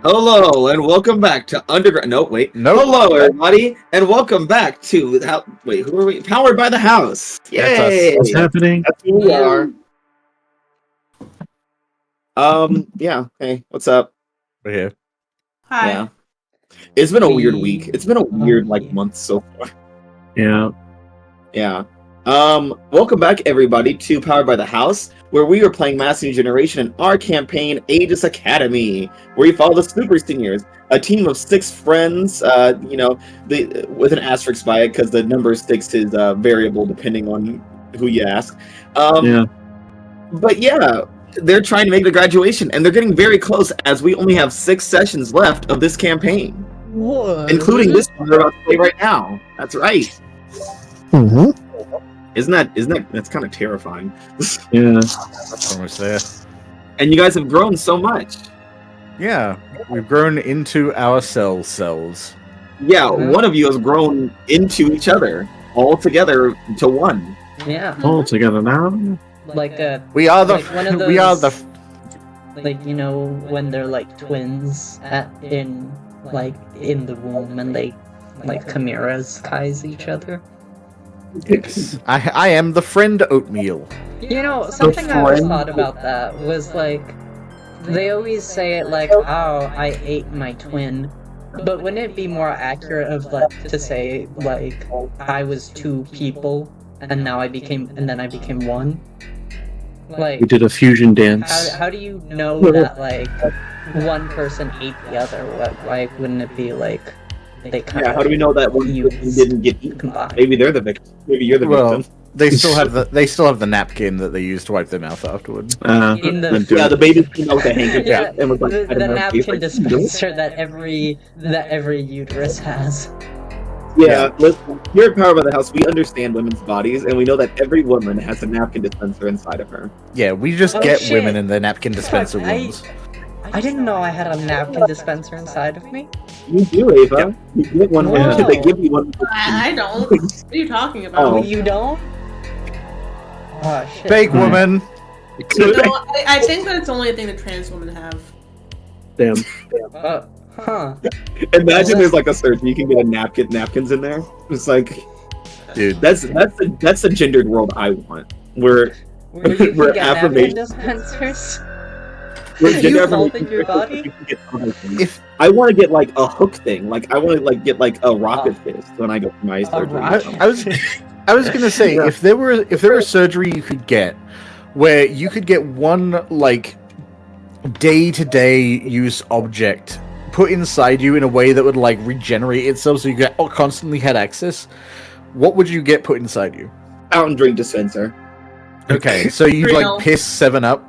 Hello and welcome back to Underground. No, wait. Nope. Hello, everybody, and welcome back to wait. Who are we? Powered by the House. Yay! That's us. What's happening? That's who we are. Yeah. Hey, what's up? We're here. Hi. Yeah. It's been a weird week. It's been a weird month so far. Yeah. Yeah. Welcome back, everybody, to Powered by the House, where we are playing Mass New Generation in our campaign, A.E.G.I.S Academy, where you follow the Super Seniors, a team of 6 friends, with an asterisk by it, because the number 6 is variable depending on who you ask. But yeah, they're trying to make the graduation, and they're getting very close, as we only have 6 sessions left of this campaign. What? Including this one we're about to play right now. That's right. Mm-hmm. Isn't that's kind of terrifying? Yeah. That's almost there. And you guys have grown so much. Yeah, we've grown into our selves. Yeah, one of you has grown into each other, all together to one. Yeah. All together now. Like We are the. like one of We are the. those- like when they're like twins in the womb and they like chimeras ties each other. Yes. I am the friend oatmeal. Something I always thought about that was like they always say it like, "Oh, I ate my twin," but wouldn't it be more accurate of to say like I was 2 people and then I became one? Like We did a fusion dance. how do you know that like one person ate the other? Why wouldn't it be like they kind Yeah, of how do we know that one use person didn't get eaten? combined? Maybe they're the victim. Maybe you're the Well, victim. they still have the napkin that they use to wipe their mouth afterwards. In the- Yeah, the baby came out with a handkerchief Yeah, and was like, I the don't know, napkin like, dispenser that every uterus has. Yeah, listen, here at Power by the House, we understand women's bodies, and we know that every woman has a napkin dispenser inside of her. Yeah, we just Oh, get shit. women in their napkin dispenser I- rooms. I didn't know I had a napkin dispenser inside of me. You do, Ava. You get one. Wow. They give you one. I don't. What are you talking about? Oh. You don't? Oh shit. Fake woman. No, I think that it's only a thing that trans women have. Damn. Huh. Imagine there's like a surgery, you can get napkins in there. It's like, Dude. that's the gendered world I want. Where Where you We're can get napkin affirmation. dispensers? where You gender hold affirmation in your body? you can get other things. If I want to get like a hook thing, like I want to get like a rocket fist when I go for my surgery. rocket I was gonna say Yeah. if there were surgery you could get where you could get one like day-to-day use object put inside you in a way that would like regenerate itself so you constantly had access, what would you get put inside you? Fountain drink dispenser. Okay, so you'd Real. like piss 7-Up.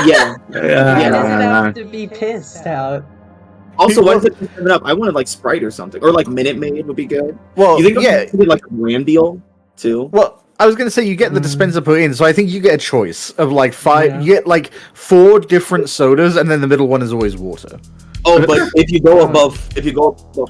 Yeah. Why does it Yeah. have to be pissed out? Also, why does it just up? I wanted like Sprite or something, or like Minute Maid would be good. Well, You think yeah. I could get like a brand deal too? Well, I was gonna say you get the dispenser put in, so I think you get a choice of like 5. Yeah. You get like 4 different sodas, and then the middle one is always water. Oh, but if you go above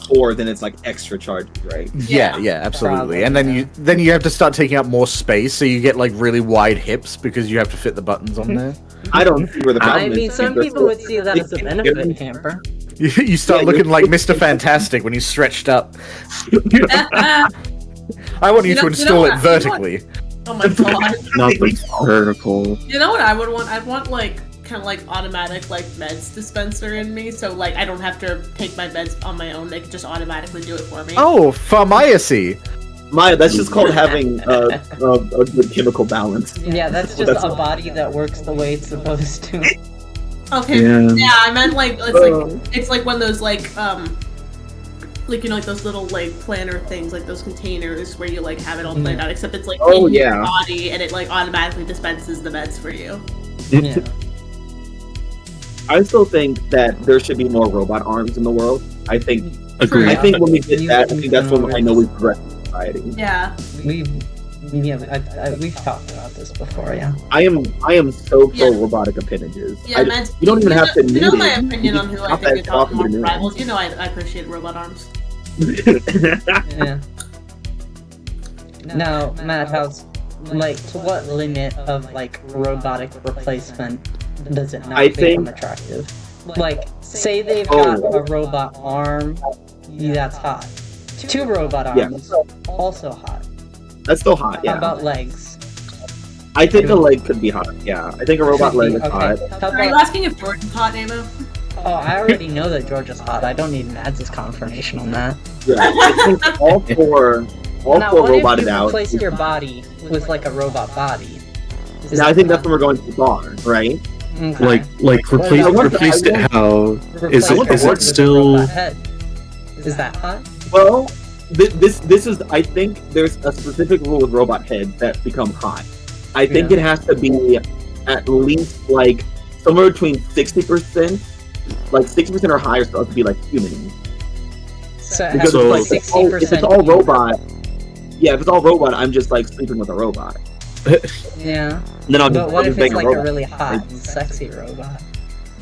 4, then it's like extra charges, right? Yeah, Yeah. absolutely. Probably, And then you have to start taking up more space, so you get like really wide hips because you have to fit the buttons on there. I don't see where the problem I is. mean, some They're people still- would see that as a benefit, Camper. You start Yeah, looking you're- like Mr. Fantastic when he's stretched up. I want you, You know- to you install know it what- vertically. Oh my god. Not the vertical. You know what I would want? I'd want like kind of like automatic like meds dispenser in me, so like I don't have to take my meds on my own. They can just automatically do it for me. Oh, pharmacy. Maya, that's just called having a good chemical balance. Yeah, that's just a body that works the way it's supposed to. Okay. Yeah. Yeah, I meant like it's like one of those like like those little like planner things, like those containers where you like have it all planned out, except it's like Oh, in yeah. your body and it like automatically dispenses the meds for you. Yeah. I still think that there should be more robot arms in the world. I think Agreed. I think when we get You- that, I think that's when I know we progress in society. Yeah. We've talked about this before, yeah. I am so pro Yeah. robotic appendages. Yeah, meds. you don't even have to You need know it. my opinion on who I Not think that is top popular more now. rivals. You know I appreciate robot arms. Yeah. Now, Madhouse, like, to what limit of like robotic replacement does it not I become think- attractive? Like, say they've got a robot arm, that's hot. 2 robot arms, also hot. That's still hot, yeah. How about legs? I think a leg could be hot, yeah. I think a robot leg is hot. Are you asking if George is hot, Nemo? Oh, I already know that George is hot. I don't need Mads' confirmation on that. Yeah, I think all four roboted if you out. replace your body with like a robot body? Now I think that's when we're going too far, right? Okay. Like replaced it how is it still Is that hot? Well, this is. I think there's a specific rule with robot heads that become hot. I think it has to be at least like somewhere between 60%, like 60% or higher, so it to be like human. So Because So- like, if it's all robot, if it's all robot, I'm just like sleeping with a robot. Yeah. And then I'll But just, what I'll if just make it's like a a robot. really hot and sexy robot?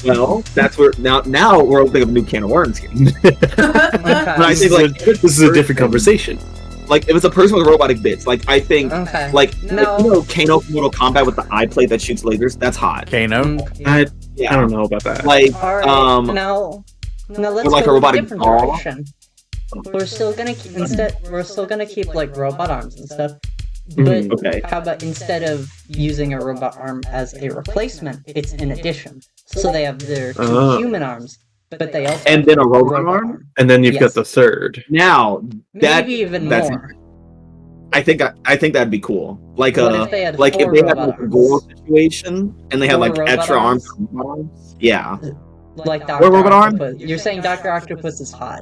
Well, that's where now we're opening up a new can of worms here. But I think like this is a different conversation. Like if it's a person with robotic bits, like I think Okay. like No. you know Kano from Mortal Kombat with the eye plate that shoots lasers, that's hot. Kano. I Yeah. don't know about that. Like Alright, now let's or like go a in robotic different ball. direction. We're still gonna keep like robot arms and stuff. Mhm. But Okay. how about instead of using a robot arm as a replacement, it's an addition. So they have their 2 Ah. human arms, but they also And have then a robot arm? And then you've Yes. got the third. Now that Maybe even that's more. I think that'd be cool. Like What if they had like 4 if they had robot like a arms? goal situation and they had 4 like robot extra arms. Yeah. Like Or Dr. robot arm? Octopus. You're saying Dr. Octopus is hot.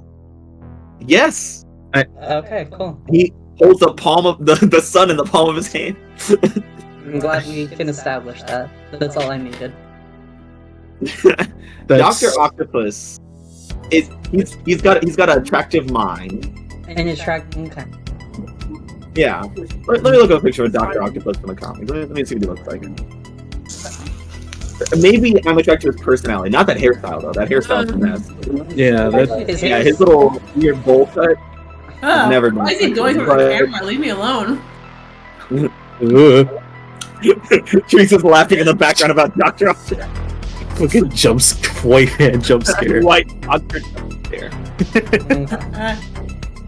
Yes. Okay, cool. He holds the palm of the sun in the palm of his hand. I'm glad we can establish that. That's all I needed. That's, Dr. Octopus he's got an attractive mind. And it's okay. Yeah. Let me look at a picture of Dr. Octopus from the comics. Let me see what he looks like. Maybe I'm attracted to his personality. Not that hairstyle though. That hairstyle's a mess. yeah, that His little weird bowl cut. Oh, Never why done is he that. going for But- the camera? Leave me alone. Teresa's laughing in the background about Dr. Octopus. fucking white man jump scare. White Dr. there. Uh,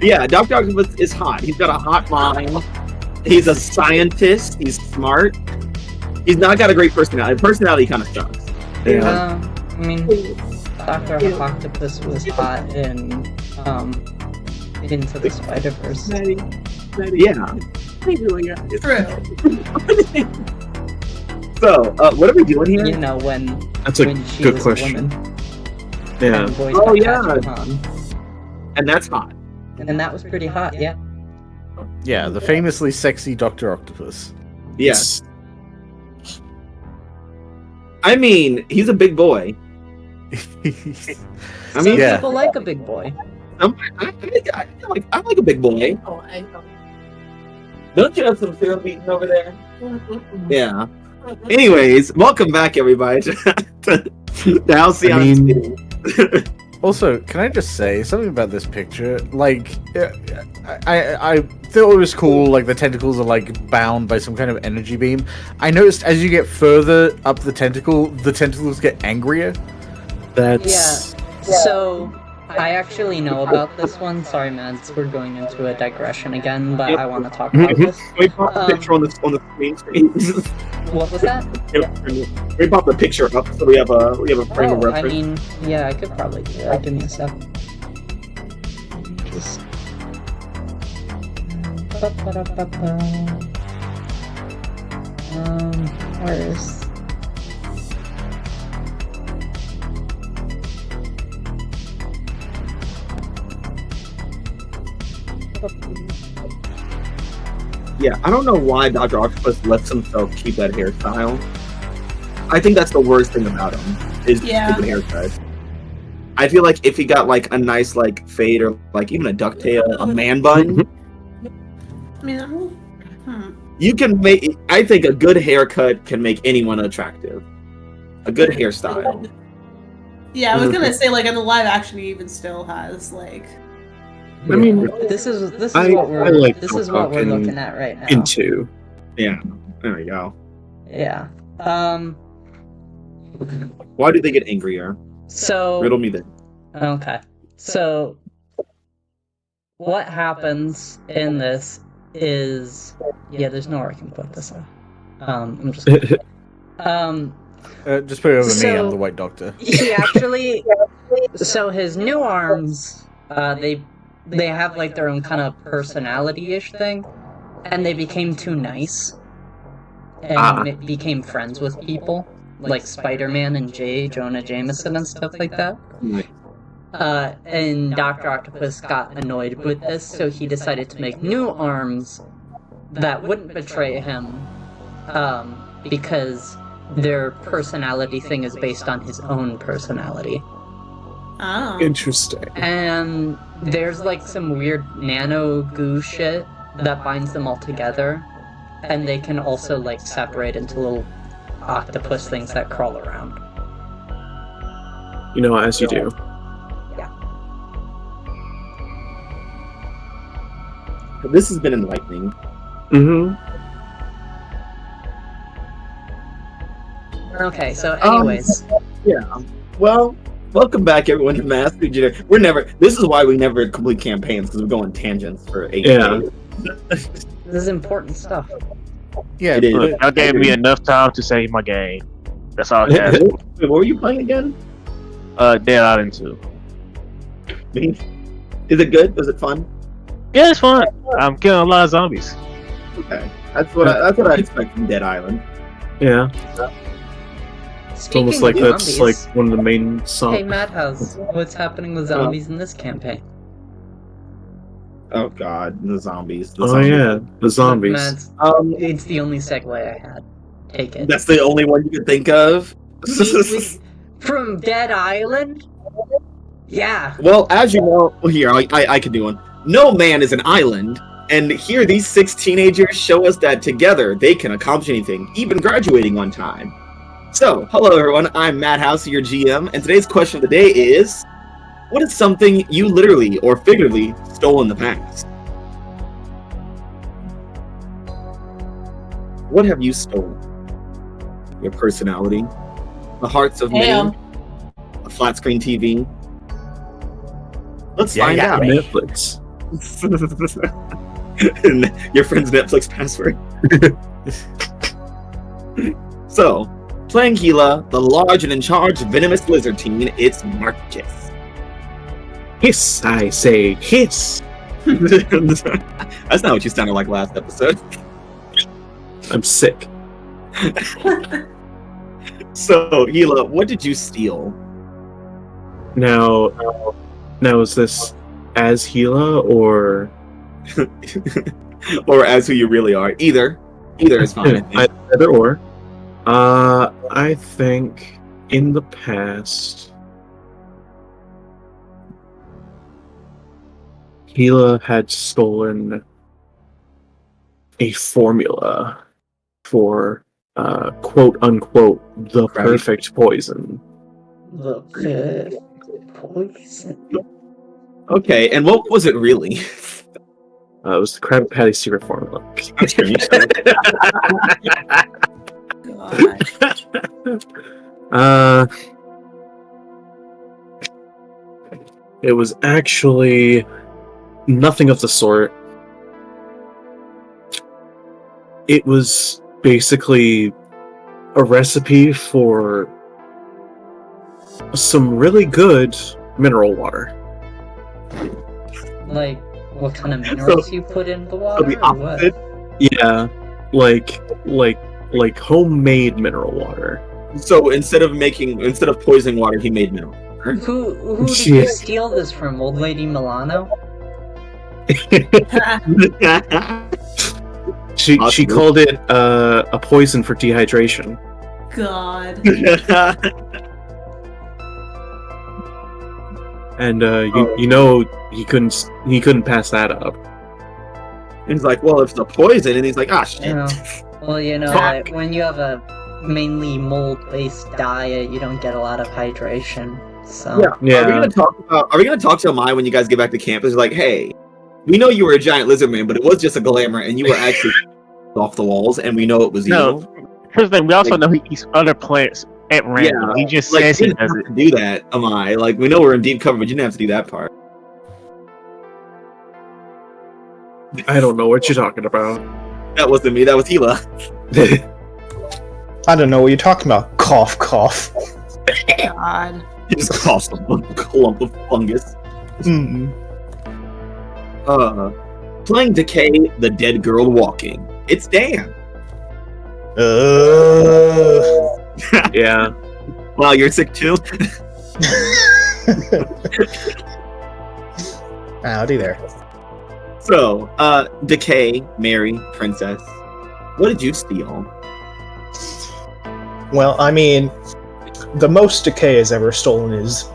Yeah, Dr. Octopus is hot. He's got a hot mind. He's a scientist. He's smart. He's not got a great personality. Personality kind of sucks. Yeah. I mean, Dr. Octopus was hot in Into the Spider-Verse. Yeah. true. So, what are we doing here? You know, when That's a she good was question. a woman. Yeah. And boys Oh, got yeah. Patrick on. And that's hot. And that was pretty hot, yeah. Yeah, the famously sexy Dr. Octopus. Yes. I mean, he's a big boy. I Some mean, yeah. people like a big boy. I like a big boy. Don't you have some cereal beaten over there? Yeah. Anyways, welcome back, everybody, to Halcyon. Also, can I just say something about this picture? Like, I thought it was cool. Like the tentacles are like bound by some kind of energy beam. I noticed as you get further up the tentacles get angrier. That's So, I actually know about this one. Sorry, man, we're going into a digression again, but I want to talk about this. Can we pop the picture on the screen? What was that? Can we pop the picture up so we have a frame of Oh, I reference? mean, yeah, I could probably do that. Give me a sec. Just... Where is... Yeah, I don't know why Dr. Octopus lets himself keep that hairstyle. I think that's the worst thing about him, is Yeah. stupid haircut. I feel like if he got like a nice like fade or like even a ducktail, a man bun, I mean, you can make. I think a good haircut can make anyone attractive. A good hairstyle. yeah, I was gonna say, like, in the live action, he even still has, like... I mean, This is I what we're like this is what we're talking looking at right now. into. Yeah, there we go. Yeah. Why do they get angrier? So Riddle me then. okay. So what happens in this is there's nowhere I can put this on. I'm just Just put it over me. So- I'm the White Doctor. he actually so his new arms they have like their own kind of personality-ish thing, and they became too nice and it became friends with people like Spider-Man and Jonah Jameson and stuff like that. And Dr. Octopus got annoyed with this, so he decided to make new arms that wouldn't betray him, because their personality thing is based on his own personality. Oh. Interesting. And there's like some weird nano goo shit that binds them all together, and they can also like separate into little octopus things that crawl around. You know, as you do. This has been enlightening. Mm-hmm. Okay, so anyways. Well, welcome back everyone to Mass Generation. This is why we never complete campaigns, because we go on tangents for 8 days. This is important stuff. Yeah, It is. Look, y'all gave me enough time to save my game. That's all I asked. Wait, what were you playing again? Dead Island 2. Is it good? Was it fun? Yeah, it's fun. I'm killing a lot of zombies. Okay, that's what I expect from Dead Island. Yeah. It's almost like that's like zombies, one of the main songs. Hey Madhouse, what's happening with zombies in this campaign? Oh god, the zombies. Oh yeah, the zombies. Mads, it's the only segue I had. Take it. That's the only one you could think of. From Dead Island? Yeah. Well, as you know, here I can do one. No man is an island, and here these 6 teenagers show us that together they can accomplish anything, even graduating on time. So, hello everyone, I'm Madhouse, your GM, and today's question of the day is, what is something you literally or figuratively stole in the past? What have you stolen? Your personality, the hearts of many, a flat screen TV. Let's find out. Netflix. Your friend's Netflix password. So, playing Gila, the large and in charge venomous lizard teen, it's Marcus. Hiss, I say, hiss. That's not what you sounded like last episode. I'm sick. So, Gila, what did you steal? Now is this as Gila or Or as who you really are? Either is fine. Either or. I think in the past, Gila had stolen a formula for quote unquote the perfect poison. The perfect poison. Okay, and what was it really? It was the Krabby Patty secret formula. It was actually nothing of the sort. It was basically a recipe for some really good mineral water. Like, what kind of minerals you put in the water? The Or what? opposite? Yeah, like homemade mineral water. So instead of poisoning water, he made mineral. Who did you steal this from? Old Lady Milano? She called it a poison for dehydration. God. And you know he couldn't pass that up. He's like, well, it's the poison, and he's like, ah, shit. You know, well, you know, Fuck. when you have a mainly mold-based diet, you don't get a lot of hydration. So Yeah. Are we gonna talk to Amai when you guys get back to campus? Like, hey, we know you were a giant lizard man, but it was just a glamour, and you were actually off the walls, and we know it was No. evil. Here's the thing, we also know he eats other plants At random. Yeah, He just like, says you he didn't does have it. to do that, am I? Like, we know we're in deep cover, but you didn't have to do that part. I don't know what you're talking about. That wasn't me, that was Hila. I don't know what you're talking about. Cough, cough. God. He just coughs a clump of fungus. Mm. Playing Decay, the dead girl walking. It's Dan. Yeah. Wow, you're sick too? Howdy there. So, Decay, Mary, Princess. What did you steal? Well, I mean, the most Decay has ever stolen is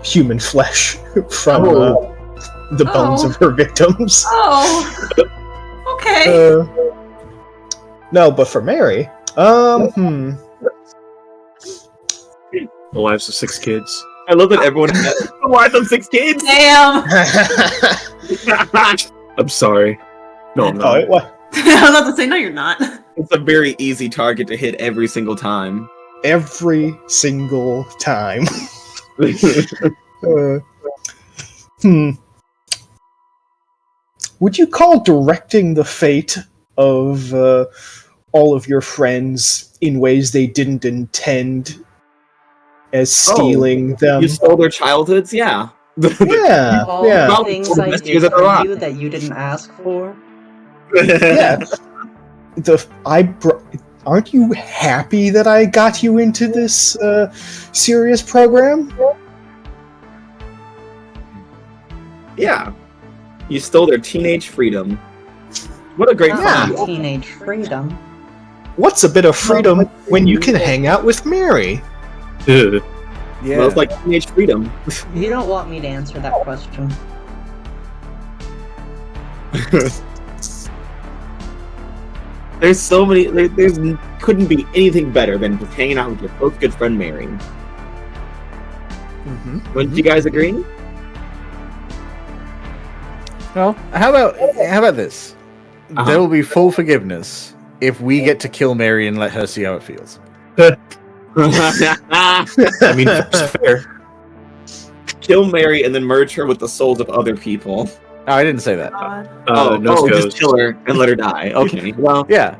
human flesh from the bones of her victims. Oh. Okay. No, but for Mary, The lives of 6 kids. I love that everyone has the wife of 6 kids! Damn. I'm sorry. No, I'm Oh, not. what? I was about to say, no, you're not. It's a very easy target to hit every single time. Every single time. Would you call directing the fate of all of your friends in ways they didn't intend as stealing them? You stole their childhoods? Yeah. Yeah, All yeah. the things I Best did years of their for life. you that you didn't ask for. Yeah. Aren't you happy that I got you into this serious program? Yeah. You stole their teenage freedom. What a great Yeah. fun. Teenage freedom. What's a bit of freedom when you can hang out with Mary? Ugh. Yeah. Smells like teenage freedom. You don't want me to answer that question. There's so many. There's couldn't be anything better than just hanging out with your close good friend Mary. Mm-hmm. Wouldn't you guys agree? Well, how about this? There will be full forgiveness if we get to kill Mary and let her see how it feels. I mean, it's fair. Kill Mary and then merge her with the souls of other people. Oh, I didn't say that. God. Nose goes. just kill her and let her die. Okay, well, Yeah,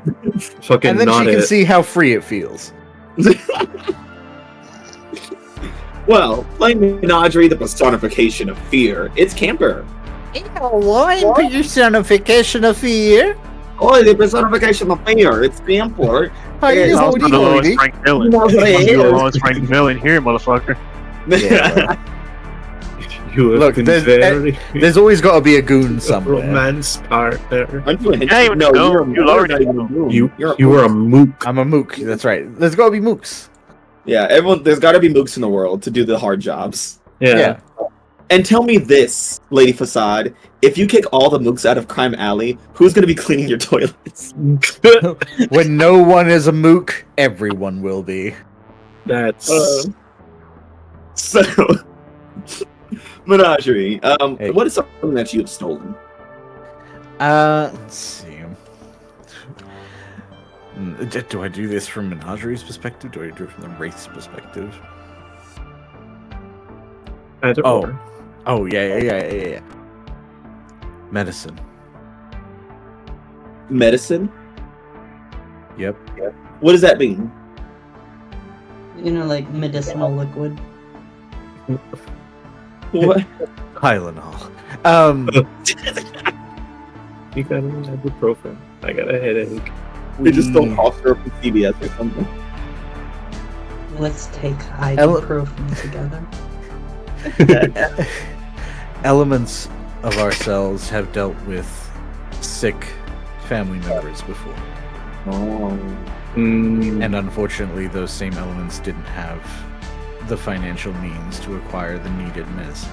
Fucking and then not she can it. see how free it feels. well, playing Menagerie, the personification of fear. It's Camper. What personification of fear? Oh, the personification of fear. It's Camper. Are Yeah, you it's Also hoity the lowest hoity? ranked villain. You know what it You the is. lowest ranked villain here, motherfucker. You have Look, been there's- very There's always got to be a goon somewhere. romance part there. Aren't you a henchman? Yeah, you No, know, you're a you lowered you're it. not even a goon. You You're a you were a mook. mook. I'm a mook. That's right. There's got to be mooks. Yeah, everyone. There's got to be mooks in the world to do the hard jobs. Yeah. And tell me this, Lady Facade: if you kick all the mooks out of Crime Alley, who's going to be cleaning your toilets? When no one is a mook, everyone will be. That's So, Menagerie. Hey. What is something that you have stolen? Let's see. Do I do this from Menagerie's perspective? Do I do it from the Wraith's perspective? either Oh. or. Oh, yeah. Medicine. Medicine. Yep. What does that mean? You know, like medicinal liquid. What? Tylenol. You got an ibuprofen. I got a headache. They just stole cough syrup from CVS or something. Let's take ibuprofen together. Elements of ourselves have dealt with sick family members before. Oh. And unfortunately, those same elements didn't have the financial means to acquire the needed medicine.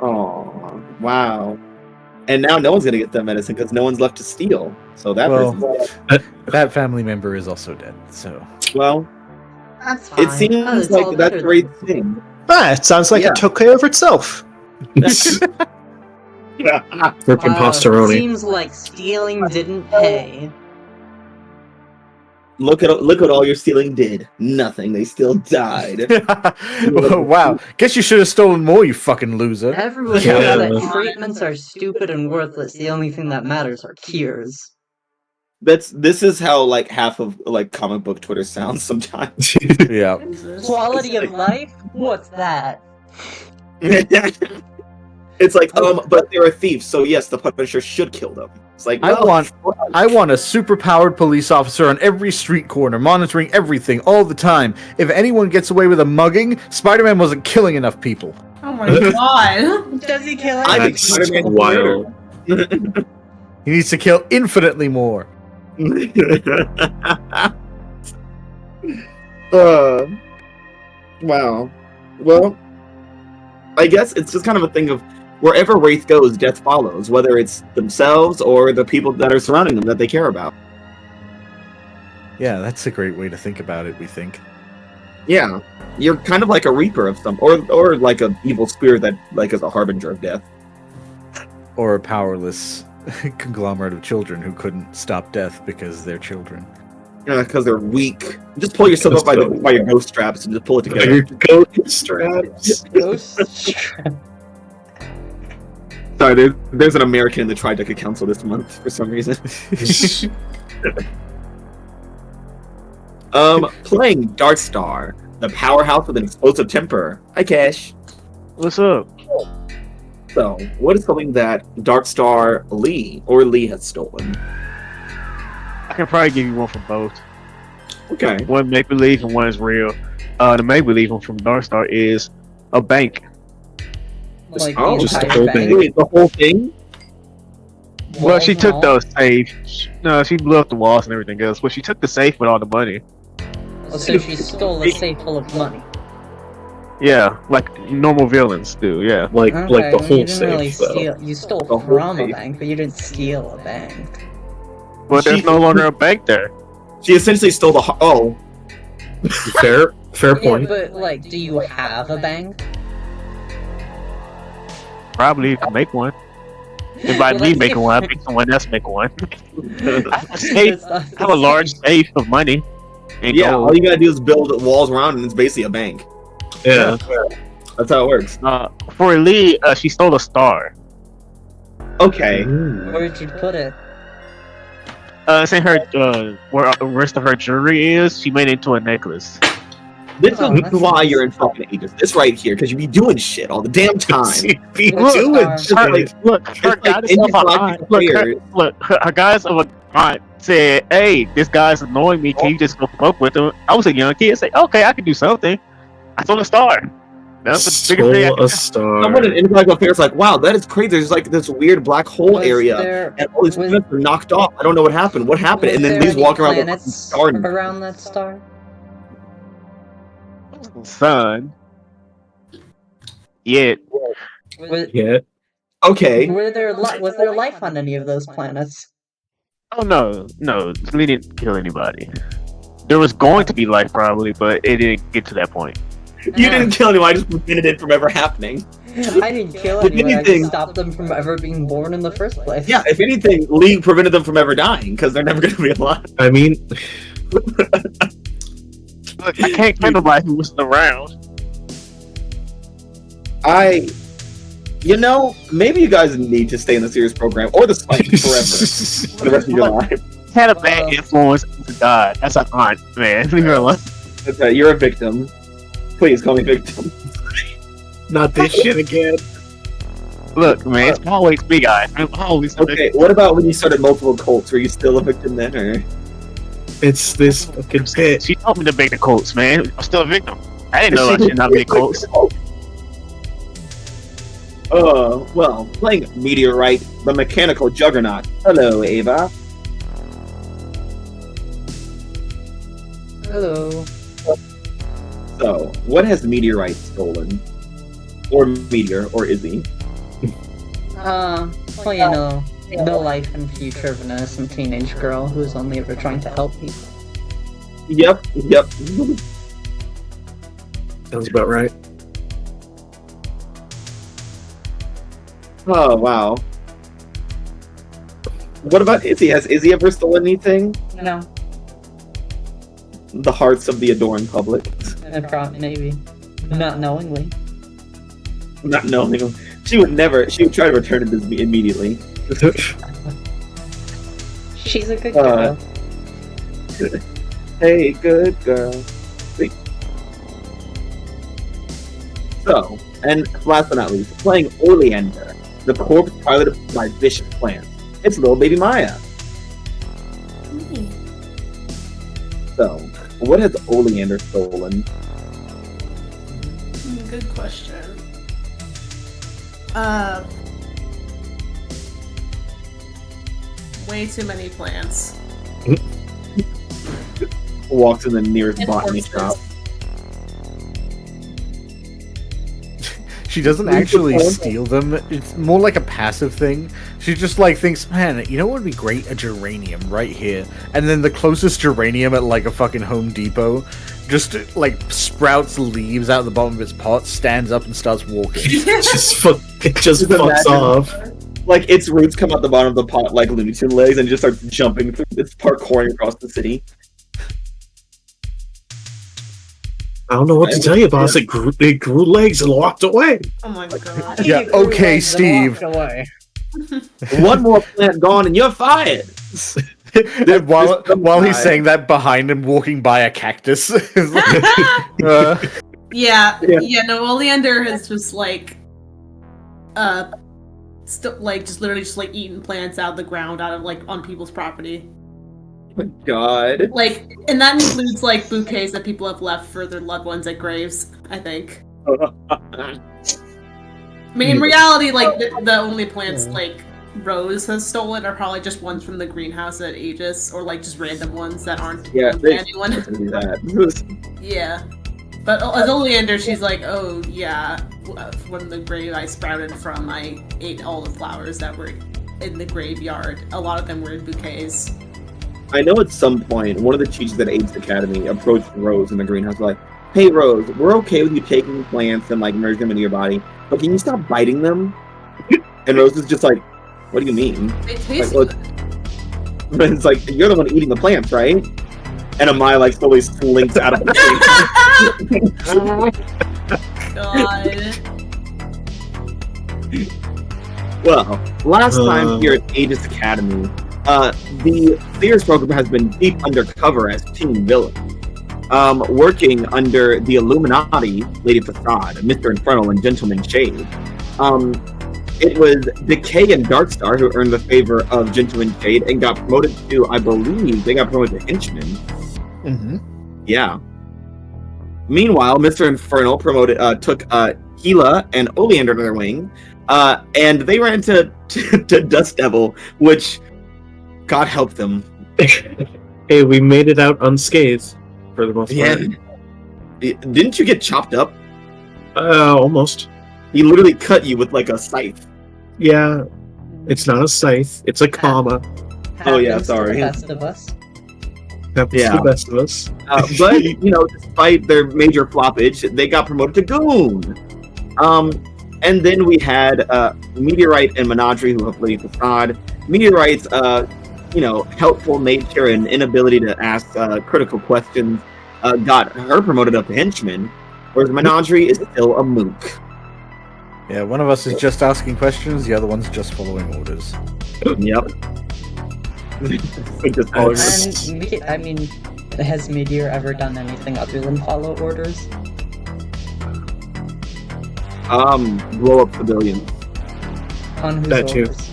Oh. Wow. And now no one's gonna get that medicine because no one's left to steal. So that Well- person's That family member is also dead, so... well. That's fine. It seems It's all like that's better a great thing. It sounds like Yeah. it took care of itself. Freaking Pastoroni. Seems like stealing didn't pay. Look what all your stealing did. Nothing. They still died. Wow. Guess you should have stolen more, you fucking loser. Everyone Yeah. knows that treatments are stupid and worthless. The only thing that matters are cures. This is how like half of like comic book Twitter sounds sometimes. Yeah. Jesus. Quality of life? What's that? It's like, but they're a thief, so yes, the Punisher should kill them. It's like, I want a superpowered police officer on every street corner, monitoring everything all the time. If anyone gets away with a mugging, Spider-Man wasn't killing enough people. Oh my god. Does he kill I anyone? think Spider-Man's wild. He needs to kill infinitely more. Wow. Well, I guess it's just kind of a thing of wherever Wraith goes, death follows, whether it's themselves or the people that are surrounding them that they care about. Yeah, that's a great way to think about it, we think. Yeah, you're kind of like a reaper of some, or like an evil spirit that like is a harbinger of death. Or a powerless conglomerate of children who couldn't stop death because they're children. Yeah, because they're weak. Just pull yourself up by your ghost straps and just pull it together. Your ghost straps. Ghost strap. Sorry, there's an American in the Trideca Council this month for some reason. Playing Darkstar, the powerhouse with an explosive temper. Hi, Cash. What's up? So, what is something that Darkstar Lee has stolen? I can probably give you one from both. Okay. One make believe and one is real. The make believe one from Darkstar is a bank. Like Oh, the just entire the whole bank? thing. Wait, the whole thing? Well, she Walls took and all? those safe. No, she blew up the walls and everything else. But she took the safe with all the money. Oh, so she stole a safe full of money. Yeah, like normal villains do. Yeah. Like Okay, the well, whole you didn't really safe, though. steal. You stole The whole from a safe. bank, but you didn't steal a bank. But there's She- no longer a bank there. She essentially stole the. Oh, Fair Yeah, point. but like, do you have a bank? Probably you can make one. If by Well, me that's making one, I make someone else make one. I have a safe. It's not I have a the large same. safe of money. And yeah. gold. All you gotta do is build walls around, and it's basically a bank. Yeah. That's how it works. For Lee, she stole a star. Okay. Where'd you put it? It's in her where the rest of her jewelry is. She made it into a necklace. This Oh, is that's why nice. you're in fucking Aegis. This right here, because you be doing shit all the damn time. Be Look, doing uh, shit. Look, her like goddess in of your a life, aunt. you Look, compare- her goddess of a aunt said, "Hey, this guy's annoying me. Can you just go fuck with him?" I was a young kid. Say, "Okay, I can do something." I stole a star. That's the biggest thing. I Stole can a star. Someone in Intellectual Affairs like, wow, that is crazy. There's like this weird black hole Was area, there- and all these was- planets were knocked off. I don't know what happened. What happened? Was And then there Lee's any walking around with a fucking planets star. around that star? Son. Yet. Was, Yeah. Okay. was there life on any of those planets? Oh no, Lee didn't kill anybody. There was going to be life probably, but it didn't get to that point. You didn't kill anyone. I just prevented it from ever happening. I didn't kill If anyone. I anything- just stopped them from ever being born in the first place. Yeah, if anything, Lee prevented them from ever dying because they're never going to be alive. I mean, Look, I can't kill nobody who wasn't around. Maybe you guys need to stay in the series program or the spike forever for the rest of your life. Had a bad influence to God. That's an aunt, man. Leave her alone. Okay, you're a victim. Please call me victim. not this shit again. Look, man, it's always me, guys. I'm always Okay, what about when you started multiple cults? Were you still a victim then, or? It's this fucking pit. She told me to bake the Colts, man. I'm still a victim. I didn't know I should not make Colts. Well, playing Meteorite, the mechanical juggernaut. Hello, Ava. Hello. So, what has Meteorite stolen? Or Meteor, or Izzy? Well, you know, the life and future of an innocent teenage girl who's only ever trying to help people. Yep. Sounds about right. Oh, wow. What about Izzy? Has Izzy ever stolen anything? No. the hearts of the adoring public. Maybe. Not knowingly. Not knowing. She would try to return it immediately. She's a good girl. Hey, good girl. So, and last but not least, playing Oleander, the corpse piloted by vicious plants. It's little baby Maya. So, what has Oleander stolen? Good question. Way too many plants. Walks in the nearest botany shop. She doesn't actually steal them. It's more like a passive thing. She just like thinks, man, you know what would be great? A geranium right here. And then the closest geranium at like a fucking Home Depot just like sprouts leaves out of the bottom of its pot, stands up and starts walking. It just fucks off. Like its roots come out the bottom of the pot like Looney Tune legs and just starts jumping through. It's parkouring across the city. I don't know what to tell you, boss. It grew legs and walked away. Oh my god. Yeah, okay, Steve. One more plant gone and you're fired. While he's saying that, behind him, walking by a cactus. Yeah, no, Oleander has just like, just literally just like eating plants out of the ground, out of like on people's property. Oh my god. Like, and that includes like bouquets that people have left for their loved ones at graves, I think. I mean, in reality, like the only plants like Rose has stolen are probably just ones from the greenhouse at A.E.G.I.S, or like just random ones that aren't owned by anyone. Yeah. But as Oleander, she's like, oh yeah, when the grave I sprouted from, I ate all the flowers that were in the graveyard. A lot of them were in bouquets. I know at some point, one of the teachers at A.E.G.I.S Academy approached Rose in the greenhouse like, hey Rose, we're okay with you taking plants and like merging them into your body, but can you stop biting them? And Rose is just like, what do you mean? They taste good. But it's like, you're the one eating the plants, right? And Amaya like slowly slinks out of the God. Well, last time here at A.E.G.I.S Academy, the Sears program has been deep undercover as team villain. Working under the Illuminati, Lady Facade, Mr. Infernal, and Gentleman Shade. It was Decay and Darkstar who earned the favor of Gentleman Shade and got promoted to, I believe, they got promoted to Henchman. Mm-hmm. Yeah. Meanwhile, Mr. Infernal took Gila and Oleander under their wing, and they ran to Dust Devil, which, God help them. Hey, we made it out unscathed for the most part. Didn't you get chopped up? Almost. He literally cut you with like a scythe. Yeah, it's not a scythe; it's a comma. Oh yeah, sorry. The best of us. Happens to the best of us. But you know, despite their major floppage, they got promoted to Goon. And then we had Meteorite and Menadri, who have played Facade. Meteorite's helpful nature and inability to ask critical questions got her promoted up to Henchman, whereas Menadri is still a mook. Yeah, one of us is just asking questions, the other one's just following orders. Yep. I mean, has Meteor ever done anything other than follow orders? Blow up civilians. On whose That too. orders?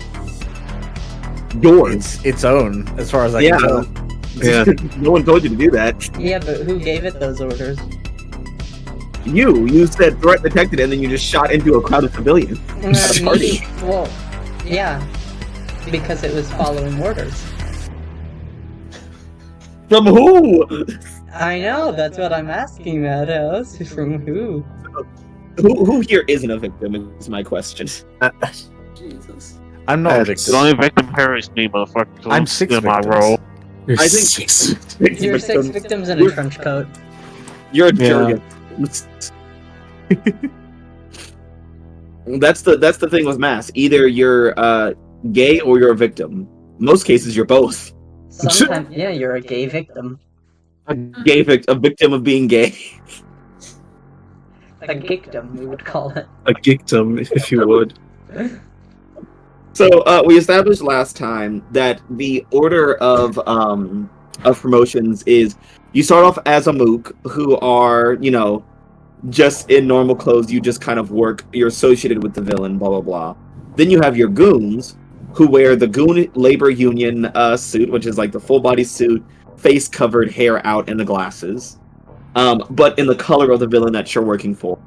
Yours. Its own, as far as I can tell. Yeah. No one told you to do that. Yeah, but who gave it those orders? You said threat detected, and then you just shot into a crowd of civilians. At a party. Well, yeah, because it was following orders. From who? I know, that's what I'm asking, Madhouse. From who? Who here isn't a victim is my question. Jesus. I'm not a The victim. only victim here is me, motherfucker. I'm six in my victims. role. I think You're six victims in a trench coat. You're a jury. That's the thing with mass. Either you're gay or you're a victim. Most cases, you're both. Sometimes, yeah, you're a gay victim. A victim of being gay. A geekdom, we would call it. A geekdom, if you would. So we established last time that the order of promotions is you start off as a mook who are, you know, just in normal clothes. You just kind of work. You're associated with the villain. Blah blah blah. Then you have your goons who wear the goon labor union suit, which is like the full body suit, face covered, hair out, and the glasses. But in the color of the villain that you're working for.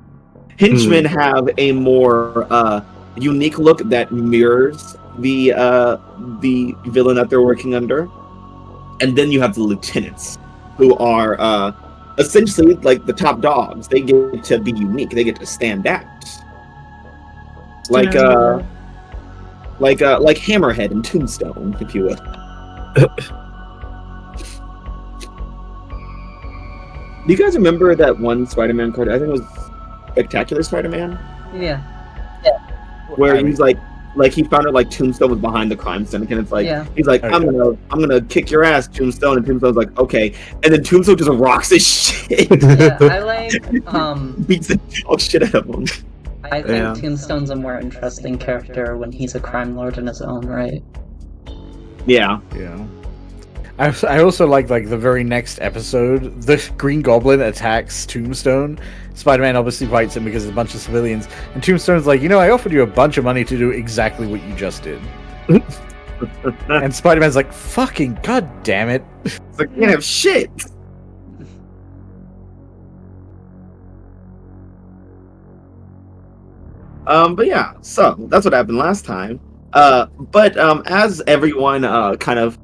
Henchmen have a more unique look that mirrors the villain that they're working under. And then you have the lieutenants, who are essentially like the top dogs. They get to be unique. They get to stand out. Like Hammerhead and Tombstone, if you will. Do you guys remember that one Spider-Man card? I think it was Spectacular Spider-Man. Yeah. Where he's like he found out like Tombstone was behind the crime syndicate. And it's like he's like, I'm gonna kick your ass, Tombstone, and Tombstone's like, okay, and then Tombstone just rocks his shit. Yeah, I like beats the shit out of him. I think Tombstone's a more interesting character when he's a crime lord in his own right. Yeah. Yeah. I also like the very next episode, the Green Goblin attacks Tombstone. Spider-Man obviously fights him because there's a bunch of civilians, and Tombstone's like, I offered you a bunch of money to do exactly what you just did. And Spider-Man's like, fucking god damn it. It's like, you can't have shit. But yeah, so that's what happened last time. But as everyone kind of,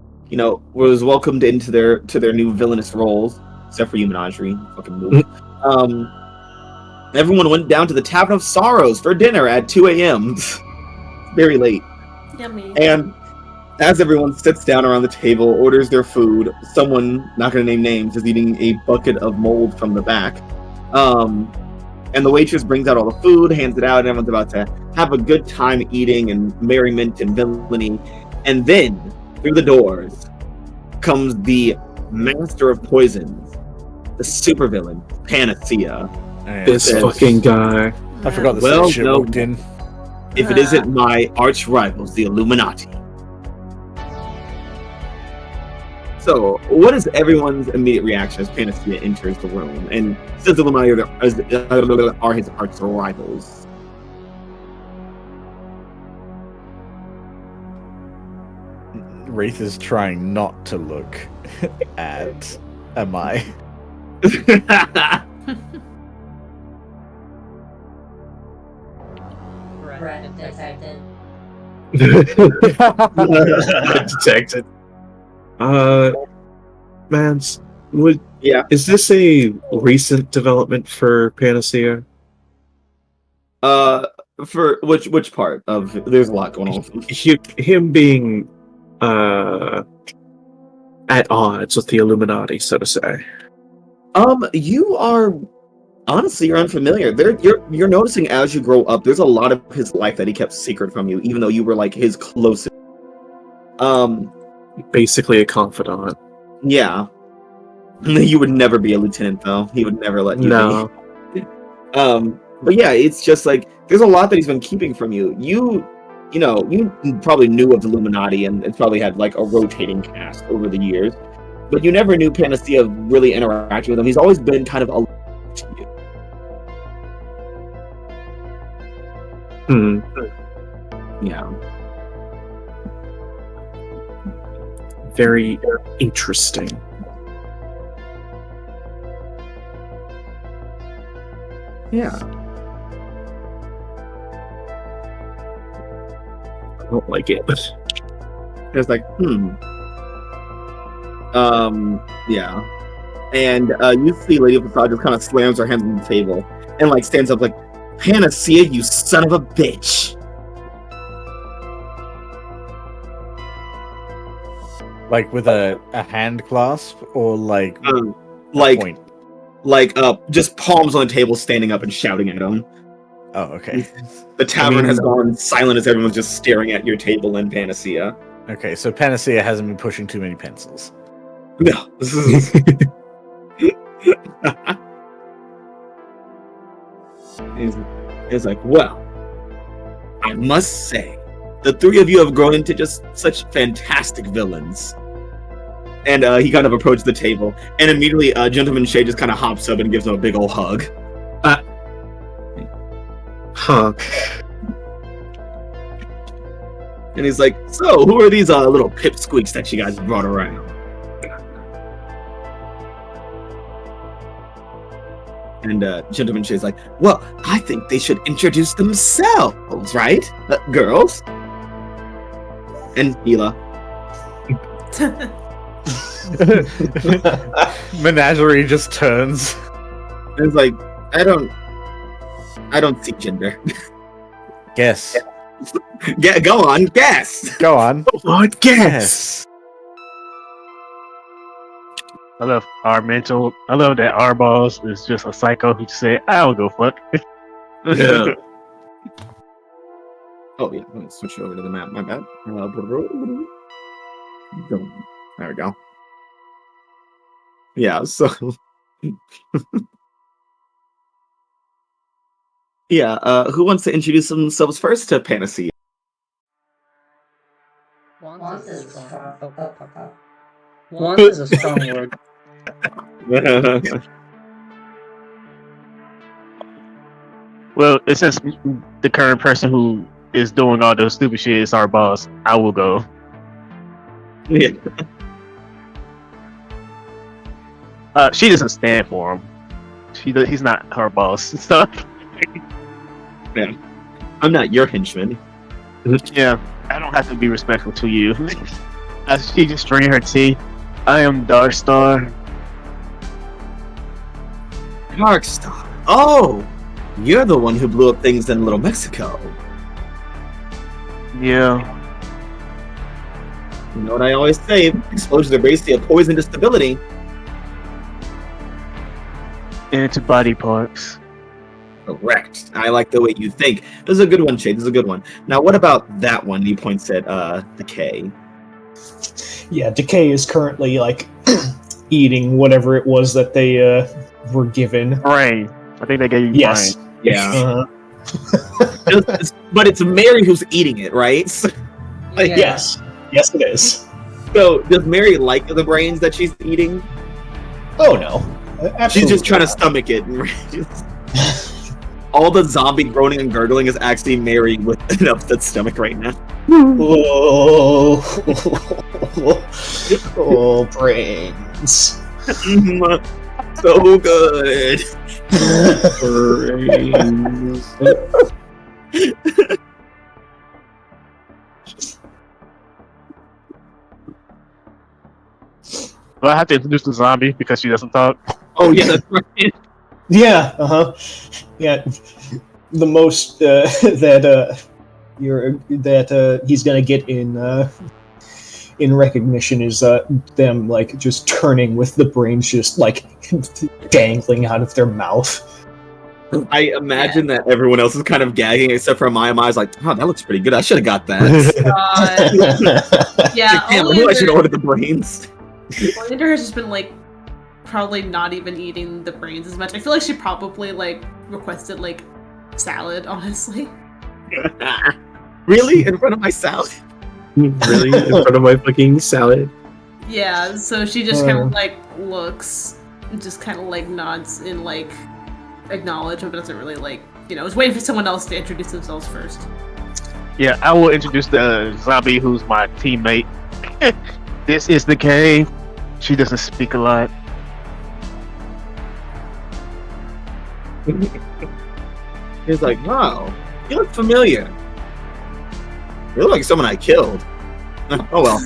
was welcomed into their new villainous roles, except for you, Menagerie, fucking move. Everyone went down to the Tavern of Sorrows for dinner at 2 a.m. Very late. Yummy. And as everyone sits down around the table, orders their food, someone, not going to name names, is eating a bucket of mold from the back. And the waitress brings out all the food, hands it out, and everyone's about to have a good time eating and merriment and villainy. And then, through the doors, comes the master of poisons, the supervillain, Panacea. This fucking guy. I forgot this shit walked in. If it isn't my arch rivals, the Illuminati. So, what is everyone's immediate reaction as Panacea enters the room? And since the Illuminati are his arch rivals. Wraith is trying not to look at Am-I. Detected. Detected. Mans, is this a recent development for Panacea? For which part of? There's a lot going on. Him being at odds with the Illuminati, so to say. You are honestly, you're unfamiliar. You're noticing as you grow up, there's a lot of his life that he kept secret from you, even though you were like his closest. Basically a confidant. Yeah. You would never be a lieutenant, though. He would never let you be. But yeah, it's just like there's a lot that he's been keeping from you. You probably knew of the Illuminati, and it's probably had like a rotating cast over the years. But you never knew Panacea really interacting with him. He's always been kind of aloof to you. Yeah. Very interesting. Yeah. I don't like it. It's like, yeah. And you see Lady Facade just kind of slams her hands on the table and like stands up like, Panacea, you son of a bitch. Like with a hand clasp or like point? Like just palms on the table, standing up and shouting at him. Oh, okay. The tavern has gone silent as everyone's just staring at your table and Panacea. Okay, so Panacea hasn't been pushing too many pencils. No. He's like, well, I must say, the three of you have grown into just such fantastic villains. And he kind of approached the table, and immediately Gentleman Shay just kind of hops up and gives him a big old hug. Huh. And he's like, so, who are these little pipsqueaks that you guys brought around? And Gentleman Shay's like, well, I think they should introduce themselves, right? Girls? And Hila. Menagerie just turns. And it's like, I don't see gender. Guess. Go on, guess. Go on. What? Guess. I love that our boss is just a psycho who said, I'll go fuck. Yeah. Oh, yeah. Let me switch over to the map. My bad. There we go. Yeah, so... yeah, who wants to introduce themselves first to Panacea? Want is a strong... Want is a strong word. Well, it's just the current person who is doing all those stupid shit is our boss. I will go. Yeah. She doesn't stand for him. He's not her boss. So Yeah. I'm not your henchman. yeah, I don't have to be respectful to you. As she just drinking her tea, I am Darstar. Darkstar. Oh! You're the one who blew up things in Little Mexico. Yeah. You know what I always say? Explosions are basically a poison to stability. Into body parts. Correct. I like the way you think. This is a good one, Shade. This is a good one. Now, what about that one? He points at Decay. Yeah, Decay is currently like eating whatever it was that they were given. Brain. I think they gave you Yes. brain. Yeah. But it's Mary who's eating it, right? Yeah. Yes. Yes, it is. So, does Mary like the brains that she's eating? Oh no. Absolutely. She's just trying to stomach it. All the zombie groaning and gurgling is actually Mary with an upset stomach right now. Oh, oh, brains. So good. Well, I have to introduce the zombie because she doesn't talk. Oh yeah, that's right. Yeah, yeah. The most that he's gonna get in recognition is them like just turning with the brains just like dangling out of their mouth. I imagine that everyone else is kind of gagging except for my eyes. Like, oh, that looks pretty good. I should have got that. Yeah, Damn, I knew I should order the brains. Lander has just been like probably not even eating the brains as much. I feel like she probably like requested like salad, honestly. Really? In front of my salad? Really? In front of my fucking salad? Yeah, so she just kind of like looks, just kind of like nods and like acknowledge, but doesn't really like, is waiting for someone else to introduce themselves first. Yeah, I will introduce the zombie who's my teammate. This is the K. She doesn't speak a lot. He's like, wow, you look familiar. You look like someone I killed. Oh well.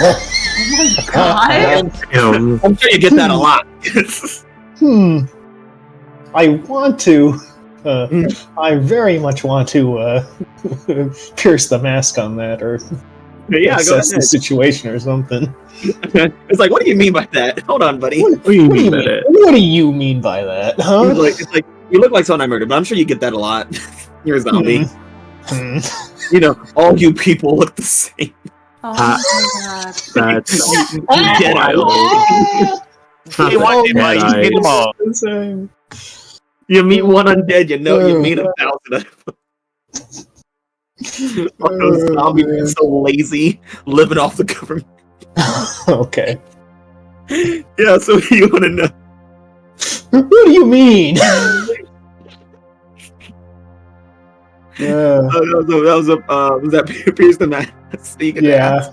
Oh my god! I'm sure you get that a lot. I want to. I very much want to pierce the mask on that, or Yeah, go assess ahead. the situation or something. It's like, what do you mean by that? Hold on, buddy. What do you mean by that? What do you mean by that, huh? It's like you look like someone I murdered, but I'm sure you get that a lot. You're a zombie. All you people look the same. Oh my god! That's Get out. He wants it, but you meet them all. You meet one undead, you know you meet 1,000 of them. Those zombies are so lazy, living off the government. Okay. Yeah, so you want to know? What do you mean? Was that Pierce the Mask? Yeah.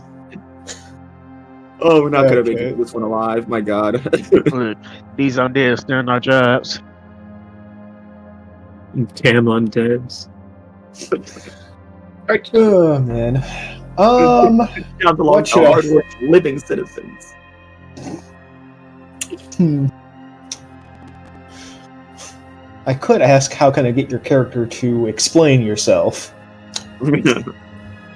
Oh, we're not gonna make it this one alive. My God. These undead stealing our jobs. Damn undeads. Oh man. Down to what should I... living citizens. I could ask, how can I get your character to explain yourself?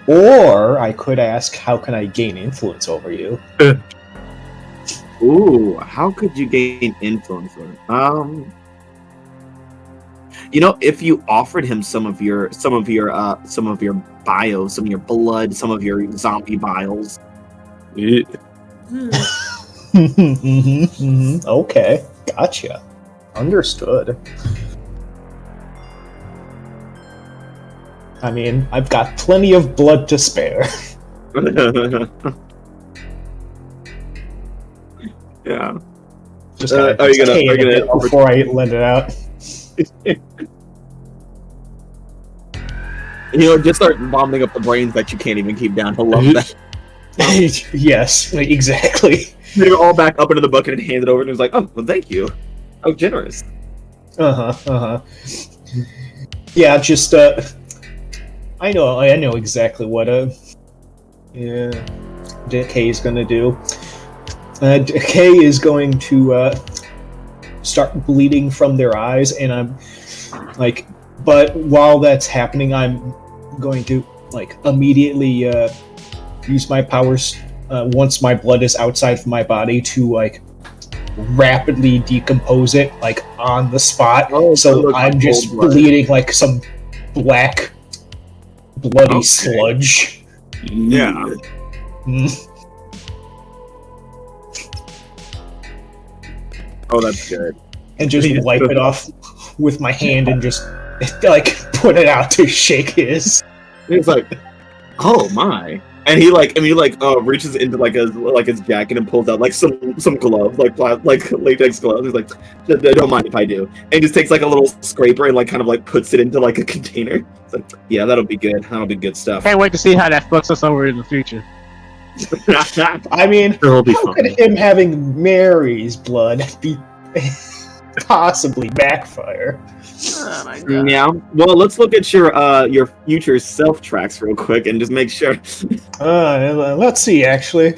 Or I could ask, how can I gain influence over you? Ooh, how could you gain influence over him? You know, if you offered him some of your bios, some of your blood, some of your zombie vials. Okay, gotcha. Understood. I mean, I've got plenty of blood to spare. Yeah. Just are you gonna before I let it out? Just start vomiting up the brains that you can't even keep down. He'll love that. Yes, exactly. They go all back up into the bucket and hand it over, and he's like, "Oh, well, thank you. How generous." Yeah, just I know exactly what Decay is gonna do. Decay is going to start bleeding from their eyes, and I'm like, but while that's happening, I'm going to immediately use my powers once my blood is outside of my body to rapidly decompose it on the spot. So I'm just bleeding like some black bloody sludge. Yeah. Oh, that's good. And just wipe it off with my hand and just put it out to shake his. He's like, "Oh my!" And he reaches into his jacket and pulls out some gloves, like latex gloves. He's like, "Don't mind if I do." And he just takes a little scraper and puts it into a container. It's like, yeah, that'll be good. That'll be good stuff. Can't wait to see how that fucks us over in the future. I mean, how could him having Mary's blood be possibly backfire? Oh my God. Yeah. Well, let's look at your future self tracks real quick and just make sure. Let's see. Actually,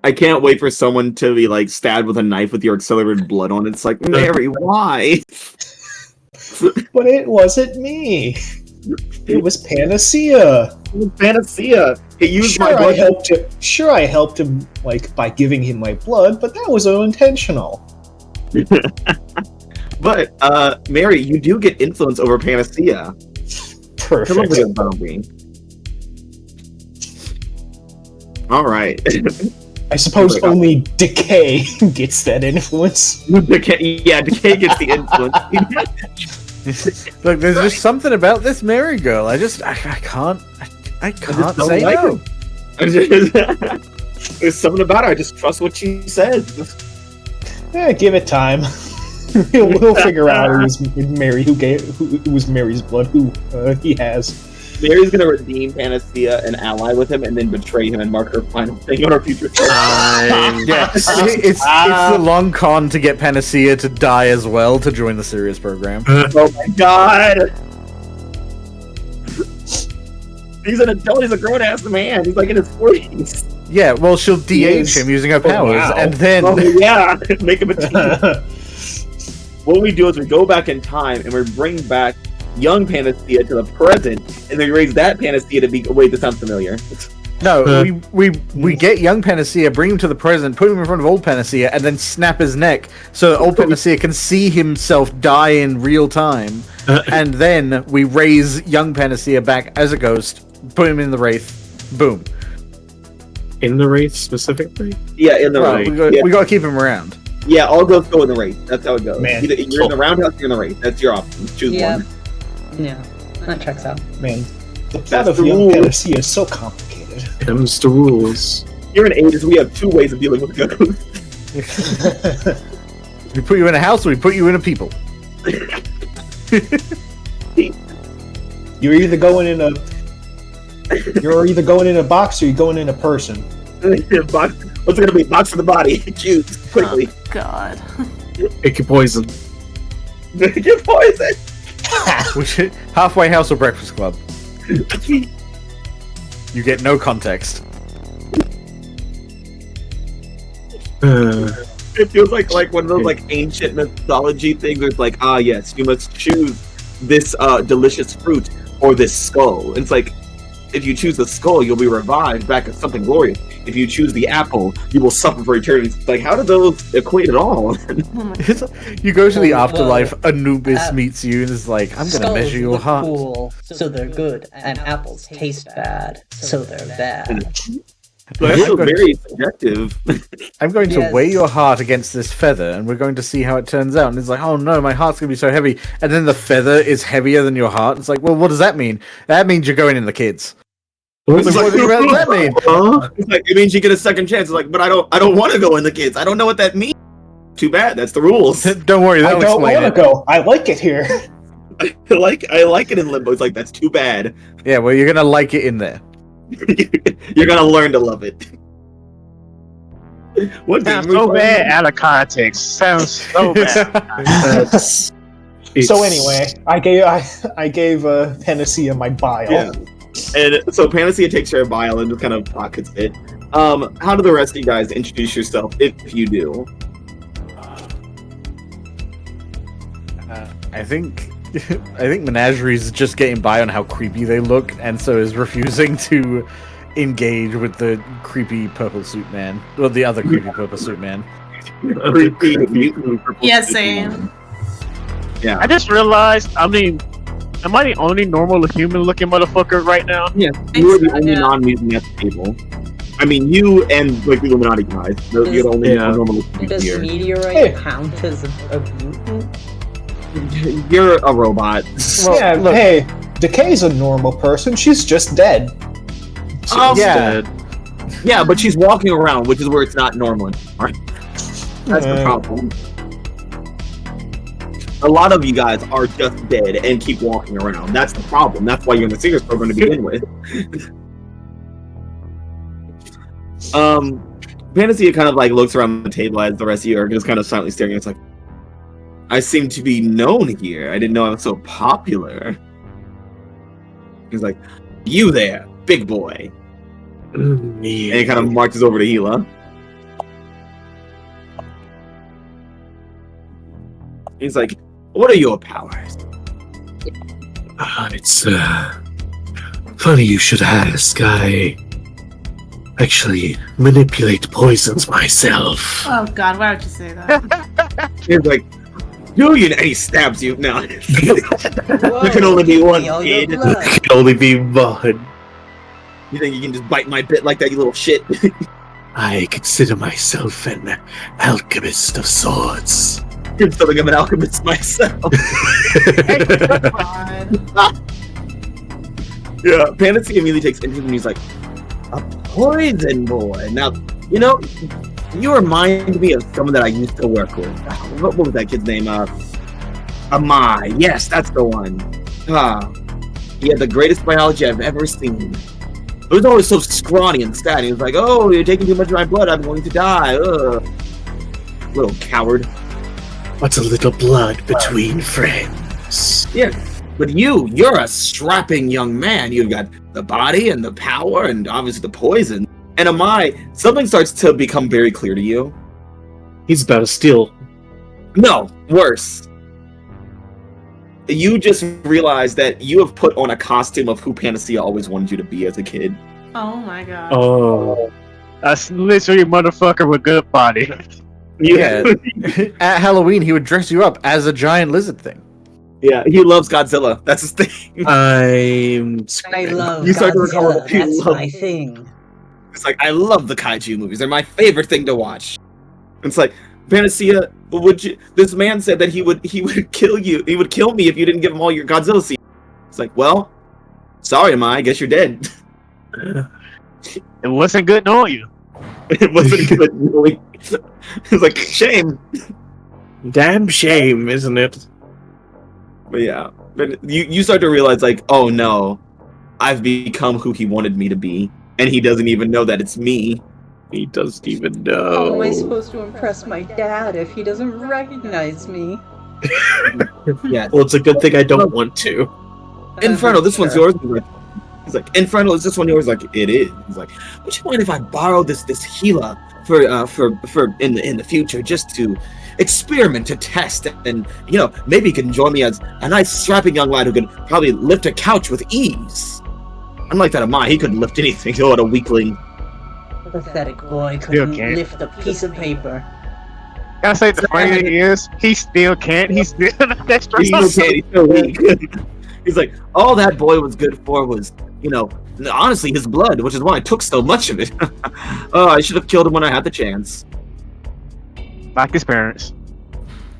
I can't wait for someone to be stabbed with a knife with your accelerated blood on it. It's like, Mary, why? But it wasn't me. It was Panacea. Panacea. He used my blood. I helped him by giving him my blood, but that was unintentional. But Mary, you do get influence over Panacea. Perfect. All right. I suppose only Decay gets that influence. Decay gets the influence. Look, there's just something about this Mary girl. I can't say no. There's something about her. I just trust what she says. Yeah, give it time. He'll figure out who was Mary, who was Mary's blood, who he has. Mary's gonna redeem Panacea, an ally with him, and then betray him and mark her final thing on our future. Yeah, it's the long con to get Panacea to die as well to join the Sirius program. Oh my God! He's an adult. He's a grown-ass man. He's in his 40s. Yeah, well, she'll DH him using her powers, and then make him a team. What we do is we go back in time and we bring back young Panacea to the present, and then we raise that Panacea to be. Wait, this sounds familiar. No, we get young Panacea, bring him to the present, put him in front of old Panacea, and then snap his neck so that old Panacea can see himself die in real time, and then we raise young Panacea back as a ghost, put him in the Wraith, boom. In the Wraith specifically? Yeah, in the Well, Wraith. we got to keep him around. Yeah, all ghosts go in the Wraith. That's how it goes. Man. Either you're in the Roundhouse, you're in the Wraith. That's your option. Choose Yeah. one. Yeah, that checks out. Man, the plot That's of the Young rule. Panacea is so complicated. Them's the rules. You're in Aegis. We have two ways of dealing with ghosts. We put you in a house, or we put you in a people. You're either going in a box or you're going in a person. Box. What's it gonna be? Box for the body. Choose quickly. Oh, God. Pick your poison. Get poison. Halfway house or breakfast club. You get no context. It feels like one of those like ancient mythology things where it's like, ah yes, you must choose this delicious fruit or this skull. And it's like, if you choose the skull, you'll be revived back as something glorious. If you choose the apple, you will suffer for eternity. It's like, how do those equate at all? You go to the afterlife, Well, Anubis meets you and is like, I'm gonna Skulls measure your look heart. cool, so they're good, and apples taste bad, so they're bad. But it's very subjective. I'm going to Yes. weigh your heart against this feather, and we're going to see how it turns out. And it's like, oh no, my heart's going to be so heavy. And then the feather is heavier than your heart. It's like, well, what does that mean? That means you're going in the kids. It's like, what does that mean? It's like, it means you get a second chance. It's like, but I don't want to go in the kids. I don't know what that means. Too bad. That's the rules. Don't worry, I that'll don't explain want to it. go. I like it here. I like it in Limbo. It's like, that's too bad. Yeah, well, you're going to like it in there. You're gonna learn to love it. What Sounds game are we so playing? bad out of context. Sounds so bad. So anyway, I gave Panacea my bile. Yeah. And so Panacea takes her bile and just kind of pockets it. How do the rest of you guys introduce yourself, if you do? I think Menagerie's just getting by on how creepy they look, and so is refusing to engage with the creepy purple suit man. Well, the other creepy purple suit man. Yeah, same. Yeah. I just realized, I mean, am I the only normal human-looking motherfucker right now? Yeah, you are the only non-mutant at the table. I mean, you and like the Illuminati guys. You're the only normal Does here. Meteorite count as a mutant? You're a robot. Yeah, hey, Decay's a normal person. She's just dead. Yeah, but she's walking around, which is where it's not normal anymore. That's the problem. A lot of you guys are just dead and keep walking around. That's the problem. That's why you're in the Singers program to begin with. Panacea kind of like looks around the table as the rest of you are just kind of silently staring. It's like, I seem to be known here. I didn't know I was so popular. He's like, you there, big boy. And he kind of marches over to Hila. He's like, what are your powers? It's funny you should ask. I actually manipulate poisons myself. Oh God, why would you say that? He's like, do you? And he stabs you. No. There can only be one kid. There can only be one. You think you can just bite my bit like that, you little shit? I consider myself an alchemist of sorts. I'm something of an alchemist myself. Yeah, Panacea immediately takes interest and he's like, a poison boy. Now, you know, you remind me of someone that I used to work with. What was that kid's name? A.E.G.I.S. Yes, that's the one. He had the greatest biology I've ever seen. It was always so scrawny and sad. He was like, oh, you're taking too much of my blood. I'm going to die. Ugh. Little coward. What's a little blood between friends? Yeah, but you're a strapping young man. You've got the body and the power and obviously the poison. And A.E.G.I.S, something starts to become very clear to you. He's about to steal. No, worse. You just realize that you have put on a costume of who Panacea always wanted you to be as a kid. Oh my God. Oh. That's literally a motherfucker with good body. Yeah. At Halloween, he would dress you up as a giant lizard thing. Yeah, he loves Godzilla. That's his thing. I'm I love You start to recover Godzilla. what you That's love. my thing. It's like, I love the kaiju movies. They're my favorite thing to watch. It's like, Panacea, would you? This man said that he would kill you. He would kill me if you didn't give him all your Godzilla seeds. It's like, well, sorry, I guess you're dead. It wasn't good knowing you. It wasn't good knowing. It's like, shame. Damn shame, isn't it? But yeah, but you start to realize, like, oh no, I've become who he wanted me to be, and he doesn't even know that it's me. He doesn't even How am I know. supposed to impress my dad if he doesn't recognize me? Yeah. Well, it's a good thing I don't want to. Infernal, this one's yours. He's like, Infernal, is this one yours? Like, it is. He's like, would you mind if I borrow this Gila for in the future, just to experiment, to test, and maybe you can join me as a nice strapping young lad who can probably lift a couch with ease. Unlike that of mine, he couldn't lift anything. Oh, what a weakling. Pathetic boy couldn't can't. lift a piece of paper. I say the funny thing is, he still can't. He's still not that strong. He's okay. He's so weak. He's like, all that boy was good for was, honestly, his blood, which is why I took so much of it. Oh, I should have killed him when I had the chance. Like his parents.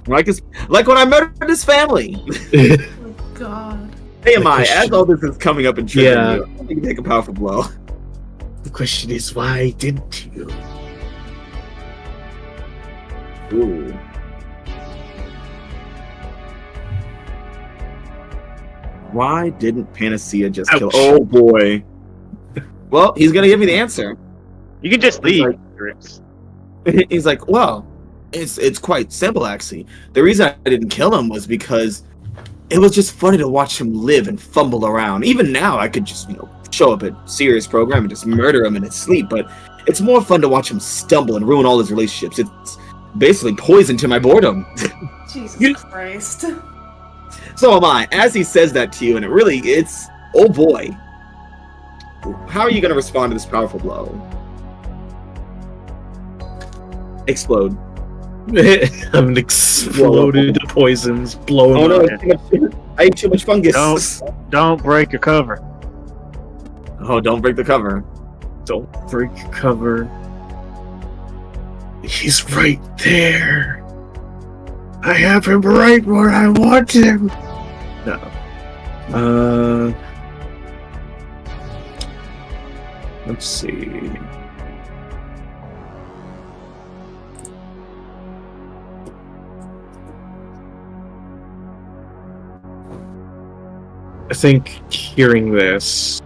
Like when I murdered his family. Oh, God. Hey, as all this is coming up and triggering Yeah. you, I can take a powerful blow. The question is, why didn't you? Ooh. Why didn't Panacea just kill? Ouch. Oh boy. Well, he's gonna give me the answer. You can just leave. He's like, well, it's quite simple actually. The reason I didn't kill him was because it was just funny to watch him live and fumble around. Even now, I could just show up at Sirius program and just murder him in his sleep, but it's more fun to watch him stumble and ruin all his relationships. It's basically poison to my boredom. Jesus Christ. So am I. As he says that to you, and it's oh boy. How are you going to respond to this powerful blow? Explode. I'm exploded into poisons, blowing Oh no! up. I ate too much fungus. Don't break your cover. Oh, don't break the cover. Don't break your cover. He's right there. I have him right where I want him. No. Let's see. I think hearing this,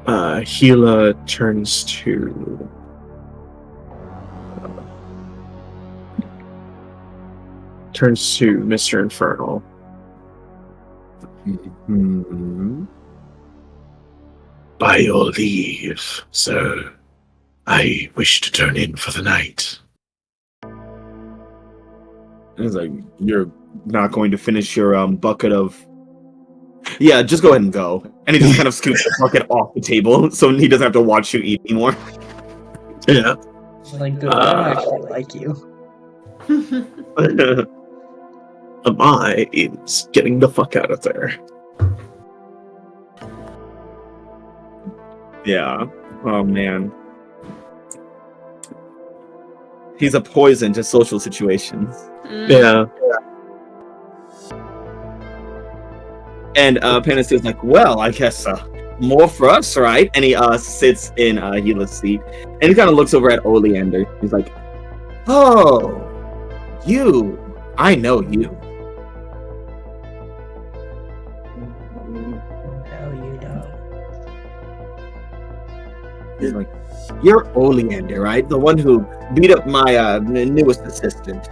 Gila turns to Mr. Infernal. Mm-hmm. By your leave, sir, I wish to turn in for the night. He's like, you're not going to finish your bucket of. Yeah, just go ahead and go. And he just kind of scoops the bucket off the table so he doesn't have to watch you eat anymore. Yeah. Like, good, I don't actually like you. Amai is getting the fuck out of there. Yeah. Oh man. He's a poison to social situations. Yeah. And Panacea's like, well, I guess more for us, right? And he sits in Gila's seat. And he kind of looks over at Oleander. He's like, oh, you. I know you. How you know? He's like, you're Oleander, right? The one who beat up my newest assistant.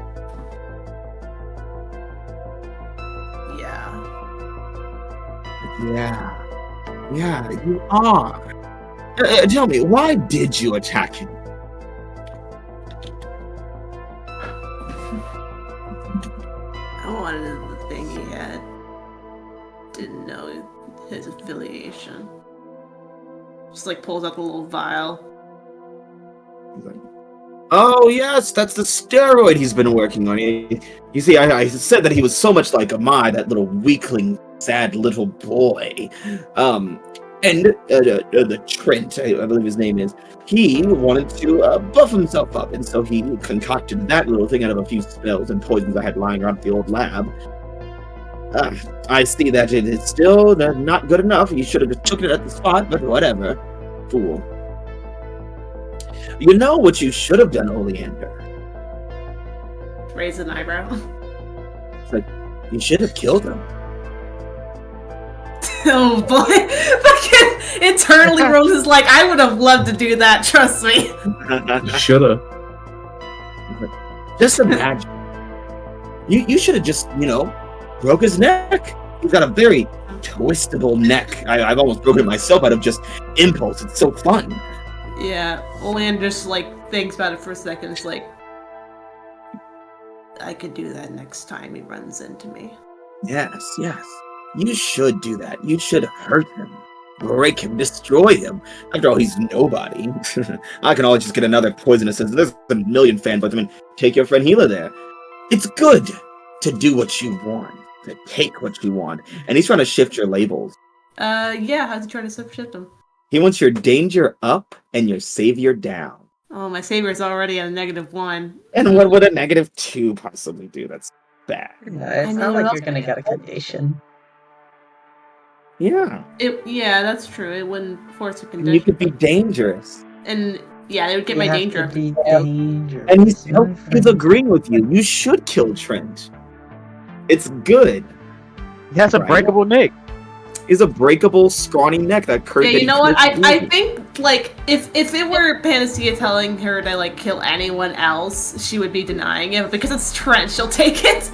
Yeah, you are. Tell me, why did you attack him? I wanted the thing he had. Didn't know his affiliation. Just like pulls out the little vial. He's like, oh yes, that's the steroid he's been working on. You see, I said that he was so much like Amai, that little weakling, sad little boy. And the Trent, I believe his name is, he wanted to buff himself up, and so he concocted that little thing out of a few spells and poisons I had lying around the old lab. I see that it is still not good enough. You should have just took it at the spot, but whatever. Fool. You know what you should have done, Oleander? Raise an eyebrow. It's like, you should have killed him. Oh boy. Fucking internally Rose is like, I would have loved to do that, trust me. Shoulda. Just imagine. You should have just, broke his neck. He's got a very twistable neck. I've almost broken it myself out of just impulse. It's so fun. Yeah, Olan just thinks about it for a second. It's like, I could do that next time he runs into me. Yes. You should do that. You should hurt him. Break him. Destroy him. After all, he's nobody. I can always just get another poisonous. There's a million fanboys. I mean, take your friend Gila there. It's good to do what you want. To take what you want. And he's trying to shift your labels. Yeah, how's he trying to shift them? He wants your danger up and your savior down. Oh, my savior's already at a -1. And what would a -2 possibly do? That's bad. It's not like you're gonna get a condition. Yeah. Yeah, that's true. It wouldn't force a condition. You could be dangerous. And yeah, they would get my You have danger. to be dangerous. And he's agreeing with you. You should kill Trent. It's good. He has a breakable neck. He's a breakable, scrawny neck that curves. Yeah, you know what? I think if it were Panacea telling her to kill anyone else, she would be denying it. But because it's Trent, she'll take it.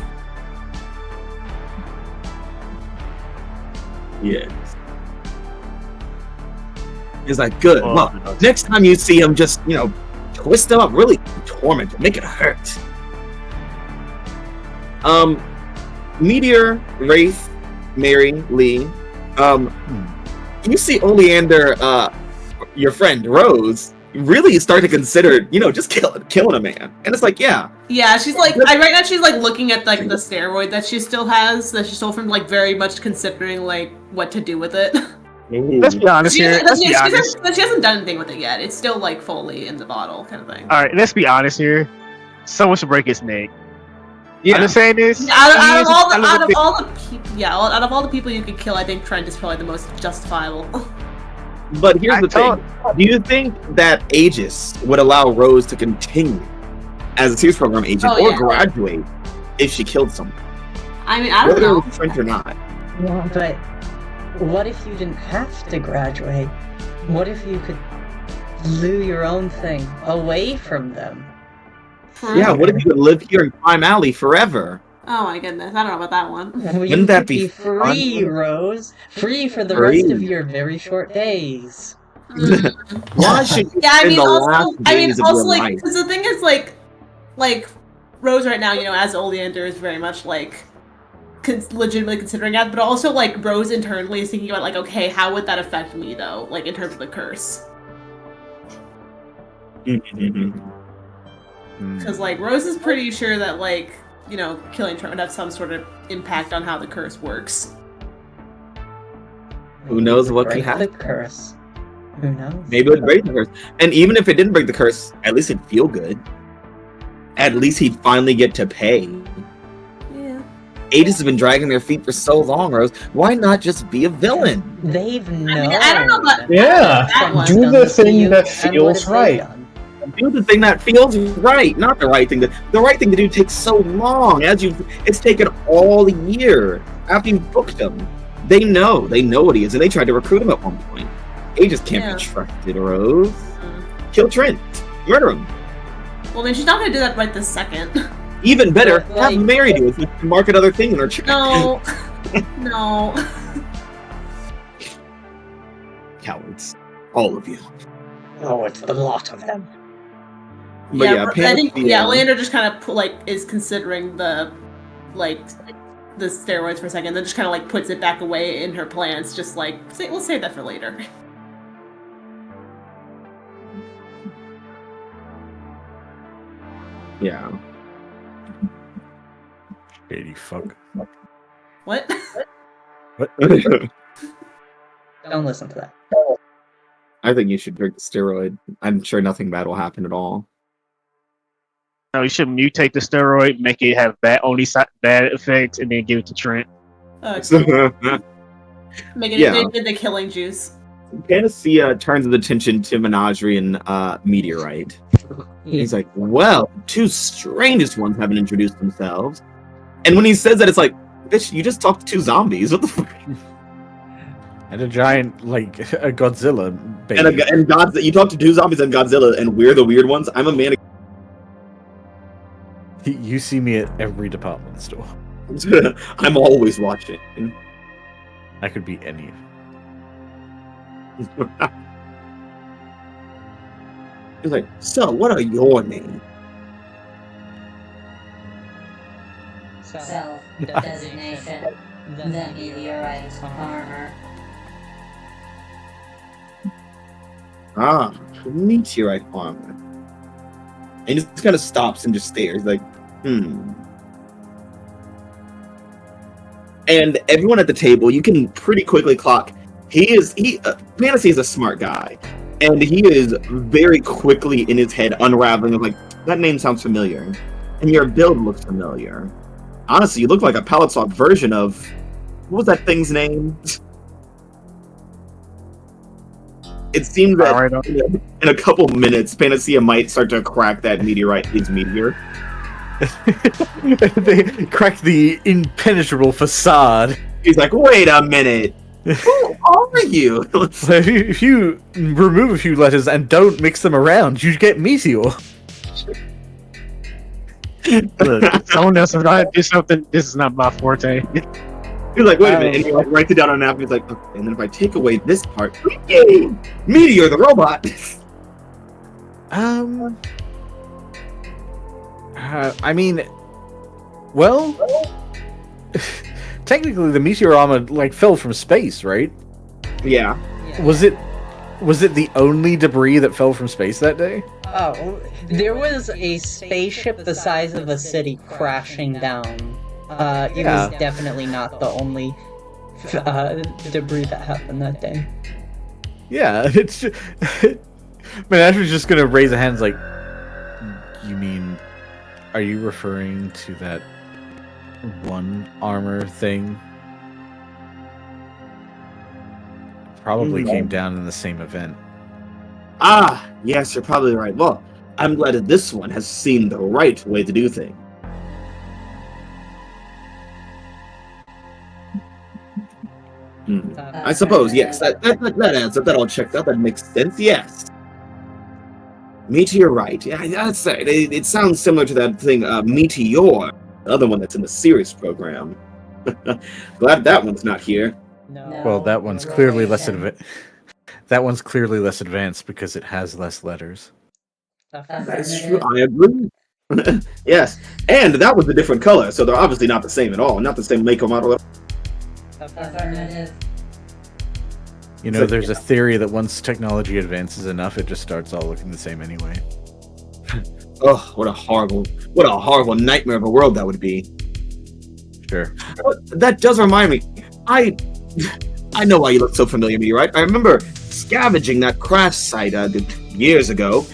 Yes. He's like, good. Well, next time you see him, just twist him up, really torment him, make it hurt. Meteor, Wraith, Mary, Lee. You see Oleander, your friend Rose, really start to consider, just killing a man, and it's like, yeah. Yeah, she's right now she's looking at the steroid that she still has, that she stole from very much considering what to do with it. Let's be honest here. She hasn't done anything with it yet. It's still fully in the bottle, kind of thing. All right, let's be honest here. Someone should break his neck. Yeah. I'm just saying this. Out of all the people you could kill, I think Trent is probably the most justifiable. But here's the thing: do you think that A.E.G.I.S would allow Rose to continue as a series program agent or graduate if she killed someone? I mean, I don't know. Whether Trent or not. Yeah, but what if you didn't have to graduate? What if you could do your own thing away from them? Yeah, what if you could live here in Crime Alley forever? Oh my goodness, I don't know about that one. Wouldn't that be free, fun? Rose? Free for the rest of your very short days. Why should you yeah, spend the last days of your life? Because the thing is, Rose right now, as Oleander is very much legitimately considering that, but also Rose internally is thinking about okay, how would that affect me though, in terms of the curse? Because Rose is pretty sure that killing Trent would have some sort of impact on how the curse works. Who knows what could happen? The curse. Who knows? Maybe it would break the curse. And even if it didn't break the curse, at least it'd feel good. At least he'd finally get to pay. Yeah. A.E.G.I.S has been dragging their feet for so long, Rose. Why not just be a villain? They've known. I mean, I don't know about Yeah. Do the thing that feels right. Do the thing that feels right, not the right thing. The right thing to do takes so long. It's taken all year after you've booked him. They know what he is, and they tried to recruit him at one point. A.E.G.I.S can't be trusted, Rose. Kill Trent. Murder him. Well, then she's not gonna do that right this second. Even better, have Mary do it. So market other thing in her check. No. No. Cowards. All of you. Oh, it's the lot of them. But I think Leander just kind of is considering the steroids for a second, then just kind of puts it back away in her plans, just we'll save that for later. Yeah. Shady fuck. What? What? Don't listen to that. I think you should drink the steroid. I'm sure nothing bad will happen at all. No, you should mutate the steroid, make it have bad effects, and then give it to Trent. Make it Yeah. the killing juice. Panacea turns his attention to Menagerie and Meteorite. He's like, well, two strangest ones haven't introduced themselves. And when he says that, it's like, bitch, you just talked to two zombies. What the fuck? And a giant, like, a Godzilla baby. And Godzilla, you talk to two zombies and Godzilla, and we're the weird ones? I'm a man. You see me at every department store. I'm always watching. I could be any. He's like, so what are your names? Self-designation. The meteorite armor. Ah, meteorite armor. And he just kind of stops and just stares, like, And everyone at the table, you can pretty quickly clock. Panacea is a smart guy, and he is very quickly in his head unraveling, like, that name sounds familiar, and your build looks familiar. Honestly, you look like a palette swap version of, what was that thing's name? It seems that in a couple minutes, Panacea might start to crack that meteorite, his meteor. They crack the impenetrable facade. He's like, wait a minute. Who are you? If you remove a few letters and don't mix them around, you get meteor. Look, someone else is going to do something. This is not my forte. He's like, wait a minute. And he like writes it down on a napkin. He's like, okay, and then if I take away this part, yay! Meteor the robot. I mean, well, technically the meteor armor like fell from space, right? Yeah. Was it the only debris that fell from space that day? Oh, there was a spaceship the size of a city crashing down. It was definitely not the only debris that happened that day. Yeah, it's just... Menagerie's just gonna raise a hand like, you mean, are you referring to that one armor thing? Probably came down in the same event. Ah, yes, you're probably right. Well, I'm glad that this one has seen the right way to do things. I suppose, yes. That adds up. That all checked out. That makes sense, yes. Meteorite. Yeah, that's it. It sounds similar to that thing, Meteor, the other one that's in the series program. Glad that one's not here. No. Well, that one's clearly less advanced. That one's clearly less advanced because it has less letters. That is true. I agree. Yes, and that was a different color, so they're obviously not the same at all. Not the same make or model. Affirmative. You know, there's a theory that once technology advances enough, it just starts all looking the same anyway. Oh, what a horrible nightmare of a world that would be. Sure. That does remind me. I know why you look so familiar to me, right? I remember scavenging that crash site years ago,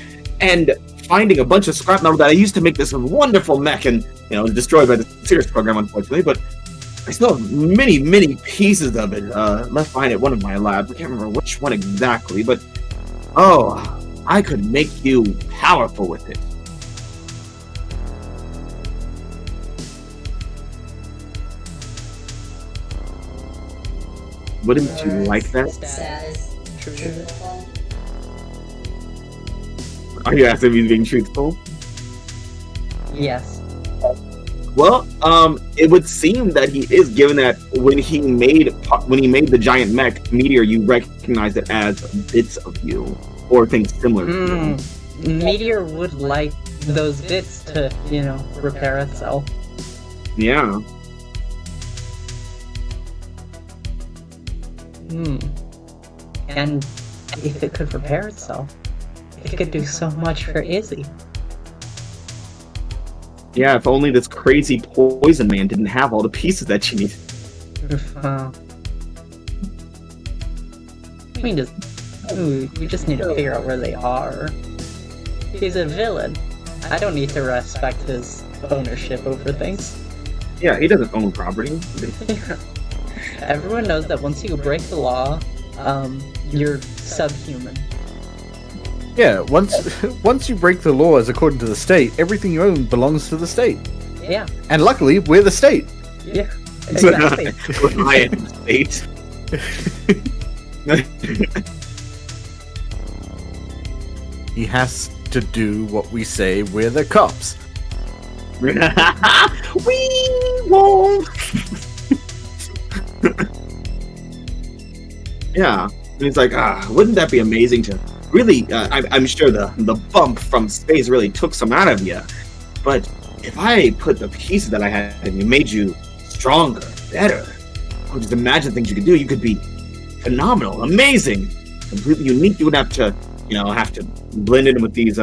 and finding a bunch of scrap metal that I used to make this wonderful mech, and destroyed by the Sears program, unfortunately. But I still have many, many pieces of it left behind at one of my labs. I can't remember which one exactly, but I could make you powerful with it. Wouldn't you like that? Status. Truthful. Are you asking if he's being truthful? Yes. Well, it would seem that he is, given that when he made the giant mech Meteor, you recognize it as bits of you or things similar to you. Meteor would like those bits to, repair itself. Yeah. And if it could repair itself, it could do so much for Izzy. Yeah, if only this crazy poison man didn't have all the pieces that you need. we just need to figure out where they are. He's a villain. I don't need to respect his ownership over things. Yeah, he doesn't own property. Everyone knows that once you break the law, you're subhuman. Yeah, once you break the laws according to the state, everything you own belongs to the state. Yeah. And luckily, we're the state. Yeah. Exactly. I am the state. He has to do what we say. We're the cops. We won't. Yeah, and he's like, wouldn't that be amazing to really? I'm sure the bump from space really took some out of you, but if I put the pieces that I had and you made you stronger, better, I would just imagine things you could do. You could be phenomenal, amazing, completely unique. You would have to blend in with these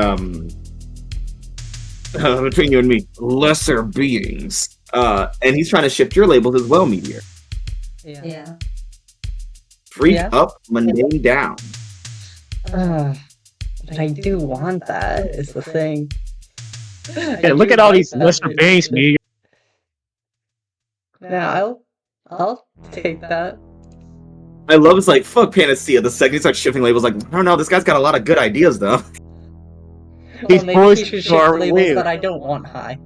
between you and me, lesser beings. And he's trying to shift your labels as well, Meteor. Yeah. Freak up, mundane down. But I do want that, is the thing. Yeah, look at all these lesser beings, Meteor. Yeah, I'll take that. I love it's like, fuck Panacea. The second he starts shifting labels, like, I don't know, this guy's got a lot of good ideas, though. Well, maybe he should shift labels that I don't want high.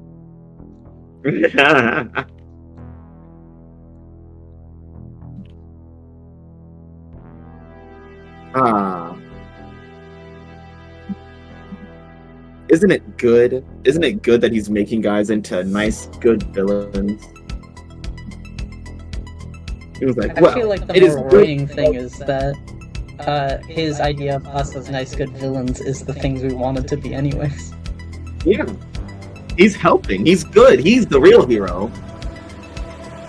Isn't it good? Isn't it good that he's making guys into nice, good villains? It was like, I feel like the more worrying thing is that his idea of us as nice, good villains is the things we wanted to be anyways. Yeah. He's helping. He's good. He's the real hero.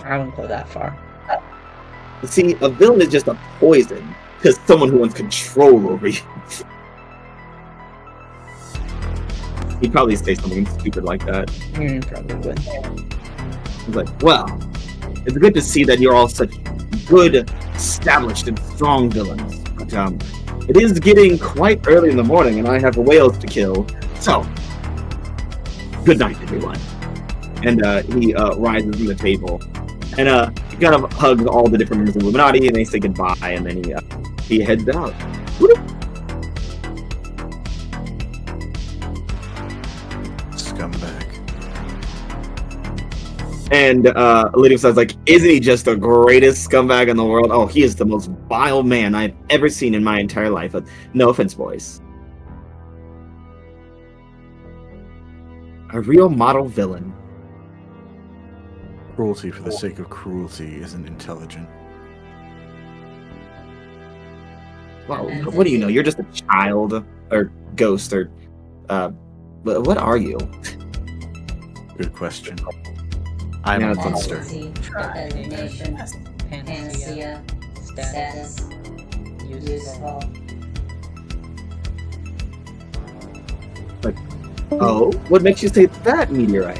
I wouldn't go that far. See, a villain is just a poison to someone who wants control over you. He'd probably say something stupid like that. Probably would. He's like, well, it's good to see that you're all such good, established, and strong villains. But it is getting quite early in the morning, and I have whales to kill. So, good night, everyone. And he rises from the table, and he kind of hugs all the different members of the Illuminati, and they say goodbye, and then he heads out. Scumbag. And Lydia says, like, isn't he just the greatest scumbag in the world? Oh, he is the most vile man I've ever seen in my entire life. No offense, boys. A real model villain. Cruelty for the sake of cruelty isn't intelligent. Well, what do you know? You're just a child, or ghost, or what are you? Good question. I'm a monster. Designation. Panacea. Status. Useful. Oh, what makes you say that, Meteorite?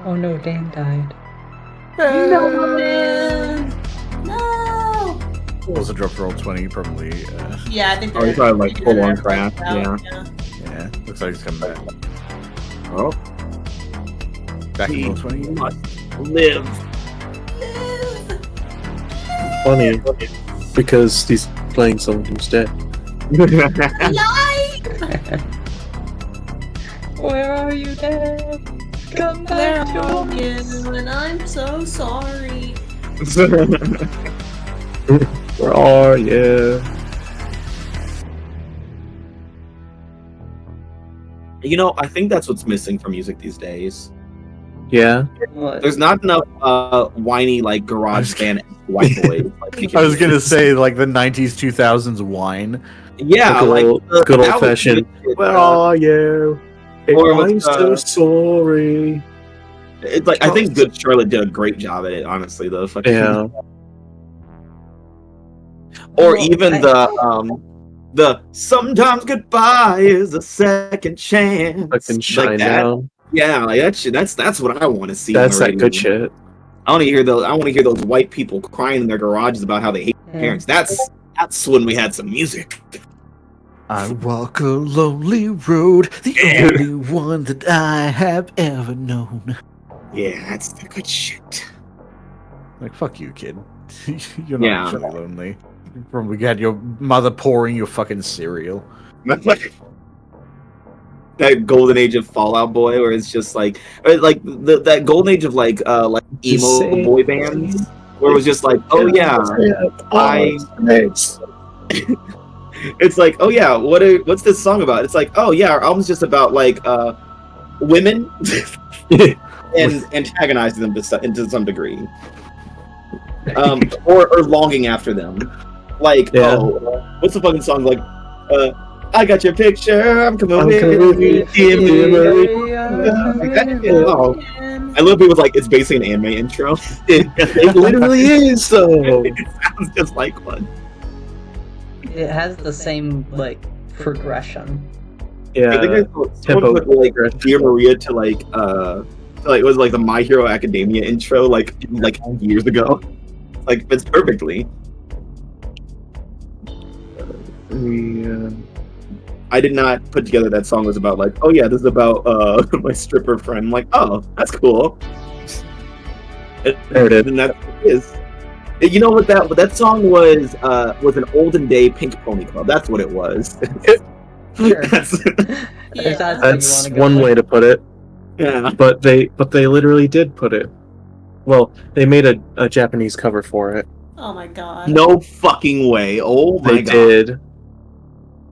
Oh no, Dan died. No, man! No! Was a drop for roll 20, probably. Yeah, I think. Oh, he's probably like full on craft. Yeah. Yeah, looks like he's coming back. Oh, Back in he roll 20. must live. Funny, because he's playing someone who's dead. Where are you, Dad? Come Where back to are us. you? And I'm so sorry. Where are you? You know, I think that's what's missing from music these days. Yeah. What? There's not enough whiny, like, garage band white boys. Like, I was gonna say, like, the 90s, 2000s wine. yeah, like good that old was fashioned. good shit, Where are you? Or I'm with, so sorry. It's like, I think Good Charlotte did a great job at it, honestly, though. Fucking, Yeah. Or Well, even the sometimes goodbye is a second chance. Fucking shine like that. down. Yeah, like that shit. That's what I want to see. That's on the that good radio. shit. I want to hear those white people crying in their garages about how they hate parents. That's when we had some music. I walk a lonely road, the only one that I have ever known. Yeah, that's the good shit. Like, fuck you, kid. You're not Yeah. actually lonely. You probably had your mother pouring your fucking cereal. That golden age of Fallout Boy, where it's just like that golden age of like emo boy bands, where it was just like, oh yeah, it's like, oh yeah, what's this song about? It's like, oh yeah, our album's just about like women and antagonizing them to some degree, or longing after them. Like, what's the fucking song? Like, I got your picture. I'm coming with you. I love people like it's basically an anime intro. It literally is, though. It sounds just like one. It has the same like progression. I think someone put like Dear Maria to like it was like the My Hero Academia intro like years ago. Like fits perfectly. I did not put together that song was about like, oh yeah, this is about my stripper friend. I'm like, oh, that's cool. There it is. And that is. You know what that song was an olden day Pink Pony Club. That's what it was. Sure. That's one way to put it. Yeah. But they literally did put it. Well, they made a Japanese cover for it. Oh my god. No fucking way. Oh my god. They did.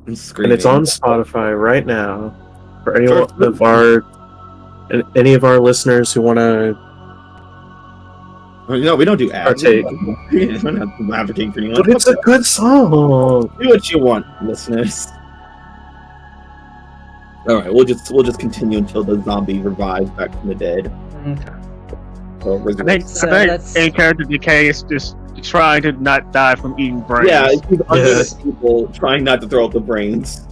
I'm screaming. And it's on Spotify right now. For any of our listeners who want to. No, we don't do ads. Partake. We're not advocating for anyone. But it's a good song. Do what you want, listeners. All right, we'll just continue until the zombie revives back from the dead. Okay. I think a character decay is just trying to not die from eating brains. Yeah, she's under people trying not to throw up the brains.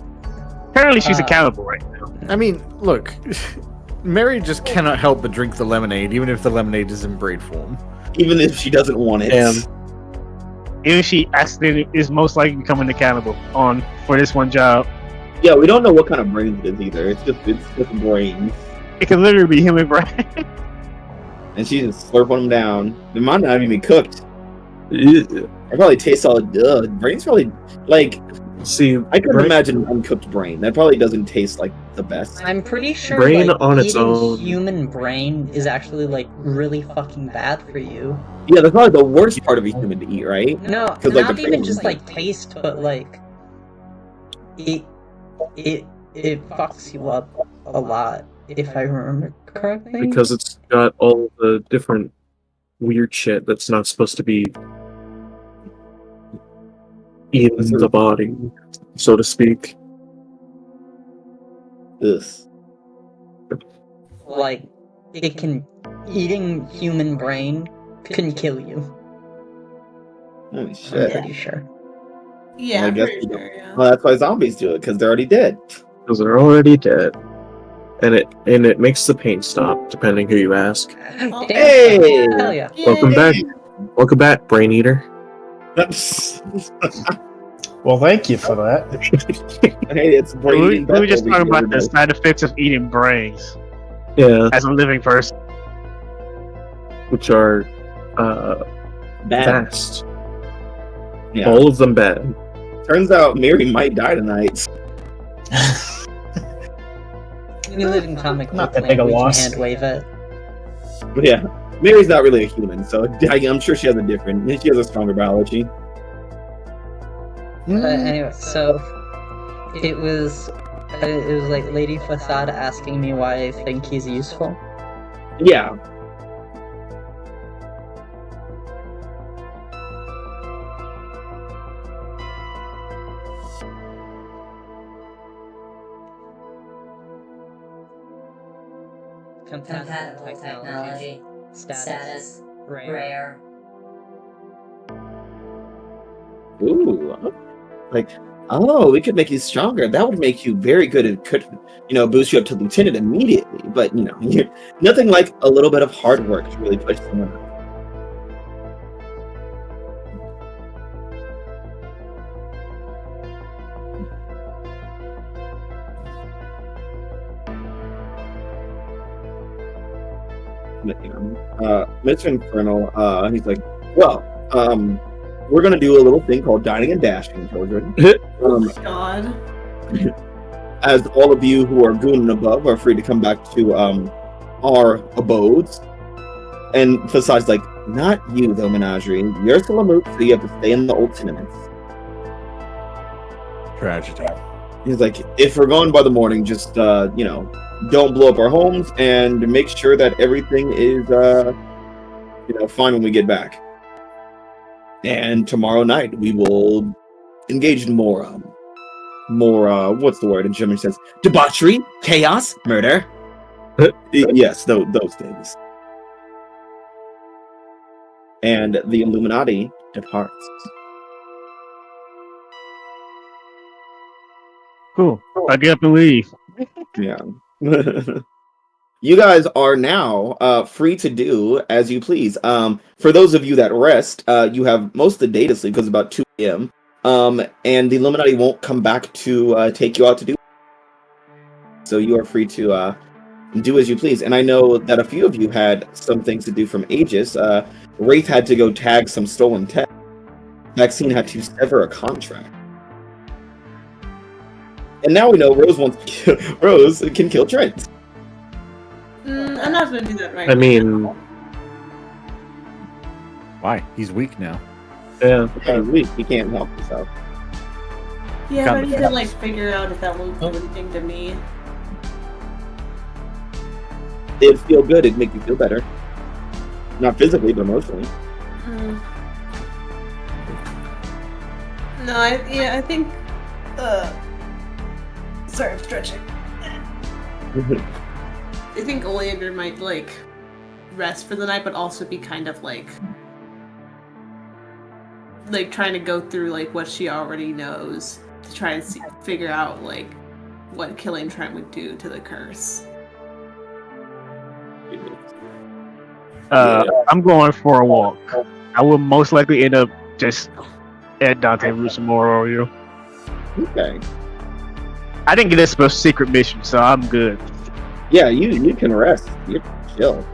Apparently, she's accountable right now. I mean, look, Mary just cannot help but drink the lemonade, even if the lemonade is in braid form. Even if she doesn't want it. Even if she accidentally is most likely becoming accountable for this one job. Yeah, we don't know what kind of brains it is either. It's just brains. It could literally be human brain. And she just slurping them down. They might not even be cooked. It probably tastes all brains probably like. See, I couldn't imagine an uncooked brain. That probably doesn't taste like the best. I'm pretty sure brain like, on its eating own. human brain is actually like really fucking bad for you. Yeah, that's probably the worst part of a human to eat, right? No, like, not the even brain, just like taste, but like it fucks you up a lot, if I remember correctly. Because it's got all the different weird shit that's not supposed to be in the body, so to speak. This. Like, eating human brain can kill you. Holy shit. I'm pretty sure. Yeah, Well, I I'm guess pretty we sure, yeah. Well, that's why zombies do it, because they're already dead. Because they're already dead. And it makes the pain stop, depending who you ask. Oh, Hey! Hell yeah. Welcome back. Welcome back, Brain Eater. Well, thank you for that. Hey, it's We brain. were just talking about the side effects of eating brains Yeah, as a living person. which are bad. fast. Yeah. All of them bad. Turns out Mary might die tonight. We live in comic Not book that big a land, we can loss. hand wave it. But yeah, Mary's not really a human, so I'm sure she has a stronger biology. Anyway, so it was like Lady Facade asking me why I think he's useful. Yeah. Compatible technology. Status. Rare. Ooh. Like, oh, we could make you stronger. That would make you very good and could, boost you up to lieutenant immediately. But, nothing like a little bit of hard work to really push someone up. Mr. Infernal, he's like, well, we're gonna do a little thing called dining and dashing, children. Oh my god. As all of you who are goon and above are free to come back to our abodes. And besides, like, not you though, Menagerie. You're still a moot, so you have to stay in the old tenements. Tragedy. He's like, if we're gone by the morning, just don't blow up our homes and make sure that everything is fine when we get back. And tomorrow night we will engage in more what's the word in German says? Debauchery, chaos, murder. Yes, those things. And the Illuminati departs. Cool. I get up and leave. Yeah. You guys are now free to do as you please. For those of you that rest, you have most of the day to sleep because it's about 2 a.m. And the Illuminati won't come back to take you out to do. So you are free to do as you please. And I know that a few of you had some things to do from A.E.G.I.S. Wraith had to go tag some stolen tech. Maxine had to sever a contract. And now we know Rose can kill Trent. I'm not gonna do that right I mean, Why? He's weak now. yeah. He's weak. He can't help himself. Yeah, Got but I the need to facts. like figure out if that will do anything to me. It'd feel good. It'd make you feel better. Not physically, but emotionally. No, I think. Sorry, I'm stretching. I think Oleander might like rest for the night, but also be kind of like trying to go through like what she already knows to try and figure out like what killing Trent would do to the curse. I'm going for a walk. I will most likely end up just at Dante Root some more Oreo. Okay. I didn't get a special secret mission, so I'm good. Yeah, you can rest. You're chill.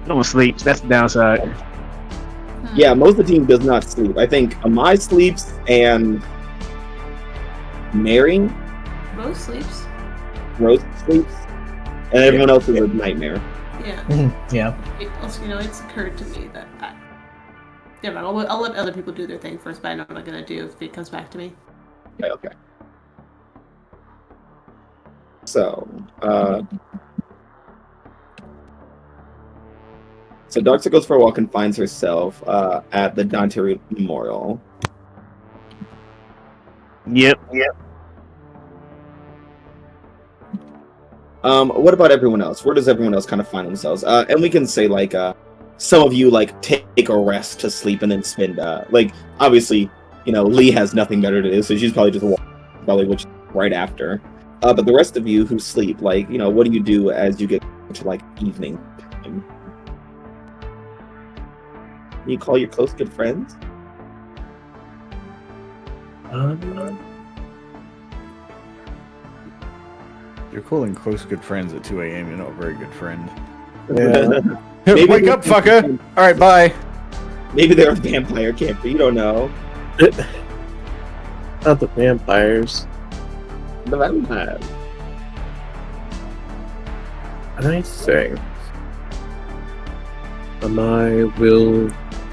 No one sleeps. That's the downside. Yeah, most of the team does not sleep. I think Amai sleeps and Mary Rose sleeps. Rose sleeps, and everyone else is a nightmare. Yeah. Yeah. It also, it's occurred to me that yeah, but I'll let other people do their thing first, but I know what I'm gonna do if it comes back to me. Okay. So, Darkseid goes for a walk and finds herself at the Dante Memorial. Yep. What about everyone else? Where does everyone else kind of find themselves? And we can say like some of you like take a rest to sleep and then spend obviously Lee has nothing better to do, so she's probably just probably which right after. But the rest of you who sleep, what do you do as you get to like evening? You call your close good friends? You're calling close good friends at 2 a.m. You're not a very good friend. Yeah. Wake up, fucker! Alright, bye! Maybe they're a vampire camper, you don't know. Not the vampires. The vampire. I think I will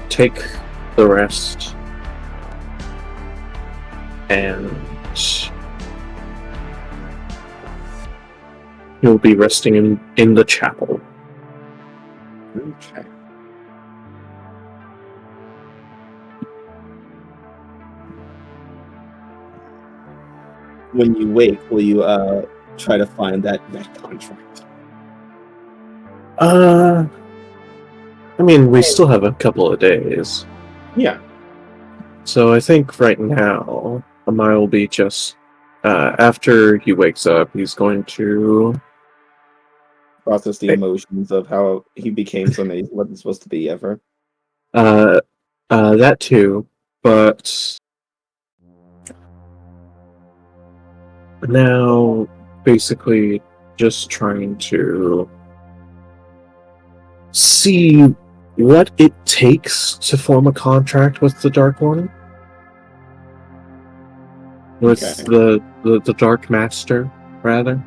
take the rest and you'll be resting in the chapel. Okay. When you wake, will you try to find that contract? I mean, we still have a couple of days. Yeah. So I think right now, Amai will be just after he wakes up, he's going to Process the emotions of how he became something he wasn't supposed to be ever. that too, but now basically just trying to see what it takes to form a contract with the Dark One. With the Dark Master, rather.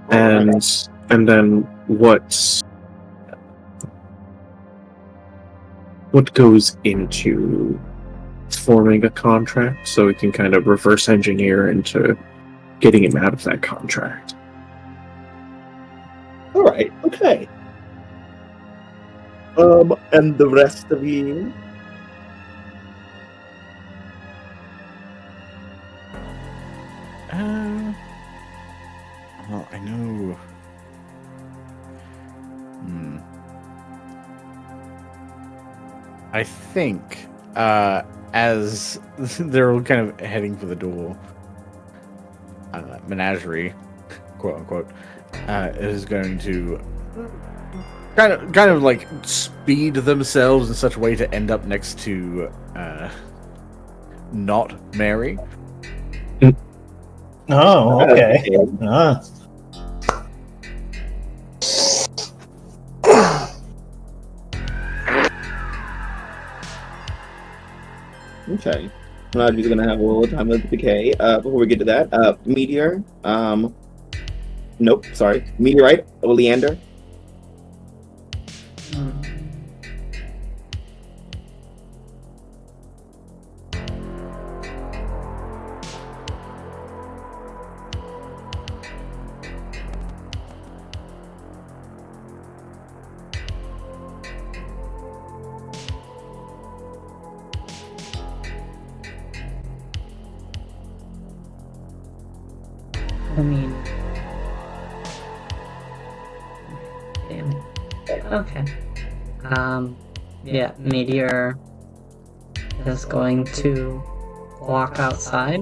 And then what goes into forming a contract, so we can kind of reverse engineer into getting him out of that contract. All right. Okay. And the rest of you. Well, I know. I think, as they're all kind of heading for the door, Menagerie, quote unquote, is going to kind of like speed themselves in such a way to end up next to not Mary. Oh, okay. Okay. Menagerie's gonna have a little time with decay. Before we get to that, Meteor. Nope. Sorry. Meteorite. Oleander. I mean, damn. Okay. Yeah, Meteor is going to walk outside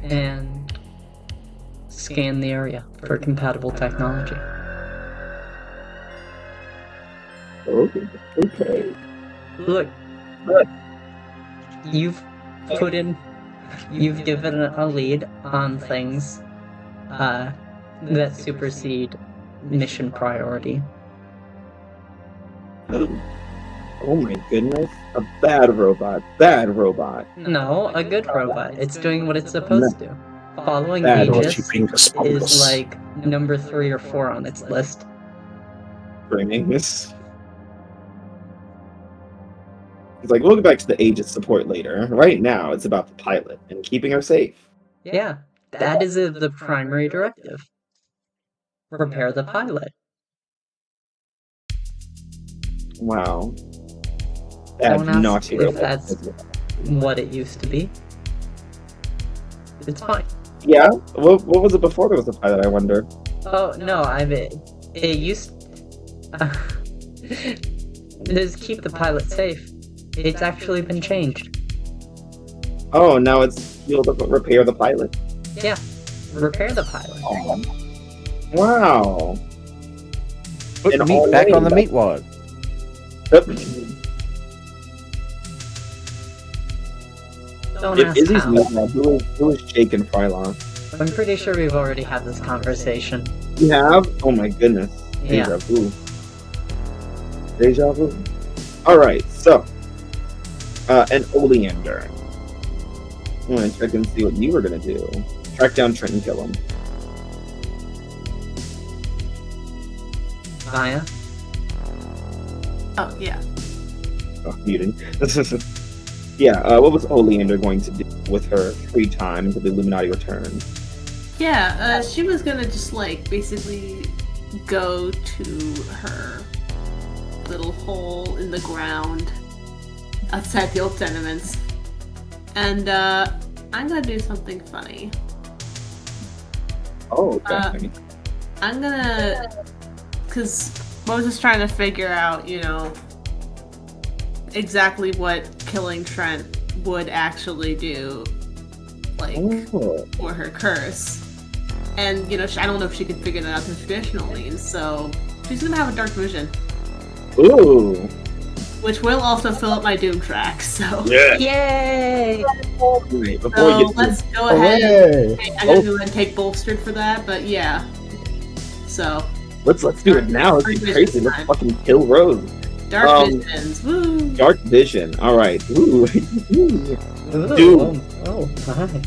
and scan the area for compatible technology. Okay. Look, you've given a lead on things that supersede mission priority. Oh my goodness. A bad robot. No, a good robot. It's doing what it's supposed to. Following Bad A.E.G.I.S is like number 3 or 4 on its list. Bringing this. It's like, we'll get back to the A.E.G.I.S support later. Right now, it's about the pilot and keeping her safe. Yeah, that is the primary directive. Repair the pilot. Wow. Don't ask naughty if robot. that's what it used to be. It's fine. Yeah? What was it before there was a pilot, I wonder? Oh, no, it used... just keep the pilot safe. It's actually been changed. Oh, now it's you'll repair the pilot? Yeah, repair the pilot. Oh. Wow. Put the meat back on the meat wad. Don't If ask Izzy's how. meat wad, who is Jake and Frylon? I'm pretty sure we've already had this conversation. You have? Oh my goodness. Yeah. Deja vu. Deja vu. Alright, so. An Oleander. I'm gonna check and see what you were gonna do. Track down Trent and kill him. Maya? Oh, yeah. Oh, muting. Yeah, what was Oleander going to do with her free time until the Illuminati return? Yeah, she was gonna just, like, basically go to her little hole in the ground outside the old tenements. And, I'm gonna do something funny. Oh, okay. I'm gonna... Because Moses is trying to figure out, you know, exactly what killing Trent would actually do, like, for her curse. And, you know, I don't know if she can figure that out through traditional means, so she's gonna have a dark vision. Ooh! Which will also fill up my Doom track, so... Yeah! Yay! Right, before So you let's go ahead and I'm gonna go ahead and take Bolstered for that, but yeah. So Let's do it now. Let's be crazy. Let's fucking kill Rose. dark visions. Woo. Dark vision. All right. Ooh. Doom. Oh, hi.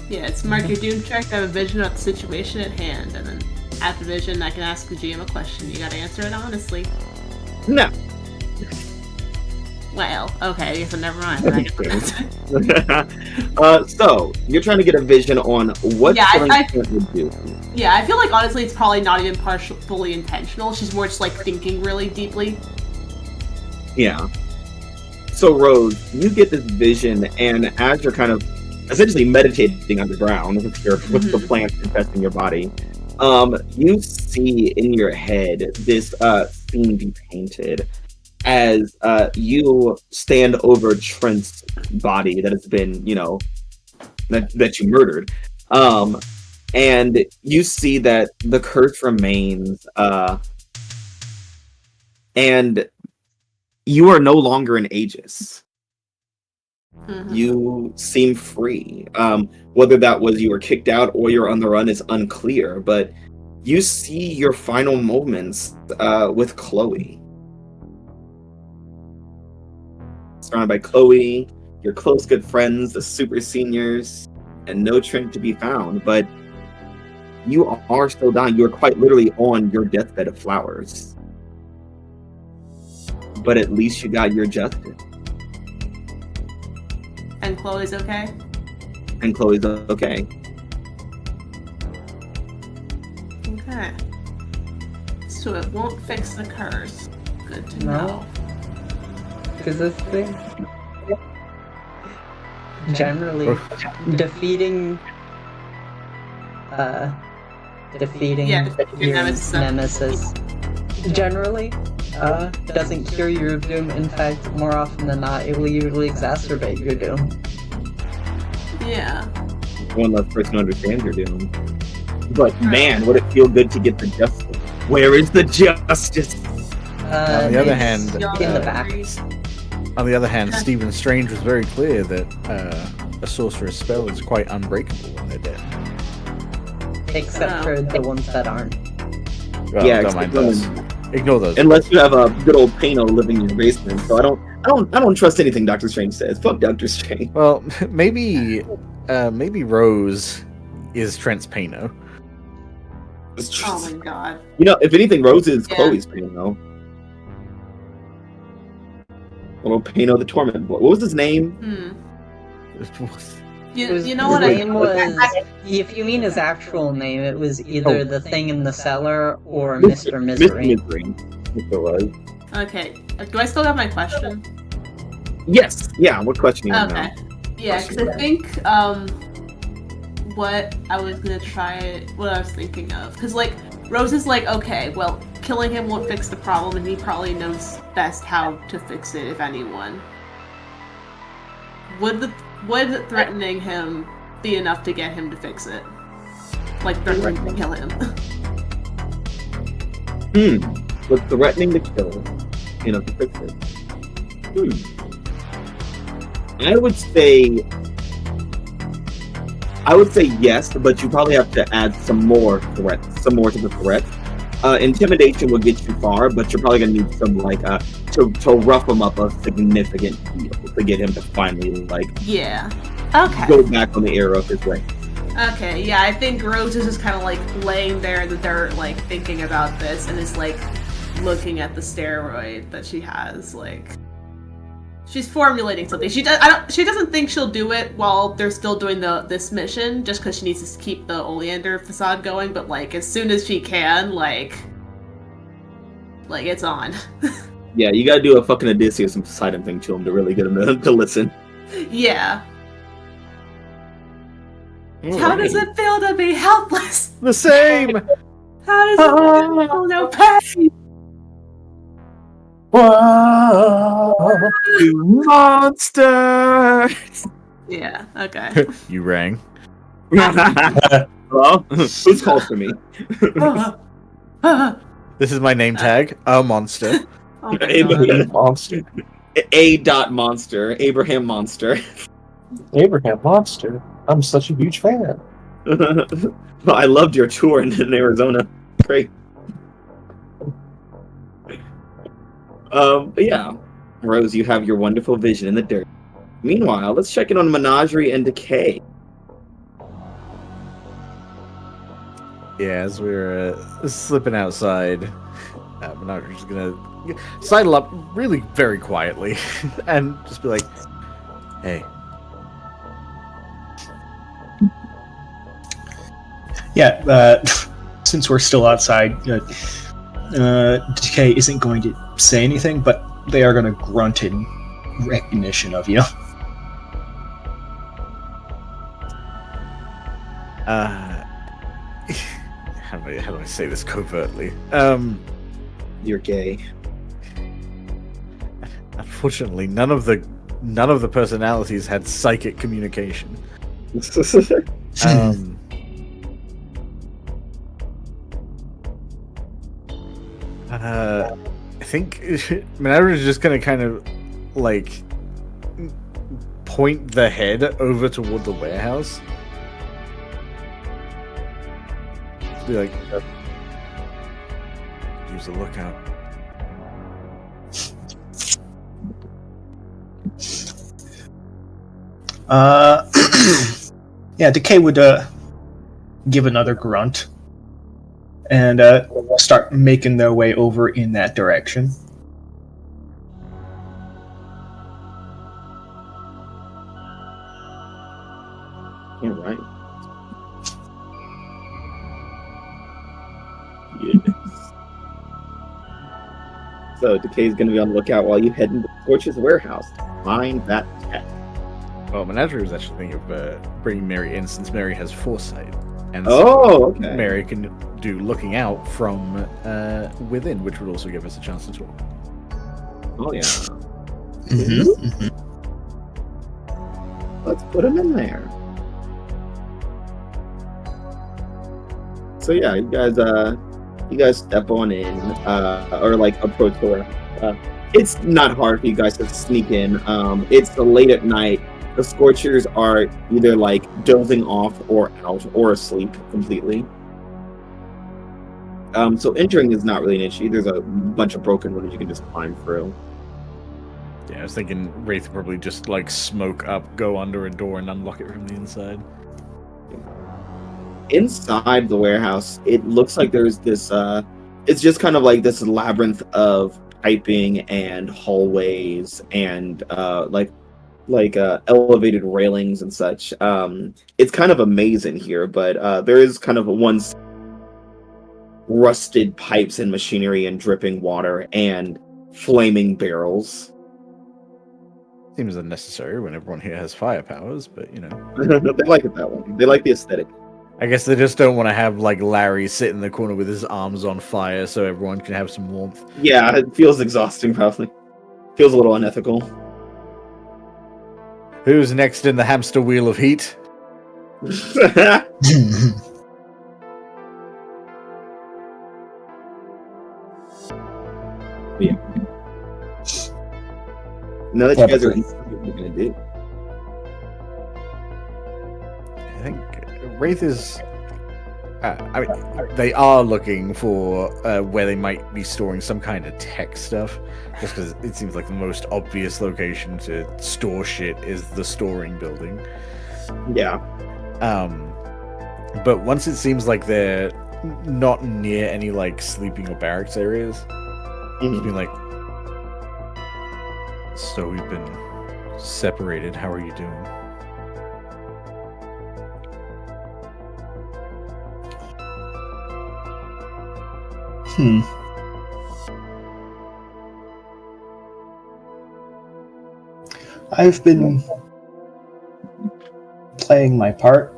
Yeah, it's mark your doom check. I have a vision of the situation at hand, and then at the vision, I can ask the GM a question. You gotta answer it honestly. No. Well, okay, I guess never mind. I guess So you're trying to get a vision on what I would do. Yeah, I feel like honestly, it's probably not even fully intentional. She's more just like thinking really deeply. Yeah. So Rose, you get this vision, and as you're kind of essentially meditating underground with the plants infesting your body, you see in your head this scene be painted as you stand over Trent's body that has been, that you murdered. And you see that the curse remains, and you are no longer an A.E.G.I.S. You seem free. Whether that was you were kicked out or you're on the run is unclear, but you see your final moments with Chloe. Surrounded by Chloe, your close good friends, the super seniors, and no Trent to be found. But you are still dying. You are quite literally on your deathbed of flowers. But at least you got your justice. And Chloe's okay? And Chloe's okay. Okay. So it won't fix the curse. Good to know. Because this thing... Generally, defeating your nemesis generally doesn't cure your doom. In fact, more often than not, it will usually exacerbate your doom. Yeah. One less person understands your doom. But man, would it feel good to get the justice? Where is the justice? On the other hand, in the back. On the other hand, Stephen Strange was very clear that a sorcerer's spell is quite unbreakable when they're dead. Except for the ones that aren't. Well, Yeah, don't mind those. Ignore those. Unless you have a good old Pano living in your basement. So I don't trust anything Doctor Strange says. Fuck Doctor Strange. Well, maybe Rose is Trent's Pano. Oh my god. If anything, Rose is Chloe's Pano. Little Pano the Torment Boy. What was his name? You know what his name was? If you mean his actual name, it was either the Thing in the Cellar or Mr. Misery. Mr. was. Okay. Do I still have my question? Yes. Yeah. What question you want to know? Okay. Yeah, because I think what I was thinking of, because like Rose is like, okay, well, killing him won't fix the problem, and he probably knows best how to fix it, if anyone. Would threatening him be enough to get him to fix it? Like threatening to kill him? But threatening to kill him, to fix it. I would say yes, but you probably have to add some more to the threats. Intimidation will get you far, but you're probably gonna need some to rough him up a significant deal to get him to finally go back on the error of his way. Okay, yeah, I think Rose is just kind of like laying there in the dirt, like thinking about this, and is like looking at the steroid that she has, like she's formulating something. She doesn't think she'll do it while they're still doing this mission, just because she needs to keep the Oleander facade going. But like as soon as she can, like it's on. Yeah, you gotta do a fucking Odysseus and Poseidon thing to him to really get him to listen. Yeah. How does it feel to be helpless? The same! How does it feel? No pain! Whoa! You monster! Yeah, okay. You rang. Hello? Who's called for me? This is my name tag, a monster. Oh Abraham Monster. A.Monster. Abraham Monster. Abraham Monster. I'm such a huge fan. Well, I loved your tour in Arizona. Great. But yeah, Rose, you have your wonderful vision in the dirt. Meanwhile, let's check in on Menagerie and Decay. Yeah, as we're slipping outside, Menagerie's gonna sidle up really very quietly and just be like, "Hey." Yeah, since we're still outside, Decay isn't going to say anything, but they are going to grunt in recognition of you. How do I say this covertly? You're gay. Unfortunately, none of the personalities had psychic communication. I think Menagerie is just gonna kind of like point the head over toward the warehouse. Be like, use a lookout. Yeah, Decay would give another grunt and start making their way over in that direction. All right. Yes. So Decay's going to be on the lookout while you head into Scorch's warehouse to find that tech. Well, Menagerie was actually thinking of bringing Mary in, since Mary has foresight, and okay. Mary can do looking out from within, which would also give us a chance to talk. Oh yeah. Mm-hmm. Let's put him in there. So yeah, you guys step on in, or like approach the warehouse. It's not hard for you guys to sneak in. It's late at night. The Scorchers are either like dozing off or out or asleep completely. So entering is not really an issue. There's a bunch of broken windows you can just climb through. Yeah, I was thinking Wraith would probably just like smoke up, go under a door, and unlock it from the inside. Inside the warehouse, it looks like there's this it's just kind of like this labyrinth of piping and hallways and like elevated railings and such. It's kind of a maze in here, but there is kind of rusted pipes and machinery and dripping water and flaming barrels. Seems unnecessary when everyone here has fire powers, but you know. They like it that way. They like the aesthetic. I guess they just don't want to have like Larry sit in the corner with his arms on fire so everyone can have some warmth. Yeah, it feels exhausting probably. Feels a little unethical. Who's next in the hamster wheel of heat? Yeah. Now that you guys are in, what you're gonna do? I think Wraith is. I mean, they are looking for where they might be storing some kind of tech stuff, just because it seems like the most obvious location to store shit is the storing building. Yeah. But once it seems like they're not near any like sleeping or barracks areas, just being like, so we've been separated. How are you doing? I've been playing my part.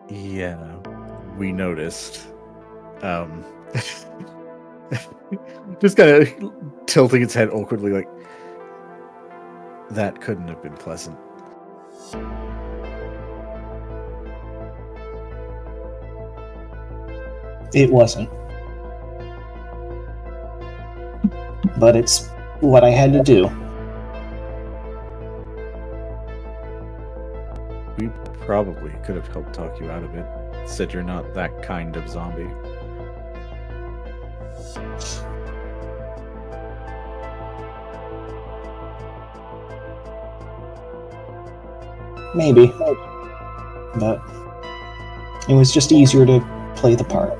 Yeah, we noticed. Just kind of tilting its head awkwardly, like, that couldn't have been pleasant. It wasn't. But it's what I had to do. We probably could have helped talk you out of it. said you're not that kind of zombie. Maybe. But it was just easier to play the part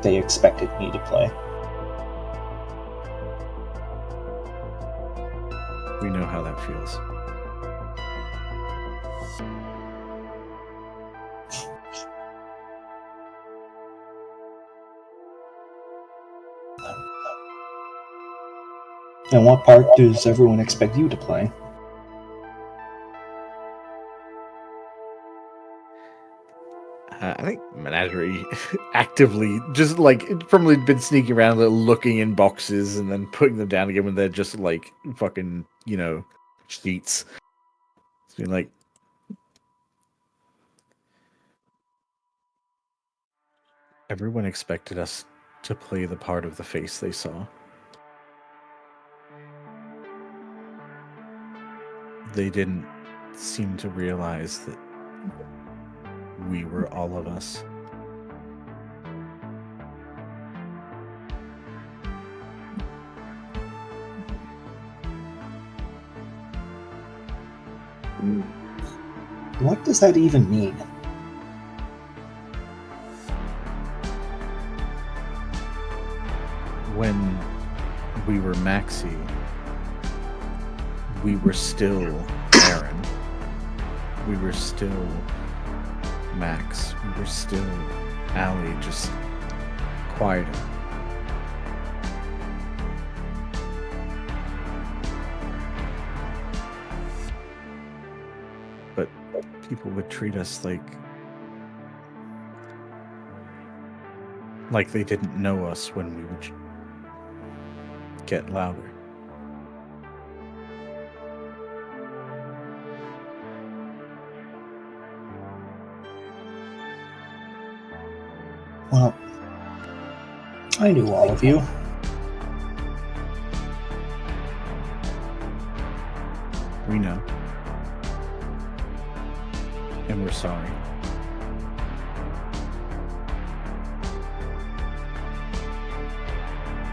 they expected me to play. We know how that feels. And what part does everyone expect you to play? I think Menagerie actively just like probably been sneaking around looking in boxes and then putting them down again when they're just like fucking, sheets. It's been like, everyone expected us to play the part of the face they saw. They didn't seem to realize that we were all of us. What does that even mean? When we were Maxie, we were still Aaron. We were still Max. We were still Allie, just quieter. But people would treat us like they didn't know us when we would get louder. Well, I knew all of you. We know. And we're sorry.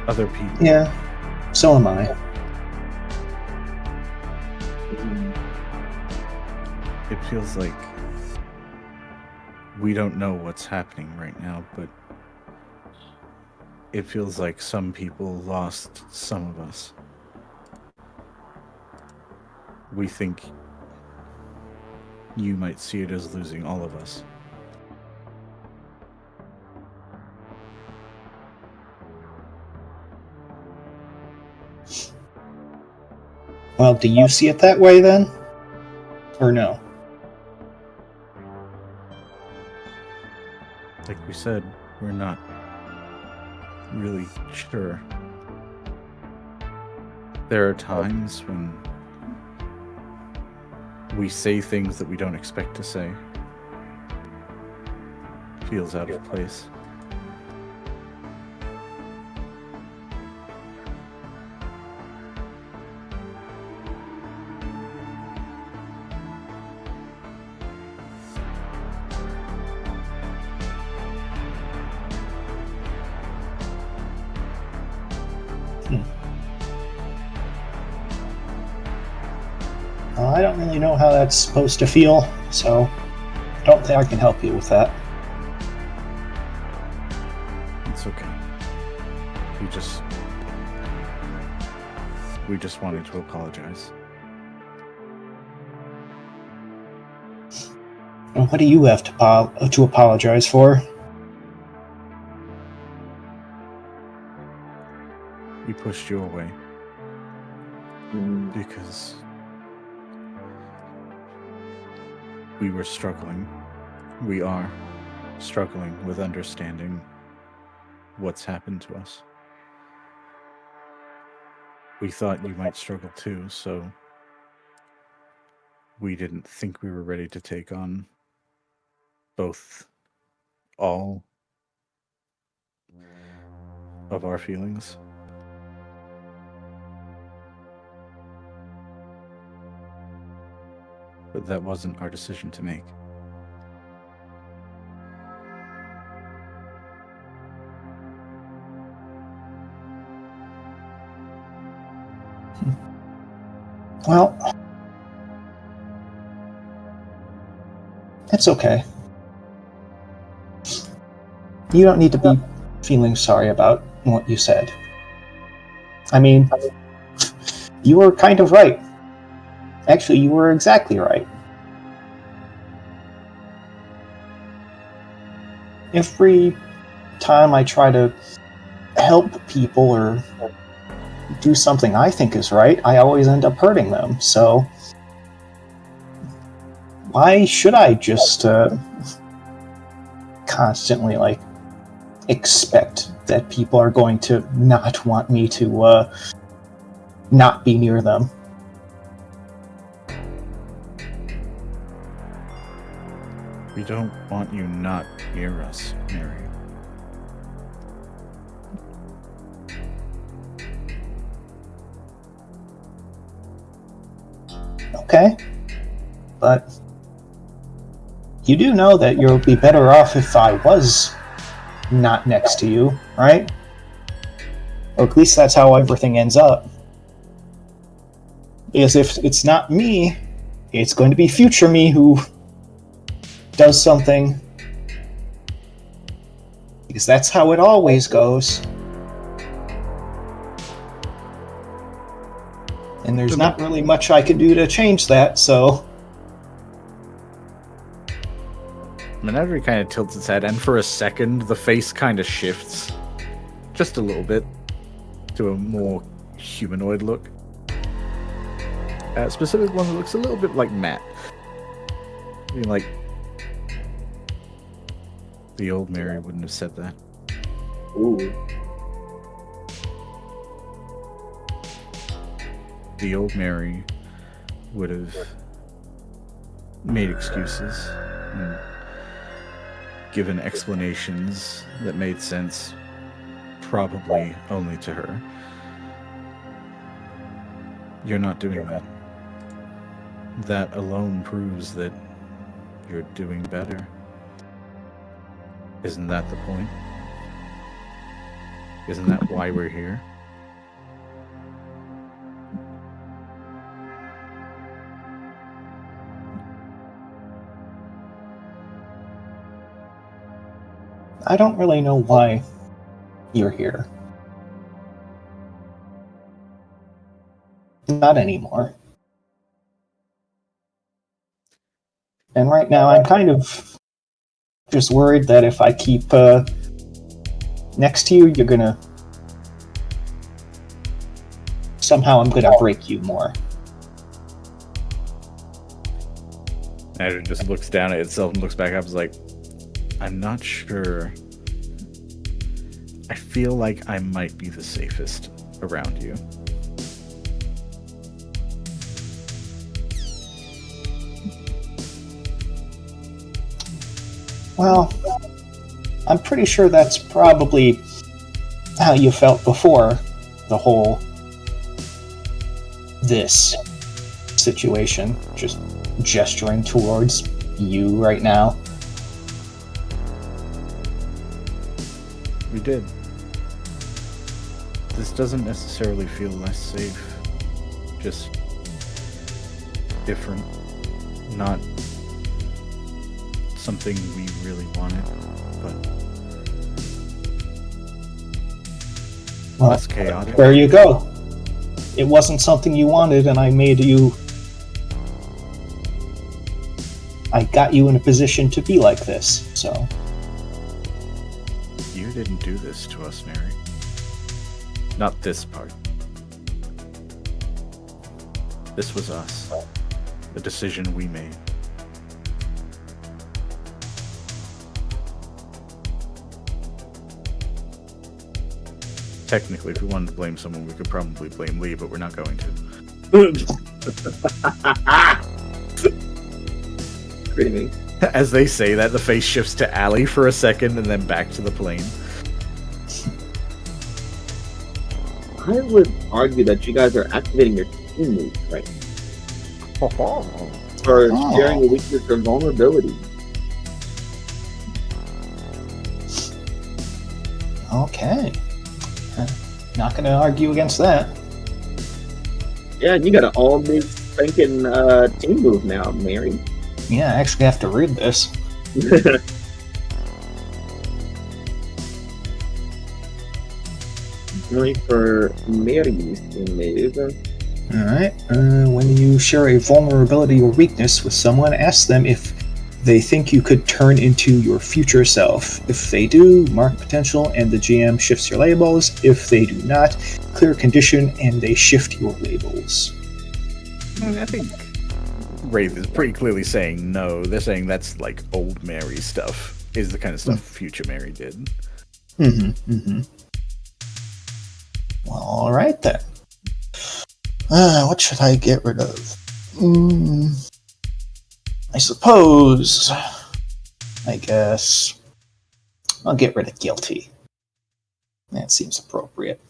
Other people. Yeah, so am I. It feels like we don't know what's happening right now, but it feels like some people lost some of us. We think you might see it as losing all of us. Well, do you see it that way then? Or no? Like we said, we're not really sure. There are times when we say things that we don't expect to say. Feels out of place. I don't really know how that's supposed to feel, so I don't think I can help you with that. It's okay. We just wanted to apologize. And what do you have to apologize for? We pushed you away. Because we were struggling. We are struggling with understanding what's happened to us. We thought you might struggle too, so we didn't think we were ready to take on all of our feelings. But that wasn't our decision to make. Well, it's okay. You don't need to be feeling sorry about what you said. I mean, you were kind of right. Actually, you were exactly right. Every time I try to help people or do something I think is right, I always end up hurting them. So why should I just constantly expect that people are going to not want me to not be near them? We don't want you not near us, Mary. Okay. But you do know that you'll be better off if I was not next to you, right? Or at least that's how everything ends up. Because if it's not me, it's going to be future me who does something. Because that's how it always goes. And there's not really much I can do to change that, so... Menagerie kind of tilts its head, and for a second, the face kind of shifts. Just a little bit. To a more humanoid look. Specifically one that looks a little bit like Matt. I mean, like... The old Mary wouldn't have said that. Ooh. The old Mary would have made excuses and given explanations that made sense, probably only to her. You're not doing that. That alone proves that you're doing better. Isn't that the point? Isn't that why we're here? I don't really know why you're here. Not anymore. And right now I'm kind of just worried that if I keep next to you, you're gonna... Somehow I'm gonna break you more. And it just looks down at itself and looks back up and is like, I'm not sure. I feel like I might be the safest around you. Well, I'm pretty sure that's probably how you felt before the whole this situation. Just gesturing towards you right now. We did. This doesn't necessarily feel less safe. Just different. Not something we really wanted, but less chaotic. There you go. It wasn't something you wanted, and I got you in a position to be like this, so... You didn't do this to us, Mary. Not this part. This was us. The decision we made. Technically, if we wanted to blame someone, we could probably blame Lee, but we're not going to. Screaming. As they say that, the face shifts to Allie for a second and then back to the plane. I would argue that you guys are activating your team moves right now. For sharing a weakness or vulnerability. Okay. Not gonna argue against that. Yeah, you got an all new spanking team move now, Mary. Yeah, I actually have to read this. Only for Mary's team move. Alright, when you share a vulnerability or weakness with someone, ask them if they think you could turn into your future self. If they do, mark potential and the GM shifts your labels. If they do not, clear condition and they shift your labels. I think Wraith is pretty clearly saying no. They're saying that's like old Mary stuff, is the kind of stuff future Mary did. Well, alright then. What should I get rid of? I suppose, I guess, I'll get rid of guilty. That seems appropriate.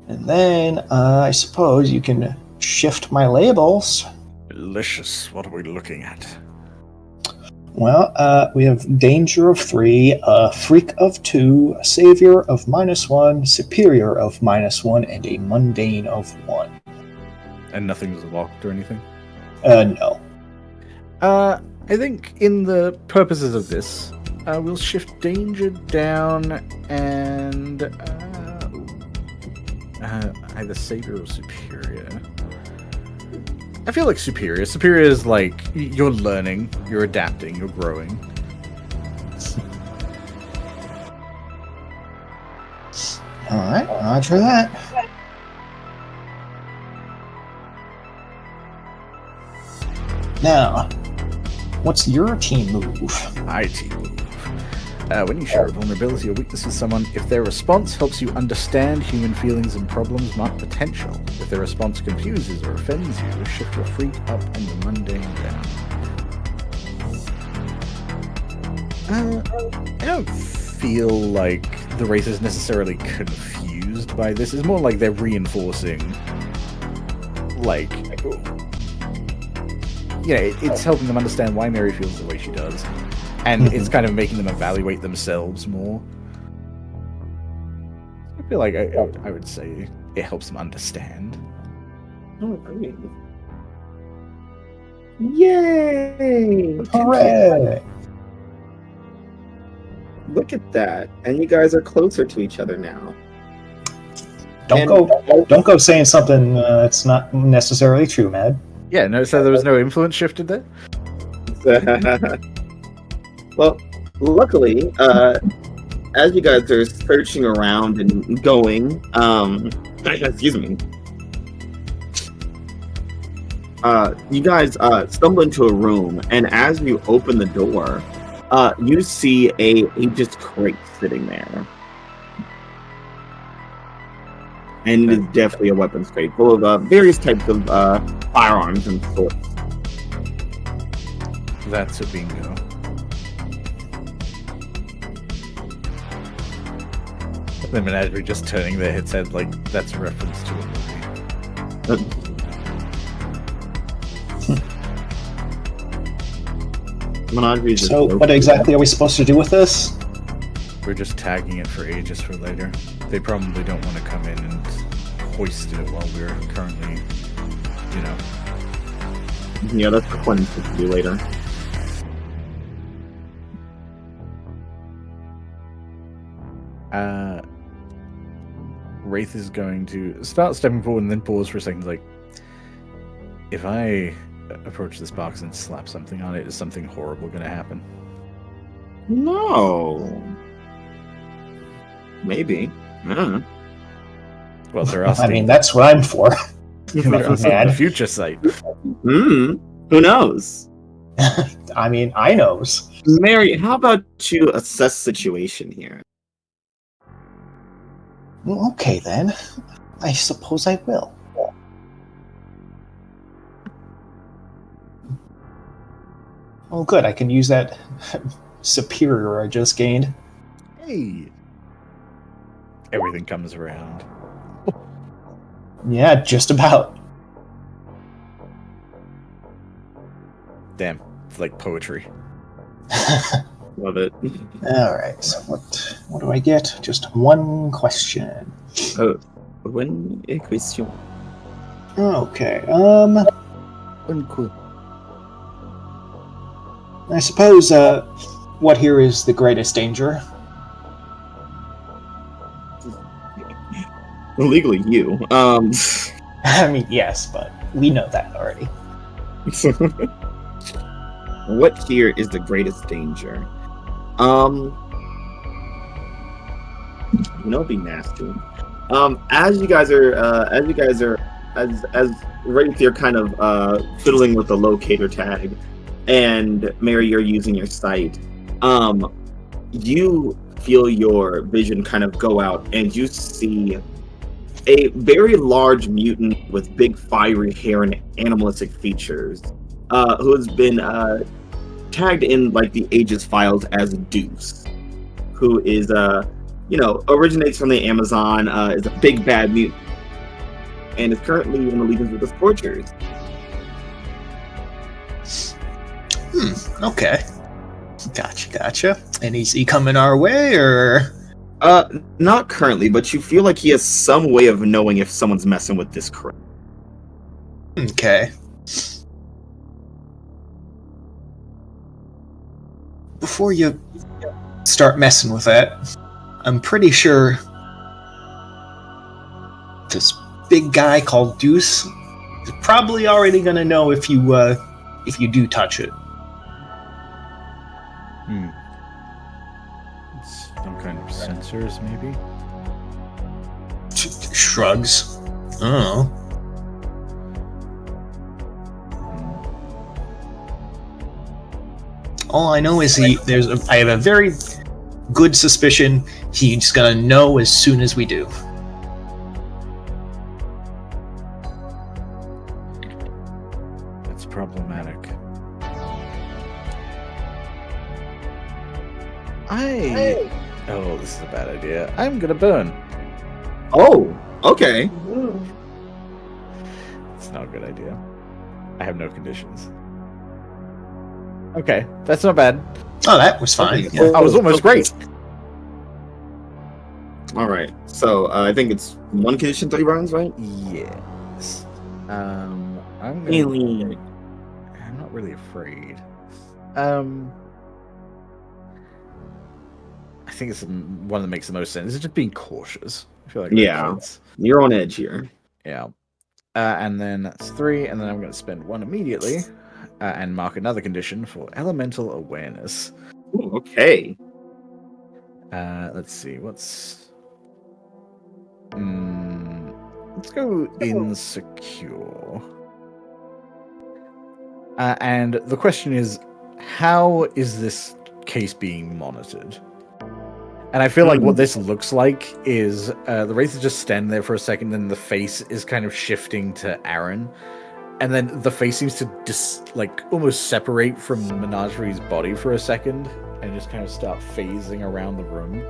And then, I suppose you can shift my labels. Delicious. What are we looking at? Well, we have Danger of 3, Freak of 2, Savior of -1, Superior of -1, and a Mundane of 1. And nothing's locked or anything? No. I think in the purposes of this, we'll shift Danger down and either Savior or Superior. I feel like Superior. Superior is like, you're learning, you're adapting, you're growing. Alright, roger that. Now, what's your team move? My team move. When you share a vulnerability or weakness with someone, if their response helps you understand human feelings and problems, mark potential. If their response confuses or offends you, shift your freak up and your mundane down. I don't feel like the race is necessarily confused by this. It's more like they're reinforcing, like, it's helping them understand why Mary feels the way she does. And it's kind of making them evaluate themselves more. I feel like I would say it helps them understand. Oh, great. Yay! Hooray! Look at that. And you guys are closer to each other now. Don't go saying something that's not necessarily true, Mad. Yeah, no, so there was no influence shifted there? Well, luckily, as you guys are searching around and going, excuse me, you guys stumble into a room, and as you open the door, you see a just crate sitting there. And it is definitely a weapons crate full of various types of firearms and sorts. That's a bingo. The menagerie just turning their heads head like that's a reference to a movie. Menagerie is So, what exactly are we supposed to do with this? We're just tagging it for Aegis for later. They probably don't want to come in and hoist it while we're currently, Yeah, that's the fun thing to do later. Wraith is going to start stepping forward and then pause for a second, like, if I approach this box and slap something on it, is something horrible going to happen? No. Maybe. Well, they're asking. I mean, that's what I'm for. They're asking the future sight. Who knows? I mean, I knows. Mary, how about you assess situation here? Well, okay, then. I suppose I will. Oh, good. I can use that superior I just gained. Hey! Everything comes around. Yeah, just about. Damn, it's like poetry. Love it. All right. So what do I get? Just one question. Oh, Bonne question. Okay. Uncool. I suppose what here is the greatest danger? Legally, you. I mean, yes, but we know that already. What here is the greatest danger? It'd be nasty. As you guys are right, you're kind of fiddling with the locator tag, and Mary, you're using your sight. You feel your vision kind of go out, and you see a very large mutant with big fiery hair and animalistic features, who has been tagged in like the A.E.G.I.S files as Deuce, who is originates from the Amazon, is a big bad mutant, and is currently in allegiance with the Scorchers. Okay. Gotcha. And is he coming our way, or? Not currently, but you feel like he has some way of knowing if someone's messing with this crew. Okay. Before you start messing with that, I'm pretty sure this big guy called Deuce is probably already gonna know if you do touch it. Some kind of sensors, maybe? Shrugs. Oh. All I know is I have a very good suspicion he's gonna know as soon as we do. That's problematic. Oh, this is a bad idea. I'm gonna burn. Oh, okay. It's not a good idea. I have no conditions. Okay, that's not bad. Oh, that was fine. Okay. Yeah. I was almost great. All right. So I think it's 1 condition, 3 rounds, right? Yes. I'm not really afraid. I think it's one that makes the most sense. It's just being cautious. I feel like Yeah. You're on edge here. Yeah. And then that's 3, and then I'm going to spend 1 immediately and mark another condition for elemental awareness. Ooh, okay. Let's see. Let's go insecure. And the question is, how is this case being monitored? And I feel like what this looks like is the Wraith is just standing there for a second, then the face is kind of shifting to Aaron, and then the face seems to almost separate from Menagerie's body for a second, and just kind of start phasing around the room.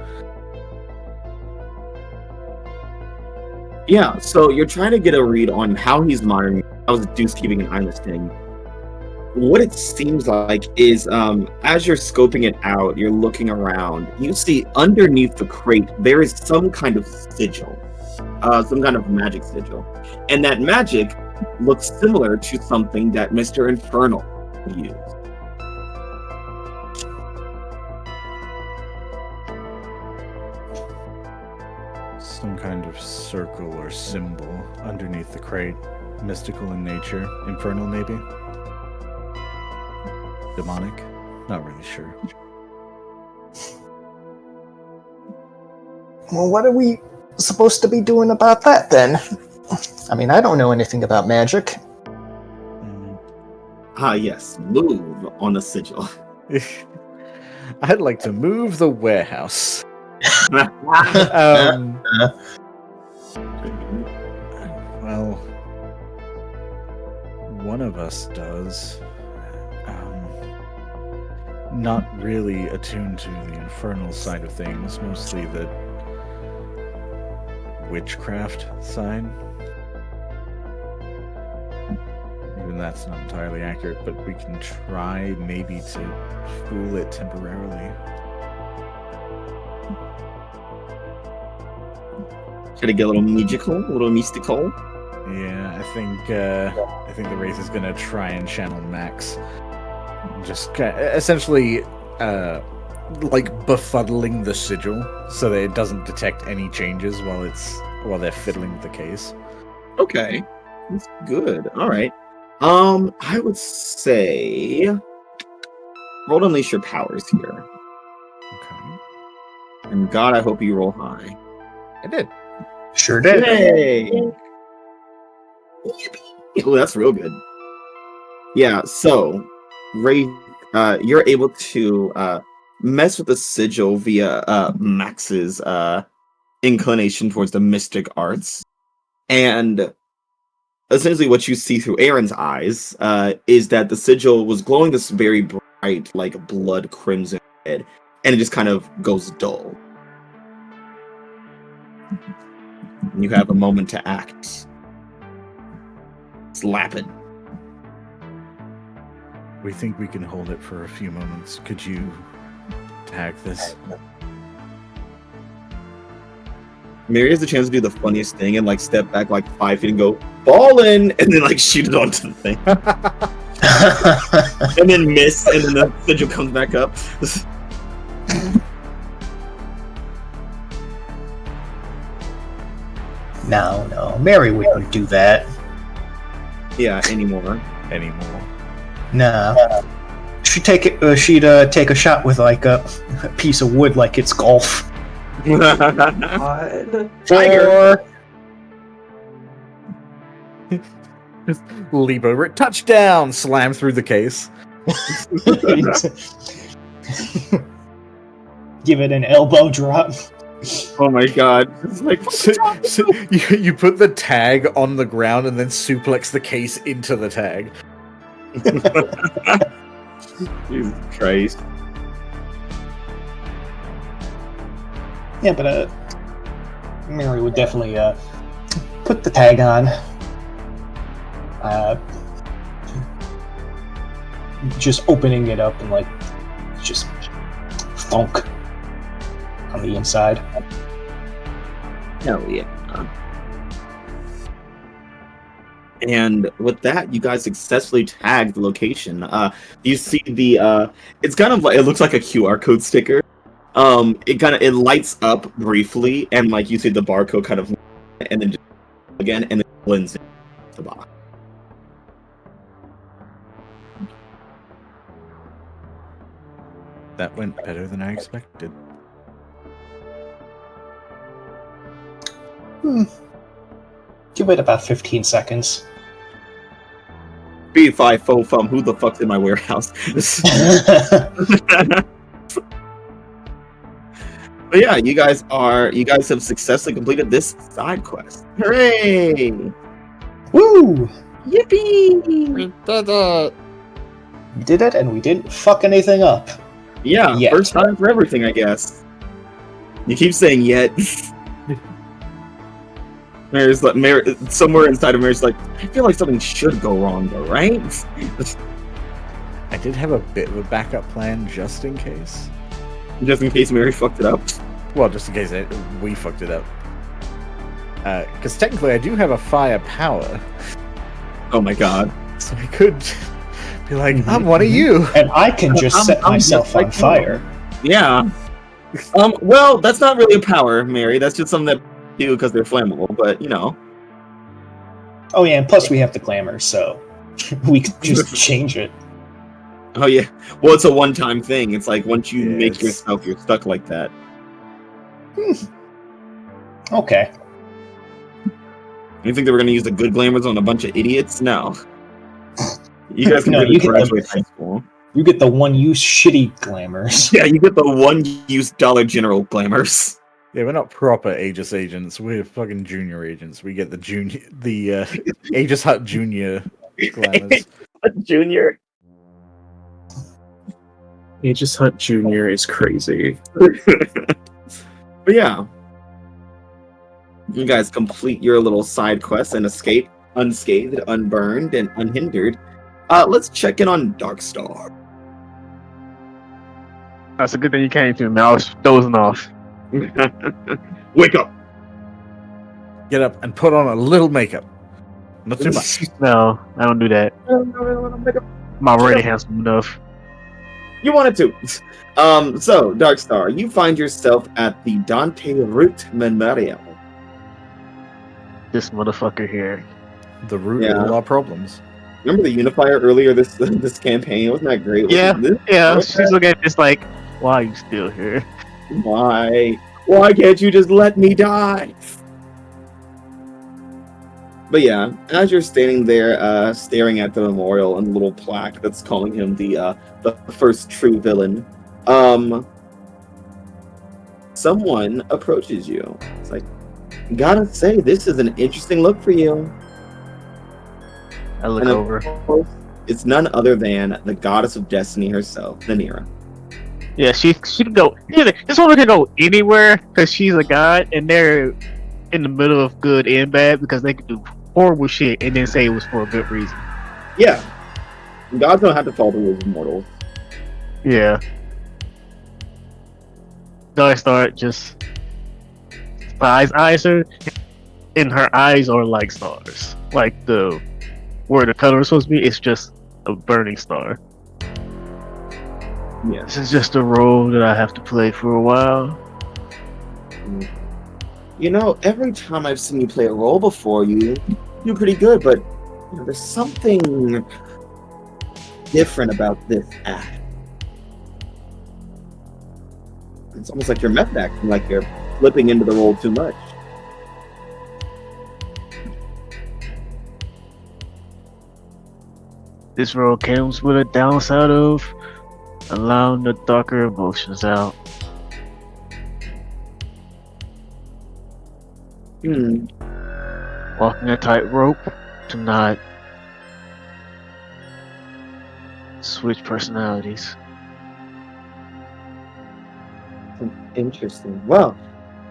Yeah, so you're trying to get a read on how he's monitoring, how's Deuce keeping an eye on this thing. What it seems like is, as you're scoping it out, you're looking around, you see underneath the crate, there is some kind of sigil, some kind of magic sigil. And that magic looks similar to something that Mr. Infernal used. Some kind of circle or symbol underneath the crate. Mystical in nature. Infernal, maybe? Demonic? Not really sure. Well, what are we supposed to be doing about that then? I mean, I don't know anything about magic. Yes, move on the sigil. I'd like to move the warehouse. Well, one of us does. Not really attuned to the infernal side of things, mostly the witchcraft side. Even that's not entirely accurate, but we can try maybe to fool it temporarily. to get a little magical, a little mystical. Yeah, I think the Wraith is gonna try and channel Max, just essentially like befuddling the sigil so that it doesn't detect any changes while they're fiddling with the case. Okay, that's good. All right. I would say roll to unleash your powers here. Okay, And God, I hope you roll high. I did. Sure did. Yay! Oh, that's real good. Yeah. So, Ray, you're able to mess with the sigil via Max's inclination towards the mystic arts, and essentially what you see through Aaron's eyes is that the sigil was glowing this very bright, like blood crimson red, and it just kind of goes dull. You have a moment to act. Slap it. We think we can hold it for a few moments. Could you tag this? Mary has the chance to do the funniest thing and like step back like 5 feet and go ballin', and then like shoot it onto the thing, and then miss, and then the sigil comes back up. No, Mary wouldn't do that. Yeah, anymore. Nah. She'd take it. She'd take a shot with like a piece of wood, like it's golf. Tiger. Leap over it, touchdown! Slam through the case. Give it an elbow drop. Oh my God! It's like So you put the tag on the ground and then suplex the case into the tag. Jesus Christ! Yeah, but Mary would definitely put the tag on. Just opening it up and like just thunk on the inside. Hell yeah! And with that, you guys successfully tagged the location. You see the it's kind of like, it looks like a QR code sticker. It lights up briefly, and like you see the barcode kind of, and then just again, and then blends into the box. That went better than I expected. Give it about 15 seconds. B5 fo fum, who the fuck's in my warehouse? But yeah, you guys have successfully completed this side quest. Hooray! Woo! Yippee! We did it! We did it, and we didn't fuck anything up. Yeah, Yet. first time for everything, I guess. You keep saying yet. Mary's like, somewhere inside of Mary's like, I feel like something should go wrong, though, right? I did have a bit of a backup plan just in case. Just in case Mary fucked it up. Well, just in case we fucked it up. Because technically I do have a fire power. Oh my God. So I could be like, I'm one of you. And I can just set myself on fire. Yeah. Well, that's not really a power, Mary. That's just something that do because they're flammable, but you know. Oh yeah, and plus we have the glamour, so we could just change it. Oh yeah. Well, it's a one-time thing. It's like once you make Yes. yourself, you're stuck like that. Okay. You think they were going to use the good glamours on a bunch of idiots? No. You guys can No, really you can- graduate high school. You get the one-use shitty glamours. Yeah, you get the one-use Dollar General glamours. Yeah, we're not proper Aegis agents. We're fucking junior agents. We get the Aegis Hut Junior glamours. Junior. Aegis Hunt Jr. is crazy. But yeah. You guys complete your little side quest and escape unscathed, unburned, and unhindered. Let's check in on Darkstar. That's a good thing you came to me. I was dozing off. Wake up! get up and put on a little makeup. Not too much. No, I don't do that. I'm already handsome enough. You wanted to. So, Darkstar, you find yourself at the Dante Root Memorial. This motherfucker here. The root of all our problems. Remember the Unifier earlier this campaign? Wasn't that great? Yeah, yeah. What's She's looking at this like, why are you still here? Why? Why can't you just let me die? But yeah, as you're standing there, staring at the memorial and the little plaque that's calling him the first true villain, someone approaches you. It's like, gotta say, this is an interesting look for you. I look And of over. course, it's none other than the goddess of destiny herself, Vanira. Yeah, she can go. This woman can go anywhere because she's a god, and they're in the middle of good and bad because they can do horrible shit and then say it was for a good reason. Yeah, gods don't have to follow the rules of mortals. Yeah. Darkstar just eyes her, and her eyes are like stars, like the where the color is supposed to be. It's just a burning star. Yeah. This is just a role that I have to play for a while. You know, every time I've seen you play a role before, you do pretty good, but you know, there's something different about this act. It's almost like you're method acting, like you're flipping into the role too much. This role comes with a downside of allowing the darker emotions out. Walking a tightrope to not switch personalities. Interesting. Well,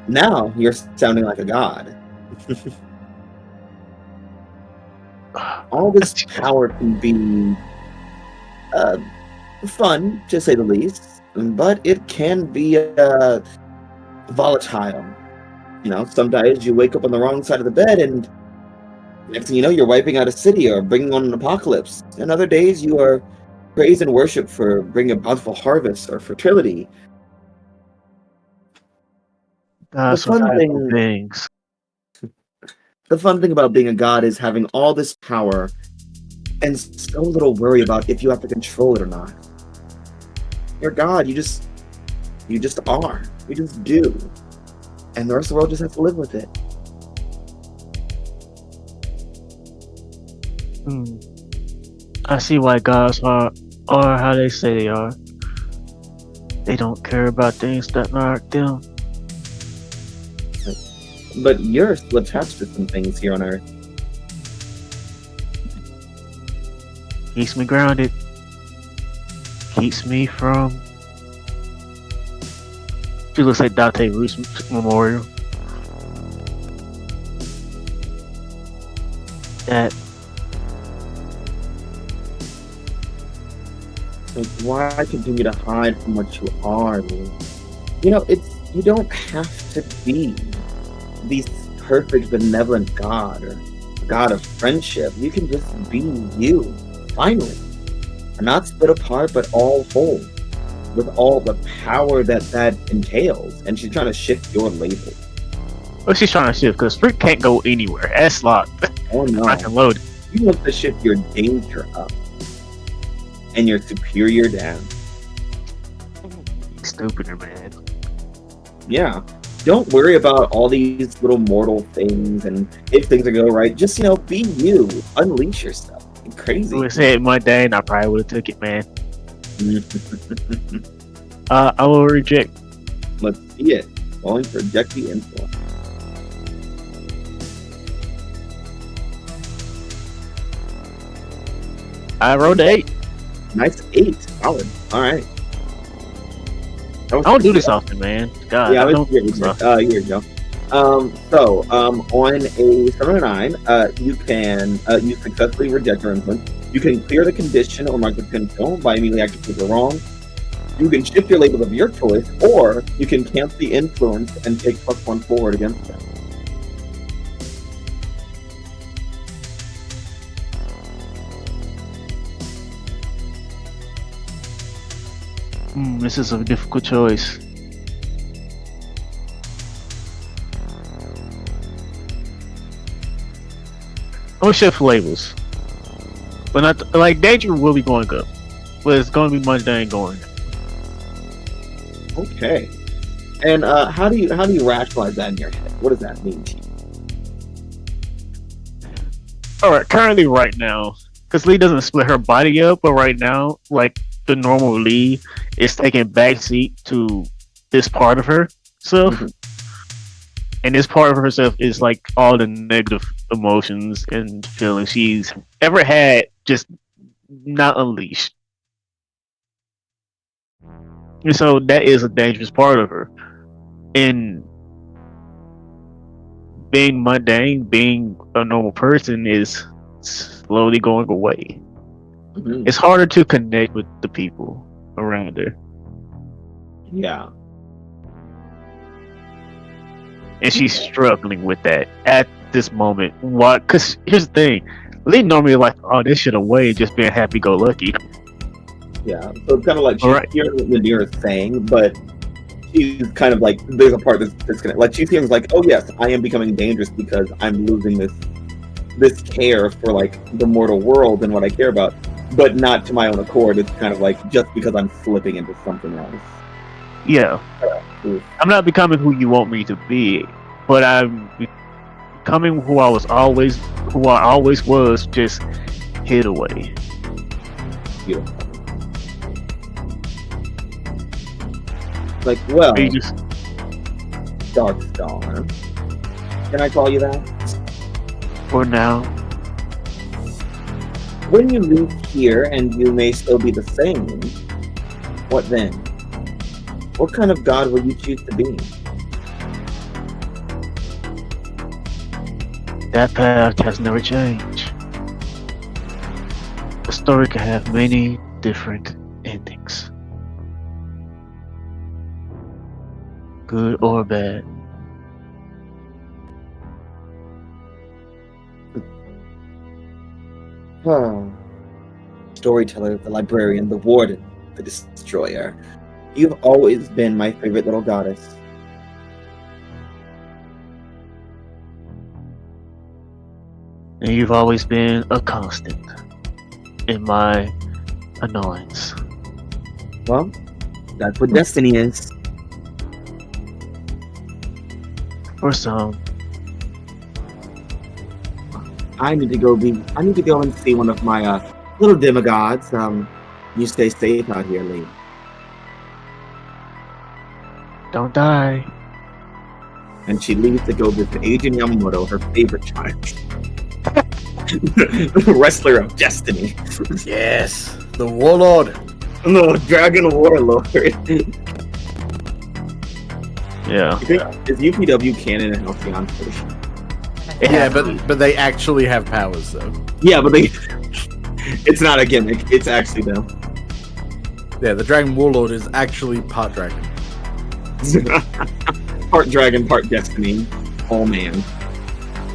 now you're sounding like a god. All this power can be fun, to say the least, but it can be volatile. You know, some days you wake up on the wrong side of the bed and next thing you know, you're wiping out a city or bringing on an apocalypse. And other days you are praised and worshipped for bringing a bountiful harvest or fertility. The fun thing about being a god is having all this power and so little worry about if you have to control it or not. You're God, you just are. You just do. And the rest of the world just has to live with it. I see why gods are how they say they are. They don't care about things that aren't them. But you're still attached to some things here on Earth. Keeps me grounded. Keeps me from... She looks like Dante Root's memorial. That... Like, why continue to hide from what you are, man? You know, you don't have to be the perfect benevolent god or god of friendship. You can just be you, finally. And not split apart, but all whole. With all the power that entails. And she's trying to shift your label. Well, she's trying to shift, because Freak can't go anywhere. That's locked. Oh no. I can load. You want to shift your danger up. And your superior down. Stupider, man. Yeah. Don't worry about all these little mortal things and if things are going right. Just, be you. Unleash yourself. Be crazy. If it said Monday, and I probably would have took it, man. I will reject. Let's see it. Falling for reject the influence. I rolled 8. Nice 8. Solid. Alright. I don't do this often, man. God, yeah, I don't do this often. Here you go. On a 7 or 9, you successfully reject your influence. You can clear the condition or mark the pin film by immediately acting the wrong. You can shift your label of your choice, or you can cancel the influence and take +1 forward against them. This is a difficult choice. I'm gonna shift labels, but not like danger will be going up, but it's gonna be mundane going. Okay. And how do you rationalize that in your head? What does that mean to you? All right, currently right now, because Lee doesn't split her body up, but right now, like the normal Lee is taking backseat to this part of herself, Mhm. and this part of herself is like all the negative emotions and feelings she's ever had, just not unleashed. And so that is a dangerous part of her. And being mundane, being a normal person is slowly going away. Mhm. It's harder to connect with the people around her. Yeah. And she's struggling with that at this moment. Why? Because here's the thing. Lee normally like, oh, this should away just being happy-go-lucky. Yeah. So it's kind of like she's Alright. hearing what Nadira is saying, but she's kind of like, there's a part that's disconnected. Like she's hearing like, oh yes, I am becoming dangerous because I'm losing this care for like the mortal world and what I care about, but not to my own accord. It's kind of like just because I'm slipping into something else. Yeah. Oof. I'm not becoming who you want me to be, but I'm becoming who I always was, just hid away. Beautiful. Like, well, You just Dark Star. Can I call you that? for now. When you leave here and you may still be the same, what then? What kind of god will you choose to be? That path has never changed. The story can have many different endings. Good or bad. Storyteller, the librarian, the warden, the destroyer. You've always been my favorite little goddess. And you've always been a constant in my annoyance. Well, that's what destiny is. For some, I need to go and see one of my little demigods. You stay safe out here, Lee. don't die. And she leaves to go visit Agent Yamamoto, her favorite child. Wrestler of destiny. Yes, the warlord. No, Dragon Warlord. Yeah. Is UPW canon and Halcyon Fish? Yeah, but they actually have powers though. Yeah, but it's not a gimmick. It's actually them. Yeah, the Dragon Warlord is actually part dragon. Part dragon, part destiny. Oh man.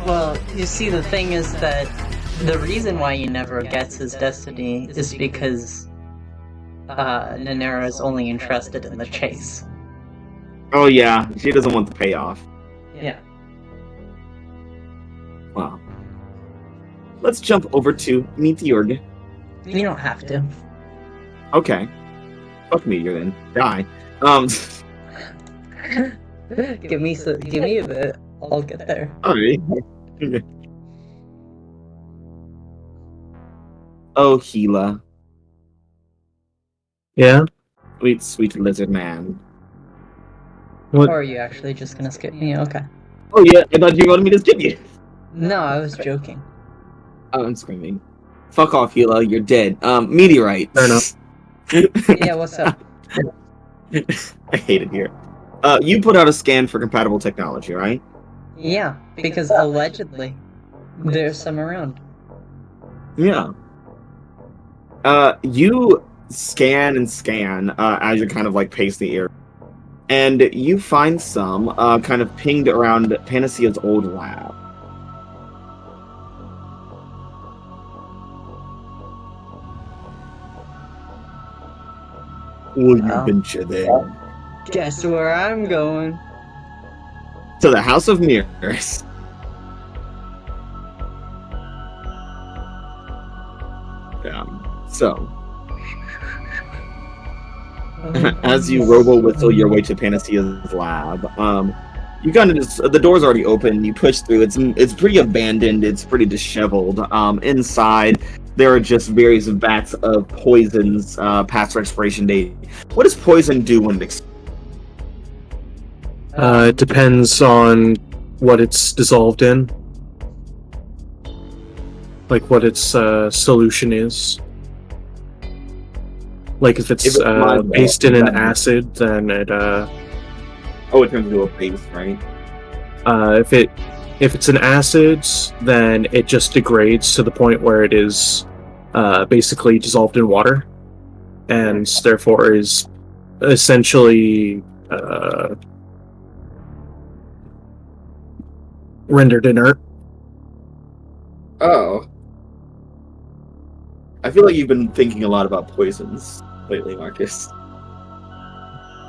Well, you see, the thing is that the reason why he never gets his destiny is because Nanera is only interested in the chase. Oh yeah, she doesn't want the payoff. Yeah. Wow. Let's jump over to Meteor. You don't have to. Okay. Fuck Meteor then. Die. Give me a bit. I'll get there. Alright. Oh, Gila. Yeah. Sweet, sweet lizard man. What? Or are you actually just gonna skip me? Okay. Oh yeah, I thought you wanted me to skip you. No, I was joking. Oh, I'm screaming. Fuck off, Gila. You're dead. Meteorite. Fair enough. Yeah, what's up? I hate it here. You put out a scan for compatible technology, right? Yeah, because allegedly there's some around. Yeah. You scan and scan as you're kind of like pace the area, and you find some kind of pinged around Panacea's old lab. Will you Well. venture there? Guess where I'm going? To the House of Mirrors. So, as you robo-whistle your way to Panacea's lab, you kind of just, the door's already open, you push through, it's pretty abandoned, it's pretty disheveled. Inside, there are just various vats of poisons past their expiration date. What does poison do when it expires? It depends on what it's dissolved in. Like what its solution is. Like if it's based in an acid, then it it turns into a base, right? If it's an acid, then it just degrades to the point where it is basically dissolved in water, and therefore is essentially rendered inert. Oh. I feel like you've been thinking a lot about poisons lately, Marcus.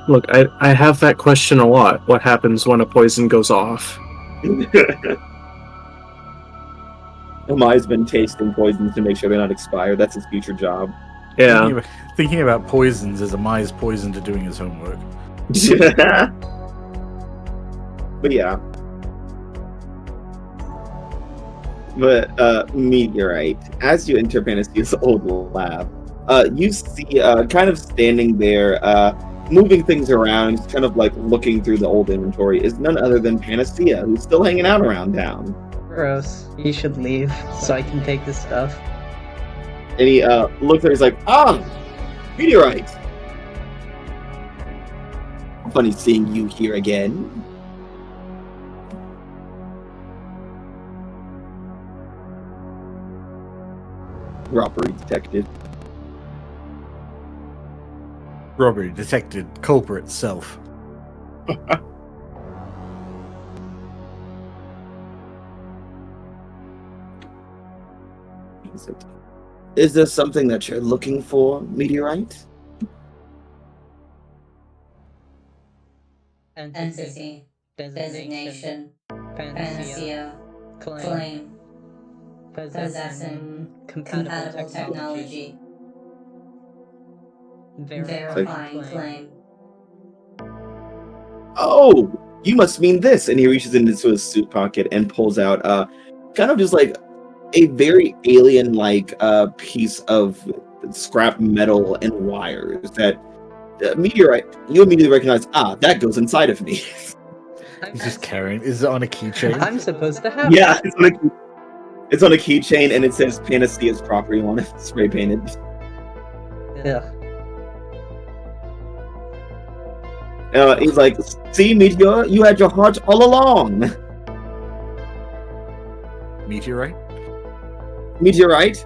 Look, I have that question a lot. What happens when a poison goes off? Amai's been tasting poisons to make sure they're not expired. That's his future job. Yeah. Thinking about poisons is Amai's poison to doing his homework. But yeah. But Meteorite, as you enter Panacea's old lab, you see kind of standing there, moving things around, kind of like looking through the old inventory, is none other than Panacea, who's still hanging out around town. Gross. You should leave so I can take this stuff. And he looks at her, he's like, Meteorite! Funny seeing you here again. Robbery detected. Robbery detected. Culprit self. Is this something that you're looking for, Meteorite? Entity. Designation. Panacea. Claim. Possessing compatible technology. Verifying claim. Oh, you must mean this. And he reaches into his suit pocket and pulls out kind of just like a very alien-like piece of scrap metal and wires that Meteorite, you immediately recognize, that goes inside of me. He's just carrying. Is it on a keychain? I'm supposed to have Yeah, it's on a keychain and it says Panacea's property on it, spray painted. Ugh. He's like, see, Meteor, you had your heart all along. Meteorite? Meteorite?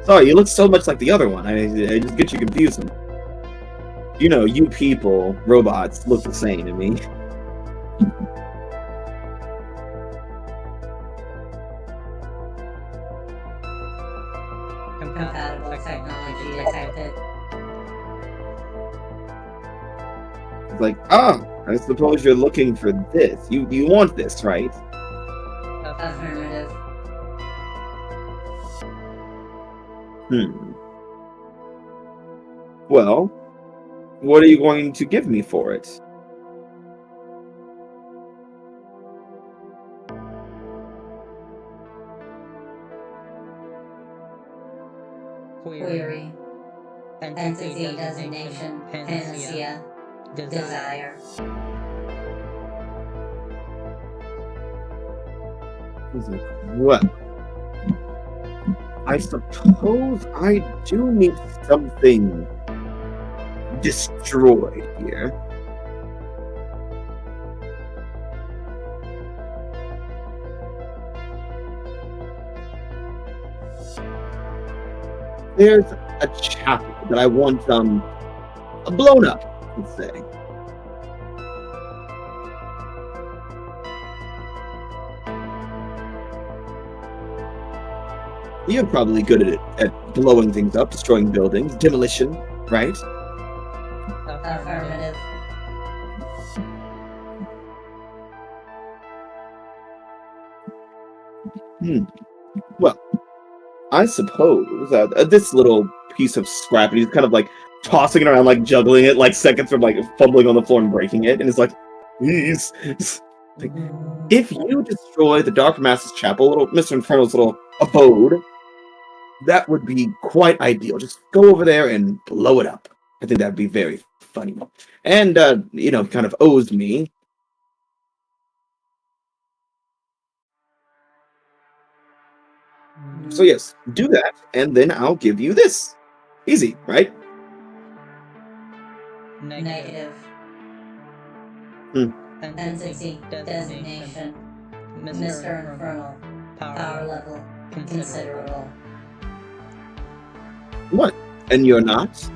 Sorry, you look so much like the other one. I just get you confused. You know, you people, robots, look the same to me. Compatible technology detected. It's like, I suppose you're looking for this. You want this, right? Affirmative. Well, what are you going to give me for it? Query. Entity designation. Panacea. Desire. He's like, well, I suppose I do need something destroyed here. There's a chapel that I want blown up, let's say. You're probably good at blowing things up, destroying buildings, demolition, right? Well, I suppose this little piece of scrap, and he's kind of like tossing it around, like juggling it, like seconds from like fumbling on the floor and breaking it, and it's like, please. Like, if you destroy the Dark Master's chapel, little Mr. Inferno's little abode, that would be quite ideal. Just go over there and blow it up. I think that'd be very funny. And, kind of owes me. So yes, do that, and then I'll give you this. Easy, right? Negative. Entity designation. Mr. Infernal. Power level. Considerable. What? And you're not?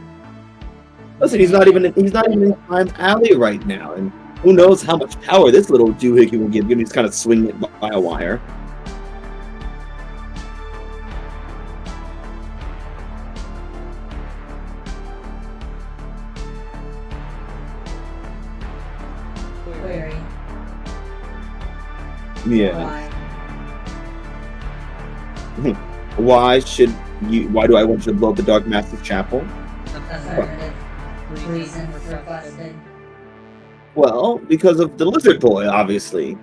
Listen, he's not even in Time Alley right now, and who knows how much power this little doohickey will give you. He's kind of swinging it by a wire. Query. Yeah. Why? Why do I want you to blow up the Dark Master's chapel? Affirmative. Reason requested. Well, because of the Lizard Boy, obviously.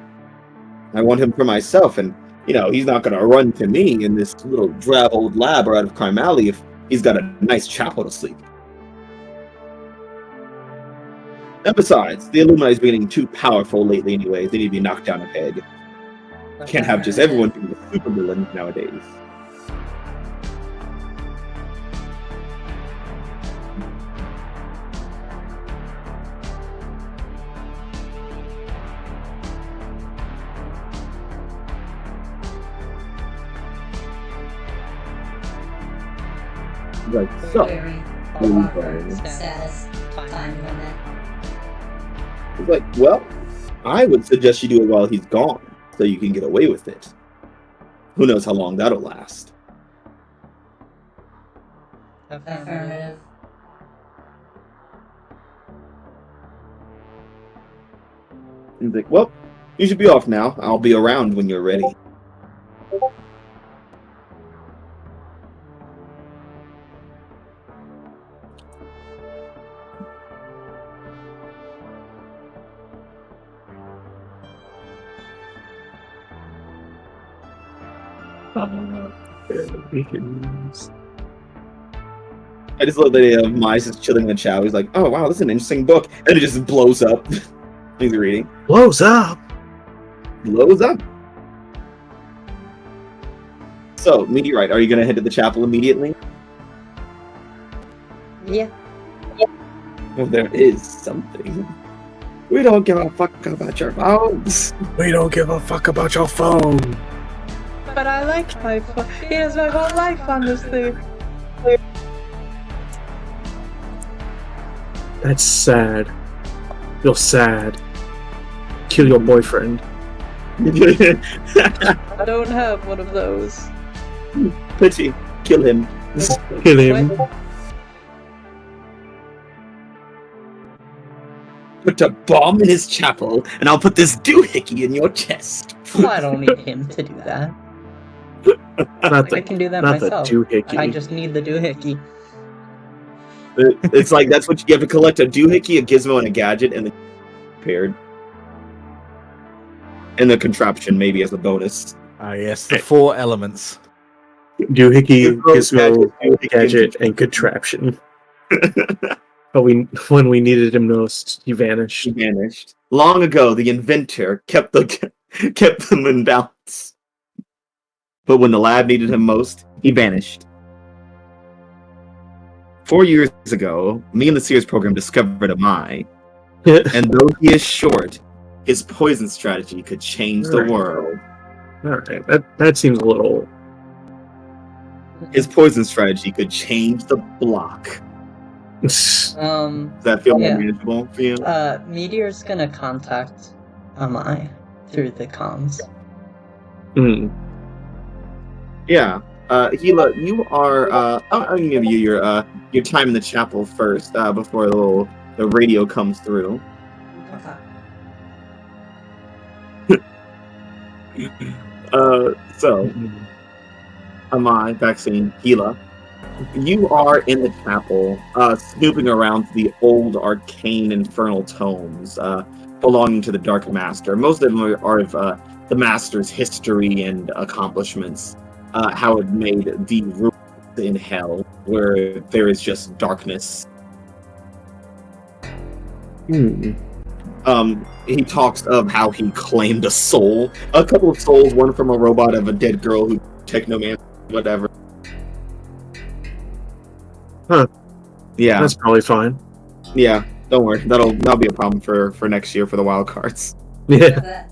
I want him for myself, and, he's not going to run to me in this little drab old lab or out of Crime Alley if he's got a nice chapel to sleep. And besides, the Illuminati's been getting too powerful lately anyways. They need to be knocked down a peg. Can't have just everyone being a supervillain nowadays. Like so. Query. Status. Time limit. He's like, well, I would suggest you do it while he's gone, so you can get away with it. Who knows how long that'll last. Affirmative. He's like, well, you should be off now. I'll be around when you're ready. I just love the idea of Mize just chilling in the chow. He's like, oh wow, this is an interesting book. And it just blows up. He's reading. Blows up! Blows up. So, Meteorite, are you going to head to the chapel immediately? Yeah. Well, there is something. We don't give a fuck about your phones. We don't give a fuck about your phone. But I like my phone. He has my whole life on this thing. That's sad. Feel sad. Kill your boyfriend. I don't have one of those. Pity. Kill him. Kill him. Put a bomb in his chapel, and I'll put this doohickey in your chest. Well, I don't need him to do that. I can do that not myself. the doohickey. I just need the doohickey. It's like that's what you have to collect: a doohickey, a gizmo, and a gadget, and then prepared. And the contraption, maybe as a bonus. Ah, yes, the 4 elements. Doohickey, gizmo, gadget, and contraption. But when we needed him most, he vanished. He vanished. Long ago, the inventor kept them in balance. But when the lab needed him most, he vanished. 4 years ago, me and the Sears program discovered A.E.G.I.S. And though he is short, his poison strategy could change the world. Alright, that seems a little... His poison strategy could change the block. Does that feel more manageable for you? Meteor's gonna contact A.E.G.I.S through the comms. Yeah. Gila, you are. I'm gonna give you your time in the chapel first, before the radio comes through. Okay. So, Amai, Vaccine, Gila, you are in the chapel, snooping around the old arcane infernal tomes belonging to the Dark Master. Most of them are of the Master's history and accomplishments, how it made the ruins in hell, where there is just darkness. He talks of how he claimed a soul, a couple of souls, one from a robot of a dead girl who technoman, whatever. Huh. Yeah. That's probably fine. Yeah, don't worry. That'll be a problem for next year for the wild cards. Yeah.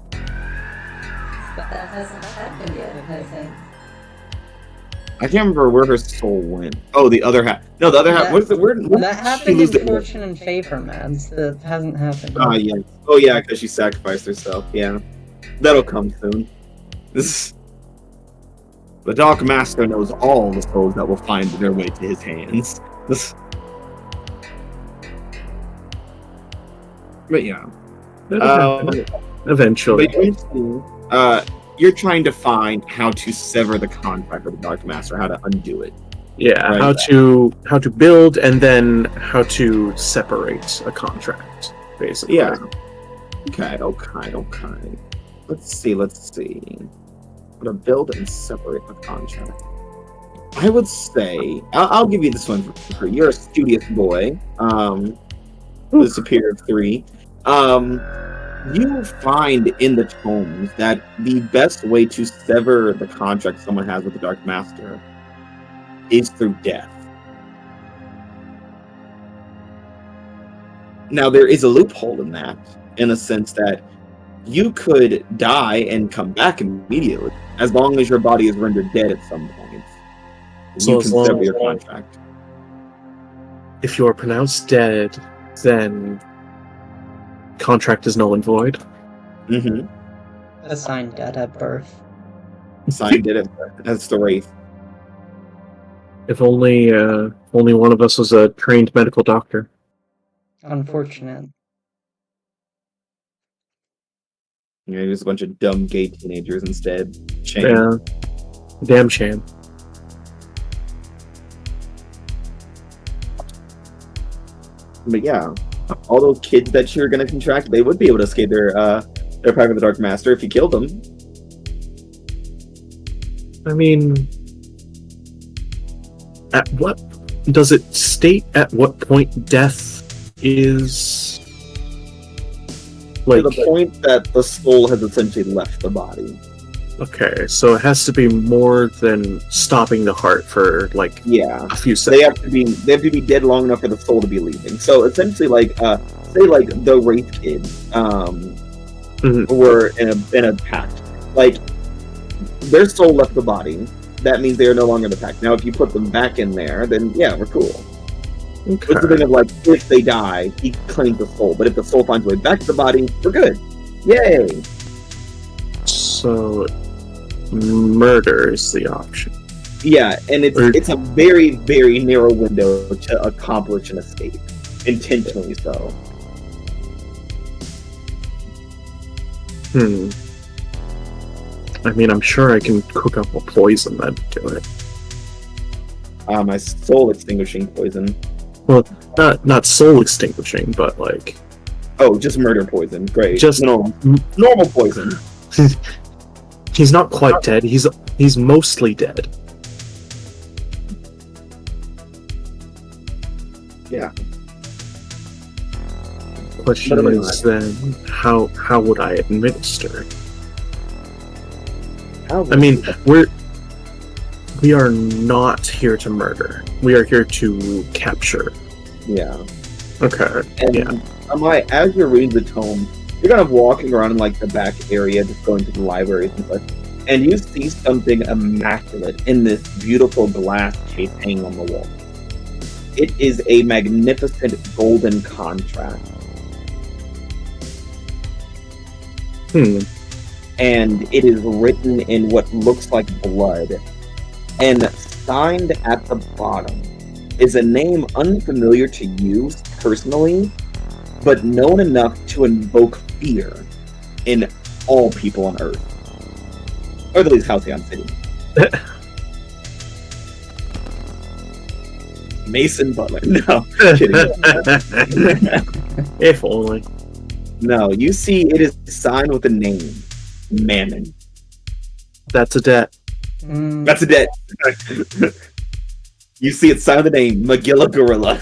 But that hasn't happened yet, I think. I can't remember where her soul went. Oh, the other half. No, the other half. Where that happened in Fortune and Favor, Mads. That hasn't happened. Oh, yeah. Oh, yeah, because she sacrificed herself. Yeah. That'll come soon. The Dark Master knows all the souls that will find their way to his hands. But yeah. Eventually. But you're trying to find how to sever the contract with the Dark Master, how to undo it. Yeah, right? how to build and then how to separate a contract, basically. Yeah. Okay. Let's see. How to build and separate a contract. I would say I'll give you this one for free. You're a studious boy. The superior of 3. You find in the tomes that the best way to sever the contract someone has with the Dark Master is through death. Now, there is a loophole in that, in the sense that you could die and come back immediately, as long as your body is rendered dead at some point. So you can sever your contract. If you are pronounced dead, then contract is null and void. Mm-hmm. Assigned dead at birth. Assigned dead at birth. That's the wraith. If only one of us was a trained medical doctor. Unfortunate. Yeah, just a bunch of dumb gay teenagers instead. Shame. Yeah. Damn shame. But yeah, all those kids that you're gonna contract, they would be able to escape their pact with the Dark Master if you killed them. I mean, at what does it state at what point death is to the point that the soul has essentially left the body. Okay, so it has to be more than stopping the heart for a few seconds. They have to be dead long enough for the soul to be leaving. So essentially, say the Wraith kids were in a pact. Like, their soul left the body. That means they are no longer in the pact. Now, if you put them back in there, then yeah, we're cool. Okay. It's the thing of if they die, he claims the soul. But if the soul finds a way back to the body, we're good. Yay! So, murder is the option. Yeah, and it's a very, very narrow window to accomplish an escape. Intentionally so. I mean, I'm sure I can cook up a poison that'd do it. My soul extinguishing poison. Well, not soul extinguishing, but oh, just murder poison. Great. Just normal poison. He's not quite dead. He's mostly dead. Yeah. Question is then, how would I administer? I mean, we are not here to murder. We are here to capture. Yeah. Okay. And as you're reading the tome, you're kind of walking around in the back area, just going to the libraries and such, and you see something immaculate in this beautiful glass case hanging on the wall. It is a magnificent golden contract. And it is written in what looks like blood. And signed at the bottom is a name unfamiliar to you personally, but known enough to invoke fear in all people on Earth. Or at least Halcyon City. Mason Butler. No, kidding. If only. No, you see it is signed with the name Mammon. That's a debt. That's a debt. You see it signed with the name Magilla Gorilla.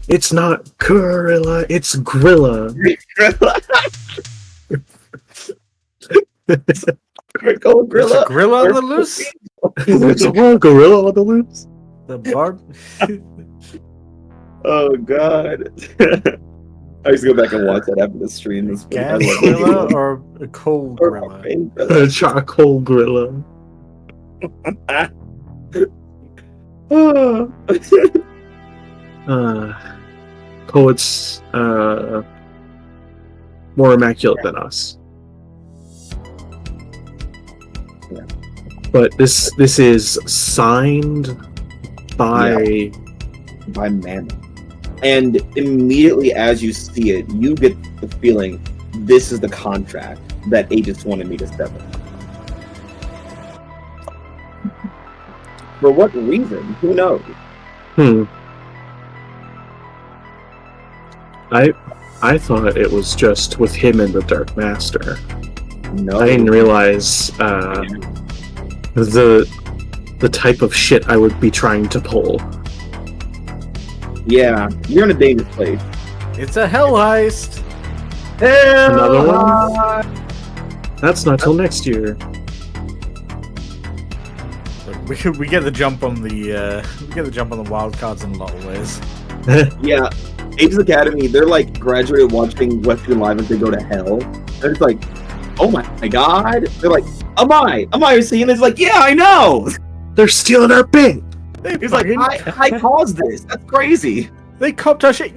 It's not Gorilla, it's Grilla. Go There's Gorilla. a gorilla on the loose? There's a one gorilla on the loose. The barb? Oh god. I used to go back and watch that after the stream. This Gas gorilla or a cold gorilla? A charcoal gorilla. Poets more immaculate than us. Yeah. But this is signed by By Mammon. And immediately as you see it, you get the feeling this is the contract that Aegis wanted me to step in. For what reason? Who knows? I thought it was just with him and the Dark Master. No. I didn't realize the type of shit I would be trying to pull. Yeah, you're in a dangerous place. It's a hell heist. Another one? That's not till next year. We get the jump on the wild cards in a lot of ways. Yeah, Aegis Academy, they're like graduated watching Western Live and they go to hell. And it's like, oh my god. They're like, am I seeing this? Like, yeah, I know. They're stealing our bait. He's like, I caused this. That's crazy. They copped our shit.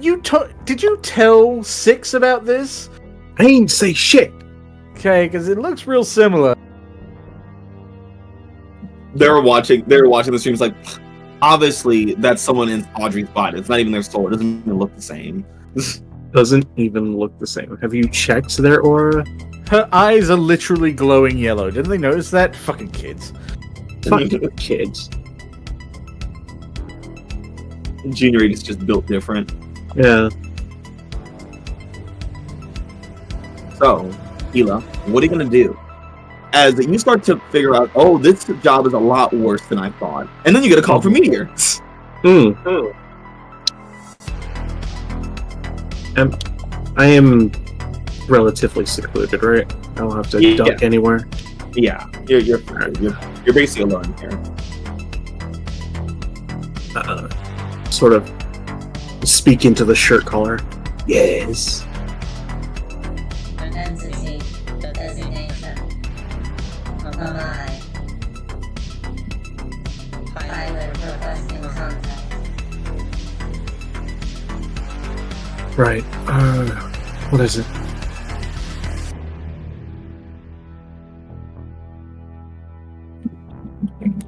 Did you tell Six about this? I ain't say shit. Okay, because it looks real similar. They were watching the streams like, obviously that's someone in Audrey's body. It's not even their soul. It doesn't even look the same. Doesn't even look the same. Have you checked their aura? Her eyes are literally glowing yellow. Didn't they notice that? Fucking kids. Fucking kids. Junior is just built different. Yeah. So, Hila, what are you gonna do? As you start to figure out, oh, this job is a lot worse than I thought, and then you get a call from Meteor. I am relatively secluded, right? I don't have to duck anywhere. Yeah, you're basically alone here. Sort of speak into the shirt collar. Yes. Entity designation. Apply. Pilot requesting contact. Right. What is it?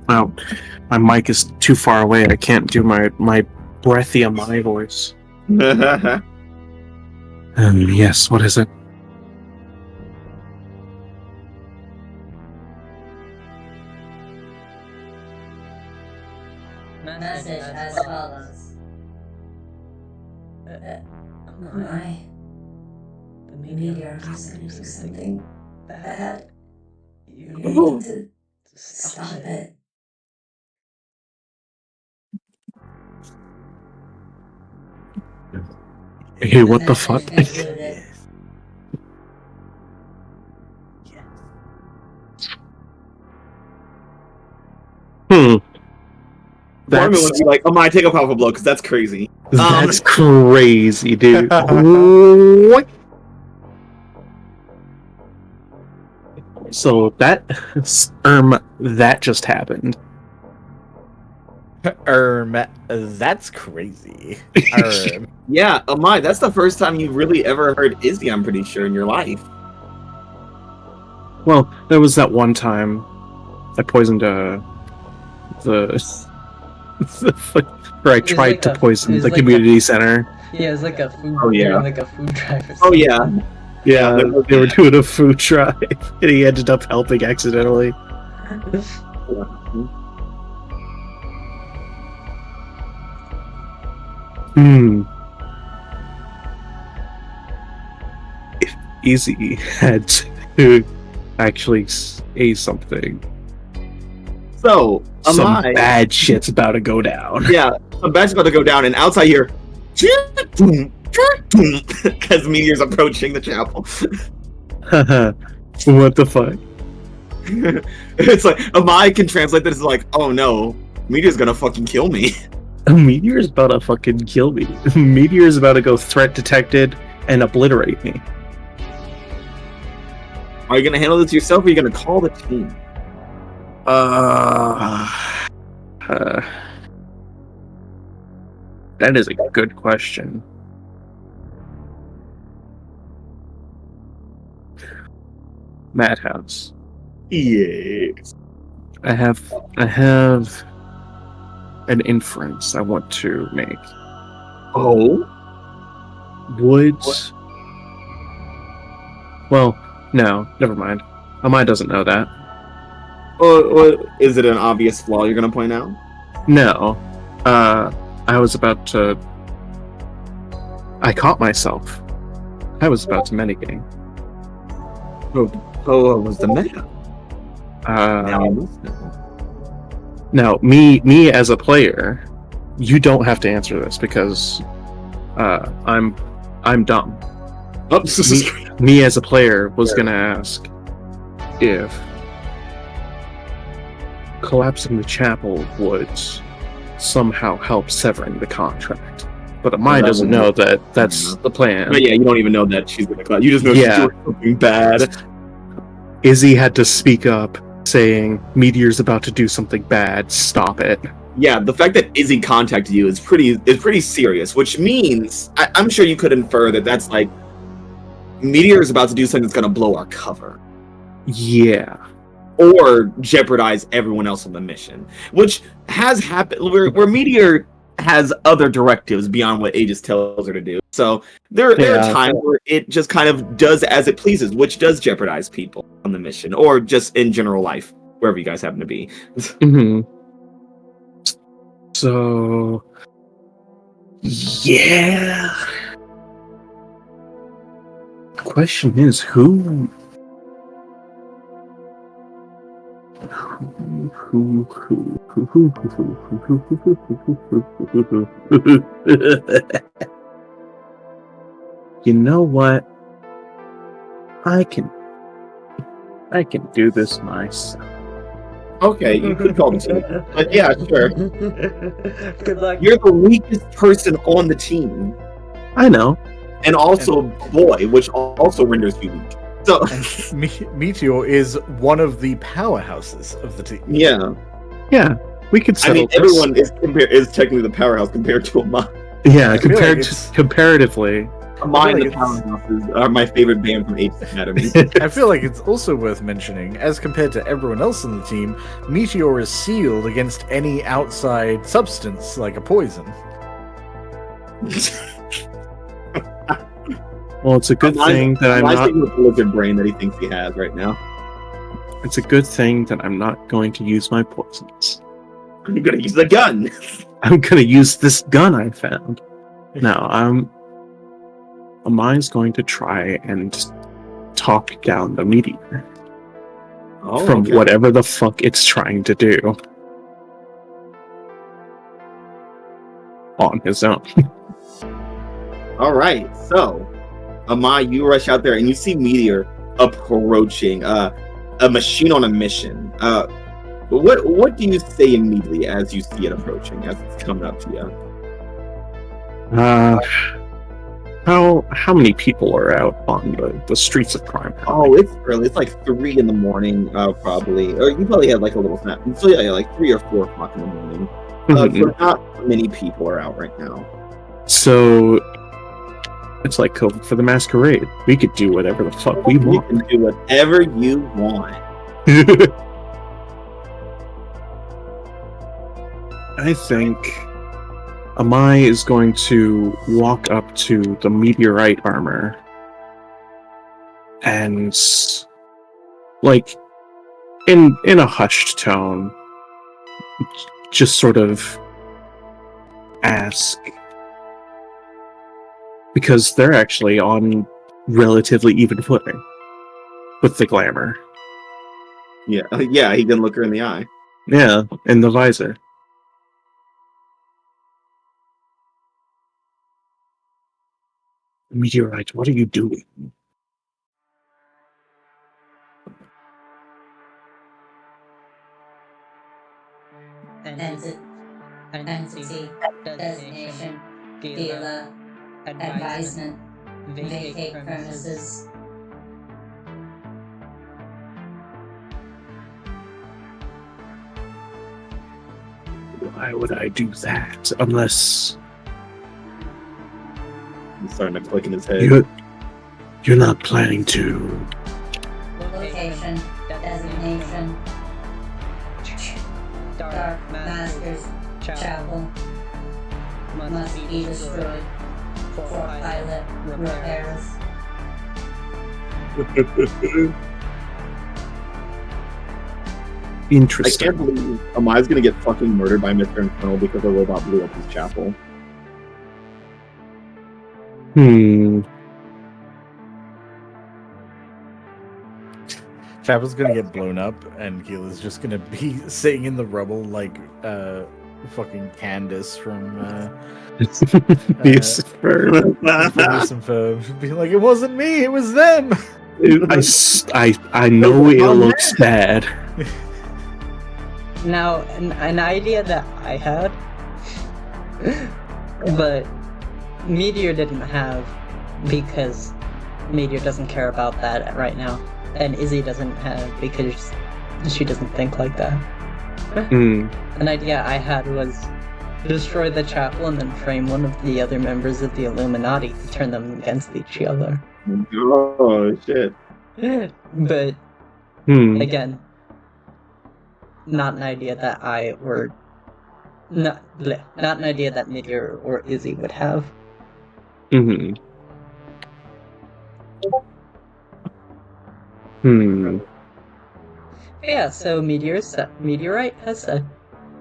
Wow, my mic is too far away. I can't do my breathy my voice. Yes, what is it? Message as follows. My the meteor has to do something bad. You need to stop it. Hey, what the fuck? Marvin would be like, "Oh my, take a powerful blow," because that's crazy. That's crazy, dude. What? So that that just happened. That's crazy. Yeah, Amai, that's the first time you've really ever heard Izzy, I'm pretty sure, in your life. Well, there was that one time I poisoned the where I tried to poison the community center. Yeah, it's like a food. Oh, yeah. Like a food drive. Oh yeah. Yeah, they were doing a food drive, and he ended up helping accidentally. If Easy had to actually say something, So, some bad shit's about to go down. Yeah, some bad shit's about to go down, and outside here, as Meteor's approaching the chapel. What the fuck? It's like, Amai can translate this as like, oh no, Meteor's gonna fucking kill me. A meteor's about to fucking kill me. Meteor's about to go threat detected and obliterate me. Are you gonna handle this yourself, or are you gonna call the team? That is a good question. Madhouse. Yes. I have an inference I want to make. Oh? Well, no, never mind. Amai doesn't know that. Is it an obvious flaw you're gonna point out? No. I was about to... I caught myself. I was about to metagame. Oh, was the meta? Now, me as a player, you don't have to answer this because I'm dumb. Oh, me as a player was gonna ask if collapsing the chapel would somehow help severing the contract. But Amai doesn't know that that's the plan. But yeah, you don't even know that she's gonna collapse. You just know she's doing something bad. Izzy had to speak up, saying, Meteor's about to do something bad, stop it. Yeah, the fact that Izzy contacted you is pretty serious, which means I'm sure you could infer that that's like Meteor is about to do something that's gonna blow our cover. Yeah. Or jeopardize everyone else on the mission. Which has happened where Meteor has other directives beyond what A.E.G.I.S tells her to do. So there are times where it just kind of does as it pleases, which does jeopardize people on the mission, or just in general life, wherever you guys happen to be. Mm-hmm. So, yeah. The question is, who You know what? I can do this myself. Okay, you could call the team. But yeah, sure. Good luck. You're the weakest person on the team. I know. And also a boy, which also renders you weak. So Meteor is one of the powerhouses of the team. Yeah. Yeah. We could settle this. Everyone is technically the powerhouse compared to Amai. Yeah, comparatively. Amai and the Powerhouses are my favorite band from A.E.G.I.S Academy. I feel like it's also worth mentioning, as compared to everyone else on the team, Meteor is sealed against any outside substance, like a poison. Well, it's a good thing that I'm not... with the lizard brain that he thinks he has right now. It's a good thing that I'm not going to use my poisons. You're gonna use the gun! I'm gonna use this gun I found. No, Amai's going to try and talk down the meteor from whatever the fuck it's trying to do on his own. Alright, so Amai, you rush out there and you see Meteor approaching a machine on a mission. What do you say immediately as you see it approaching, as it's coming up to you? How many people are out on the streets of Prime? Oh, it's early. It's like 3 in the morning, probably. Or you probably had like a little snap. So yeah, like 3 or 4 o'clock in the morning. So not many people are out right now. So it's like COVID for the Masquerade. We could do whatever the fuck we want. You can do whatever you want. I think Amai is going to walk up to the meteorite armor and like in a hushed tone, just sort of ask, because they're actually on relatively even footing with the glamour. Yeah, yeah, he can look her in the eye. Yeah, in the visor. Meteorite, what are you doing? Entity, designation, dealer, advisement, vacate premises. Why would I do that? Unless He's starting to click in his head. you're not planning to. Location, designation, Dark Master's Chapel must be destroyed for pilot repairs. I Interesting. can't believe Amai's gonna get fucking murdered by Mr. Infernal because a robot blew up his chapel. Chapel's gonna get blown up, and Keela's just gonna be sitting in the rubble like fucking Candace from Yes, from being like, it wasn't me, it was them. I know it looks bad. Now, an idea that I had, but Meteor didn't have, because Meteor doesn't care about that right now, and Izzy doesn't have because she doesn't think like that. An idea I had was destroy the chapel and then frame one of the other members of the Illuminati to turn them against each other. Oh shit. But again, not an idea that I or not an idea that Meteor or Izzy would have. Yeah, so Meteorite has said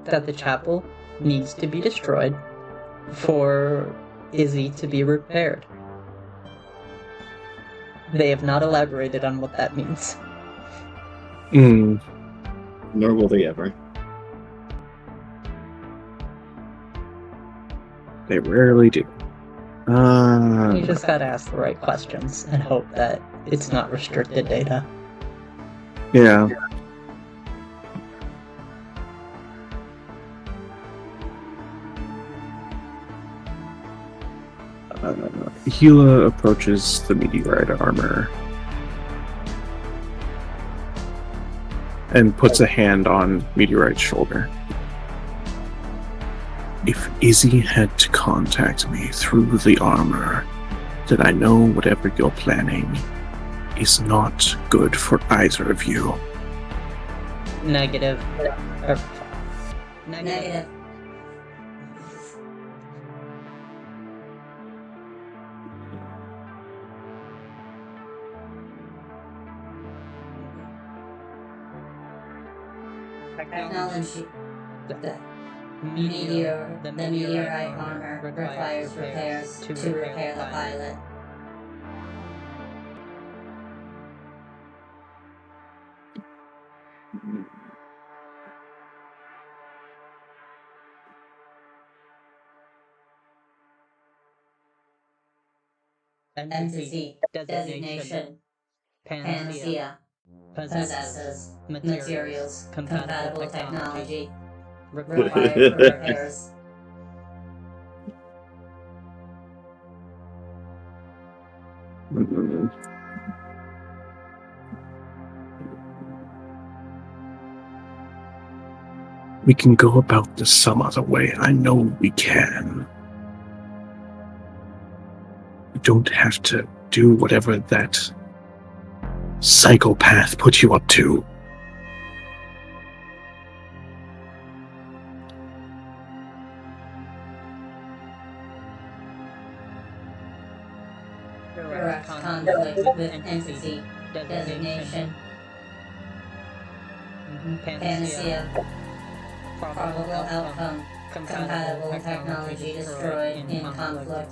that the chapel needs to be destroyed for Izzy to be repaired. They have not elaborated on what that means. Nor will they ever. They rarely do. You just gotta ask the right questions and hope that it's not restricted data. Yeah. Gila approaches the meteorite armor and puts a hand on Meteorite's shoulder. If Izzy had to contact me through the armor, then I know whatever you're planning is not good for either of you. Negative. Negative. Technology. The meteorite armor requires repairs to repair the pilot. Entity, designation, Panacea, possesses materials, compatible technology, required for repairs. We can go about this some other way. I know we can. We don't have to do whatever that psychopath put you up to. Direct conflict with entity Designation. Panacea. Panacea. Probable outcome. Compatible technology destroyed in conflict.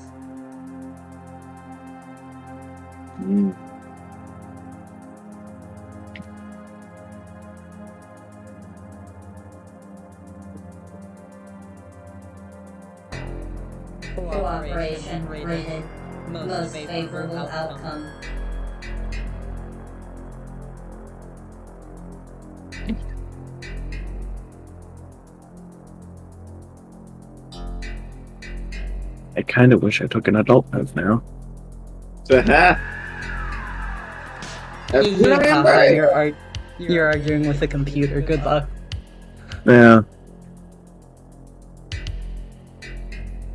Mm. Cooperation rated. Most favorable outcome. I kind of wish I took an adult move now. You're arguing with the computer. Good luck. Yeah.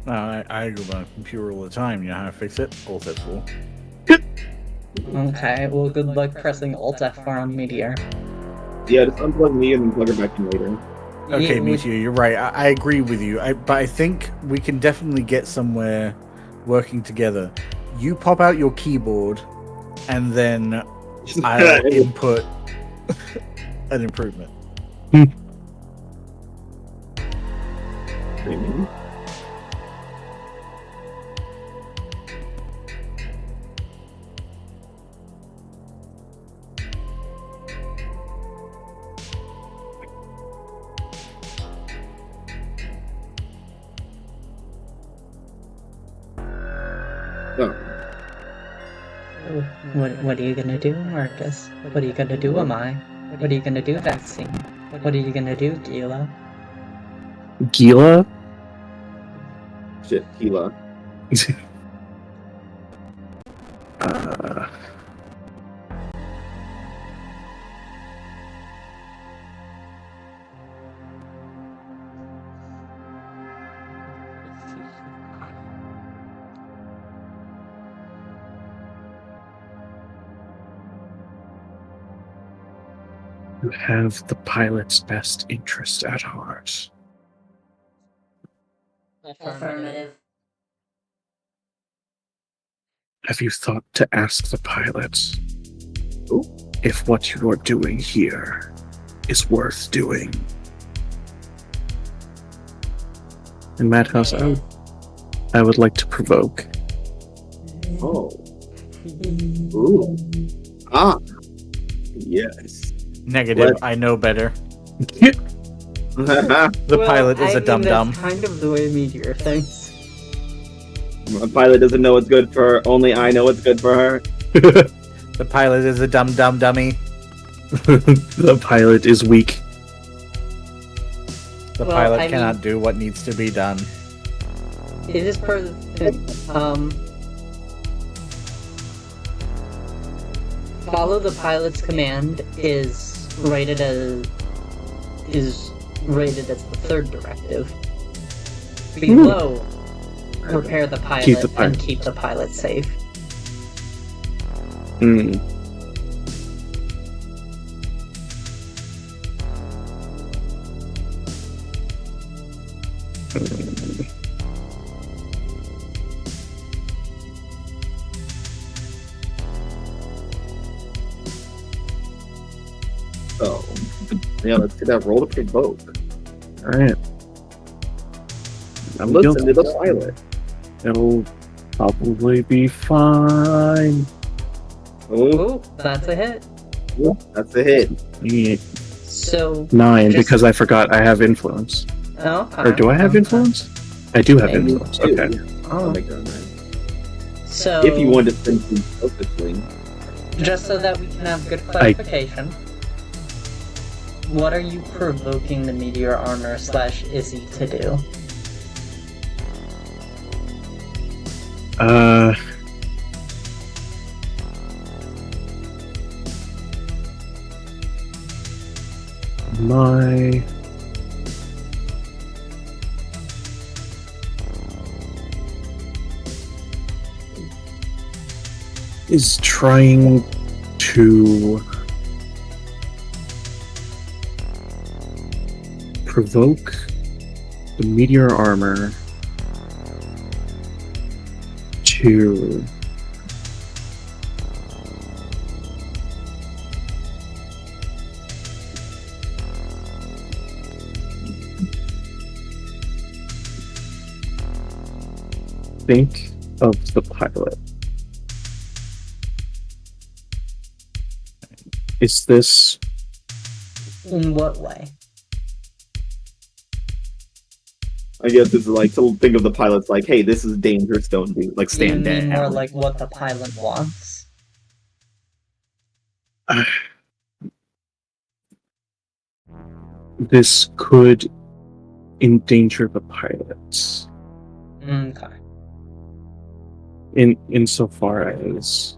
I argue with my computer all the time. You know how to fix it? Alt F4. Okay, well, good luck pressing Alt F4 on Meteor. Yeah, just unplug me and then plug her back in later. Okay, Yeah, Meteor, you're right. I agree with you. But I think we can definitely get somewhere working together. You pop out your keyboard, and then I'll input an improvement. What are you gonna do, Marcus? What are you gonna do, Amai? What are you gonna do, Vaccine? What are you gonna do, Gila? Gila? Shit, Gila. You have the pilot's best interest at heart. Affirmative. Have you thought to ask the pilot if what you are doing here is worth doing? In Madhouse, I would like to provoke. Oh. Ooh. Ah. Yes. Negative. What? I know better. The The pilot is a dum-dum. That's kind of the way Meteor thinks. A pilot doesn't know what's good for her. Only I know what's good for her. The pilot is a dum-dum dummy. The pilot is weak. The Well, pilot I cannot do what needs to be done. It is per follow the pilot's command is rated as the third directive. Below, repair the pilot, Keep the pilot. and keep the pilot safe. Hmm. So, yeah, let's get that roll to provoke. Alright. I'm Listen guilty. to the pilot. It'll probably be fine. Oh, Oh, that's a hit. that's a hit. Yeah. So 9, Just- because I forgot I have influence. oh, Or do I have influence? I do have And you influence. do, Okay. yeah. I'll Oh, make that a 9. so If you want to spend things purposely. just so that we can have good clarification, what are you provoking the meteor armor / Izzy to do? My is trying to provoke the meteor armor to think of the pilot. Is this... In what way? I guess it's like to think of the pilots like, hey, this is dangerous, don't do like You stand mean down. more like what the pilot wants? This could endanger the pilots. Okay. Insofar as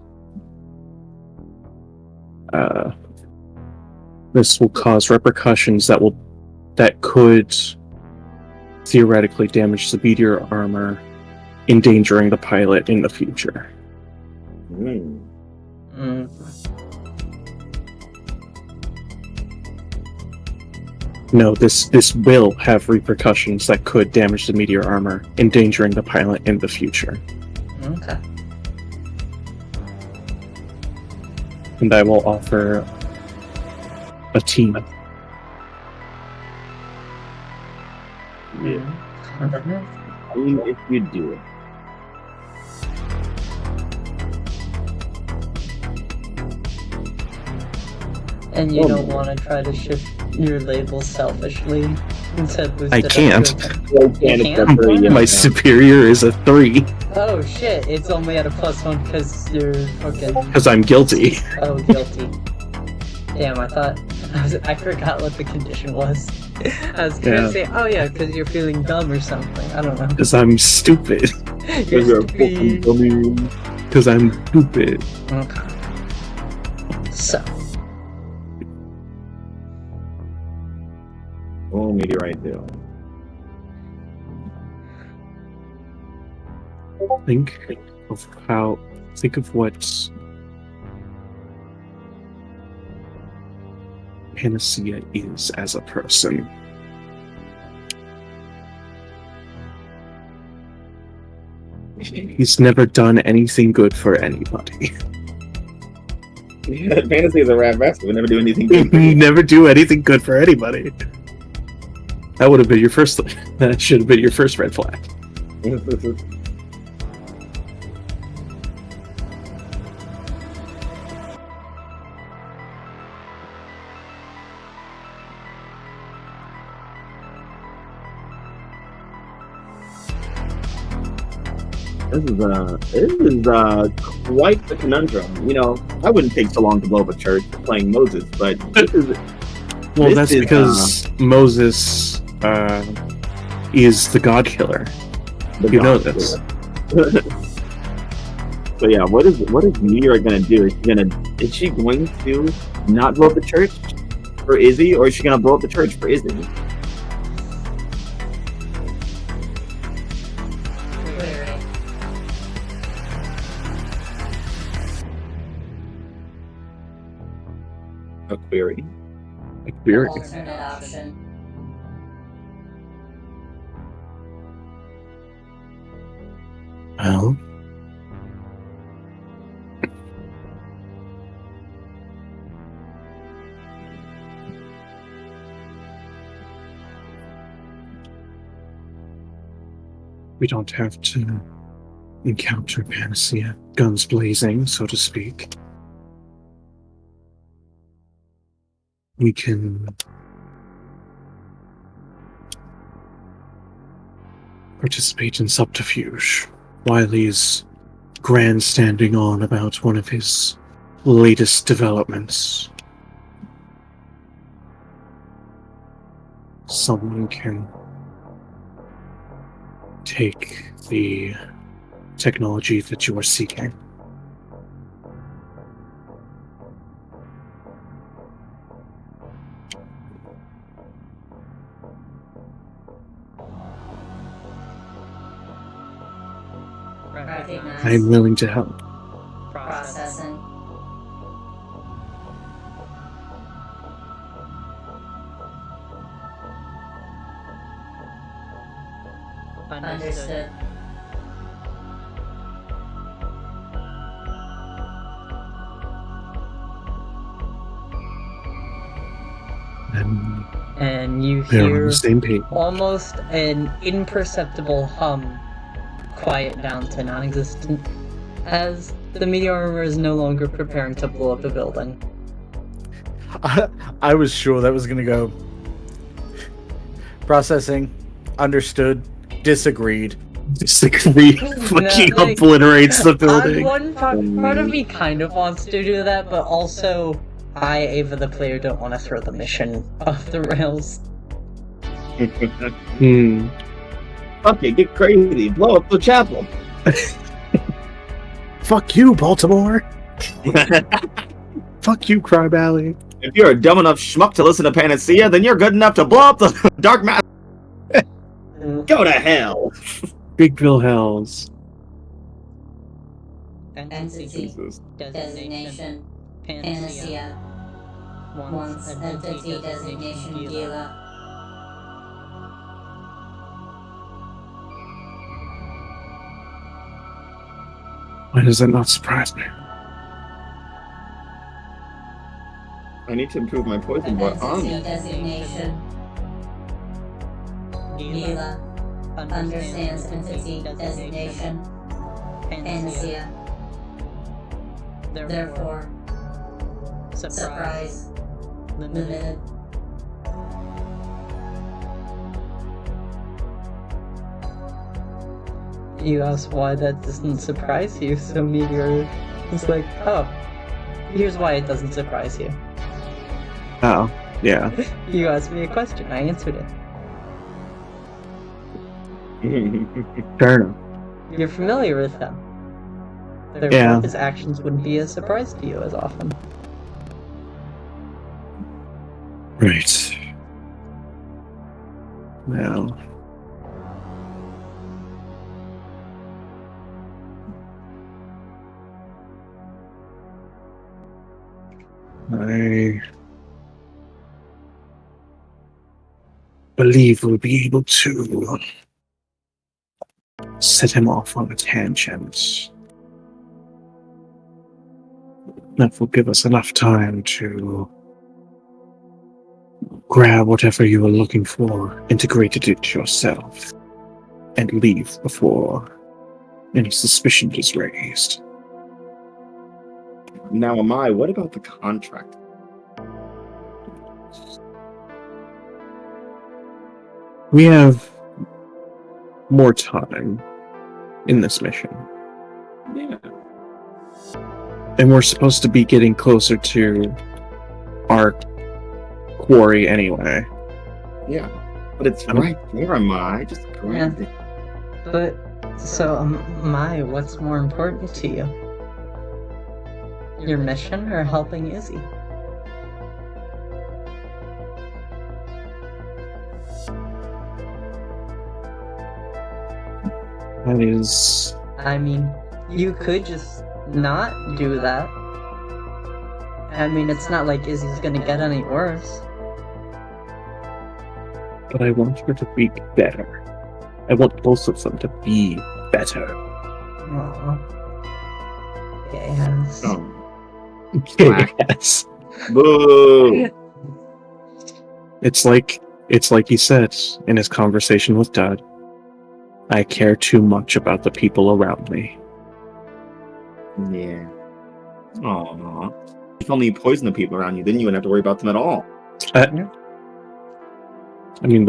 this will cause repercussions that could theoretically damage the meteor armor, endangering the pilot in the future. No, this will have repercussions that could damage the meteor armor, endangering the pilot in the future. Okay. And I will offer a team. Yeah. I mean, if you do it. And you don't want to try to shift your label selfishly instead of I can't. You can't? My superior is a 3. Oh shit, it's only at a +1 because you're fucking... Because I'm guilty. Oh, guilty. Damn, I forgot what the condition was. I was gonna say, oh yeah, because you're feeling dumb or something. I don't know. Because I'm stupid. You're stupid. Because I'm stupid. Okay. So. Oh, meteorite do. Think of what Panacea is as a person. He's never done anything good for anybody. Yeah, Panacea is a rat bastard. We never do anything good. Never do anything good for anybody. That would have been your first. That should have been your first red flag. This is quite the conundrum. You know, I wouldn't take so long to blow up a church playing Moses, but this is. Well, that's because Moses is the God Killer. You know this. So yeah, what is Meteor gonna do? Is she going to not blow up the church for Izzy, or is she gonna blow up the church for Izzy? A query. A query. Alternate option. Well, we don't have to encounter Panacea, guns blazing, so to speak. We can participate in subterfuge while he's grandstanding on about one of his latest developments. Someone can take the technology that you are seeking. Recognize. I am willing to help. Processing. Understood. And you They're on hear the same page. almost an imperceptible hum quiet down to non-existent, as the meteor armor is no longer preparing to blow up a building. I was sure that was gonna go. Processing. Understood. Disagreed. Disagree. Fucking like, obliterates the building. One part of me kind of wants to do that, but also I, Ava the player, don't want to throw the mission off the rails. Okay, get crazy. Blow up the chapel. Fuck you, Baltimore. Fuck you, Cry Valley. If you're a dumb enough schmuck to listen to Panacea, then you're good enough to blow up the Dark Matter. Go to hell. Bigville Hells. Entity. Designation. Panacea. Once entity designation Gila. Why does that not surprise me? I need to improve my poison, but Entity designation Gila. Understands entity designation Panacea. Therefore, surprise limited. You ask why that doesn't surprise you, so Meteor is like, oh, here's why it doesn't surprise you. Oh, yeah. You asked me a question, I answered it. Fair enough. You're familiar with them. Therefore, Yeah. his actions wouldn't be a surprise to you as often. Right. Well. I believe we'll be able to set him off on a tangent. That will give us enough time to grab whatever you were looking for, integrated it yourself, and leave before any suspicion is raised. Now, what about the contract? We have more time in this mission. Yeah. And we're supposed to be getting closer to our quarry anyway. Yeah. But it's right there, just grab it. But, so, what's more important to you? Your mission or helping Izzy? That is... I mean, you could just not do that. I mean, it's not like Izzy's gonna get any worse. But I want her to be better. I want both of them to be better. Aww. Yes. Yes. Boo! It's like he said in his conversation with Dad. I care too much about the people around me. Yeah. Aww. If only you poison the people around you, then you wouldn't have to worry about them at all. I mean,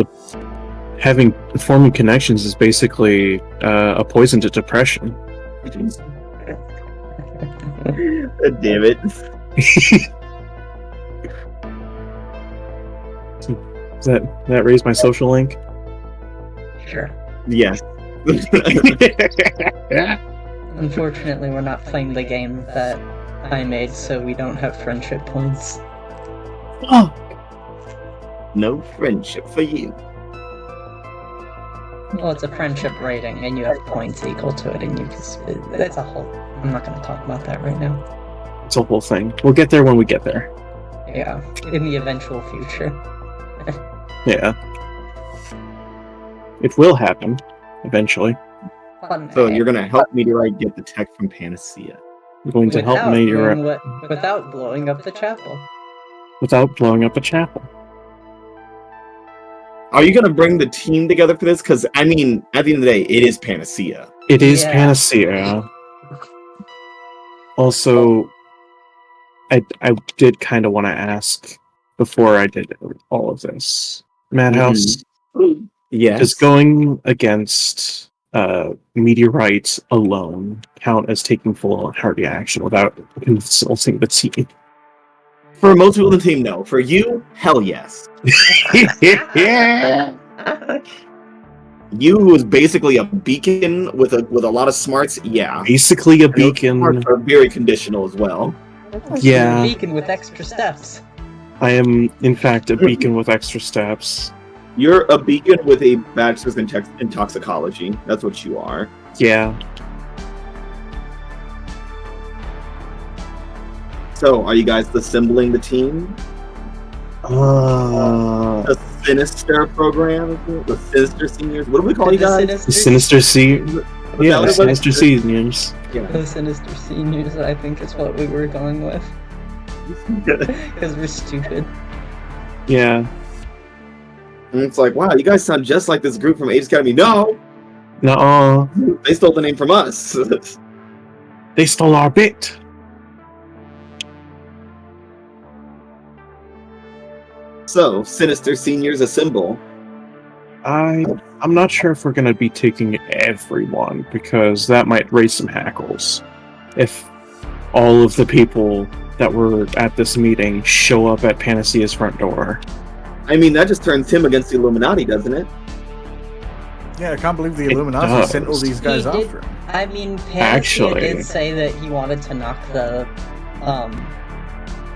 forming connections is basically a poison to depression. Damn it. Does that raise my social link? Sure. Yes. Unfortunately, we're not playing the game that I made, so we don't have friendship points. Oh. No friendship for you. Well, it's a friendship rating, and you have points equal to it, and you can... That's a whole... I'm not going to talk about that right now. It's a whole thing. We'll get there when we get there. Yeah, in the eventual future. Yeah. It will happen, eventually. Fun. So you're gonna help Meteorite get the tech from Panacea. You're going to help Meteorite without blowing up the chapel. without blowing up a chapel. Are you gonna bring the team together for this? Because I mean, at the end of the day, it is Panacea. It is Yeah. Panacea. Also, I did kind of want to ask before I did all of this. Madhouse, Yes. does going against meteorites alone count as taking full and hearty action without consulting the team? For most people in the team, no. For you, hell yes. You, who is basically a beacon with a lot of smarts, yeah. Basically a And those beacon. smarts are very conditional as well. Yeah. You're a beacon with extra steps. I am, in fact, a beacon with extra steps. You're a beacon with a bachelor's in toxicology. That's what you are. Yeah. So, are you guys assembling the team? The Sinister program? The Sinister Seniors? What do we call you guys? The Sinister Seniors. Yeah, the Sinister Seniors. Yeah. The Sinister Seniors, I think, is what we were going with. Because we're stupid. Yeah. And it's like, wow, you guys sound just like this group from A.E.G.I.S Academy. No! Nuh-uh. They stole the name from us. They stole our bit. So, Sinister Seniors assemble. I'm not sure if we're going to be taking everyone, because that might raise some hackles. If all of the people that were at this meeting show up at Panacea's front door. I mean, that just turns him against the Illuminati, doesn't it? Yeah, I can't believe the It Illuminati does. sent all these guys He did- after him. I mean, Panacea Actually- did say that he wanted to knock the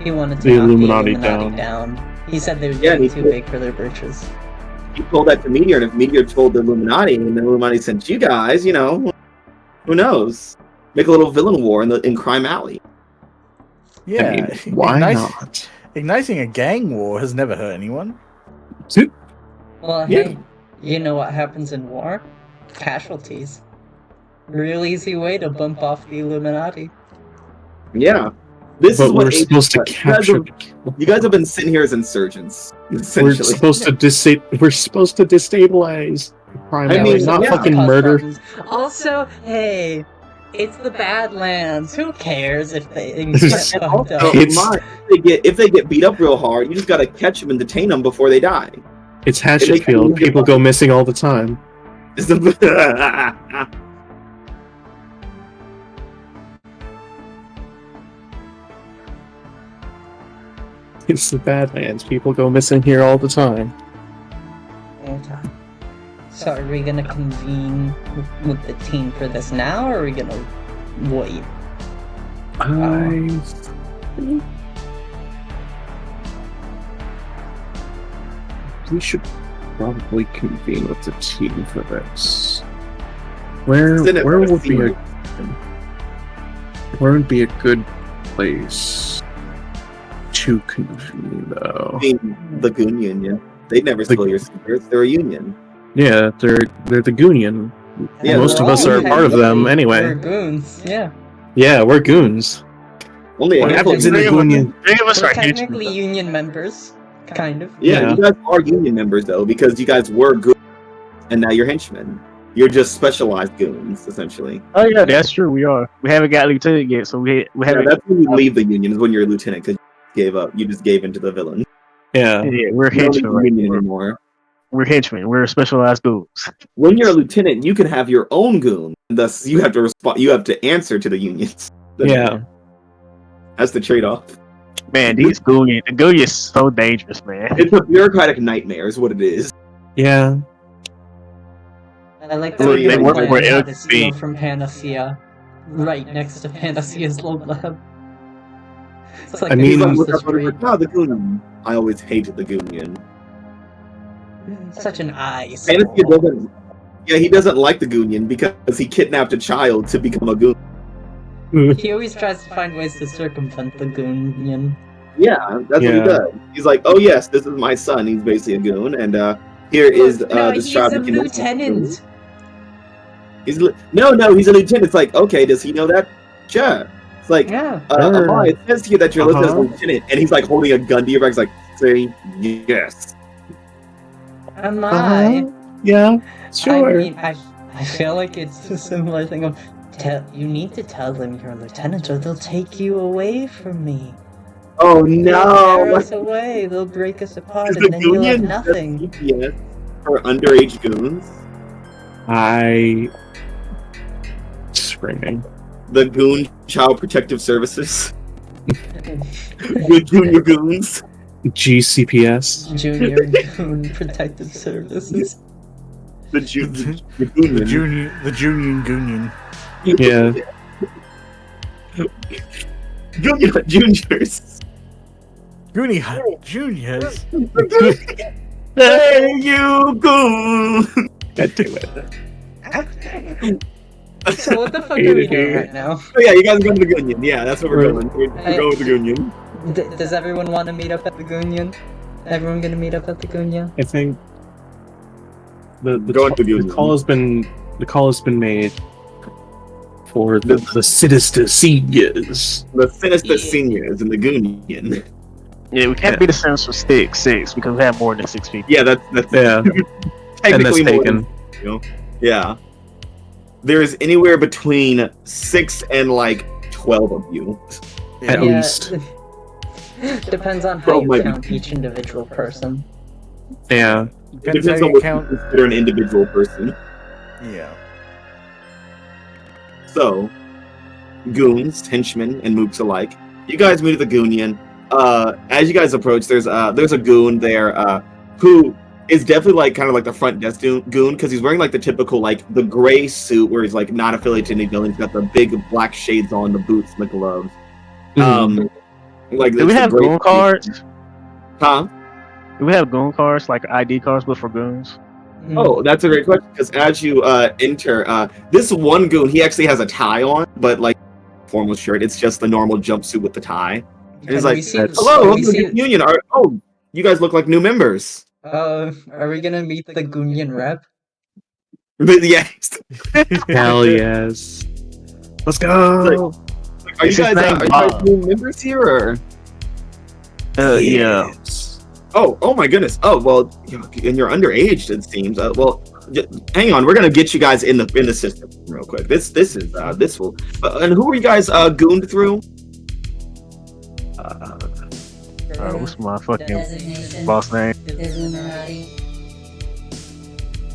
The Illuminati down. He said they were Yeah, getting he too did. big for their britches. He told that to Meteor, and if Meteor told the Illuminati, and the Illuminati sent you guys, you know, who knows? Make a little villain war in Crime Alley. Yeah, I mean, why igniting- not? Igniting a gang war has never hurt anyone. Well, Yeah. hey, you know what happens in war? Casualties. Real easy way to bump off the Illuminati. Yeah. This But is what we're supposed to capture. You guys have been sent here as insurgents, We're essentially. supposed to destabilize Crime I Alley, mean, not yeah. fucking Cause murder. problems. Also, hey, it's the Badlands. Who cares if they get And fucked also, up? It's- if they get beat up real hard, you just gotta catch them and detain them before they die. It's Hatchetfield. People go missing all the time. It's the- It's the Badlands. People go missing here all the time. Okay. So are we gonna convene with the team for this now, or are we gonna wait? We should probably convene with the team for this. Where would be a good place to convene, though? The Goon Union. They'd never steal your secrets. They're a union. Yeah, they're the Goonion. Yeah, Most we're of us all are a part of them We're anyway. goons, yeah. Yeah, we're goons. Only a What handful happens in the Three of us- Goonion? Three of us We're are technically henchmen. union members, kind of. Yeah, Yeah. you guys are union members though, because you guys were goons, and now you're henchmen. You're just specialized goons, essentially. Oh yeah, that's true. We are. We haven't got lieutenant yet, so we Yeah, haven't. that's when you leave the union. Is when you're a lieutenant because you gave up. You just gave into the villain. Yeah. Yeah, we're You don't need henchmen the right union now. anymore. We're henchmen. We're specialized goons. When you're a lieutenant, you can have your own goon. Thus, you have to respond. You have to answer to the unions. Yeah. That's the trade-off. Man, the Goonion is so dangerous, man. It's a bureaucratic nightmare, is what it is. Yeah. I like So that they we work had for a LP. seal from Panacea right next to Panacea's logo lab. It's like I a mean- He's like, across look the up and street. like, oh, the goon. I always hated the goonion. Such an eye. Panacea doesn't. Yeah, he doesn't like the goonion because he kidnapped a child to become a goon. He always tries to find ways to circumvent the Goonion. Yeah, that's what he Yeah. does. He's like, oh yes, this is my son. He's basically a goon, and here is no, this he's child. a who can- lieutenant. He's no, he's a lieutenant. It's like, okay, does he know that? Sure. It's like, Yeah. Amar, it says here that you're listed as a Uh-huh. lieutenant, and he's like holding a gun to your back. He's like, say yes. Am I? Yeah. I Sure. mean, I feel like it's a similar thing of, you need to tell them you're a lieutenant or they'll take you away from me. Oh They'll no! tear us away, they'll break us apart, Is and the then you'll have Goonian nothing. CPS for underage goons? Screaming. The Goon Child Protective Services. The Junior Goons. GCPS. Junior Goon Protective Services. The Goonian. The Junior Goonian. Yeah. Juniors. Goonie Hut Juniors. Hey, you goon! God damn it. So what the fuck are we doing right now? Oh yeah, you guys are going to the Goonian. Yeah, that's what we're going. We're going with the Goonian. Does everyone want to meet up at the Goonian? Everyone gonna meet up at the Goonian? I think the call has been made for the sinister seniors. The sinister seniors in the Goonian. Yeah, we can't be the same for six because we have more than 6 people. Yeah, that's Yeah. And that's technically more taken. than, yeah. There's anywhere between 6 and like 12 of you. At least. Depends on how you count each individual person. Yeah. Depends on what you consider an individual person. Yeah. So, goons, henchmen, and mooks alike. You guys meet at the Goonian. As you guys approach, there's a goon there who is definitely like kind of like the front desk goon because he's wearing like the typical like the gray suit where he's like not affiliated to any building. He's got the big black shades on, the boots, and the gloves. Like do we have goon cards? Huh? Do we have goon cards like ID cards but for goons? Oh, that's a great question because as you enter, this one goon he actually has a tie on, but like formal shirt. It's just the normal jumpsuit with the tie. And he's like, "Hello, welcome to the Union. Oh, you guys look like new members." Are we gonna meet the Goonian rep? Yes. Hell yes. Let's go. Are you guys new members here or? Yeah. Oh my goodness. Oh well, and you're underage. It seems. Well, hang on. We're gonna get you guys in the system real quick. This will. And who are you guys gooned through? What's my fucking boss name? Illuminati.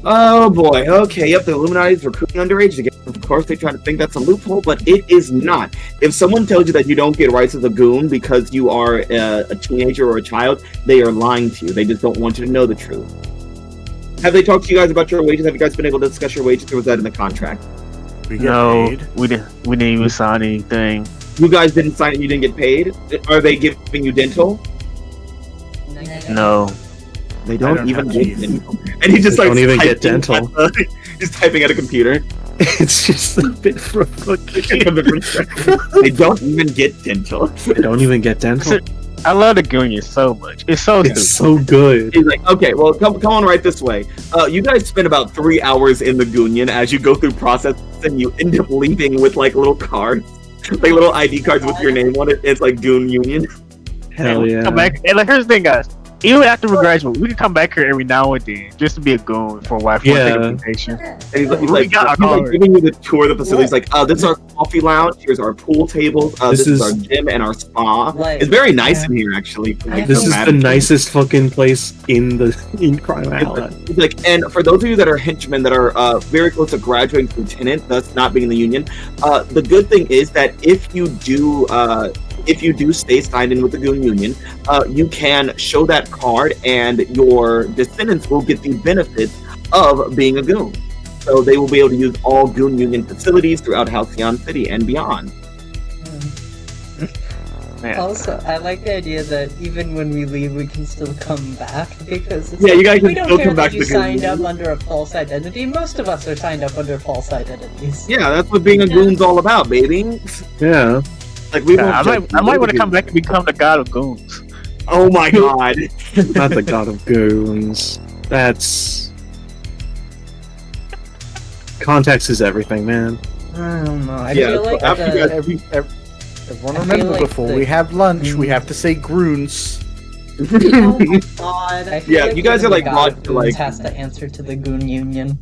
Oh boy. Okay. Yep. The Illuminati's recruiting underage again. Of course, they try to think that's a loophole, but it is not. If someone tells you that you don't get rights as a goon because you are a teenager or a child, they are lying to you. They just don't want you to know the truth. Have they talked to you guys about your wages? Have you guys been able to discuss your wages, or was that in the contract? We didn't even sign anything. You guys didn't sign it. You didn't get paid. Are they giving you dental? No. They don't even get dental. And he just like don't even get dental. He's typing at a computer. It's just a bit from They don't even get dental. They don't even get dental. I love the Goonian so much. It's so good. He's like, okay, well, come on right this way. You guys spend about 3 hours in the Goonian as you go through process, and you end up leaving with like little cards, like little ID cards with your name on it. It's like Goon Union. Hell yeah. Come back. And like, here's the thing, guys. Even after we graduate, we can come back here every now and then just to be a goon for a while. And he's like giving you the tour of the facility. He's like, this is our coffee lounge. Here's our pool tables. This is our gym and our spa. It's very nice in here, actually. This is the nicest fucking place in Crime Island. He's like, and for those of you that are henchmen that are very close to graduating to lieutenant, thus not being in the union, the good thing is that if you do stay signed in with the Goon Union, you can show that card and your descendants will get the benefits of being a goon. So they will be able to use all Goon Union facilities throughout Halcyon City and beyond. Also, I like the idea that even when we leave, we can still come back because it's you guys we can don't still care come back that you to the Goon signed up Union. under a false identity. Most of us are signed up under false identities. Yeah, that's what being a goon's all about, baby. Yeah. Like we I might want to come back and become the god of goons. Oh my god. Not the god of goons. That's... Context is everything, man. I don't know. I Yeah, feel like everyone remember before we have lunch, we have to say Groons. Oh god. I feel Yeah, you guys even are like the god brought of to goons like. has to answer to the Goon Union.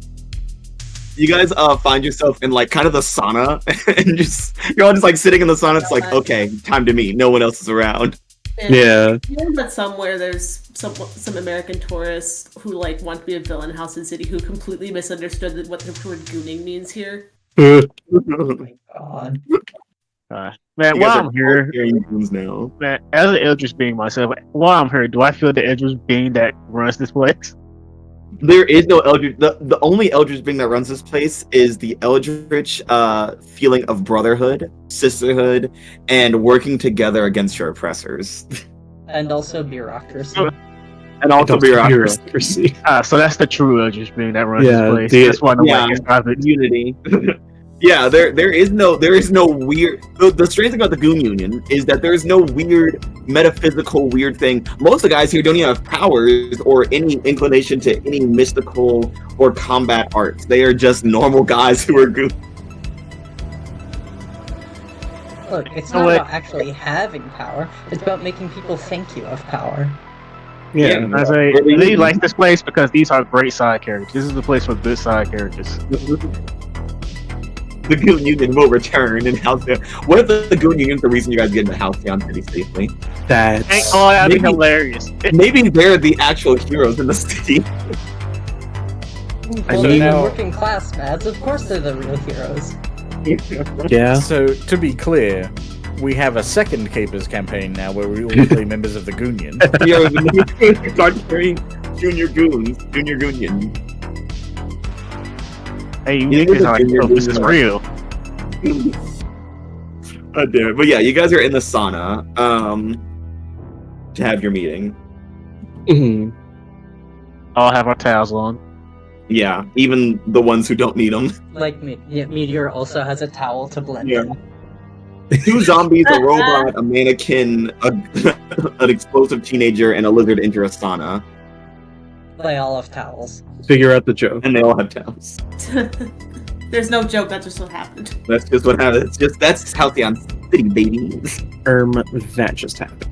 You guys find yourself in like kind of the sauna, and you're all just like sitting in the sauna. It's like, okay, time to meet. No one else is around. And Yeah. you know that somewhere there's some American tourists who like want to be a villain in House and City who completely misunderstood what the word gooning means here. Oh my god. Man, You while guys I'm are here, hearing goons now. man, as an Eldritch being myself, while I'm here, do I feel the Eldritch being that runs this place? There is no Eldritch. The only Eldritch being that runs this place is the Eldritch feeling of brotherhood, sisterhood, and working together against your oppressors. And also bureaucracy. And also bureaucracy. bureaucracy. So that's the true Eldritch being that runs Yeah, this place. the- That's why I'm yeah. like, it's private. Unity. Yeah, there is no weird. The strange thing about the Goon Union is that there is no weird metaphysical weird thing. Most of the guys here don't even have powers or any inclination to any mystical or combat arts. They are just normal guys who are goons. Look, it's No not way. about actually having power. It's about making people think you have power. Yeah. I say, I really like this place because these are great side characters. This is the place for good side characters. The Goon Union will return and Halcyon. What if the Goon Union's the reason you guys get into Halcyon pretty safely? That's Oh, that'd be Maybe- hilarious. Maybe they're the actual heroes in the city. Well, mean- they're working class mads. Of course they're the real heroes. yeah. So, to be clear, we have a second Capers campaign now where we all play members of the Goonion. Heroes in the start carrying Junior Goons, Junior Goonion. Hey, you Yeah, niggas are like, you're oh, this is doing real. Oh, damn it. But yeah, you guys are in the sauna to have your meeting. Mhm. All have our towels on. Yeah, even the ones who don't need them. Like, Meteor also has a towel to blend Yeah. in. 2 zombies, a robot, a mannequin, an explosive teenager, and a lizard enter a sauna. They all have towels. Figure out the joke. And they all have towels. There's no joke, that just what happened. That's just what happens. That's Halcyon City, baby. That just happened.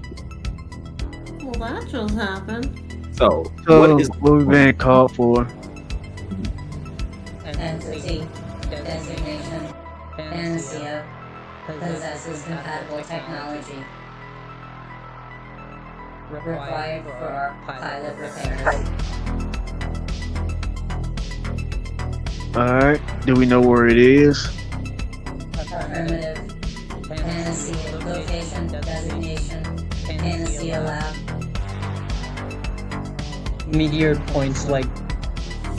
Well, that just happened. So, So, what is what we been called for? Entity designation. Panacea possesses compatible technology required for pilot repairs. Alright, do we know where it is? Affirmative. Panacea location designation. Panacea lab. Meteor points, like,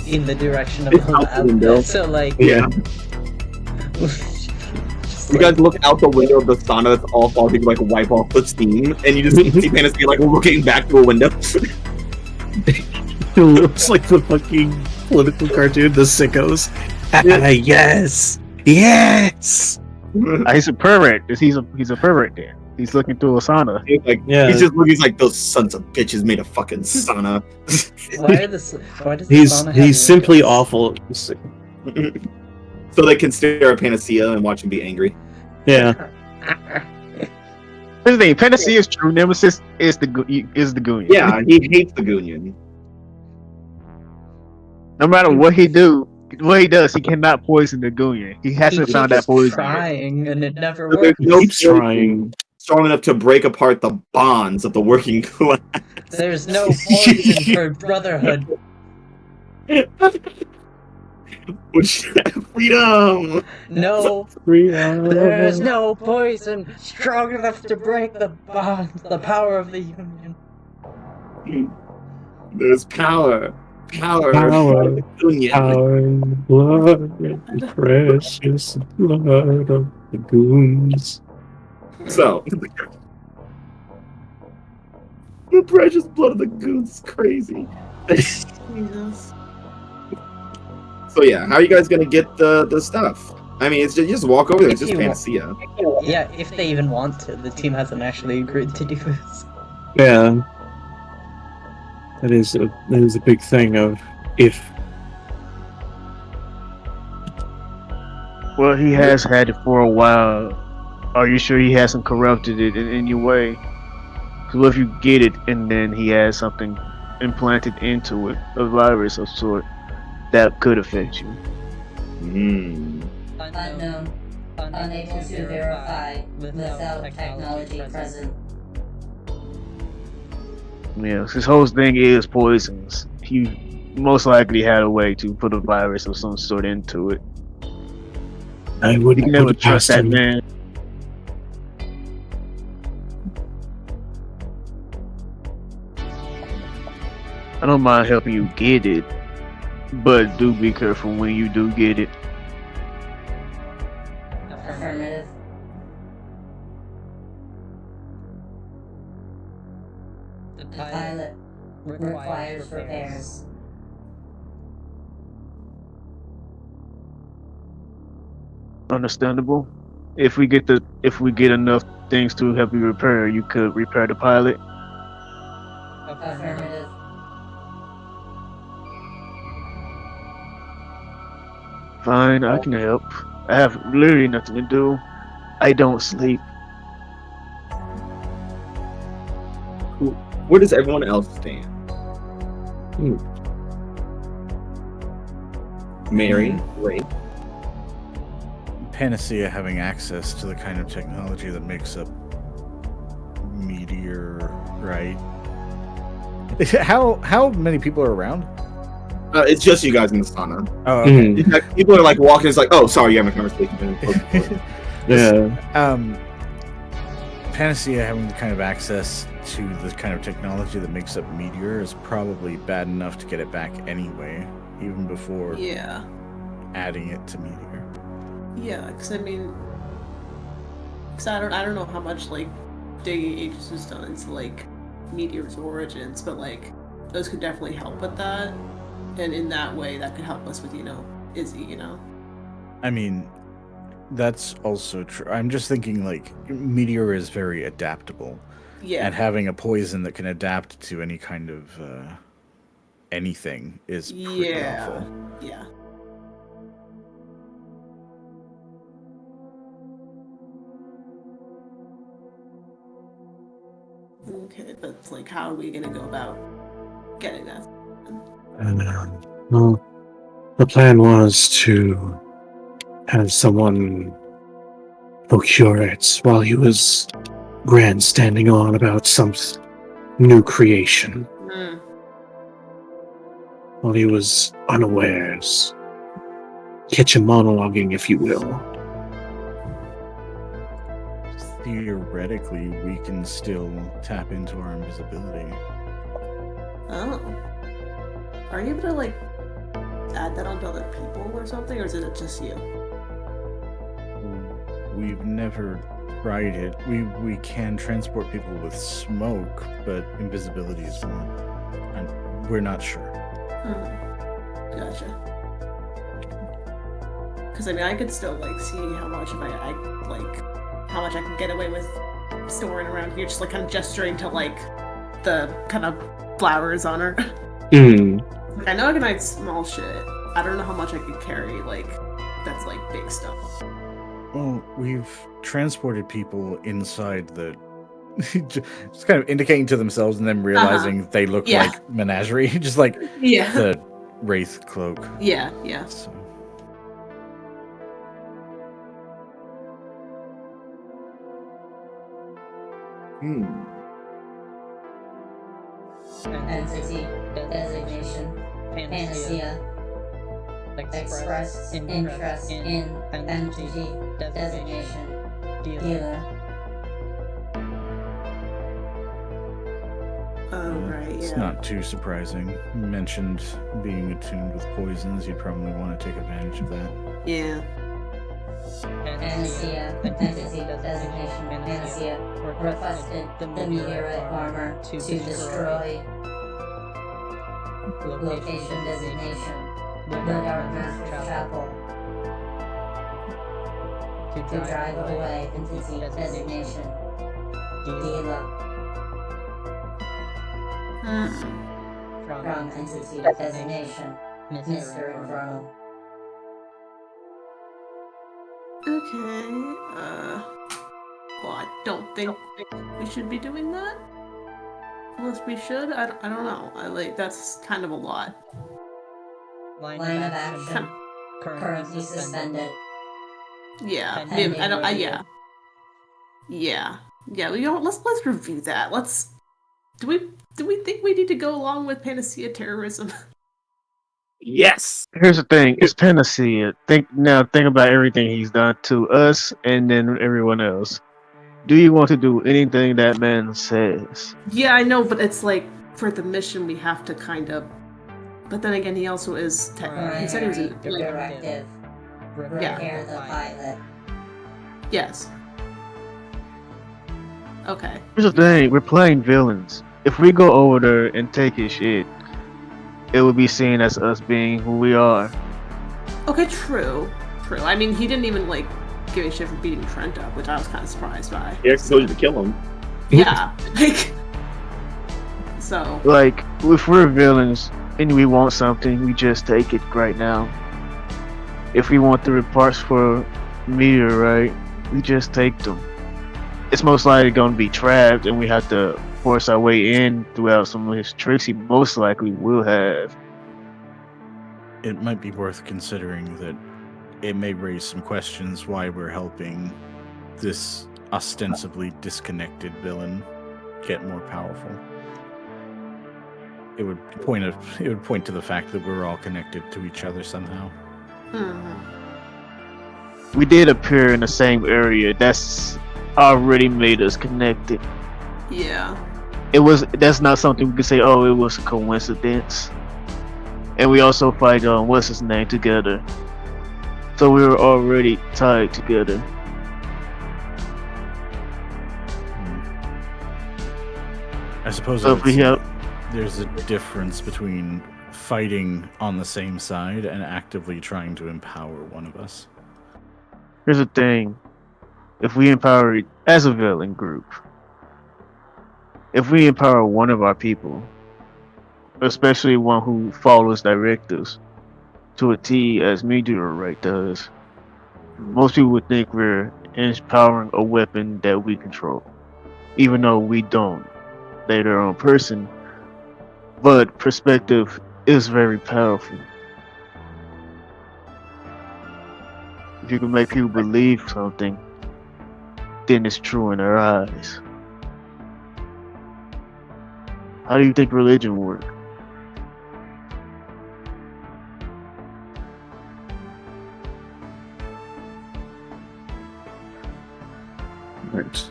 in the direction of It's the out the window. lab. So, like, Yeah. just You guys look out the window of the sauna that's all falling to like wipe off the steam, and you just see Panacea like looking back to a window. It looks like the fucking political cartoon, The Sickos. Yes! Yes! He's a pervert. He's a pervert there. He's looking through a sauna. He's like, Yeah. he's just looking. He's like, those sons of bitches made a fucking sauna. why does the sauna have He's simply windows? awful. So they can stare at Panacea and watch him be angry. Yeah. This thing, Panacea's true nemesis is the Goonian. Yeah, he hates the Goonian. No matter what he does, he cannot poison the Goonian. He hasn't found that keeps poison. yet. trying, and it never But there's works. no Keeps poison trying. strong enough to break apart the bonds of the working class. There's no poison for brotherhood. Which freedom. No, there's no poison strong enough to break the bonds, the power of the union. There's power. Power. Power. of the Goonian. Our blood, the precious blood of the goons. So, the precious blood of the goons is crazy. Jesus. So yeah, how are you guys gonna get the stuff? I mean, it's just walk over there. It's just If you want- Panacea. Yeah, if they even want to. The team hasn't actually agreed to do this. Yeah. That is a big thing of if. Well, he has had it for a while. Are you sure he hasn't corrupted it in any way? Because what if you get it and then he has something implanted into it, a virus of sort, that could affect you? Unknown. Unable to verify without technology present. Yeah, his whole thing is poisons. He most likely had a way to put a virus of some sort into it. I You wouldn't can put never it trust past that him. man. I don't mind helping you get it, but do be careful when you do get it. Affirmative. The pilot requires repairs. Understandable. If we get enough things to help you repair, you could repair the pilot. Affirmative. Fine, I can help. I have literally nothing to do. I don't sleep. Where does everyone else stand? Mary, Ray. Panacea having access to the kind of technology that makes up meteor, right? How many people are around? It's just you guys in the sauna. Oh, okay. In fact, people are like walking. It's like, oh, sorry, you're having a conversation. Yeah. Panacea having the kind of access to the kind of technology that makes up meteor is probably bad enough to get it back anyway, even before Yeah. adding it to meteor. Yeah, because I mean, I don't know how much like digging Aegis has done into like Meteor's origins, but like those could definitely help with that, and in that way, that could help us with Izzy. I mean, that's also true. I'm just thinking like meteor is very adaptable, Yeah. and having a poison that can adapt to any kind of anything is pretty awful. Yeah. Okay, but like, how are we gonna go about getting that? Well, the plan was to have someone procure it while he was grandstanding on about some new creation. While he was unawares. Catch him monologuing, if you will. Theoretically, we can still tap into our invisibility. Oh. Are you able to like add that onto other people or something, or is it just you? We've never tried it. We can transport people with smoke, but invisibility is more. And we're not sure. Gotcha. Because I mean, I could still like see how much how much I can get away with storing around here, just like kind of gesturing to like the kind of flowers on her. I know I can hide small shit. I don't know how much I could carry, like, that's like big stuff. Well, we've transported people inside the just kind of indicating to themselves and then realizing they look like menagerie, just like the wraith cloak. Yeah. So. Entity designation. Panacea. Express interest in entity designation. Dealer. Oh, right, yeah. It's not too surprising. You mentioned being attuned with poisons. You'd probably want to take advantage of that. Yeah. Panacea. Entity designation. Panacea. Requested the meteorite armor to destroy. Location designation. The Dark Master's Chapel. To drive away entity designation. Dealer. From entity designation. Mr. Inferno. Okay. Well, I don't think we should be doing that. Unless we should, I don't know. That's kind of a lot. Line of action. Currently suspended. Yeah. Pending I don't. review. Yeah. You know, let's review that. Do we think we need to go along with Panacea terrorism? Yes. Here's the thing: it's Panacea. Think about everything he's done to us and then everyone else. Do you want to do anything that man says? Yeah, I know, but it's like for the mission we have to kind of. But then again, he also is. He said he was in. Directive. Repair the pilot. Yes. Okay. Here's the thing: we're playing villains. If we go over there and take his shit, it would be seen as us being who we are. Okay, true. I mean, he didn't even like give a shit for beating Trent up, which I was kind of surprised by. He actually told you to kill him. Yeah, like. So. Like, if we're villains and we want something, we just take it right now. If we want the parts for meteorite, we just take them. It's most likely going to be trapped, and we have to force our way in throughout some of his tricks he most likely will have. It might be worth considering that it may raise some questions why we're helping this ostensibly disconnected villain get more powerful. It would point to the fact that we're all connected to each other somehow. We did appear in the same area. That's already made us connected. Yeah. That's not something we could say, oh, it was a coincidence. And we also fight what's his name together. So we were already tied together. I suppose So if we help, there's a difference between fighting on the same side and actively trying to empower one of us. here's the thing. If we empower as a villain group, if we empower one of our people, especially one who follows directives to a T as Meteorite does, most people would think we're empowering a weapon that we control, even though we don't. They're their own person, but perspective is very powerful. If you can make people believe something, then it's true in their eyes. How do you think religion works? Right.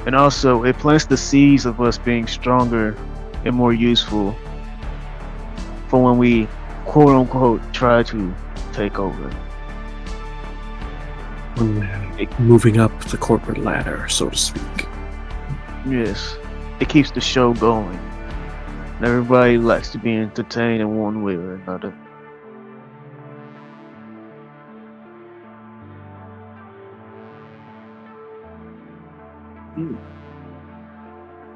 And also, it plants the seeds of us being stronger and more useful for when we quote unquote try to take over. Moving up the corporate ladder, so to speak. Yes, it keeps the show going. And everybody likes to be entertained in one way or another.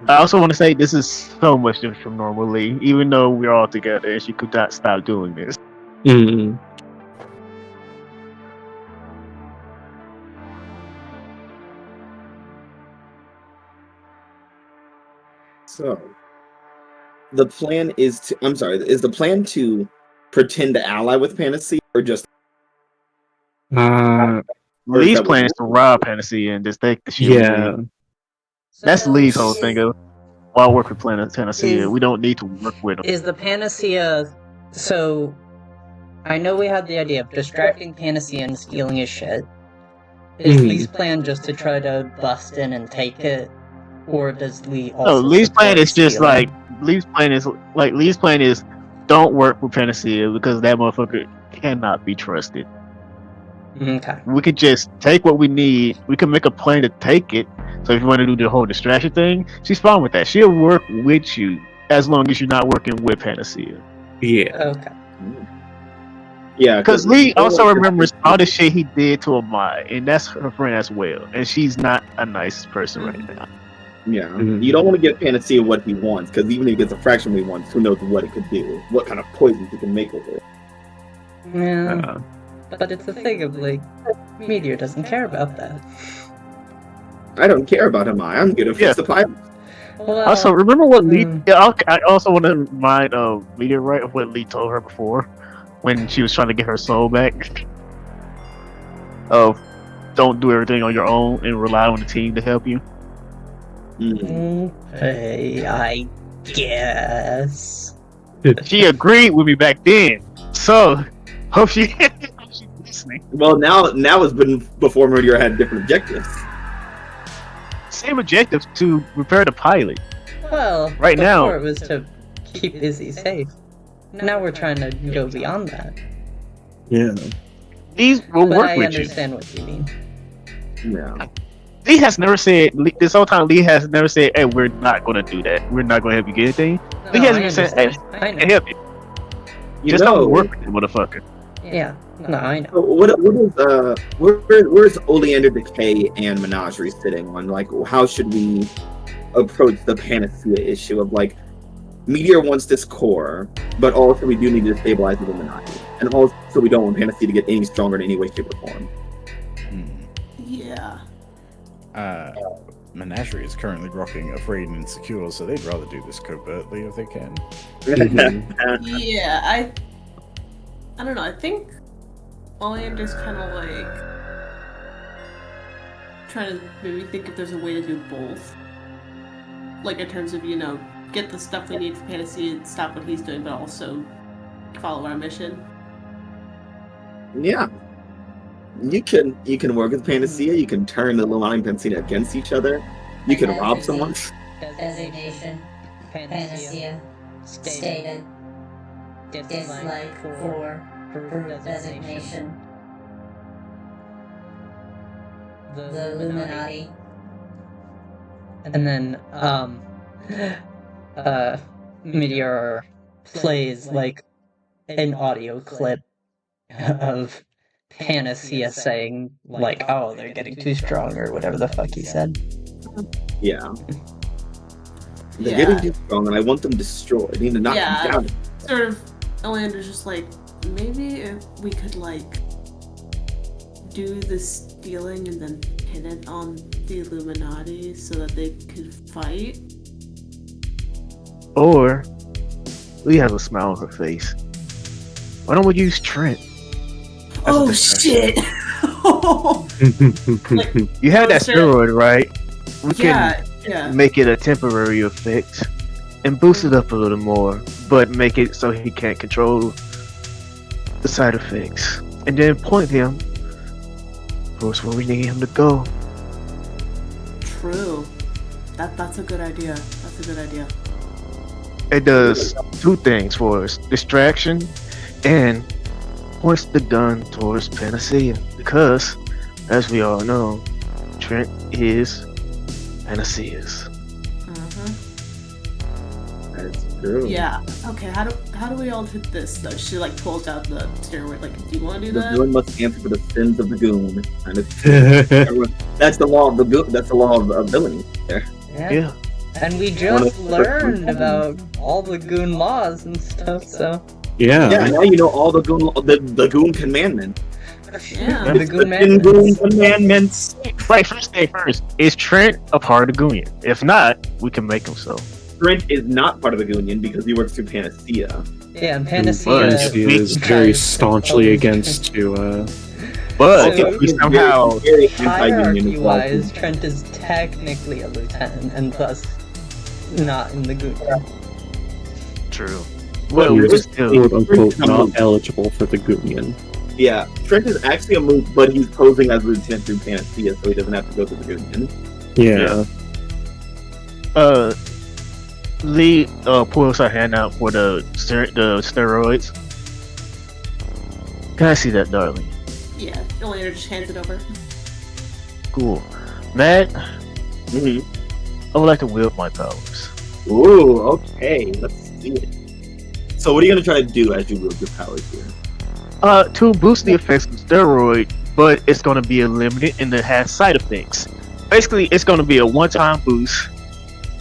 I also want to say this is so much different from normally, even though we're all together and she could not stop doing this. Mm. So, the plan is to. I'm sorry. Is the plan to pretend to ally with Panacea, or just? Lee's plan is to rob Panacea and just take the shit. Yeah. That's Lee's whole thing of why work with Panacea. We don't need to work with them. Is the Panacea... So, I know we had the idea of distracting Panacea and stealing his shit. Is Lee's plan just to try to bust in and take it? Or does Lee also... No, Lee's plan is just stealing? Lee's plan is don't work with Panacea because that motherfucker cannot be trusted. Okay. We could just take what we need. We can make a plan to take it. So if you want to do the whole distraction thing, she's fine with that. She'll work with you as long as you're not working with Panacea. Yeah. Okay. Yeah, Because Lee also remembers all the shit he did to Amai, and that's her friend as well. And she's not a nice person right now. Yeah, you don't want to give Panacea what he wants, because even if he gets a fraction of what he wants, who knows what it could do, what kind of poison he can make with it. Yeah. But it's the thing of, like, Meteor doesn't care about that. I don't care about him. I'm gonna fix the pilot. Well, Also, remember what Lee? I also want to remind Meteorite of what Lee told her before when she was trying to get her soul back. Of don't do everything on your own and rely on the team to help you. Hey, I guess. She agreed with me back then, so hope she's listening. Well, now it's been before Meteor had different objectives. Same objective to repair the pilot. Well, Right now- before it was to keep Izzy safe. Now we're trying to go beyond that. Yeah. These will But work I with you. understand what you mean. Yeah. Lee has never said this whole time. Lee has never said, "Hey, we're not going to do that. We're not going to help you get anything." Lee No, has I never said, "Hey, understand. I know. help you." You Just know, don't work with the motherfucker. Yeah. No, I know. so what is where's Oleander Decay and Menagerie sitting on? Like, how should we approach the Panacea issue of like Meteor wants this core, but also we do need to stabilize the Illuminati, and also we don't want Panacea to get any stronger in any way, shape, or form. Yeah. Menagerie is currently rocking Afraid and Insecure, so they'd rather do this covertly if they can. Yeah, I don't know. I think Oleander's kind of like trying to maybe think if there's a way to do both. Like in terms of, get the stuff we need for Panacea and stop what he's doing, but also follow our mission. Yeah. You can work with Panacea, you can turn the Illuminati and Panacea against each other, you can rob someone. Designation. Panacea. Stated. Dislike for designation. The Illuminati. And then, Meteor plays like an audio clip of Panacea saying like, "Oh, they're getting too strong," or whatever the fuck he said. Yeah. They're Yeah. getting too strong, and I want them destroyed. I need to knock Yeah. them down. Sort of, Oleander's just like, maybe if we could like do the stealing and then pin it on the Illuminati so that they could fight. Or Lee has a smile on her face. Why don't we use Trent? Oh shit! Like, You had that Trent. steroid, right? We yeah, can make it a temporary effect and boost it up a little more, but make it so he can't control the side effects. And then point him towards where we need him to go. True. That's a good idea. That's a good idea. It does two things for us: distraction and points the gun towards Panacea. Because, as we all know, Trent is Panacea's. That's true. Yeah. Okay. How do we all hit this though? She like pulls out the steroid. Like, do you want to do The that? villain must answer for the sins of the goon. And it's, that's the law of the goon. That's the law of villainy. There. Yeah. And we just learned about all the goon laws and stuff, so Yeah. Yeah. Now you know all the goon commandments. Yeah. the goon Goon man. commandments. Right, first thing first. Is Trent a part of the Goonion? If not, we can make him so. Trent is not part of the Goonion because he works through Panacea. Yeah, and But Panacea she is very staunchly against to But So- if we somehow Very anti-union as well. hierarchy-wise, Trent is technically a lieutenant and thus not in the goon. true. Well, he we was still quote unquote not eligible for the Goonion. Yeah, Trent is actually a move, but he's posing as a lieutenant through Panacea, so he doesn't have to go through the Goonion. Yeah. Lee pulls her hand out for the steroids. Can I see that, darling? Yeah. Oleander just hands it over. Cool. Matt, Mm-hmm. I would like to wield my powers. Ooh, okay, let's see it. So, what are you gonna try to do as you wield your powers here? To boost the effects of steroid, but it's going to be limited and it has side effects. Basically, it's going to be a one-time boost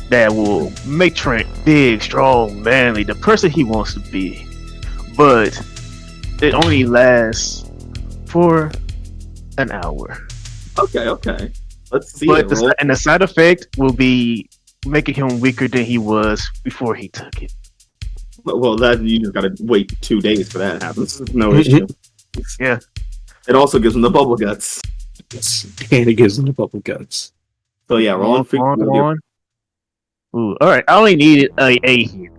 that will make Trent big, strong, manly, the person he wants to be. But it only lasts for an hour. Okay. Let's see But it. Roll. the side effect will be making him weaker than he was before he took it. Well, that you just gotta wait 2 days for that to happen. No issue. Yeah. It also gives him the bubble guts. And it gives him the bubble guts. So yeah, rolling Come on. Ooh, all right. I only needed a here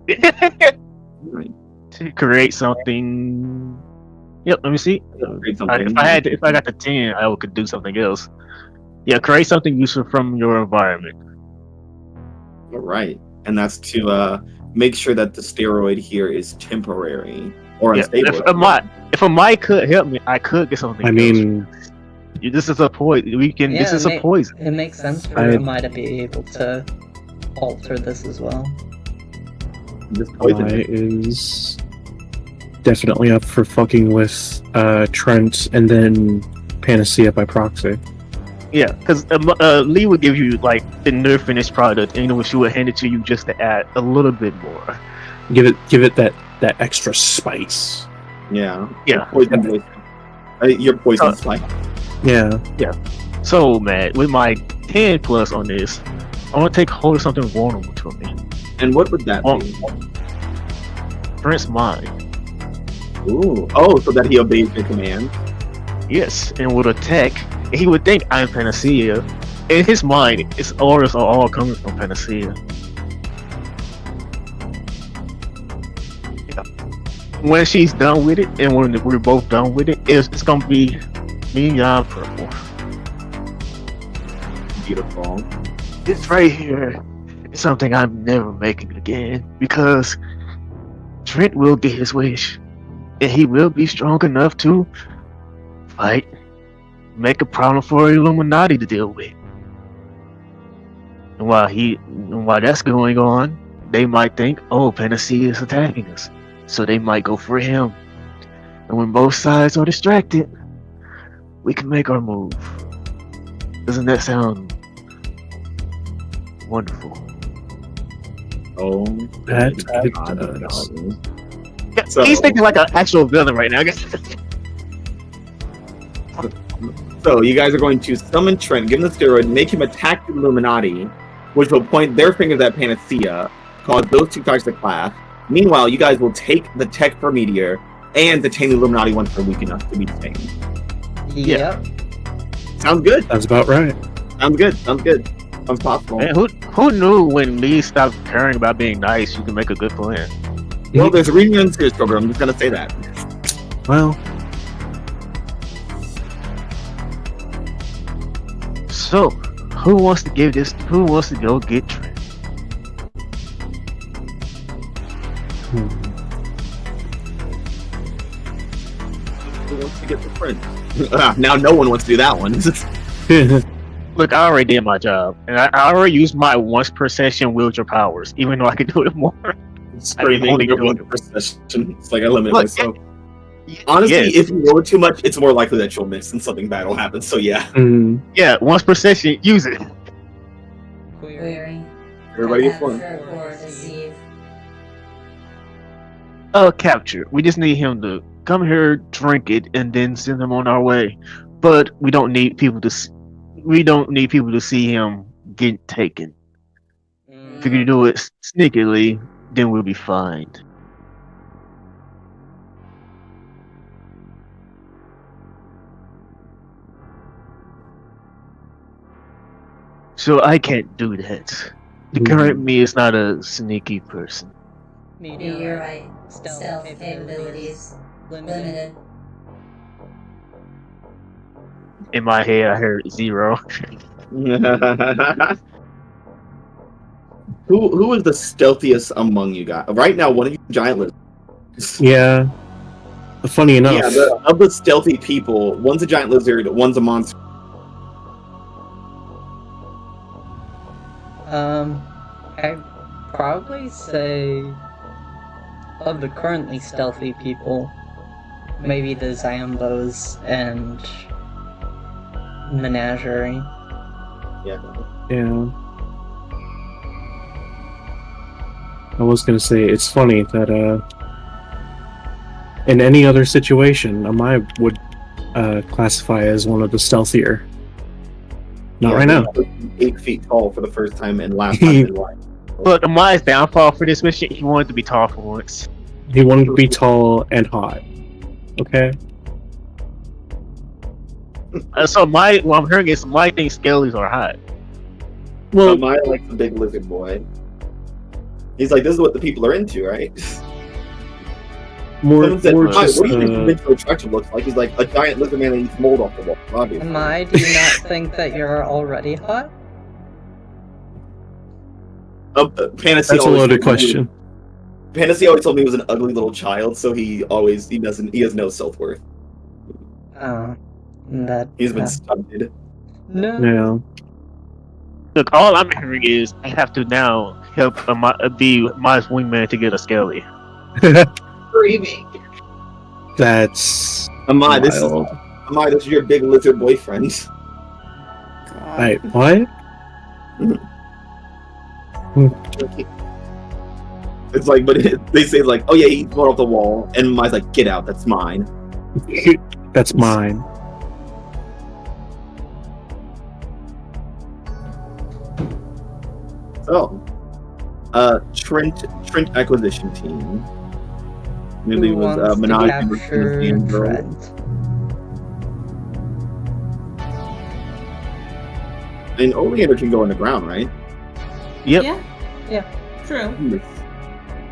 to create something. Yep. Let me see. If I got the 10, I could do something else. Yeah, create something useful from your environment. All right, and that's to make sure that the steroid here is temporary or unstable. If a mic could help me, I could get something. I mean, this is a poison. This is a poison. It makes sense for Amai to be able to alter this as well. I is definitely up for fucking with Trent and then Panacea by proxy. Yeah, because Lee would give you like the near finished product, and she would hand it to you just to add a little bit more. Give it that extra spice. Yeah. Yeah. Your poison spice. Yeah. Yeah. So, man, with my 10 plus on this, I want to take hold of something vulnerable to me. And what would that be? Trent's mind. Ooh. Oh, so that he obeys your command. Yes, and would attack. He would think I'm Panacea. In his mind, his orders are all coming from Panacea. Yeah. When she's done with it, and when we're both done with it, it's gonna be neon purple. Beautiful. This right here is something I'm never making again, because Trent will get his wish, and he will be strong enough to fight. Make a problem for Illuminati to deal with. And while that's going on, they might think, oh, Panacea is attacking us. So they might go for him. And when both sides are distracted, we can make our move. Doesn't that sound wonderful? Oh, that Yeah, So- he's thinking like an actual villain right now, I guess. So you guys are going to summon Trent, give him the steroid, make him attack the Illuminati, which will point their fingers at Panacea, cause those two targets to clash. Meanwhile, you guys will take the tech for Meteor and detain the Illuminati once they're weak enough to be detained. Yep. Sounds good. That's about right. Sounds good. Sounds possible. Man, who knew when Lee stopped caring about being nice, you can make a good plan? Well, there's a reading and series program. I'm just gonna say that. Well, So, who wants to give this? Who wants to go get Trent? Who wants to get the Trent? Now no one wants to do that one. Look, I already did my job, and I already used my once per session wheelchair powers, even though I could do it more. Straight I only didn't one do per session. It's like I limit Look, myself. Honestly, yes. if you roll it too much, it's more likely that you'll miss and something bad will happen. So yeah, Yeah, once per session, use it. Query. everybody gets one. Or deceive. Capture. We just need him to come here, drink it, and then send him on our way. But we don't need people to. We don't need people to see him get taken. If you can do it sneakily, then we'll be fine. So I can't do that. The current me is not a sneaky person. Meteorite. Stealth capabilities. Limited. In my head, I heard 0. Who is the stealthiest among you guys? Right now, one of you giant lizards. yeah. Funny enough. Yeah, of the stealthy people, one's a giant lizard, one's a monster. I'd probably say of the currently stealthy people, maybe the Zambos and Menagerie. Yeah. I was gonna say it's funny that in any other situation, Amai would classify as one of the stealthier. Not right now. 8 feet tall for the first time and last time in life. Look, my downfall for this mission, he wanted to be tall for once. He wanted to be tall and hot. Okay. So what I'm hearing is my thing skellies are hot. Well, Maya likes the big lizard boy. He's like, this is what the people are into, right? more Said, more "Maya, just what do you think conventional attraction looks like?" He's like, a giant lizard man that eats mold off the wall, obviously. Do you not think that you're already hot? Panacea that's a always loaded told me- question. Panacea always told me he was an ugly little child, so he has no self-worth. Oh, He's been stunted. No. Yeah. Look, all I'm hearing is I have to now help be Maya's wingman to get a skelly. That's Amai, this is your big lizard boyfriend. Wait, what? It's like, but they say like, oh yeah, he's going off the wall, and Maya's like, get out, that's mine. That's mine. So, Trent acquisition team. Maybe it was Menage and Trent. And Oleander can go underground, right? Yep. Yeah. True.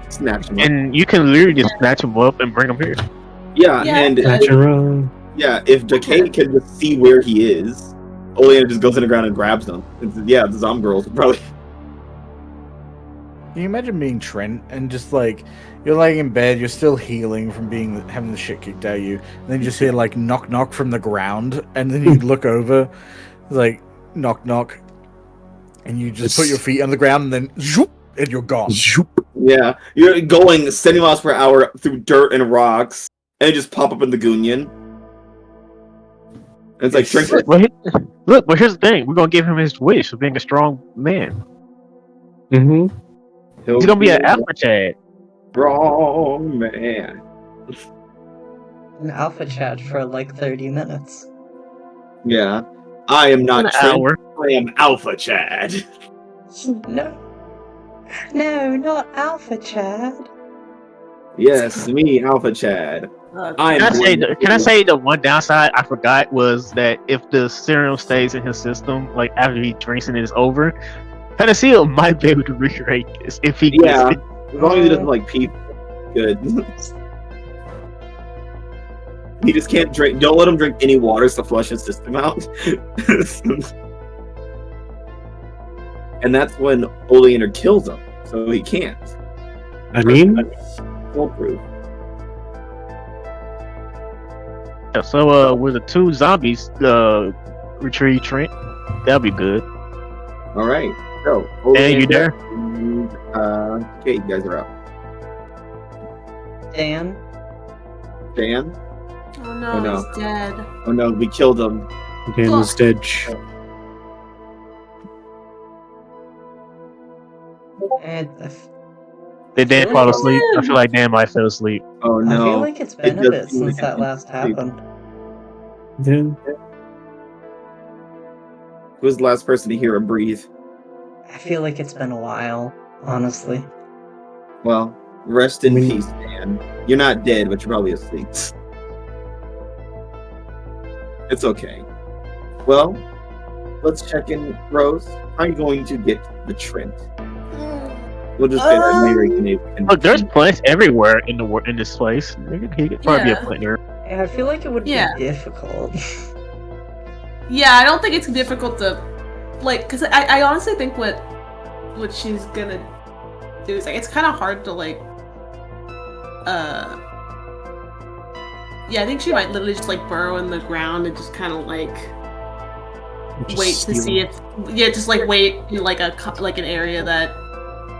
Snatch him up. And you can literally just snatch him up and bring him here. Yeah, Yeah, and Natural. if Decay can just see where he is, Oleander just goes underground and grabs them. The Zom girls probably. Can you imagine being Trent and just like you're laying in bed, you're still healing from having the shit kicked out of you, and then you just hear like knock knock from the ground, and then you look over, it's like knock knock, and you just put your feet on the ground, and then zoop, and you're gone. Zoop. Yeah, you're going 70 miles per hour through dirt and rocks, and you just pop up in the Gunyan. And it's like Trent. Look, but here's the thing: we're gonna give him his wish of being a strong man. Mm-hmm. He's gonna be an alpha Chad. Strong man. An alpha chat for like 30 minutes. Yeah. I am not An Trent. hour. I am Alpha Chad. No. No, not alpha Chad. Yes, me, Alpha Chad. I Can I say the one downside I forgot was that if the serum stays in his system, like after he drinks and it's over, Panacea might be able to recreate this if he Yeah. gets it. As long as he doesn't like people. Good. He just can't drink. Don't let him drink any water to flush his system out. And that's when Oleander kills him, so he can't. I mean, Foolproof. Yeah, so with the two zombies retrieve Trent, that'll be good. All right. So, Dan, you there? Okay, you guys are up. Dan? Dan? Oh no, Oh, no. he's dead. Oh no, we killed him. Dan is dead. And Did Dan fall asleep? I feel like Dan might fall asleep. Oh I no. feel like it's been It a does bit seem since like that an last instant happened. Dan. Who was the last person to hear him breathe? I feel like it's been a while, honestly. Well, rest in peace, Dan. You're not dead, but you're probably asleep. It's okay. Well, let's check in, Rose. I'm going to get the Trent. We'll just say that Mary can. Look, there's plants everywhere in this place. He could probably be a Yeah. plant here. Yeah, I feel like it would Yeah. be difficult. Yeah, I don't think it's difficult to, like, because I honestly think what she's gonna do is, like, it's kind of hard to, like, yeah, I think she might literally just, like, burrow in the ground and just kind of, like, Just wait to see if, just, like, wait in, like, an area that,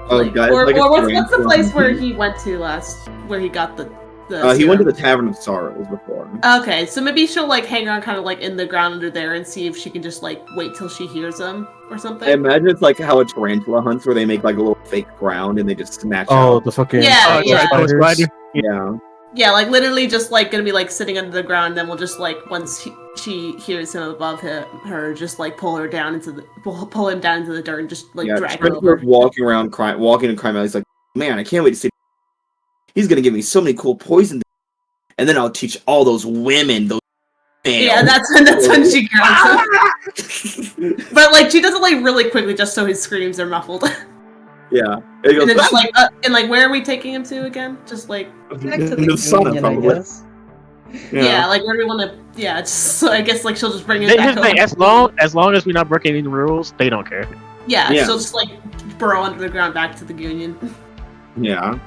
Oh, like, guys, or like what's the place where he went to last, where he got the he went to serum? the Tavern of Sorrows before. Okay, so maybe she'll, like, hang around kind of, like, in the ground under there and see if she can just, like, wait till she hears him or something. I imagine it's like how a tarantula hunts, where they make like a little fake ground and they just snatch Oh, out. the fucking Yeah, Oh, yeah. Ghost Rider? Yeah. Yeah, like literally just like gonna be like sitting under the ground, and then we'll just like once she hears him above her, just like pull him down into the dirt and just like drag her over. Walking and crying out. He's like, man, I can't wait to see. He's gonna give me so many cool poisons, and then I'll teach all those women those. Yeah, that's when she grabs him. But like she does it like really quickly, just so his screams are muffled. Yeah, and then just like and like where are we taking him to again? Just like back to the Union, probably. I guess. Yeah, like where do we want to? Yeah, just so I guess like she'll just bring it back. As long as we're not breaking any rules, they don't care. Yeah, she'll just like burrow under the ground back to the Union. Yeah,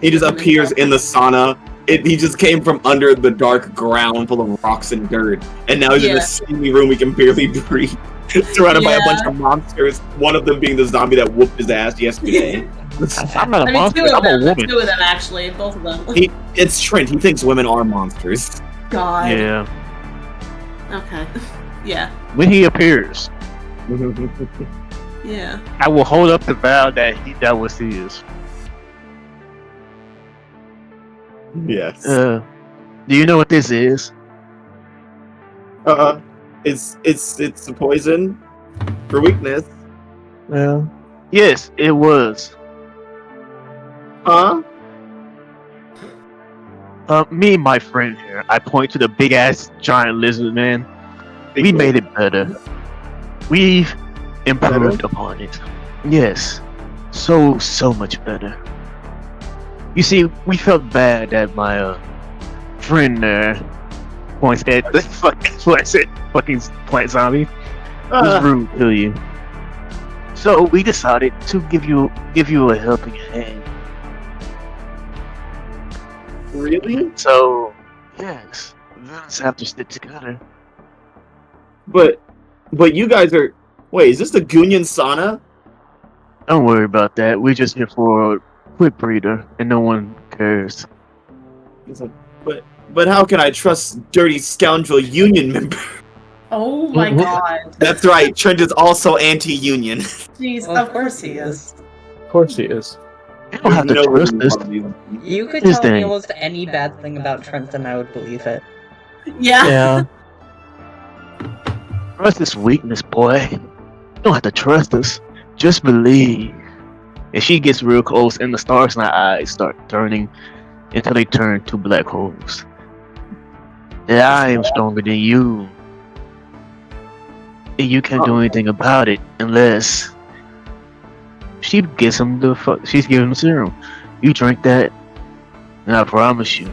he just appears in the sauna. He just came from under the dark ground full of rocks and dirt, and now he's in a steamy room we can barely breathe. Surrounded by a bunch of monsters, one of them being the zombie that whooped his ass yesterday. I'm not a monster, I'm a woman. Two of them, actually. Both of them. It's Trent. He thinks women are monsters. God. Yeah. Okay. Yeah. When he appears. Yeah. I will hold up the vow that was his. Yes. Do you know what this is? It's a poison for weakness. Well, yes, it was. Huh? Me and my friend here, I point to the big ass giant lizard man. We made it better. We've improved upon it. Yes. So much better. You see, we felt bad that my friend there points at the fucking plant zombie was rude to you. So we decided to give you a helping hand. Really? So yes, villains have to stick together. But you guys are. Wait, is this the Gunyan sauna? Don't worry about that. We're just here for a quick breather, and no one cares. He's like, but how can I trust dirty scoundrel union member? Oh my god. That's right. Trent is also anti-union. Jeez, of course he is. Of course he is. You don't have to trust this. You could tell me almost any bad thing about Trent and I would believe it. Yeah. Trust is weakness, boy. You don't have to trust us. Just believe. And she gets real close, and the stars in her eyes start turning until they turn to black holes. That I am stronger than you. And you can't do anything about it unless she gives him she's giving him serum. You drink that, and I promise you,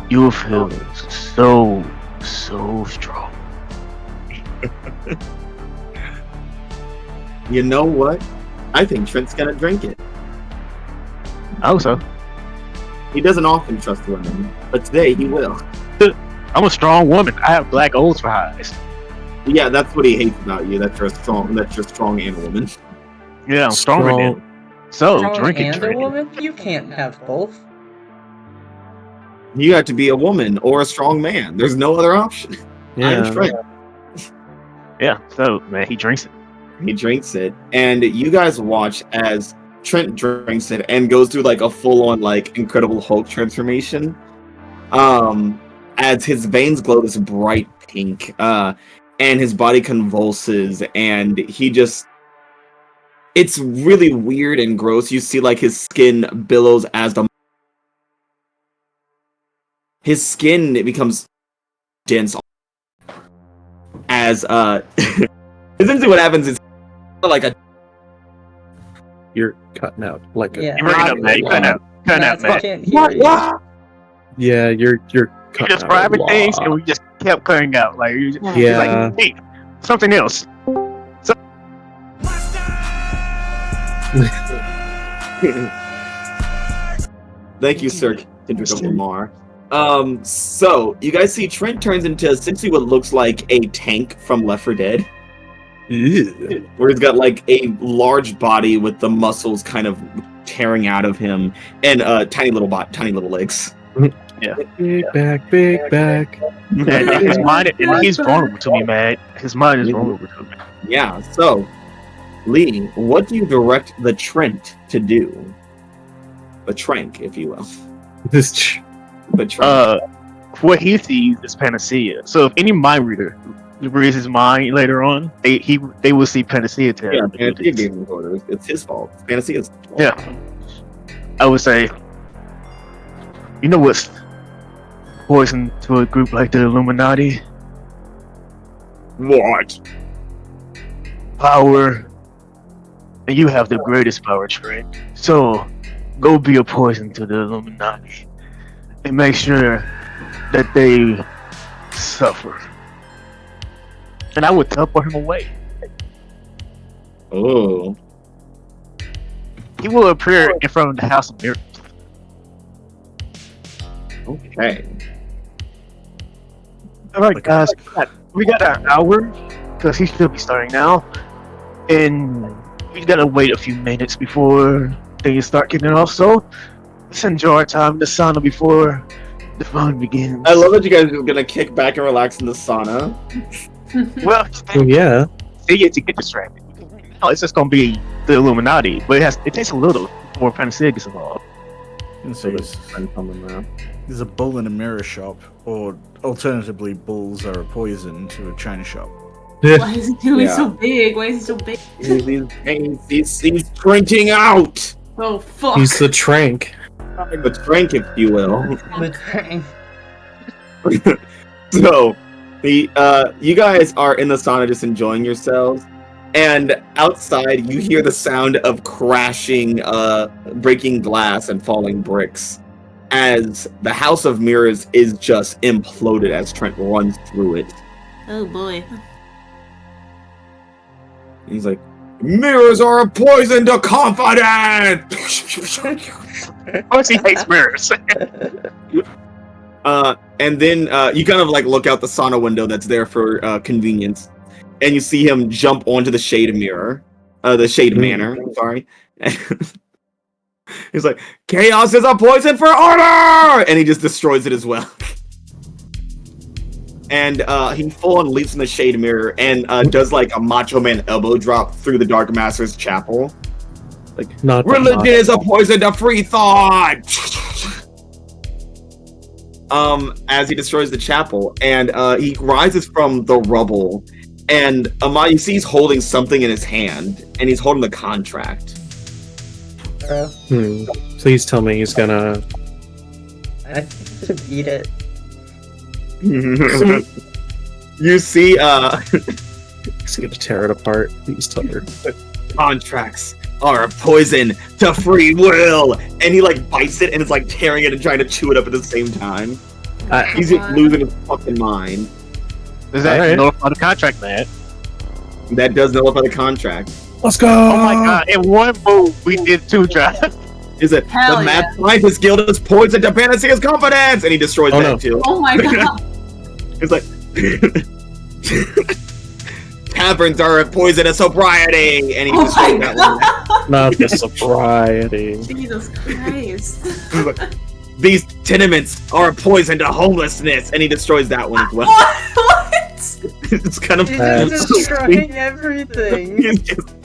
you will feel so strong. You know what? I think Trent's gonna drink it. I hope so. He doesn't often trust women, but today he will. I'm a strong woman. I have black holes for eyes. Yeah, that's what he hates about you. That you're strong and a woman. Yeah, I'm stronger than him. So Strong drink it, and a Trent. woman? You can't have both. You have to be a woman or a strong man. There's no other option. I'm Trent. Yeah, so man, he drinks it. He drinks it, and you guys watch as Trent drinks it and goes through like a full-on like Incredible Hulk transformation. As his veins glow this bright pink, and his body convulses, and it's really weird and gross. You see like his skin billows as his skin becomes dense as essentially what happens is like a You're cutting out like a. Yeah. You bring it up, man. You cutting out, Matt, I man. can't hear you. Yeah, you're You cutting describing out a things, lot. and we just kept cutting out. Like, you just, Yeah. like, hey, something else. Thank you, Sir Kendrick of Lamar. So you guys see Trent turns into essentially what looks like a tank from Left 4 Dead, where he's got like a large body with the muscles kind of tearing out of him, and tiny little legs. Yeah. Big back. And his mind, and he's vulnerable to me, man. His mind is vulnerable to me. Yeah. So, Lee, what do you direct the Trent to do? The Trank, if you will. What he sees is Panacea. So if any mind reader reads his mind later on, they will see Panacea tell him. Yeah, Panacea gave him orders. It's his fault. It's Panacea's fault. Yeah. I would say, you know what's poison to a group like the Illuminati? What? Power. And you have the greatest power, Trent. So, go be a poison to the Illuminati. And make sure that they suffer. And I would teleport him away. Oh. He will appear in front of the House of Mirrors. Okay. Alright, guys. We got an hour, because he should be starting now. And we gotta wait a few minutes before things start kicking off. So, let's enjoy our time in the sauna before the fun begins. I love that you guys are gonna kick back and relax in the sauna. Well, yeah. They get to get distracted. No, it's just gonna be the Illuminati, but it takes a little before Panacea gets involved. There's a bull in a mirror shop, or alternatively, bulls are a poison to a china shop. Why is he doing so big? Why is he so big? He's drinking out! Oh, fuck. He's the trank. The trank, if you will. The trank. So, you guys are in the sauna just enjoying yourselves, and outside you hear the sound of crashing, breaking glass and falling bricks as the House of Mirrors is just imploded as Trent runs through it. Oh boy. He's like, mirrors are a poison to confidence! Of course he hates mirrors. And then you kind of like look out the sauna window that's there for convenience, and you see him jump onto the shade mirror, the shade manor. I'm sorry. He's like, chaos is a poison for order, and he just destroys it as well. And he full on leaps in the shade mirror and does like a Macho Man elbow drop through the Dark Master's chapel. Like, Not religion is a poison to free thought. As he destroys the chapel, and he rises from the rubble, and you see he's holding something in his hand, and he's holding the contract. Please tell me he's gonna... I should eat it. You see, He's gonna tear it apart. He's tired. contracts are a poison to free will, and he like bites it and is like tearing it and trying to chew it up at the same time. He's just losing his fucking mind. Does that nullify the contract, man? That does nullify the contract. Let's go! Oh my god, in one move, we did 2 drives. Is it Hell the yeah. Mad Scientist Guild is poison to Panacea's confidence, and he destroys that too. Oh my god. It's like taverns are a poison to sobriety, and he destroys that one. Not the sobriety. Jesus Christ. These tenements are a poison to homelessness, and he destroys that one as well. What? It's kind of He's destroying everything. He's just-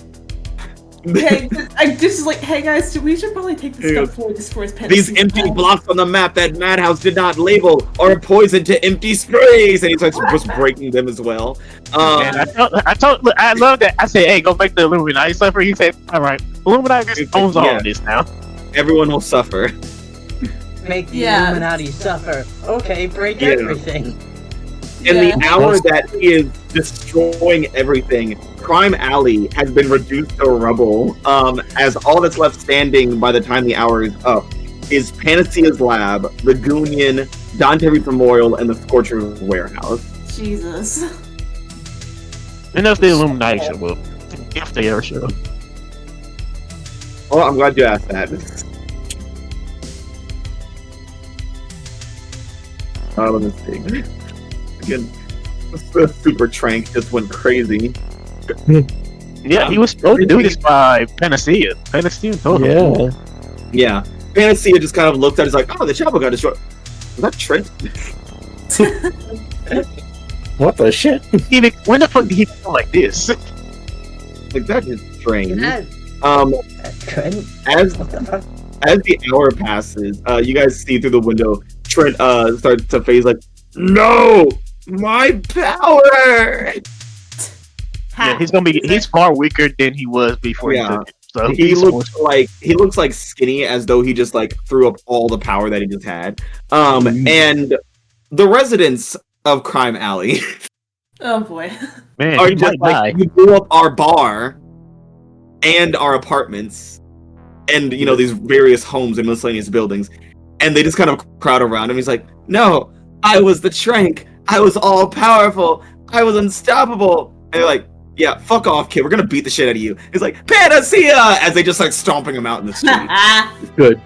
Hey, this is like, hey guys, we should probably take this stuff before it destroys Panacea. These empty blocks on the map that Madhouse did not label are a poison to empty sprays, and he starts just breaking them as well. And I love that. I said, hey, go make the Illuminati suffer. He said, all right, Illuminati just owns all of this now. Everyone will suffer. Make the Illuminati suffer. Okay, break everything. In the hour that he is destroying everything, Crime Alley has been reduced to rubble, as all that's left standing by the time the hour is up is Panacea's lab, the Goonian, Dante Reed's Memorial, and the Scorcher's warehouse. Jesus. And if the Illuminati show up, if they ever show up. Oh, I'm glad you asked that. Let me see. Again, the Super Trank just went crazy. Yeah, he was supposed to do this by Panacea. Panacea told him. Yeah. Panacea just kind of looked at it, like, oh, the chapel got destroyed. Was that Trent? What the shit? When the fuck did he go like this? Like, that is strange. Trent. As What the fuck? as the hour passes, you guys see through the window Trent starts to phase like, no, my power. Yeah, he's far weaker than he was before he took it. So he looks like skinny, as though he just like threw up all the power that he just had. And the residents of Crime Alley Oh boy. Man, are just like, you blew up our bar and our apartments and these various homes and miscellaneous buildings, and they just kind of crowd around him. He's like, no, I was the Trank, I was all powerful, I was unstoppable. And they're like, yeah, fuck off, kid, we're gonna beat the shit out of you. He's like, Panacea, as they just start stomping him out in the street. Good.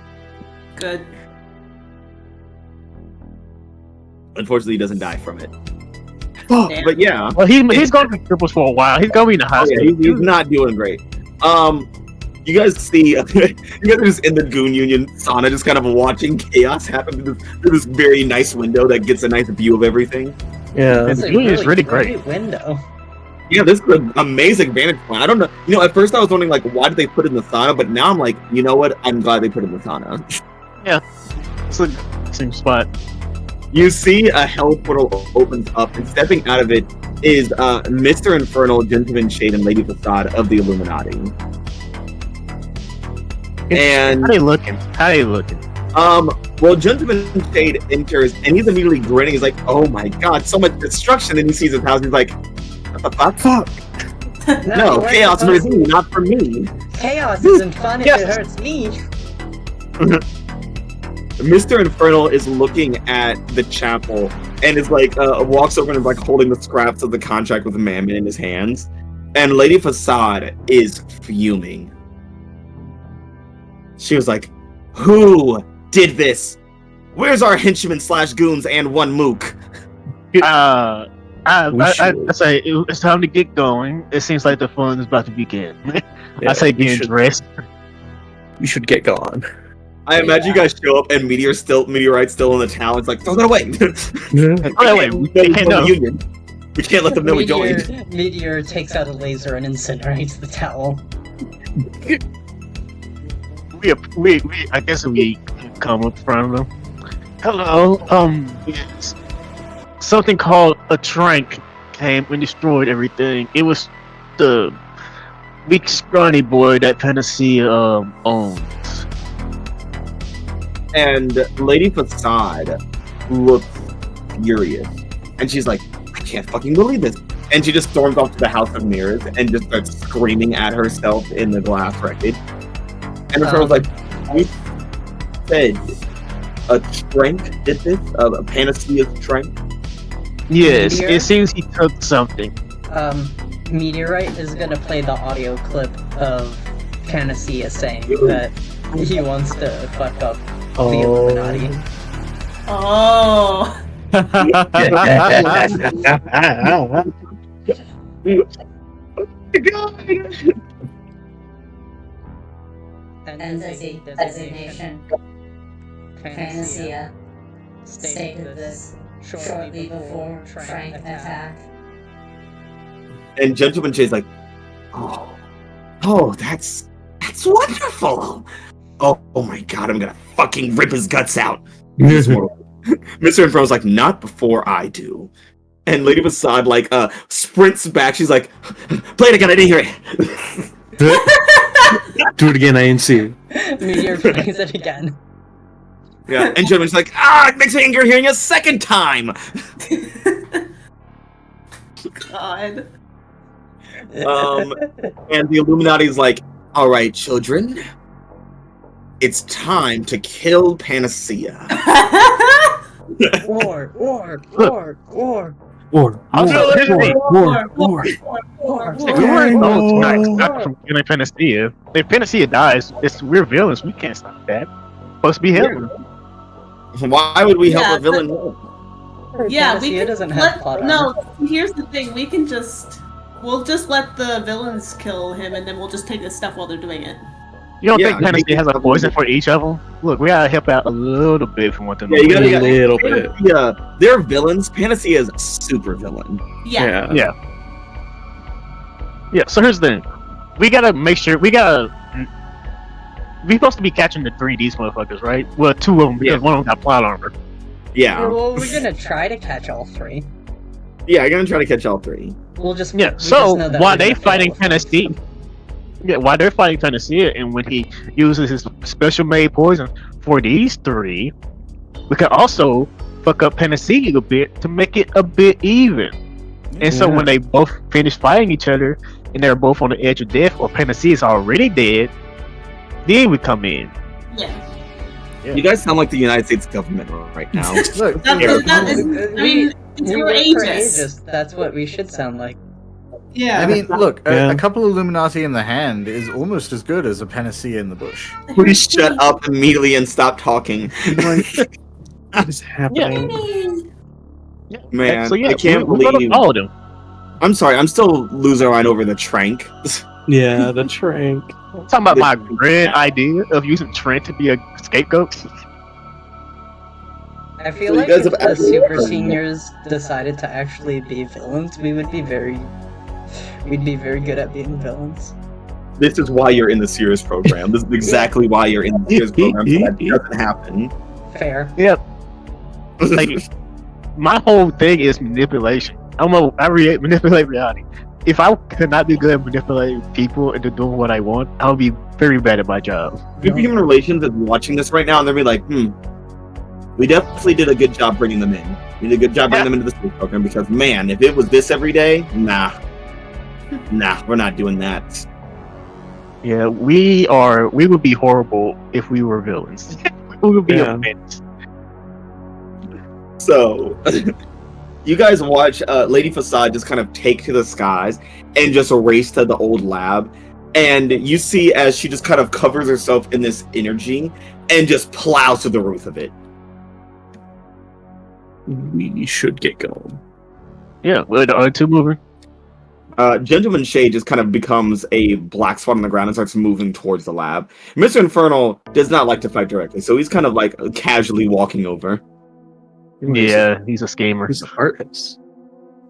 Unfortunately, he doesn't die from it. But yeah, well, he's gonna be cripples for a while. He's gonna be in the hospital. He's not doing great. You guys see, you guys are just in the Goon Union sauna, just kind of watching chaos happen through this very nice window that gets a nice view of everything. Yeah, and the Goon is really great. Window. Yeah, this is an amazing vantage point. I don't know. At first I was wondering, like, why did they put it in the sauna? But now I'm like, you know what? I'm glad they put it in the sauna. Yeah, it's a same spot. You see a hell portal opens up, and stepping out of it is Mr. Infernal, Gentleman Shade, and Lady Facade of the Illuminati. And how they looking? Well, Gentleman Shade enters, and he's immediately grinning. He's like, "Oh my god, so much destruction!" And he sees his house. He's like, "What the fuck? No, chaos for me, not for me. Chaos isn't fun if it hurts me." Mr. Infernal is looking at the chapel and is like, walks over and is like holding the scraps of the contract with Mammon in his hands. And Lady Facade is fuming. She was like, who did this? Where's our henchmen / goons and one mook? I say it's time to get going. It seems like the fun is about to begin. I say get dressed. We should get going. I imagine you guys show up and Meteorite's still in the town. It's like, throw that away. We can't let them know we joined. Meteor takes out a laser and incinerates the towel. I guess we come up front of them. Hello, yes. Something called a Trank came and destroyed everything. It was the weak, scrawny boy that Panacea owns. And Lady Facade looks furious. And she's like, I can't fucking believe this. And she just storms off to the House of Mirrors and just starts screaming at herself in the glass wreckage. And the was like, you said a Trank did this? A Panacea's Trank? Yes, it seems he took something. Meteorite is gonna play the audio clip of Panacea saying that he wants to fuck up the Illuminati. Oh. Entity designation. Panacea stated this shortly before Trank attack. And Gentleman Shade's like, oh, that's wonderful. Oh my god, I'm gonna fucking rip his guts out. Mr. Inferno's like, not before I do. And Lady Facade like sprints back. She's like, play it again, I didn't hear it. Do it again, I didn't see it. Meteor plays it again. Yeah, and Gentleman's like, it makes me angry hearing a second time. God. And the Illuminati's like, alright, children. It's time to kill Panacea. War. From killing Panacea. If Panacea dies, we're villains. We can't stop that. Supposed to be him. Why would we help a villain? Yeah, Panacea we can doesn't have plot armor. No, here's the thing. We'll just let the villains kill him, and then we'll just take his stuff while they're doing it. You don't think Panacea has a poison for each of them? Look, we gotta help out a little bit from what them. Yeah, you gotta a little bit. Yeah, they're villains. Panacea is a super villain. Yeah. So here's the thing: we gotta make sure we supposed to be catching the 3Ds motherfuckers, right? Well, 2 of them because one of them got plot armor. Yeah. Well, we're gonna try to catch all 3. Yeah, I'm gonna try to catch all 3. We'll just So know that while we're they gonna fighting fail with Panacea, while they're fighting Panacea, and when he uses his special made poison for these 3, we can also fuck up Panacea a bit to make it a bit even. And so when they both finish fighting each other and they're both on the edge of death, or Panacea is already dead, then we come in. Yeah. You guys sound like the United States government right now. Look, I mean, it's for Aegis. That's what we should sound like. Yeah. I mean, look, a couple of Illuminati in the hand is almost as good as a Panacea in the bush. Please shut up immediately and stop talking. What is happening? Man, so I can't believe. All of them. I'm sorry, I'm still losing mind over the trank. Yeah, the trank. I'm talking about my grand idea of using Trent to be a scapegoat. I feel So like you guys if have the actually super heard seniors decided to actually be villains, we'd be very good at being villains. This is why you're in the Sears program. This is exactly why you're in the Sears program. So that doesn't happen. Fair. Yep. Like, my whole thing is manipulation. I manipulate reality. If I could not be good at manipulating people into doing what I want, I would be very bad at my job. If Human Relations is watching this right now, and they'll be like, we definitely did a good job bringing them in. We did a good job bringing them into the Sears program because, man, if it was this every day, nah, we're not doing that. Yeah, we would be horrible if we were villains. We would be offense. So, you guys watch Lady Facade just kind of take to the skies and just race to the old lab. And you see as she just kind of covers herself in this energy and just plows to the roof of it. We should get going. Yeah, well, the other 2 moving. Gentleman Shade just kind of becomes a black spot on the ground and starts moving towards the lab. Mr. Infernal does not like to fight directly, so he's kind of like casually walking over. Yeah, he's a schemer. He's an artist.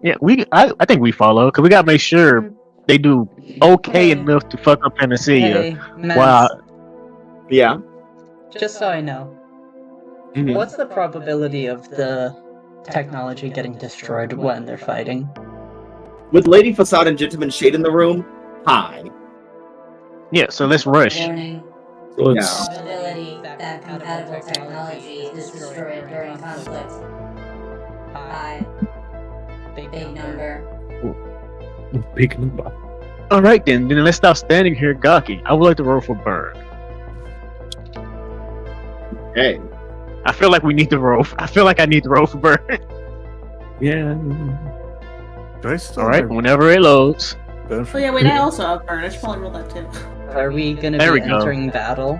Yeah, I think we follow because we gotta make sure they do okay enough to fuck up Panacea. Hey, Wow. Yeah. Just so I know, what's the probability of the technology getting destroyed when they're fighting? With Lady Facade and Gentleman Shade in the room, high. Yeah, so let's rush. Warning. Yeah. Probability that compatible technology is destroyed during conflict. High. Big number. Big number. All right, then let's stop standing here gawking. I would like to roll for burn. Hey. I feel like we need to roll. I feel like I need to roll for burn. Yeah. All right, whenever it loads. Oh yeah, wait, I also have burn. I should probably roll that too. Are we gonna There be we go. entering battle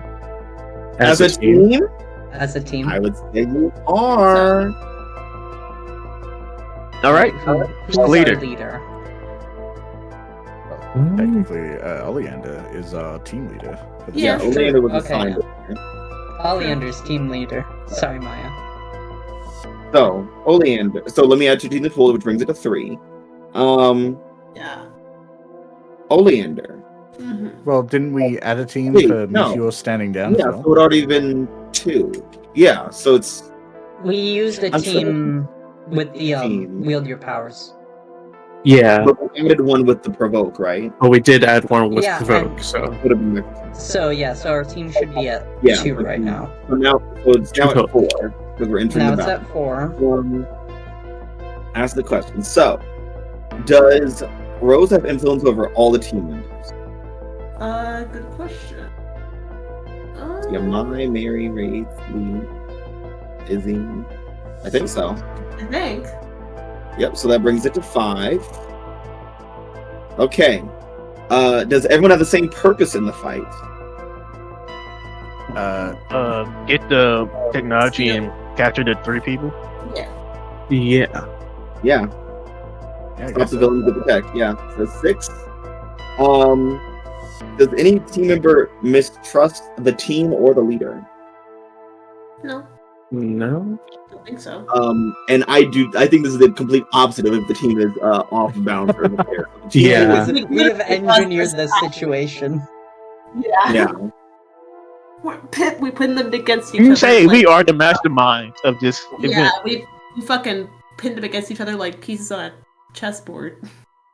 As a team? as a team? I would say you are. All right, Who's the our leader? leader? Technically, Oleander is our team leader. for this Yeah. mission. Oleander was Okay. assigned. Oleander's team leader. Sorry, Maya. So, Oleander. So let me add 2 to the pool, which brings it to 3. Yeah. Oleander. Well, didn't we add a team Wait, for no. Meteor standing down Yeah, as well? so it already been 2. Yeah, so it's We used a I'm team with the Team. wield your powers. Yeah. but we added one with the provoke, right? Well, we did add one with Yeah, Provoke, so. Would have been So yeah, so our team should be at Yeah, 2 but- right now. so now it's now Two at 4 because we're entering Now the it's battle. at 4. Ask the question. So, does Rose have influence over all the team members? Good question. Yeah, Mary, Wraith, Lee, Izzy. I think so. I think. Yep, so that brings it to 5. Okay. Does everyone have the same purpose in the fight? Get the technology and capture the 3 people. Yeah. Yeah. Yeah. Yeah, I Stop guess the so. villains with the tech. Yeah. So 6. Does any team member mistrust the team or the leader? No. No? I don't think so. And I think this is the complete opposite of if the team is off bounds or repair. Yeah. We have engineered this situation. Yeah. Yeah. We pin them against each You other. say we are the masterminds of this Yeah, event. we fucking pinned them against each other like pieces on a chessboard.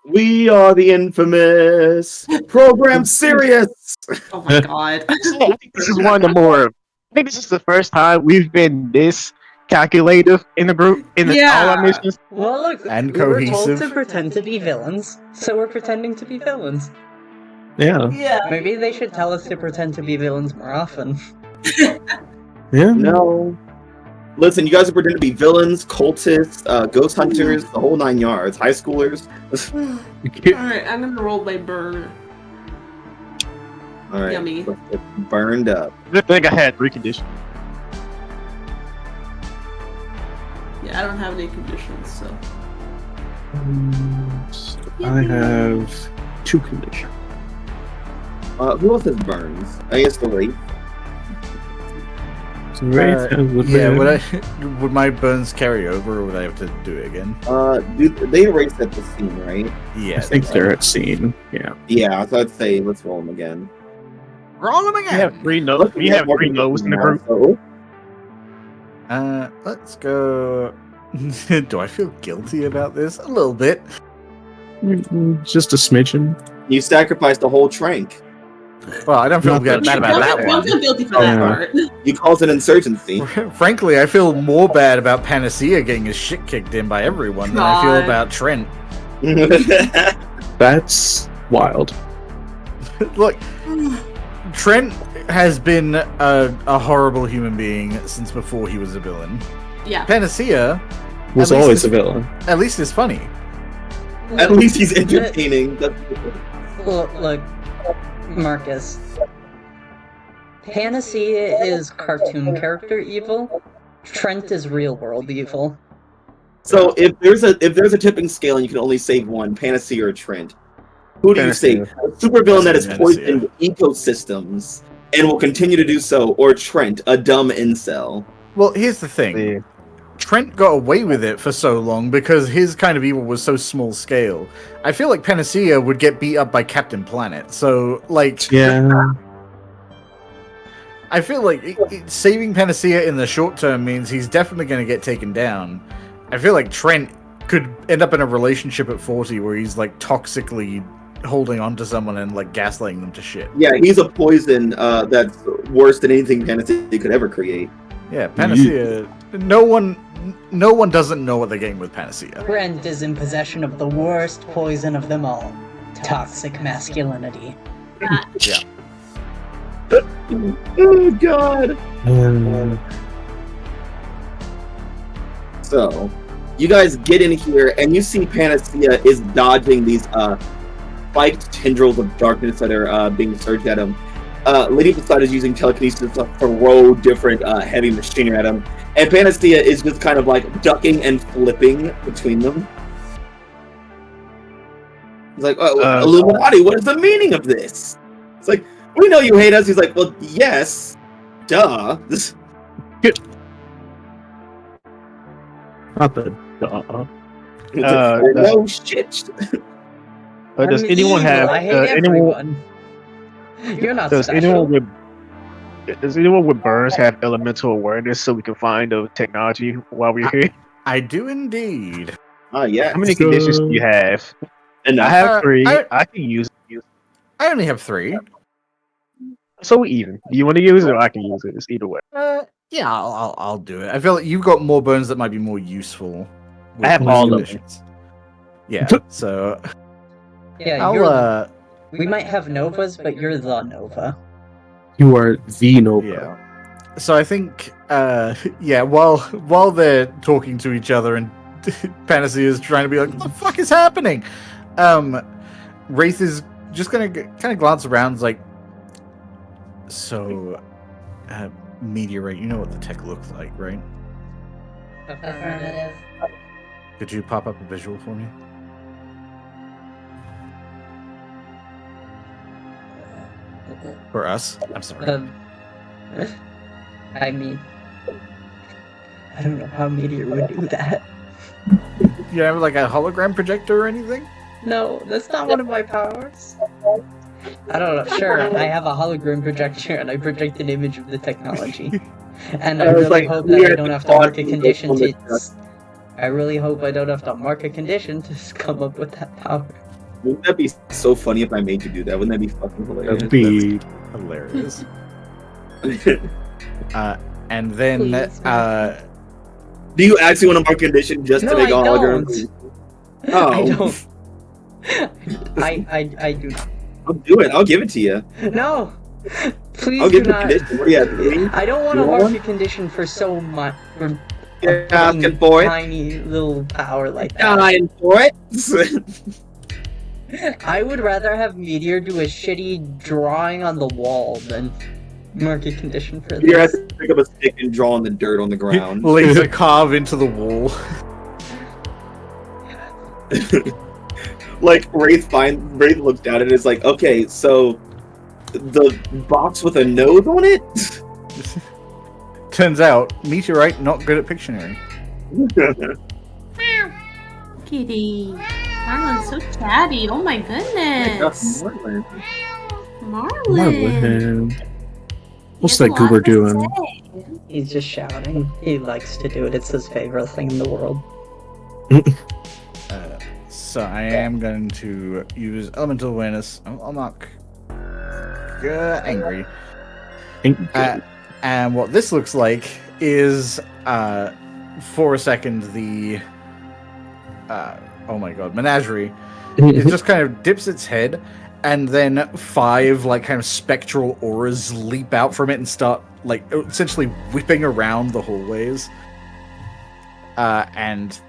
We are the infamous Program Sirius. Oh my god. I think this is one of the more. I think this is the first time we've been this calculative in the group in all our missions. Well, look, And we were told cohesive. to pretend to be villains, so we're pretending to be villains. Yeah. Yeah. Maybe they should tell us to pretend to be villains more often. Yeah. No. Listen, you guys are pretending to be villains, cultists, ghost hunters, the whole 9 yards, high schoolers. Alright, I'm gonna roll my burn. All right, Yummy. let's get burned up. I think I had 3 conditions. Yeah, I don't have any conditions, so. I have 2 conditions. Who else has burns? I guess the Wraith. Would my burns carry over, or would I have to do it again? They erased at the scene, right? Yeah, I think they're at scene. Yeah. Yeah, so I'd say let's roll them again. Roll them We again. have 3 no's. We have 3 no's in the group. So, Let's go. Do I feel guilty about this? A little bit. Just a smidgen. you sacrificed the whole trank. Well, I don't feel Not bad that about that Don't one. feel guilty for that part. You caused an insurgency. Frankly, I feel more bad about Panacea getting his shit kicked in by everyone than I feel God. about Trent. That's wild. Look, Trent has been a horrible human being since before he was a villain. Yeah. Panacea Was At least always it's- a villain. at least is funny. At least he's entertaining. Look, Marcus. Panacea is cartoon character evil. Trent is real world evil. So if there's a tipping scale and you can only save one, Panacea or Trent, who do you Panacea. save? A supervillain that has Panacea. poisoned ecosystems and will continue to do so, or Trent, a dumb incel? Well, here's the thing. Yeah. Trent got away with it for so long because his kind of evil was so small scale. I feel like Panacea would get beat up by Captain Planet. So, like, Yeah. I feel like saving Panacea in the short term means he's definitely going to get taken down. I feel like Trent could end up in a relationship at 40 where he's, like, toxically holding on to someone and, like, gaslighting them to shit. Yeah, he's a poison that's worse than anything Panacea could ever create. Yeah, Panacea... No one doesn't know what they're getting with Panacea. Trent is in possession of the worst poison of them all. Toxic masculinity. Yeah. Oh god. So, you guys get in here and you see Panacea is dodging these spiked tendrils of darkness that are being surged at him. Lady Facade is using telekinesis to throw different heavy machinery at him. And Panacea is just kind of like ducking and flipping between them. He's like, Illuminati, what is the meaning of this? It's like, we know you hate us. He's like, well, yes. Duh. Not the duh. No shit. Does I'm anyone evil. have I hate anyone? everyone. You're not Does special. anyone with burns have elemental awareness so we can find the technology while we're here? I do indeed. Yeah. How many conditions do you have? And I have 3. I- I can use it. I only have 3. So we even. Do you want to use it or I can use it? It's either way. Yeah, I'll do it. I feel like you've got more burns that might be more useful. with I have more all of them. conditions. Yeah, so Yeah, I'll we might have Novas, but you're the Nova. You are the Nova. yeah. So I think yeah, while they're talking to each other and Panacea is trying to be like, what the fuck is happening? Wraith is just gonna kind of glance around, like, so meteorite, you know what the tech looks like, right? Affirmative. Could you pop up a visual for me? For us? I'm sorry. I mean, I don't know how Meteor would do that. You have like a hologram projector or anything? No, that's not one of my powers. I don't know. Sure, I have a hologram projector and I project an image of the technology. And I really hope that I don't have to mark a condition to... I really hope I don't have to mark a condition to come up with that power. Wouldn't that be so funny if I made you do that? Wouldn't that be fucking hilarious? That'd be hilarious. And then, do you actually want to mark a condition just to make a hologram? Oh. I don't. I do not. I'll do it. I'll give it to you. No! Please I'll do give you a not. condition. What do you have, 3? I don't want to mark a condition for so much. For You're asking for it? Tiny little power like that. Dying for it? I would rather have Meteor do a shitty drawing on the wall than mark a condition for Meteor has this. to pick up a stick and draw on the dirt on the ground. Laser carve into the wall. Like, Wraith looks down and is like, okay, so the box with a nose on it? Turns out, Meteorite not good at Pictionary. Kitty. Marlon's so chatty. Oh my goodness. Marlon. What's that goober doing? He's just shouting. He likes to do it. It's his favorite thing in the world. So I am going to use Elemental Awareness. I'll mark Angry. And what this looks like is, for a second, the... oh my god, Menagerie. It just kind of dips its head, and then 5, like, kind of spectral auras leap out from it and start, like, essentially whipping around the hallways. And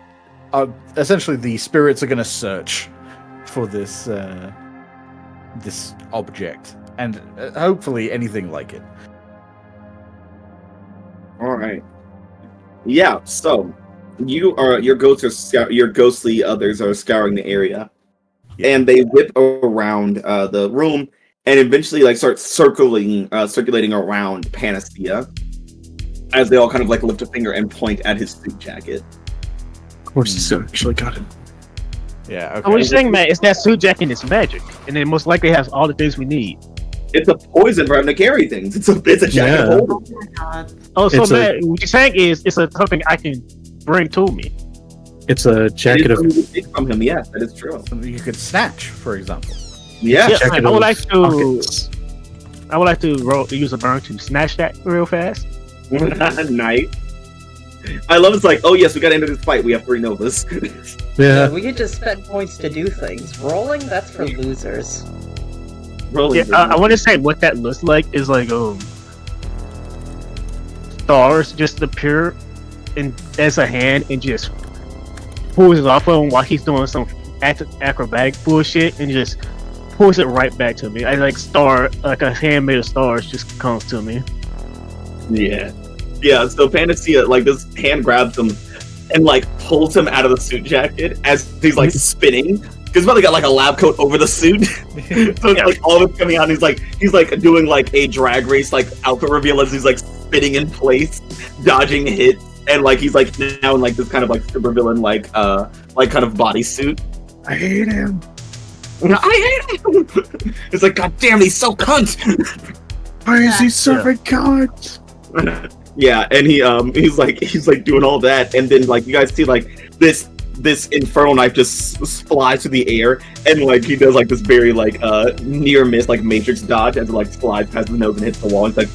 essentially the spirits are going to search for this, this object. And hopefully anything like it. Alright. Yeah, so... your ghostly others are scouring the area, and they whip around the room, and eventually like start circulating around Panacea, as they all kind of like lift a finger and point at his suit jacket. Of course, he's actually got it. Yeah. Okay. And what you're saying, man, is that suit jacket is magic, and it most likely has all the things we need. It's a poison for him to carry things. It's a jacket holder. Oh my god. Oh, so man, what you're saying is it's something I can bring to me. It's a jacket of... from him, yes, that is true. Something you could snatch, for example. Yeah, I would like to use a burn to snatch that real fast. Nice. I love it's like, oh yes, we gotta enter this fight. We have 3 Novas. Yeah. We could just spend points to do things. Rolling, that's for losers. Rolling. Yeah, I want to say what that looks like is like stars just appear as a hand and just pulls it off of him while he's doing some acrobatic bullshit and just pulls it right back to me. I like a hand made of stars just comes to me. Yeah. So Panacea, like, this hand grabs him and like pulls him out of the suit jacket as he's like spinning. Because he's probably got like a lab coat over the suit, so it's like all of it's coming out. And he's like doing like a drag race like outfit reveal as he's like spinning in place, dodging hits, and like he's like now in like this kind of like supervillain like kind of bodysuit. I hate him. I hate him. It's like, god damn, he's so cunt. Why is he serving cunt? Yeah, and he's like doing all that, and then like you guys see like this infernal knife just flies through the air, and like he does like this very like near miss like Matrix dodge as it like slides past his nose and hits the wall. He's like,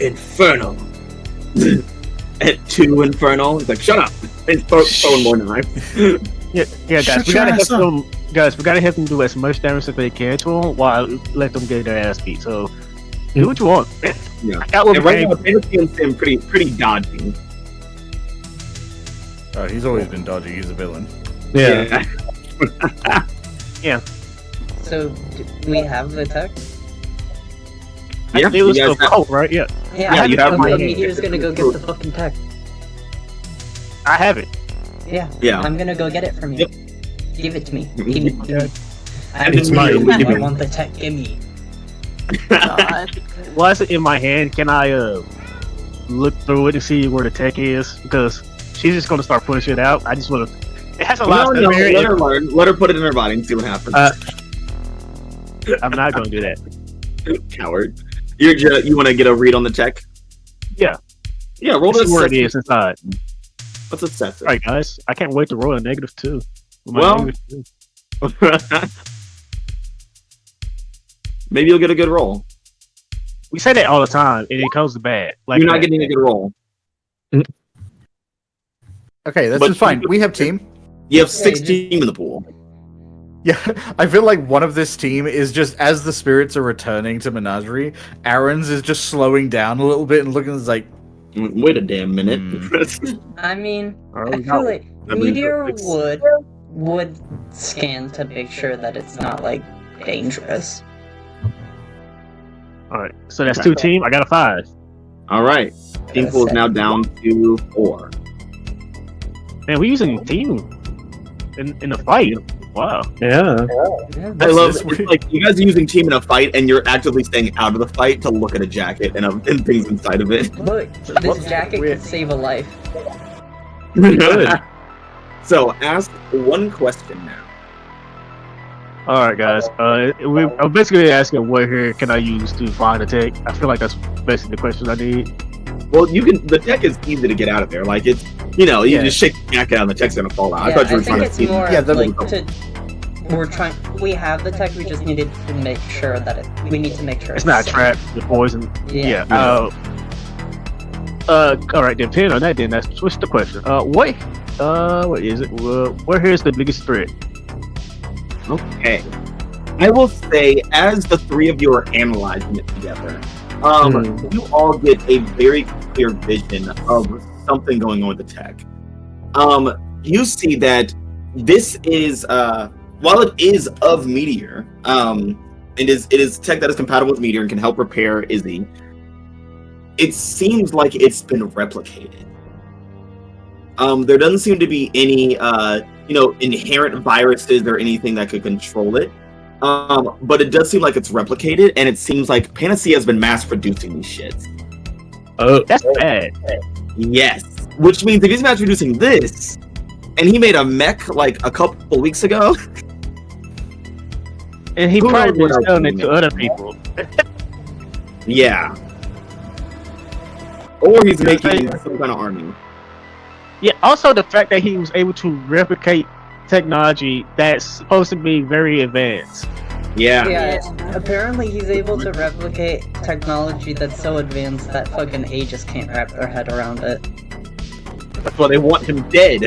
Inferno. At 2 Inferno. He's like, shut up. And throwing more knives. Yeah, guys, we gotta help them do as much damage as they can to him while let them get their ass beat. So do what you want. Yeah. And right now, Panacea's been pretty dodgy. He's always been dodgy. He's a villain. Yeah. Yeah. So, do we have the tech? Yeah, it was a cult, right? Yeah. Yeah, you have my Meteor's gonna go get the fucking tech. I have it. Yeah. Yeah. I'm gonna go get it from you. Yep. Give it to me. Give me. It's mine. I want the tech. Give me. God. Why is it in my hand? Can I look through it and see where the tech is? Because she's just gonna start putting shit out. I just wanna. It has a lot of let her learn. Let her put it in her body and see what happens. I'm not gonna do that. Coward. You want to get a read on the check? Yeah. Yeah, roll This the is where it is inside. What's assess it? All right, guys. I can't wait to roll a -2. Well, maybe you'll get a good roll. We say that all the time, and it comes to bad. Like You're not getting a good roll. Okay, this But- is fine. We have team. You have 6 team in the pool. Yeah, I feel like one of this team is just as the spirits are returning to Menagerie, Aaron's is just slowing down a little bit and looking like, wait a damn minute. I mean, Oh, I feel like I mean, Meteor it's- would scan to make sure that it's not like dangerous. All right, so that's 2 team. I got a 5. All right. Team pool is now down to 4. Man, we using team in the fight. Wow. Yeah. I love it. It's like you guys are using team in a fight, and you're actively staying out of the fight to look at a jacket and things inside of it. Look, this jacket could save a life. Good. So, ask one question now. All right, guys. I'm basically asking what here can I use to find a tech. I feel like that's basically the question I need. Well, the tech is easy to get out of there. Like it's, you just shake the jacket out and the tech's gonna fall out. Yeah, I thought you were think trying to it's see. more Yeah, we have the tech. We just needed to make sure that we need to make sure It's not a safe. trap. The poison. Yeah. All right, then. Depending on that, then that's what's the question. What is it? Where here's the biggest threat? Okay. I will say, as the three of you are analyzing it together, you all get a very clear vision of something going on with the tech. You see that this is, while it is of Meteor, it is tech that is compatible with Meteor and can help repair Izzy. It seems like it's been replicated. There doesn't seem to be any, inherent viruses or anything that could control it. But it does seem like it's replicated, and it seems like Panacea has been mass producing these shits. Oh, that's bad. Yes. Which means if he's mass producing this, and he made a mech like a couple weeks ago, And he Who probably knows been what selling else it he to other people. yeah. Or he's making some kind of army. Yeah. Also, the fact that he was able to replicate technology that's supposed to be very advanced. Yeah. Yeah, apparently he's able to replicate technology that's so advanced that fucking A.E.G.I.S can't wrap their head around it. That's why they want him dead.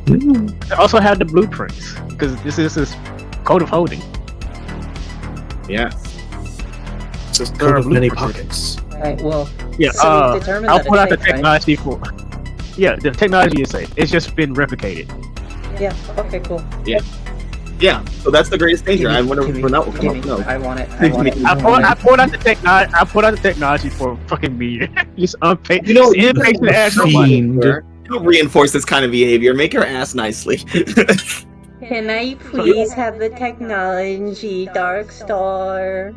They also have the blueprints because this is his code of holding. Yeah. It's just There are coat of many blueprints. pockets. Right, well, Yeah. so we've determined I'll that put out it's the safe, right? technology for. Yeah, the technology is safe. It's just been replicated. Yeah, okay, cool. Yeah. So that's the greatest danger. I wonder Give when that will me, come give up. me. No. I want it. I want it. I poured out the technology. I poured out the technology for fucking me. Just unpaid. You know, just impatient ass nobody. Fiend. Don't reinforce this kind of behavior. Make her ass nicely. Can I please have the technology, Dark Star?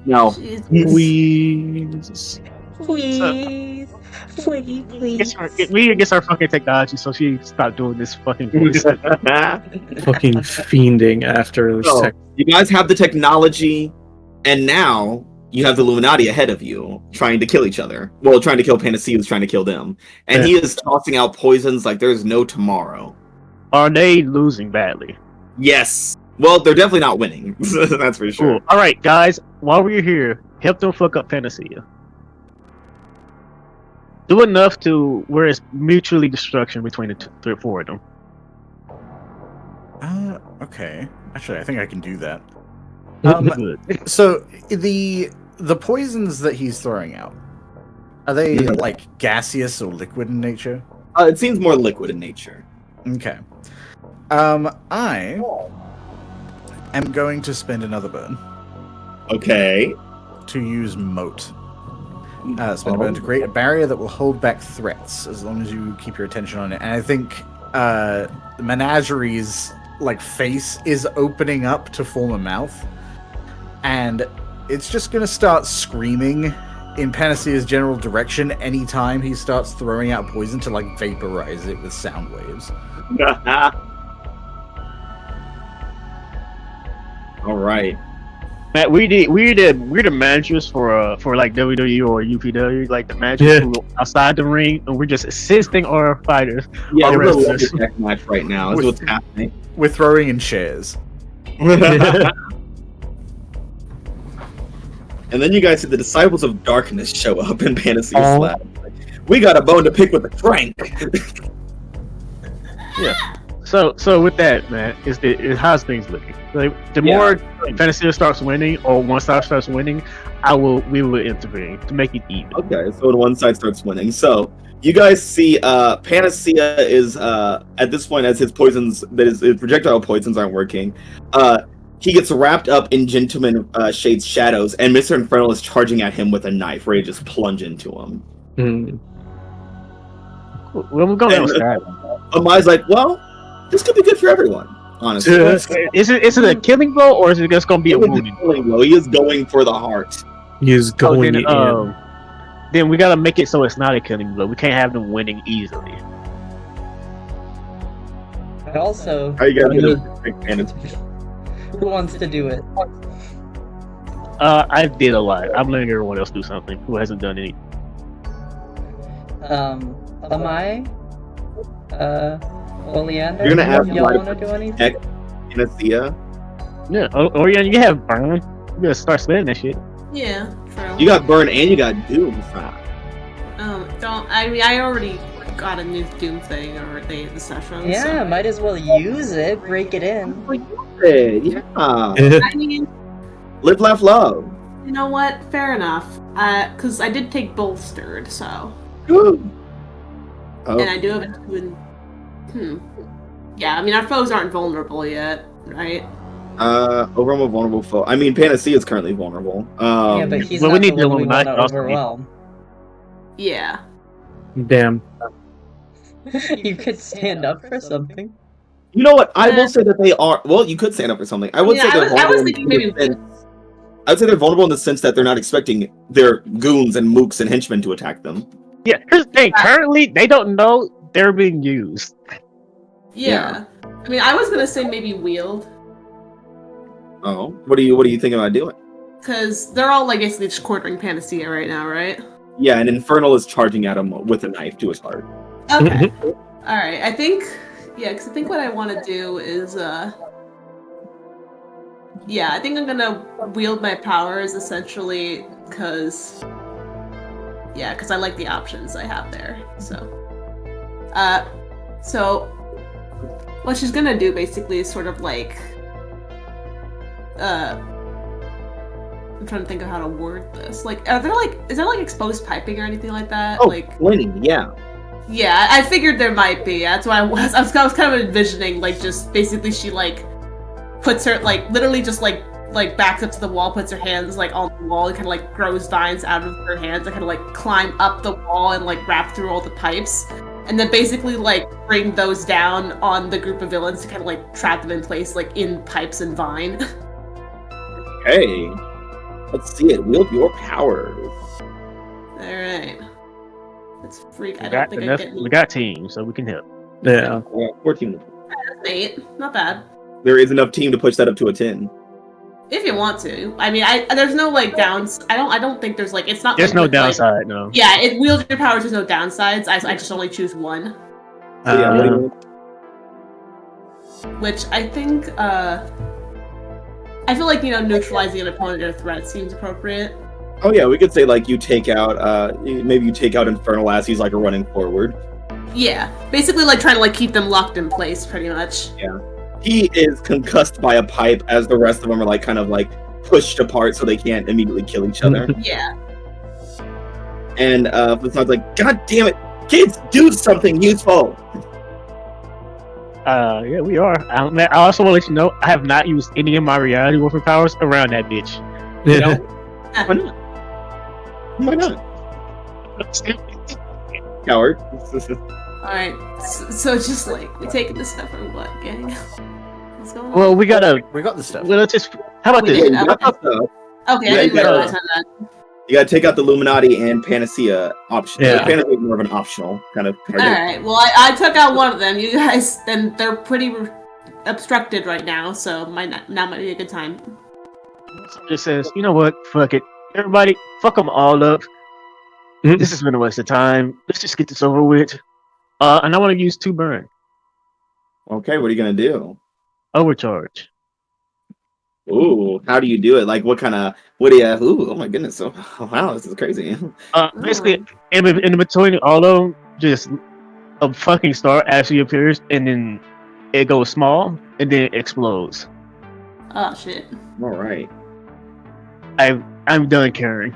No. Jeez. Please. Please. Please. Meteor gets her fucking technology, so she stopped doing this fucking voice. Fucking fiending after So, tech. you guys have the technology, and now you have the Illuminati ahead of you, trying to kill each other. Well, trying to kill Panacea, who's trying to kill them. And he is tossing out poisons like there's no tomorrow. Are they losing badly? Yes. Well, they're definitely not winning. That's for sure. Cool. All right, guys. While we're here, help them fuck up Panacea. Do enough to where it's mutually destruction between the 3 or 4 of them. Okay. Actually, I think I can do that. Good. So the poisons that he's throwing out, are they like gaseous or liquid in nature? It seems more liquid in nature. Okay. I am going to spend another burn Okay. to use moat. Spend a burn to create a barrier that will hold back threats as long as you keep your attention on it. And I think the Menagerie's face is opening up to form a mouth, and it's just gonna start screaming in Panacea's general direction anytime he starts throwing out poison to vaporize it with sound waves. All right. Matt, we're the managers for like WWE or UPW, like the managers who are outside the ring, and we're just assisting our fighters. Yeah, our there's a wrestlers. lumberjack match right now. Is what's happening. We're throwing in chairs. And then you guys see the Disciples of Darkness show up in Panacea Slab. We got a bone to pick with the Frank. Yeah. So with that, man, how's things looking? Like the more Panacea starts winning, or one side starts winning, we will intervene to make it even. Okay, so when one side starts winning, so you guys see Panacea is at this point, as his poisons, his projectile poisons aren't working. He gets wrapped up in Gentleman Shade's shadows, and Mr. Infernal is charging at him with a knife, ready to just plunge into him. Well, we're going to that. Amai's like, well, this could be good for everyone, honestly. Is it a killing blow, or is it just going to be a wounding blow? He is going for the heart. He is going in. Then we got to make it so it's not a killing blow. We can't have them winning easily. But also, how you guys who wants to do it? I did a lot. I'm letting everyone else do something who hasn't done any. Amai? Oleander? You're gonna ask y'all want to do anything? Panacea? Yeah, Orion, you have burn. You gotta start spending that shit. Yeah, true. You got burn and you got doom. I already got a new Doom thing over the session. Yeah, so. might as well use it. Break it in. Yeah. I mean, live, laugh, love. You know what? Fair enough. Because I did take bolstered, so. Good. And I do have a 2 in. Yeah, I mean our foes aren't vulnerable yet, right? Overwhelm a vulnerable foe. I mean, Panacea is currently vulnerable. Yeah, but he's not the one we want to overwhelm. Yeah. Damn. You could stand up for something. You know what? I will say that they are. Well, you could stand up for something. I would say they're vulnerable. I was thinking maybe. I would say they're vulnerable in the sense that they're not expecting their goons and mooks and henchmen to attack them. Yeah, here's the thing. Currently, they don't know they're being used. Yeah. I mean, I was gonna say maybe wield. Oh, what are you thinking about doing? Because they're all like basically just quartering Panacea right now, right? Yeah, and Infernal is charging at him with a knife to his heart. Okay. All right. I think. Yeah, because I think what I want to do is. Yeah, I think I'm gonna wield my powers essentially because. Yeah, because I like the options I have there. So. So. What she's gonna do basically is sort of like. I'm trying to think of how to word this. Like, is there like exposed piping or anything like that? Oh, like plenty, yeah. Yeah, I figured there might be. That's why I was kind of envisioning like just basically she like puts her like literally just like backs up to the wall, puts her hands like on the wall, and kind of like grows vines out of her hands, and kind of like climb up the wall and like wrap through all the pipes, and then basically like bring those down on the group of villains to kind of like trap them in place like in pipes and vine. Hey, let's see it. Wield your powers. All right. Let's freak. We got teams, so we can help. Yeah. 14. That's 8. Not bad. There is enough team to push that up to a 10. If you want to. I mean, there's no like downs. I don't think there's like it's not. There's like, no with, downside. Like, no. Yeah, it wields your powers. There's no downsides. I just only choose one. Which I think. I feel like neutralizing an opponent or a threat seems appropriate. Oh yeah, we could say like you take out maybe you take out Infernal as he's like running forward. Yeah, basically like trying to like keep them locked in place, pretty much. Yeah, he is concussed by a pipe as the rest of them are like kind of like pushed apart so they can't immediately kill each other. Yeah. And it's not like, God damn it, kids, do something useful. Yeah, we are. I also want to let you know I have not used any of my reality warfare powers around that bitch. You know? Why not? Why not? Coward. Alright, so just like, we taking this stuff or what, gang? What's going on? Well, we got the stuff. Well, let's just. How about this? Okay, I didn't realize that. You gotta take out the Illuminati and Panacea option. Yeah. Panacea is more of an optional kind of target. Alright, well, I took out one of them. You guys, then they're pretty obstructed right now, so now might be a good time. It says, you know what? Fuck it. Everybody, fuck them all up. This has been a waste of time. Let's just get this over with. And I want to use 2 burn. Okay, what are you gonna do? Overcharge. Ooh, how do you do it? Like, what kind of? What do you? Ooh, oh my goodness! Oh, wow, this is crazy. Basically, in between all of them, just a fucking star actually appears, and then it goes small, and then it explodes. Oh shit! All right. I'm done caring.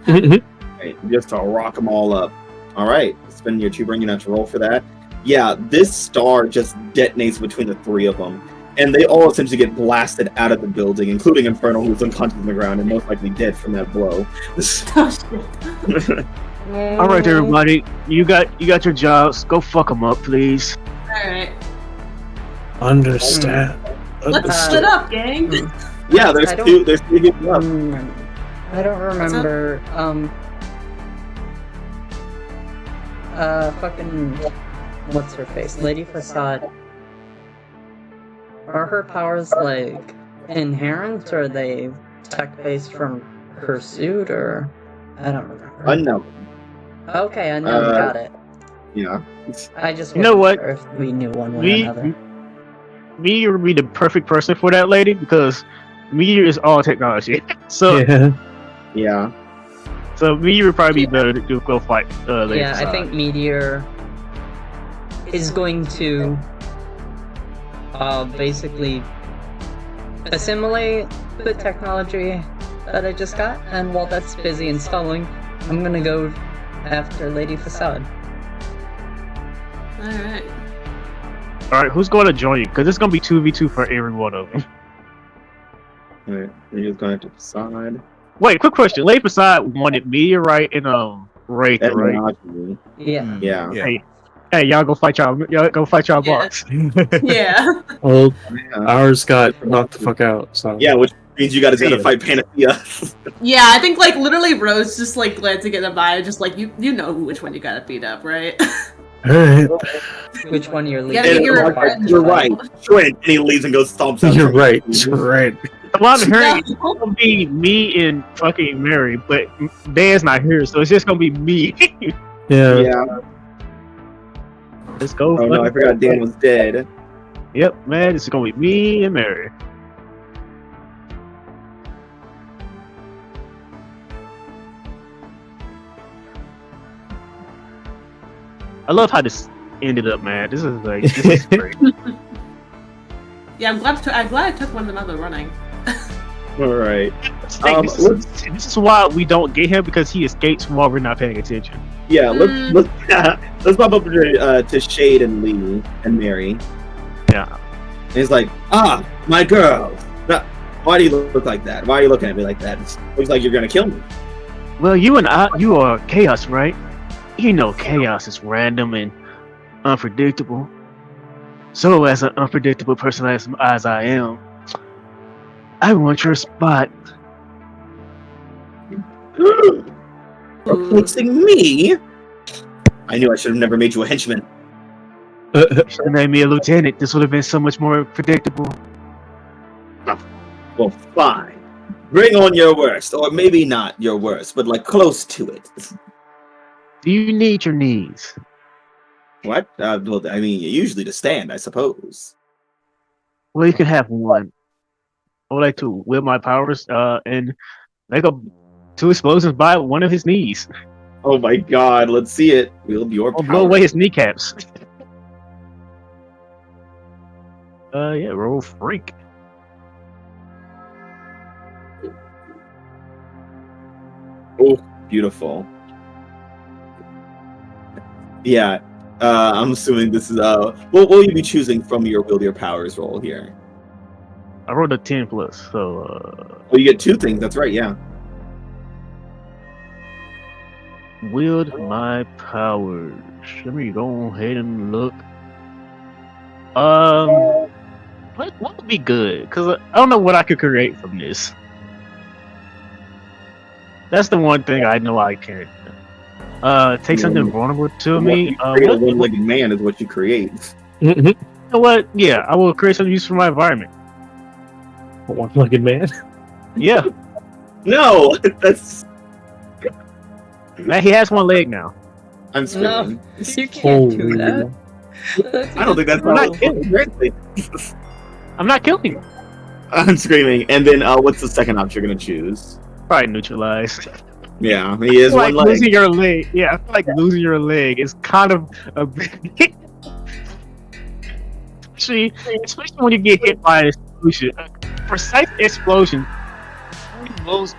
Right, just to rock them all up. All right, spend your 2 burn. You have to roll for that. Yeah, this star just detonates between the 3 of them, and they all essentially get blasted out of the building, including Inferno, who's unconscious on the ground and most likely dead from that blow. Oh shit! All right, everybody, you got your jobs. Go fuck them up, please. All right. Understand. Let's split up, gang. Yeah, there's 2 people left. I don't remember. Fucking, what's her face? Lady Facade. Are her powers like inherent, or are they tech-based from her suit, or I don't remember. Unknown. Okay, unknown. Got it. Yeah. I just You know what? sure if we knew one way or another. Meteor would be the perfect person for that lady because Meteor is all technology. So Yeah. So Meteor would probably be better to go fight. Lady Yeah, Facade. I think Meteor is going to basically assimilate the technology that I just got, and while that's busy installing, I'm gonna go after Lady Facade. Alright. Alright, who's going to join you? Because it's going to be 2v2 for every one of them. Alright, you're just going to Facade. Wait, quick question. Lady Facade wanted Meteor, right? And Wraith, And right? Menage. Yeah. Yeah. Hey, y'all go fight y'all boss. Yeah. Well, Yeah. ours got knocked the fuck out. So Yeah, which means you guys gotta fight Panacea. Yeah, I think like literally Rose just like glad to get a by, just like you know which one you gotta beat up, right? all right. Which one you're You leading? gotta get your Mark, revenge. you're right. Trent, and he leaves and goes stomps out. You're right. You're right. Well, I'm hearing it's going to be me and fucking Mary, but Dan's not here, so it's just going to be me. Yeah. Yeah. Let's go. Oh no, I forgot Dan was dead. Yep, man, it's going to be me and Mary. I love how this ended up, man. This is great. Yeah, I'm glad I took one of them out of the running. All right. This is why we don't get him, because he escapes while we're not paying attention. Yeah, let's pop up to Shade and Lee and Mary. Yeah. And he's like, my girl. Why do you look like that? Why are you looking at me like that? It looks like you're gonna kill me. Well, you are Chaos, right? You know Chaos is random and unpredictable. So, as an unpredictable person as I am, I want your spot. Replacing me? I knew I should have never made you a henchman. You should have made me a lieutenant. This would have been so much more predictable. Well, fine. Bring on your worst, or maybe not your worst, but like close to it. Do you need your knees? What? Well, I mean, usually to stand, I suppose. Well, you can have one. I would like to wield my powers and make up 2 explosions by one of his knees. Oh my god, let's see it. Wield your Or power. blow away his kneecaps. Yeah, roll freak. Oh, beautiful. Yeah, I'm assuming this is what will you be choosing from your wield your powers roll here? I rolled a 10 plus, so Oh, you get 2 things. That's right. Yeah. wield my powers. Let me go ahead and look. What would be good? Because I don't know what I could create from this. That's the one thing I know I can't. Take something vulnerable to me. Create a one-legged man is what you create. You know what? Yeah, I will create something useful for my environment. One-legged man. Yeah, No, that's. he has one leg now. I'm screaming. No, you can't do that. I don't think that's I'm not how. kidding. I'm not killing you. I'm screaming. And then, what's the second option you're gonna choose? Probably neutralized. Yeah, he is Like one leg. losing your leg. Yeah, I feel like losing your leg is kind of a big. especially when you get hit by an explosion. A precise explosion. You lose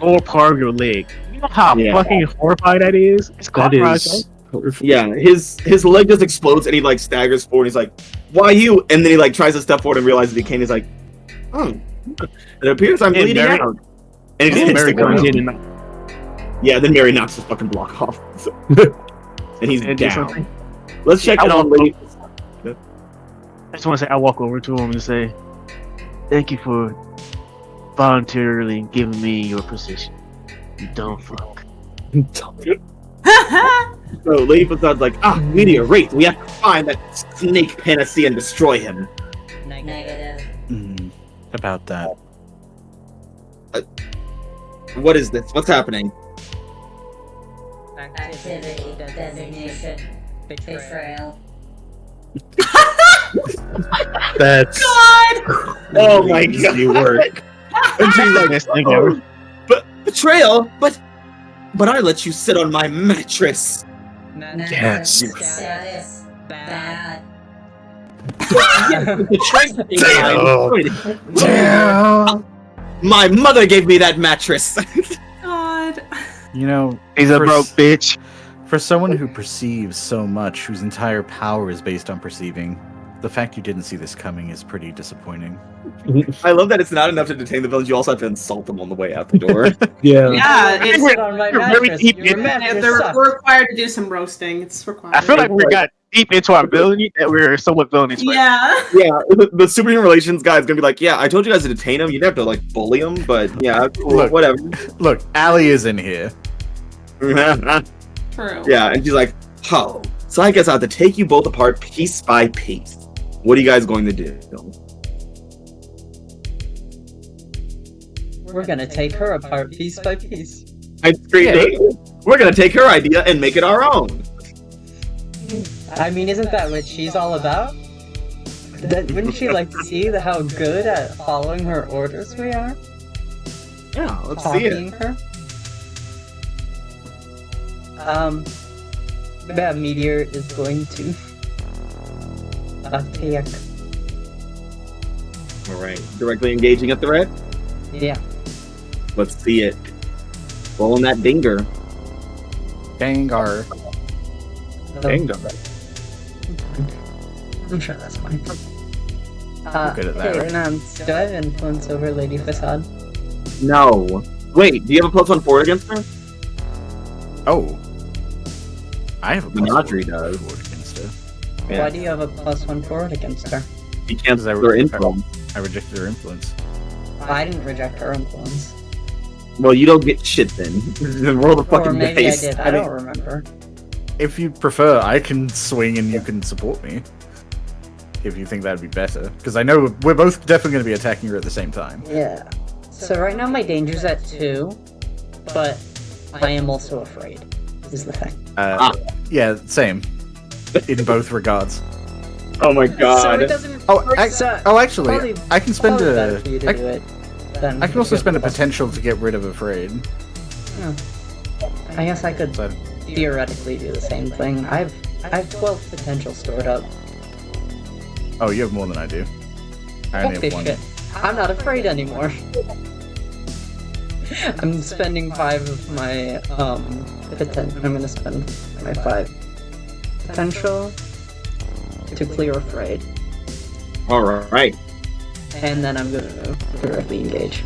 lower part of your leg. You know how fucking horrifying that is? It's That cauterized. is. Yeah, his leg just explodes and he like staggers forward. And he's like, "Why you?" And then he like tries to step forward and realizes he can't. He's like, "Oh, it appears I'm bleeding out." And he just hits the ground. Yeah, then Mary knocks his fucking block off, and he's down. Let's check it on Lady. I just want to say, I walk over to him and say, "Thank you for voluntarily giving me your position. You dumb fuck." So Lady Facade's like, meteor, wait, we have to find that snake Panacea and destroy him. Negative. About that. What is this? What's happening? Activity designation. Betrayal. That's God! Oh my god! work. And she's like, Best thing ever. but betrayal? But I let you sit on my mattress. Yes. Status. Bad. Damn. My mother gave me that mattress. God. You know, He's a broke bitch. For someone who perceives so much, whose entire power is based on perceiving, the fact you didn't see this coming is pretty disappointing. I love that it's not enough to detain the villains, you also have to insult them on the way out the door. Yeah. Yeah, it's, Sit on my mattress. Your mattress sucks. we're required to do some roasting. It's required. I feel like we got deep into our villainy that we're somewhat villainous. Yeah. Yeah, the superhuman relations guy is gonna be like, yeah, I told you guys to detain him. You didn't have to like bully him, but yeah, cool, Look. whatever. Look, Allie is in here. True. Yeah, and she's like, oh, so I guess I have to take you both apart piece by piece. What are you guys going to do? We're gonna take her apart piece by piece. I screamed, we're gonna take her idea and make it our own. I mean, isn't that what she's all about? Wouldn't she like to see how good at following her orders we are? Yeah, let's see Copying it. her? That meteor is going to attack. Alright, directly engaging a threat? Yeah. Let's see it. Rolling that dinger. Dangar. I'm sure that's fine. good at that, hey, right? and do I have influence over Lady Facade? No. Wait, do you have a +1 forward against her? Oh. I have a Menadri +1 does. forward against her. Yeah. Why do you have a +1 forward against her? You can't Because her influence. I rejected her influence. I didn't reject her influence. Well, you don't get shit then. Then roll the Or fucking maybe dice. I did. I don't remember. If you prefer, I can swing and you can support me. If you think that'd be better. Because I know we're both definitely going to be attacking her at the same time. Yeah. So right now my danger's at 2, but I am also afraid, is the thing. Yeah, same. In both regards. Oh my So it god. doesn't... Actually, probably- I can spend probably a... better for you to do it than I can also to spend a get potential to get rid of Afraid. I guess I could So, theoretically do the same thing. I have 12 potential stored up. oh, you have more than I do. I only Okay, have 1. shit. I'm not afraid anymore. I'm spending 5 of my, I'm gonna spend my 5 potential to clear Afraid. Alright. And then I'm gonna directly engage.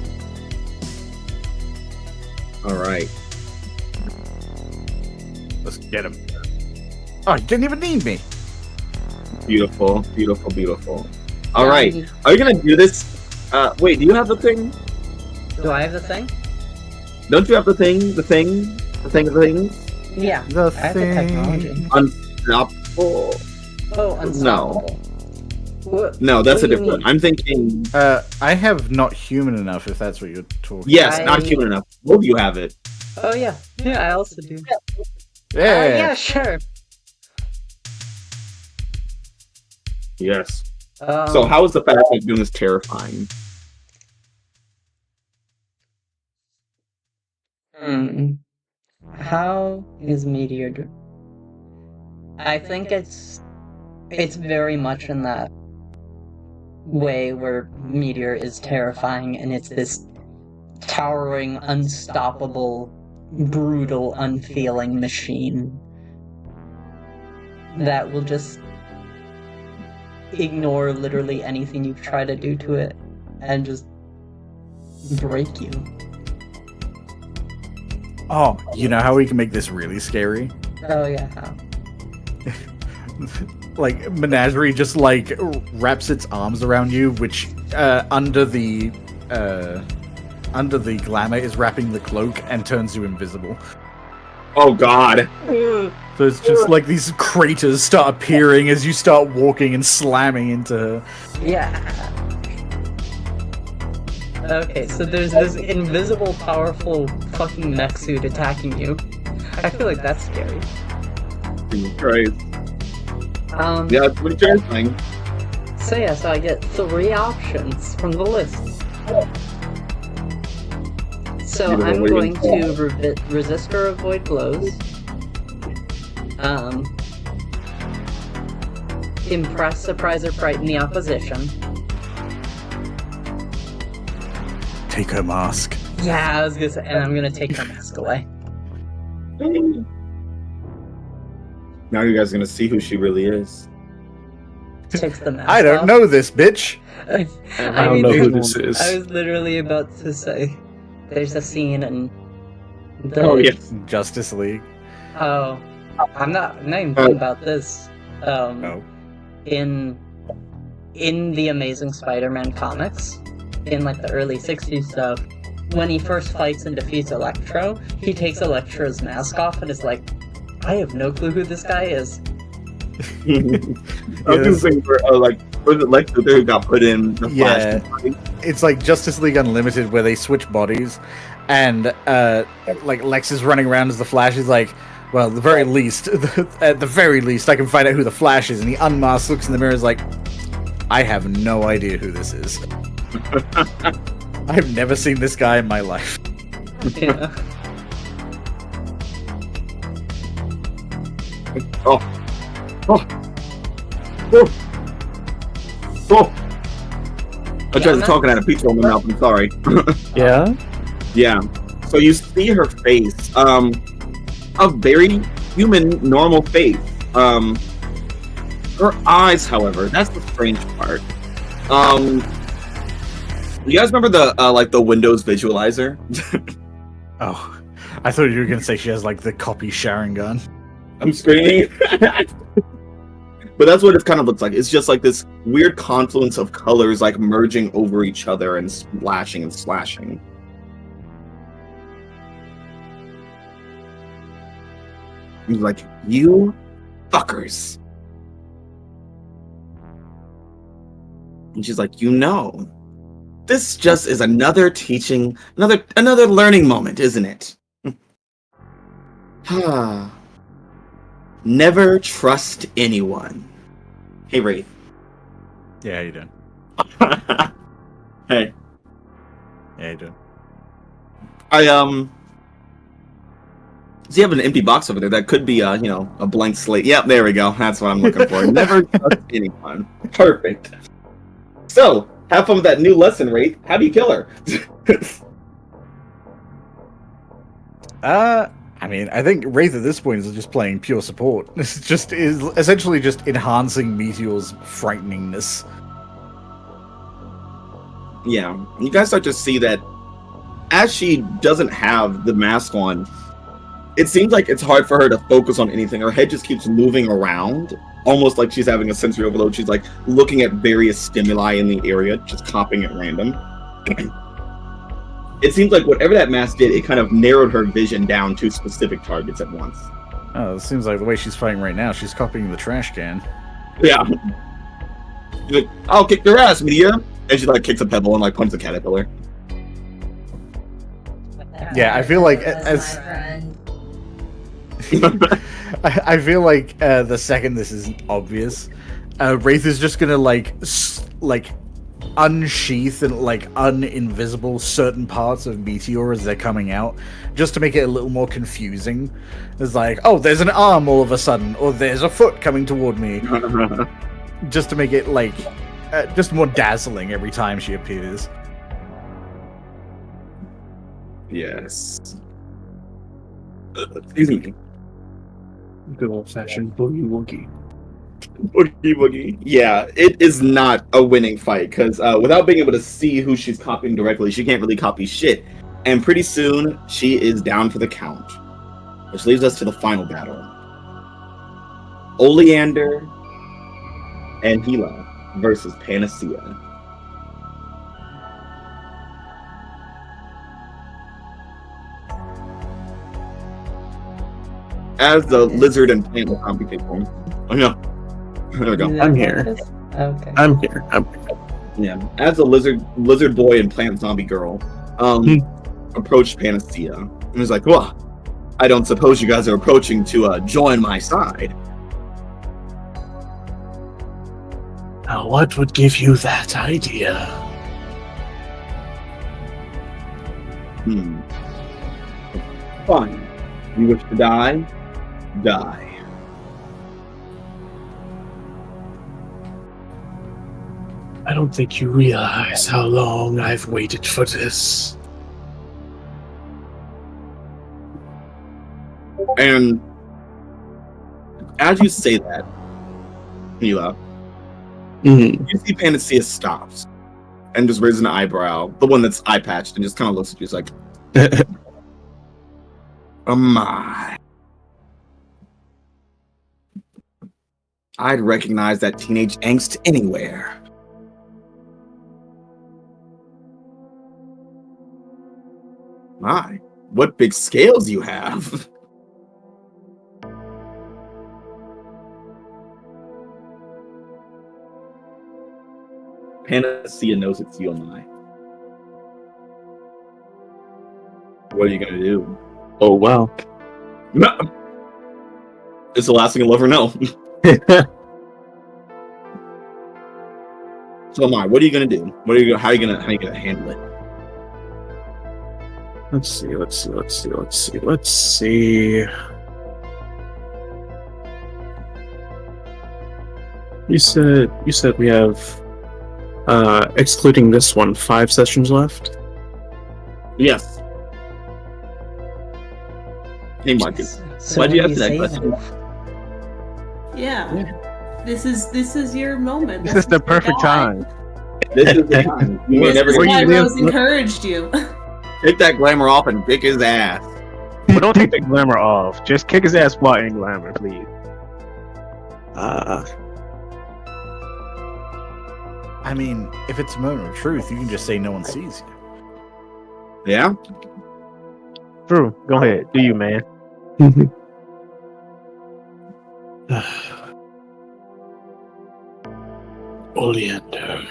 Alright. Let's get him. Oh, you didn't even need me. Beautiful, beautiful, beautiful. Alright. Are you gonna do this? Wait, do you have the thing? Do I have the thing? Don't you have the thing? The thing of things? Yeah. The I have the technology. Unstoppable. Oh, unstoppable. No, that's a What do you different. mean? I'm thinking. I have not human enough. If that's what you're talking. Yes, I- not human enough. Both of you have it. Oh yeah, yeah, I also do. Yeah. Yeah, sure. Yes. So how is the fact that doing this terrifying? How is Meteor? I think it's very much in that way where Meteor is terrifying, and it's this towering, unstoppable, brutal, unfeeling machine that will just ignore literally anything you try to do to it and just break you. Oh, you know how we can make this really scary? Oh yeah, how? Like Menagerie just like wraps its arms around you, which under the glamour is wrapping the cloak and turns you invisible. Oh God! So it's just like these craters start appearing as you start walking and slamming into her. Yeah. Okay, so there's this invisible, powerful fucking mech suit attacking you. I feel like that's scary. Jesus Christ. Yeah, it's pretty terrifying. So yeah, so I get 3 options from the list. So I'm going to resist or avoid blows. Impress, surprise, or frighten the opposition. Take her mask. Yeah, I was gonna say, and I'm gonna take her mask away. Now you guys are gonna see who she really is. Takes the mask I don't off. know this bitch. I don't know who this is. I was literally about to say, there's a scene in the... Oh yes. Justice League. Oh, I'm not even thinking about this. No. In the Amazing Spider-Man comics, in like the early 60s stuff, when he first fights and defeats Electro, he takes Electro's mask off and is like, I have no clue who this guy is. I was gonna say, was it Lex Luthor who got put in the Flash? It's like Justice League Unlimited where they switch bodies, and like Lex is running around as the Flash. Is like, well, at the very least, I can find out who the Flash is. And he unmasks, looks in the mirror, is like, I have no idea who this is. I've never seen this guy in my life. Yeah. Oh. I tried to talk out of pizza on my mouth. I'm sorry. Yeah. Yeah. So you see her face, a very human, normal face. Her eyes, however, that's the strange part. You guys remember the Windows visualizer? Oh, I thought you were gonna say she has like the copy Sharingan. I'm screaming. But that's what it kind of looks like. It's just like this weird confluence of colors like merging over each other and splashing and slashing. He's like, you fuckers. And she's like, this just is another teaching, another learning moment, isn't it? Never trust anyone. Hey, Wraith. Yeah, how you doing? Hey. Yeah, how you doing? So you have an empty box over there that could be a blank slate. Yep, there we go. That's what I'm looking for. Never trust anyone. Perfect. So, have fun with that new lesson, Wraith. How do you kill her? I mean, I think Wraith at this point is just playing pure support. This is essentially just enhancing Meteor's frighteningness. Yeah, you guys start to see that as she doesn't have the mask on, it seems like it's hard for her to focus on anything. Her head just keeps moving around, almost like she's having a sensory overload. She's like looking at various stimuli in the area, just copying at random. It seems like whatever that mask did, it kind of narrowed her vision down to specific targets at once. Oh, it seems like the way she's fighting right now, she's copying the trash can. Yeah. She's like, I'll kick your ass, Meteor. And she like kicks a pebble and like punches a caterpillar. Yeah, I feel like as I feel like the second this is obvious, Wraith is just gonna like unsheath and like uninvisible certain parts of Meteor as they're coming out, just to make it a little more confusing. It's like, oh, there's an arm all of a sudden, or there's a foot coming toward me, just to make it like just more dazzling every time she appears. Yes. Excuse me. Good old-fashioned boogie woogie. Boogie woogie. Yeah, it is not a winning fight because without being able to see who she's copying directly, she can't really copy shit. And pretty soon, she is down for the count, which leaves us to the final battle: Oleander and Gila versus Panacea. As the lizard and plant will complicate for me. Oh no. There we go. I'm here. Okay. I'm here. Yeah. As the lizard boy and plant zombie girl approached Panacea and was like, well, I don't suppose you guys are approaching to join my side. Now, what would give you that idea? Fine. You wish to die? Die. I don't think you realize how long I've waited for this. And as you say that, Mila, you see Panacea stops and just raises an eyebrow, the one that's eye patched, and just kind of looks at you. He's like, oh my. I'd recognize that teenage angst anywhere. My, what big scales you have. Panacea knows it's you and I. What are you gonna do? Oh, well. It's the last thing you'll ever know. So am I. What are you gonna do? How are you gonna handle it? Let's see. You said we have, excluding this one, 5 sessions left? Yes. Hey, Marcus. So Why'd you what ask do that say question? then? Yeah. This is your moment. This is the perfect time. This is the time. You may This never is why you Rose encouraged you. take that glamour off and kick his ass. But don't take the glamour off. Just kick his ass while in glamour, please. I mean, if it's a moment of truth, you can just say no one sees you. Yeah? True. Go ahead. Do you, man? Oleander,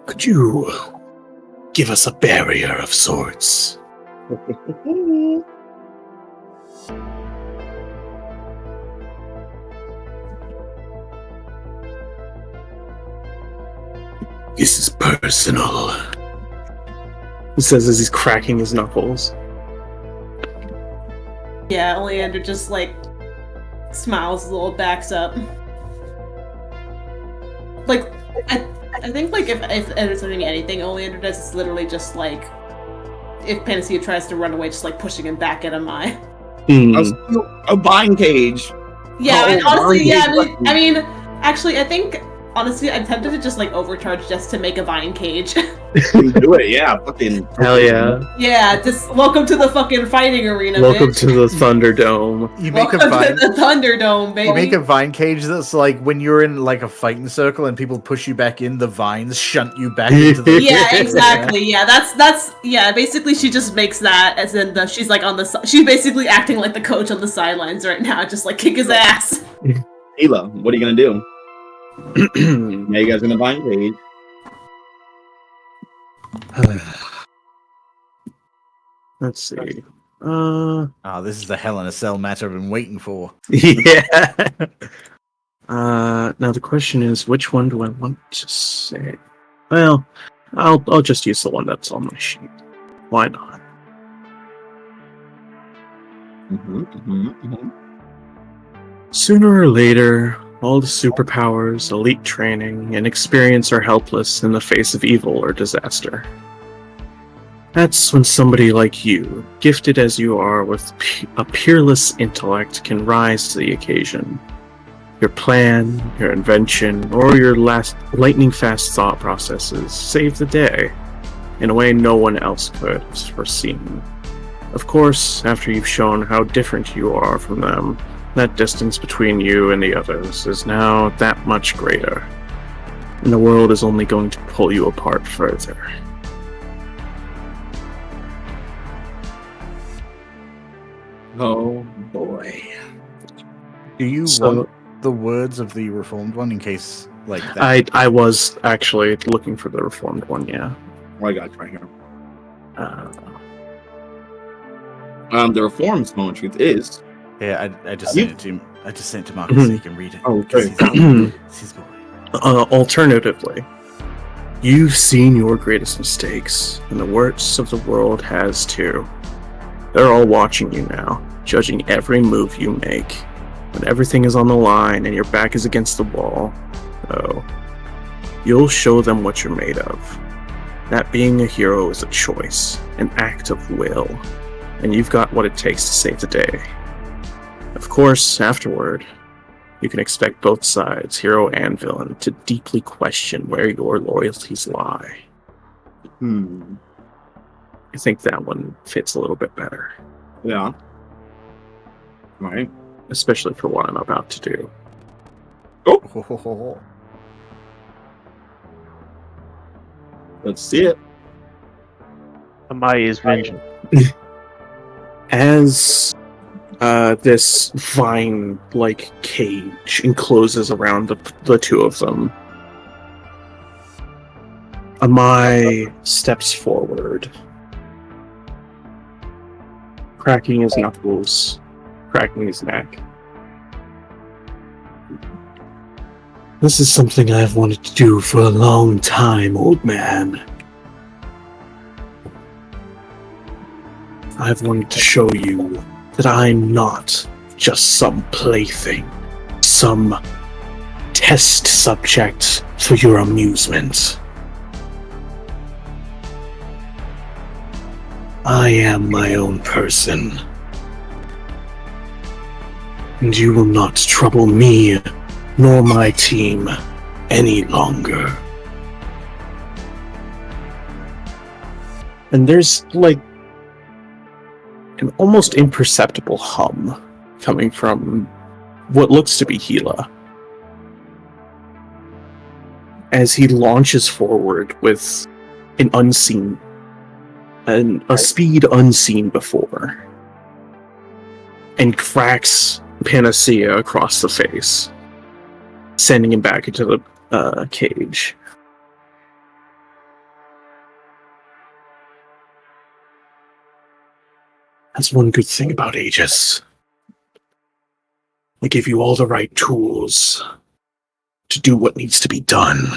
could you give us a barrier of sorts? This is personal, he says as he's cracking his knuckles. Yeah, Oleander just like smiles a little, backs up. Like, I think like if there's anything Oleander does, it's literally just like if Panacea tries to run away, just like pushing him back at him. A bind cage. Yeah, Oh, and honestly, bind yeah, cage. I mean, actually, I think honestly, I'm tempted to just like overcharge just to make a vine cage. Do it, yeah. Fucking Hell yeah. Yeah, just welcome to the fucking fighting arena. Welcome bitch. to the Thunderdome. You make Welcome a vine. to the Thunderdome, baby. You make a vine cage that's like when you're in like a fighting circle and people push you back in, the vines shunt you back into the. Yeah, exactly. Yeah, that's yeah. Basically, she just makes that as in she's like on the she's basically acting like the coach on the sidelines right now, just like kick his ass. Hila, what are you gonna do? Now you guys gonna find Paige. Let's see. This is the Hell in a Cell match I've been waiting for. Yeah. Now the question is, which one do I want to say? Well, I'll just use the one that's on my sheet. Why not? Sooner or later, all the superpowers, elite training, and experience are helpless in the face of evil or disaster. That's when somebody like you, gifted as you are with a peerless intellect, can rise to the occasion. Your plan, your invention, or your lightning-fast thought processes save the day in a way no one else could have foreseen. Of course, after you've shown how different you are from them, that distance between you and the others is now that much greater, and the world is only going to pull you apart further. Oh boy. Do you want the words of the Reformed one in case, like that? I was actually looking for the Reformed one, yeah. Oh, I got it right here. The Reformed moment truth is. Yeah, I just sent it to him. I just sent it to Marcus so he can read it. Oh, okay. It's his boy. Alternatively, you've seen your greatest mistakes, and the worst of the world has too. They're all watching you now, judging every move you make. When everything is on the line and your back is against the wall, you'll show them what you're made of. That being a hero is a choice, an act of will, and you've got what it takes to save the day. Of course, afterward, you can expect both sides, hero and villain, to deeply question where your loyalties lie. I think that one fits a little bit better. Yeah. Right. Especially for what I'm about to do. Oh! Let's see it. Amaya's vengeance. As this vine-like cage encloses around the two of them, Amai steps forward, cracking his knuckles, cracking his neck. This is something I've wanted to do for a long time, old man. I've wanted to show you that I'm not just some plaything, some test subject for your amusement. I am my own person, and you will not trouble me nor my team any longer. And there's like an almost imperceptible hum coming from what looks to be Gila as he launches forward with a speed unseen before, and cracks Panacea across the face, sending him back into the cage. That's one good thing about A.E.G.I.S. They give you all the right tools to do what needs to be done.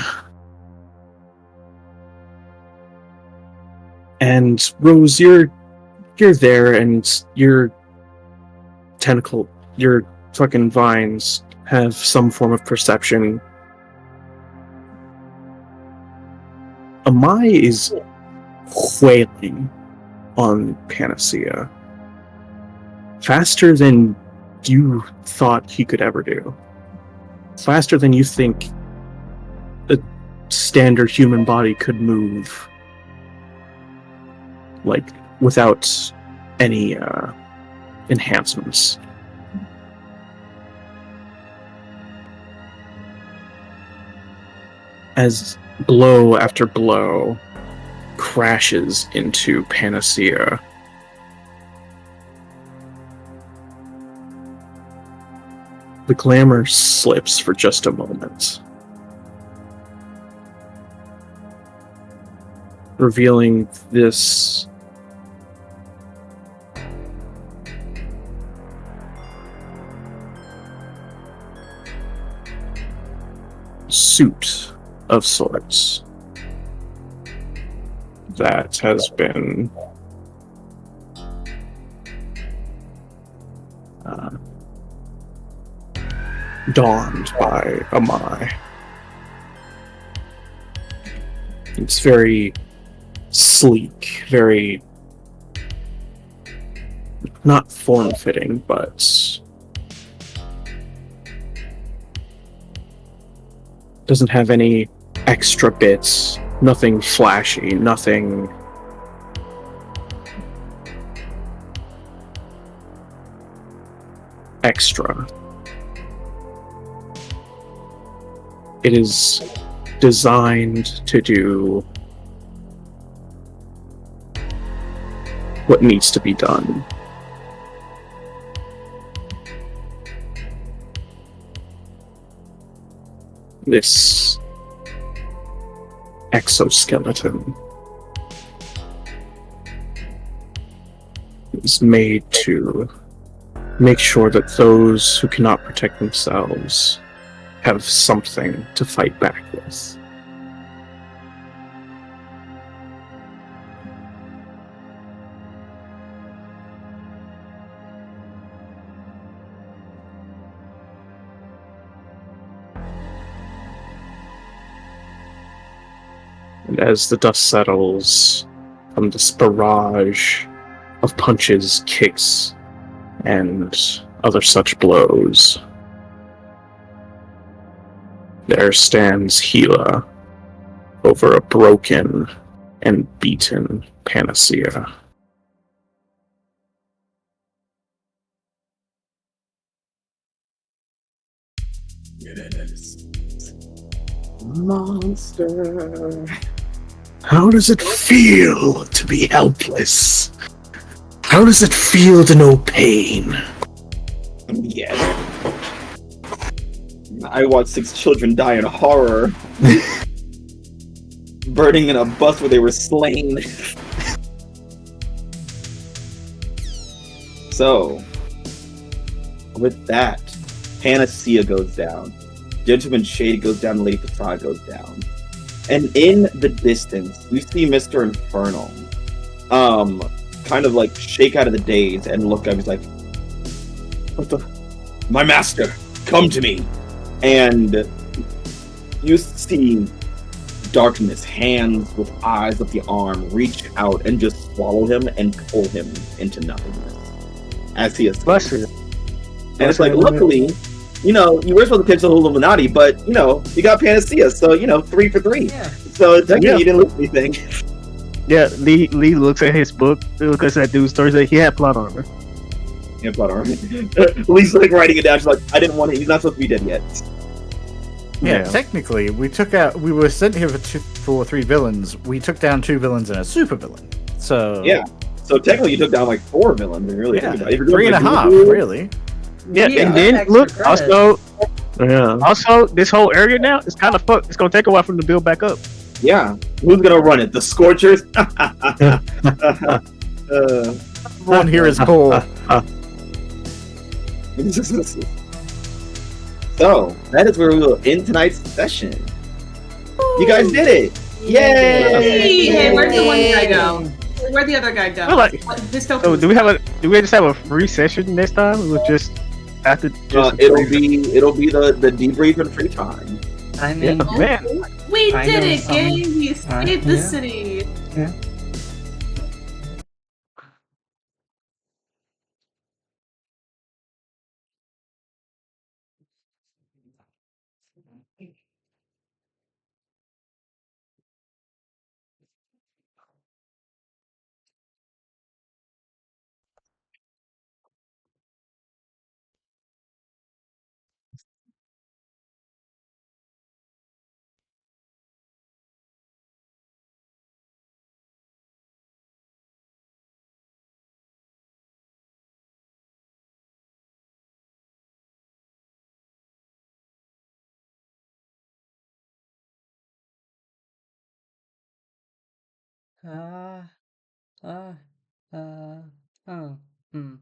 And Rose, you're there, and your fucking vines have some form of perception. Amai is wailing on Panacea faster than you thought he could ever do. Faster than you think a standard human body could move, like, without any enhancements. As blow after blow crashes into Panacea, the glamour slips for just a moment, revealing this suit of sorts that has been donned by A.E.G.I.S. It's very sleek, very not form-fitting, but doesn't have any extra bits, nothing flashy, nothing extra. It is designed to do what needs to be done. This exoskeleton is made to make sure that those who cannot protect themselves have something to fight back with. And as the dust settles from this barrage of punches, kicks, and other such blows, there stands Gila over a broken and beaten Panacea. Monster. How does it feel to be helpless? How does it feel to know pain? Yes. I watched 6 children die in horror. Burning in a bus where they were slain. So, with that, Panacea goes down. Gentleman Shade goes down, Lady Facade goes down. And in the distance, you see Mr. Infernal kind of like shake out of the daze and look up. He's like, "What the? My master, come to me!" And you see darkness, hands with eyes of the arm, reach out and just swallow him and pull him into nothingness as he escapes. And it's like, luckily, you know, you were supposed to catch the Illuminati, but, you know, you got Panacea, so, you know, 3 for 3. Yeah. So, technically, you didn't lose anything. Yeah, Lee looks at his book, looks at that dude's story, like, he had plot armor. Yeah, plot armor. Lee's like writing it down, she's like, I didn't want it, he's not supposed to be dead yet. Yeah, technically, we were sent here for 3 villains. We took down 2 villains and a super villain. So yeah, so technically you took down like 4 villains. Really, yeah, think about it. 3.5, really. Yeah, and then look, also this whole area now is kind of fucked. It's gonna take a while for them to build back up. Yeah, who's gonna run it? The Scorchers. Everyone here is poor. So that is where we will end tonight's session. You guys did it! Yay! Hey, where'd the one guy go? Where'd the other guy go? So do we just have a free session next time? We'll just after. It'll be the debrief and free time. I mean, man, we did it, gang! We saved the city. Yeah. Uh, uh, uh, oh, hmm.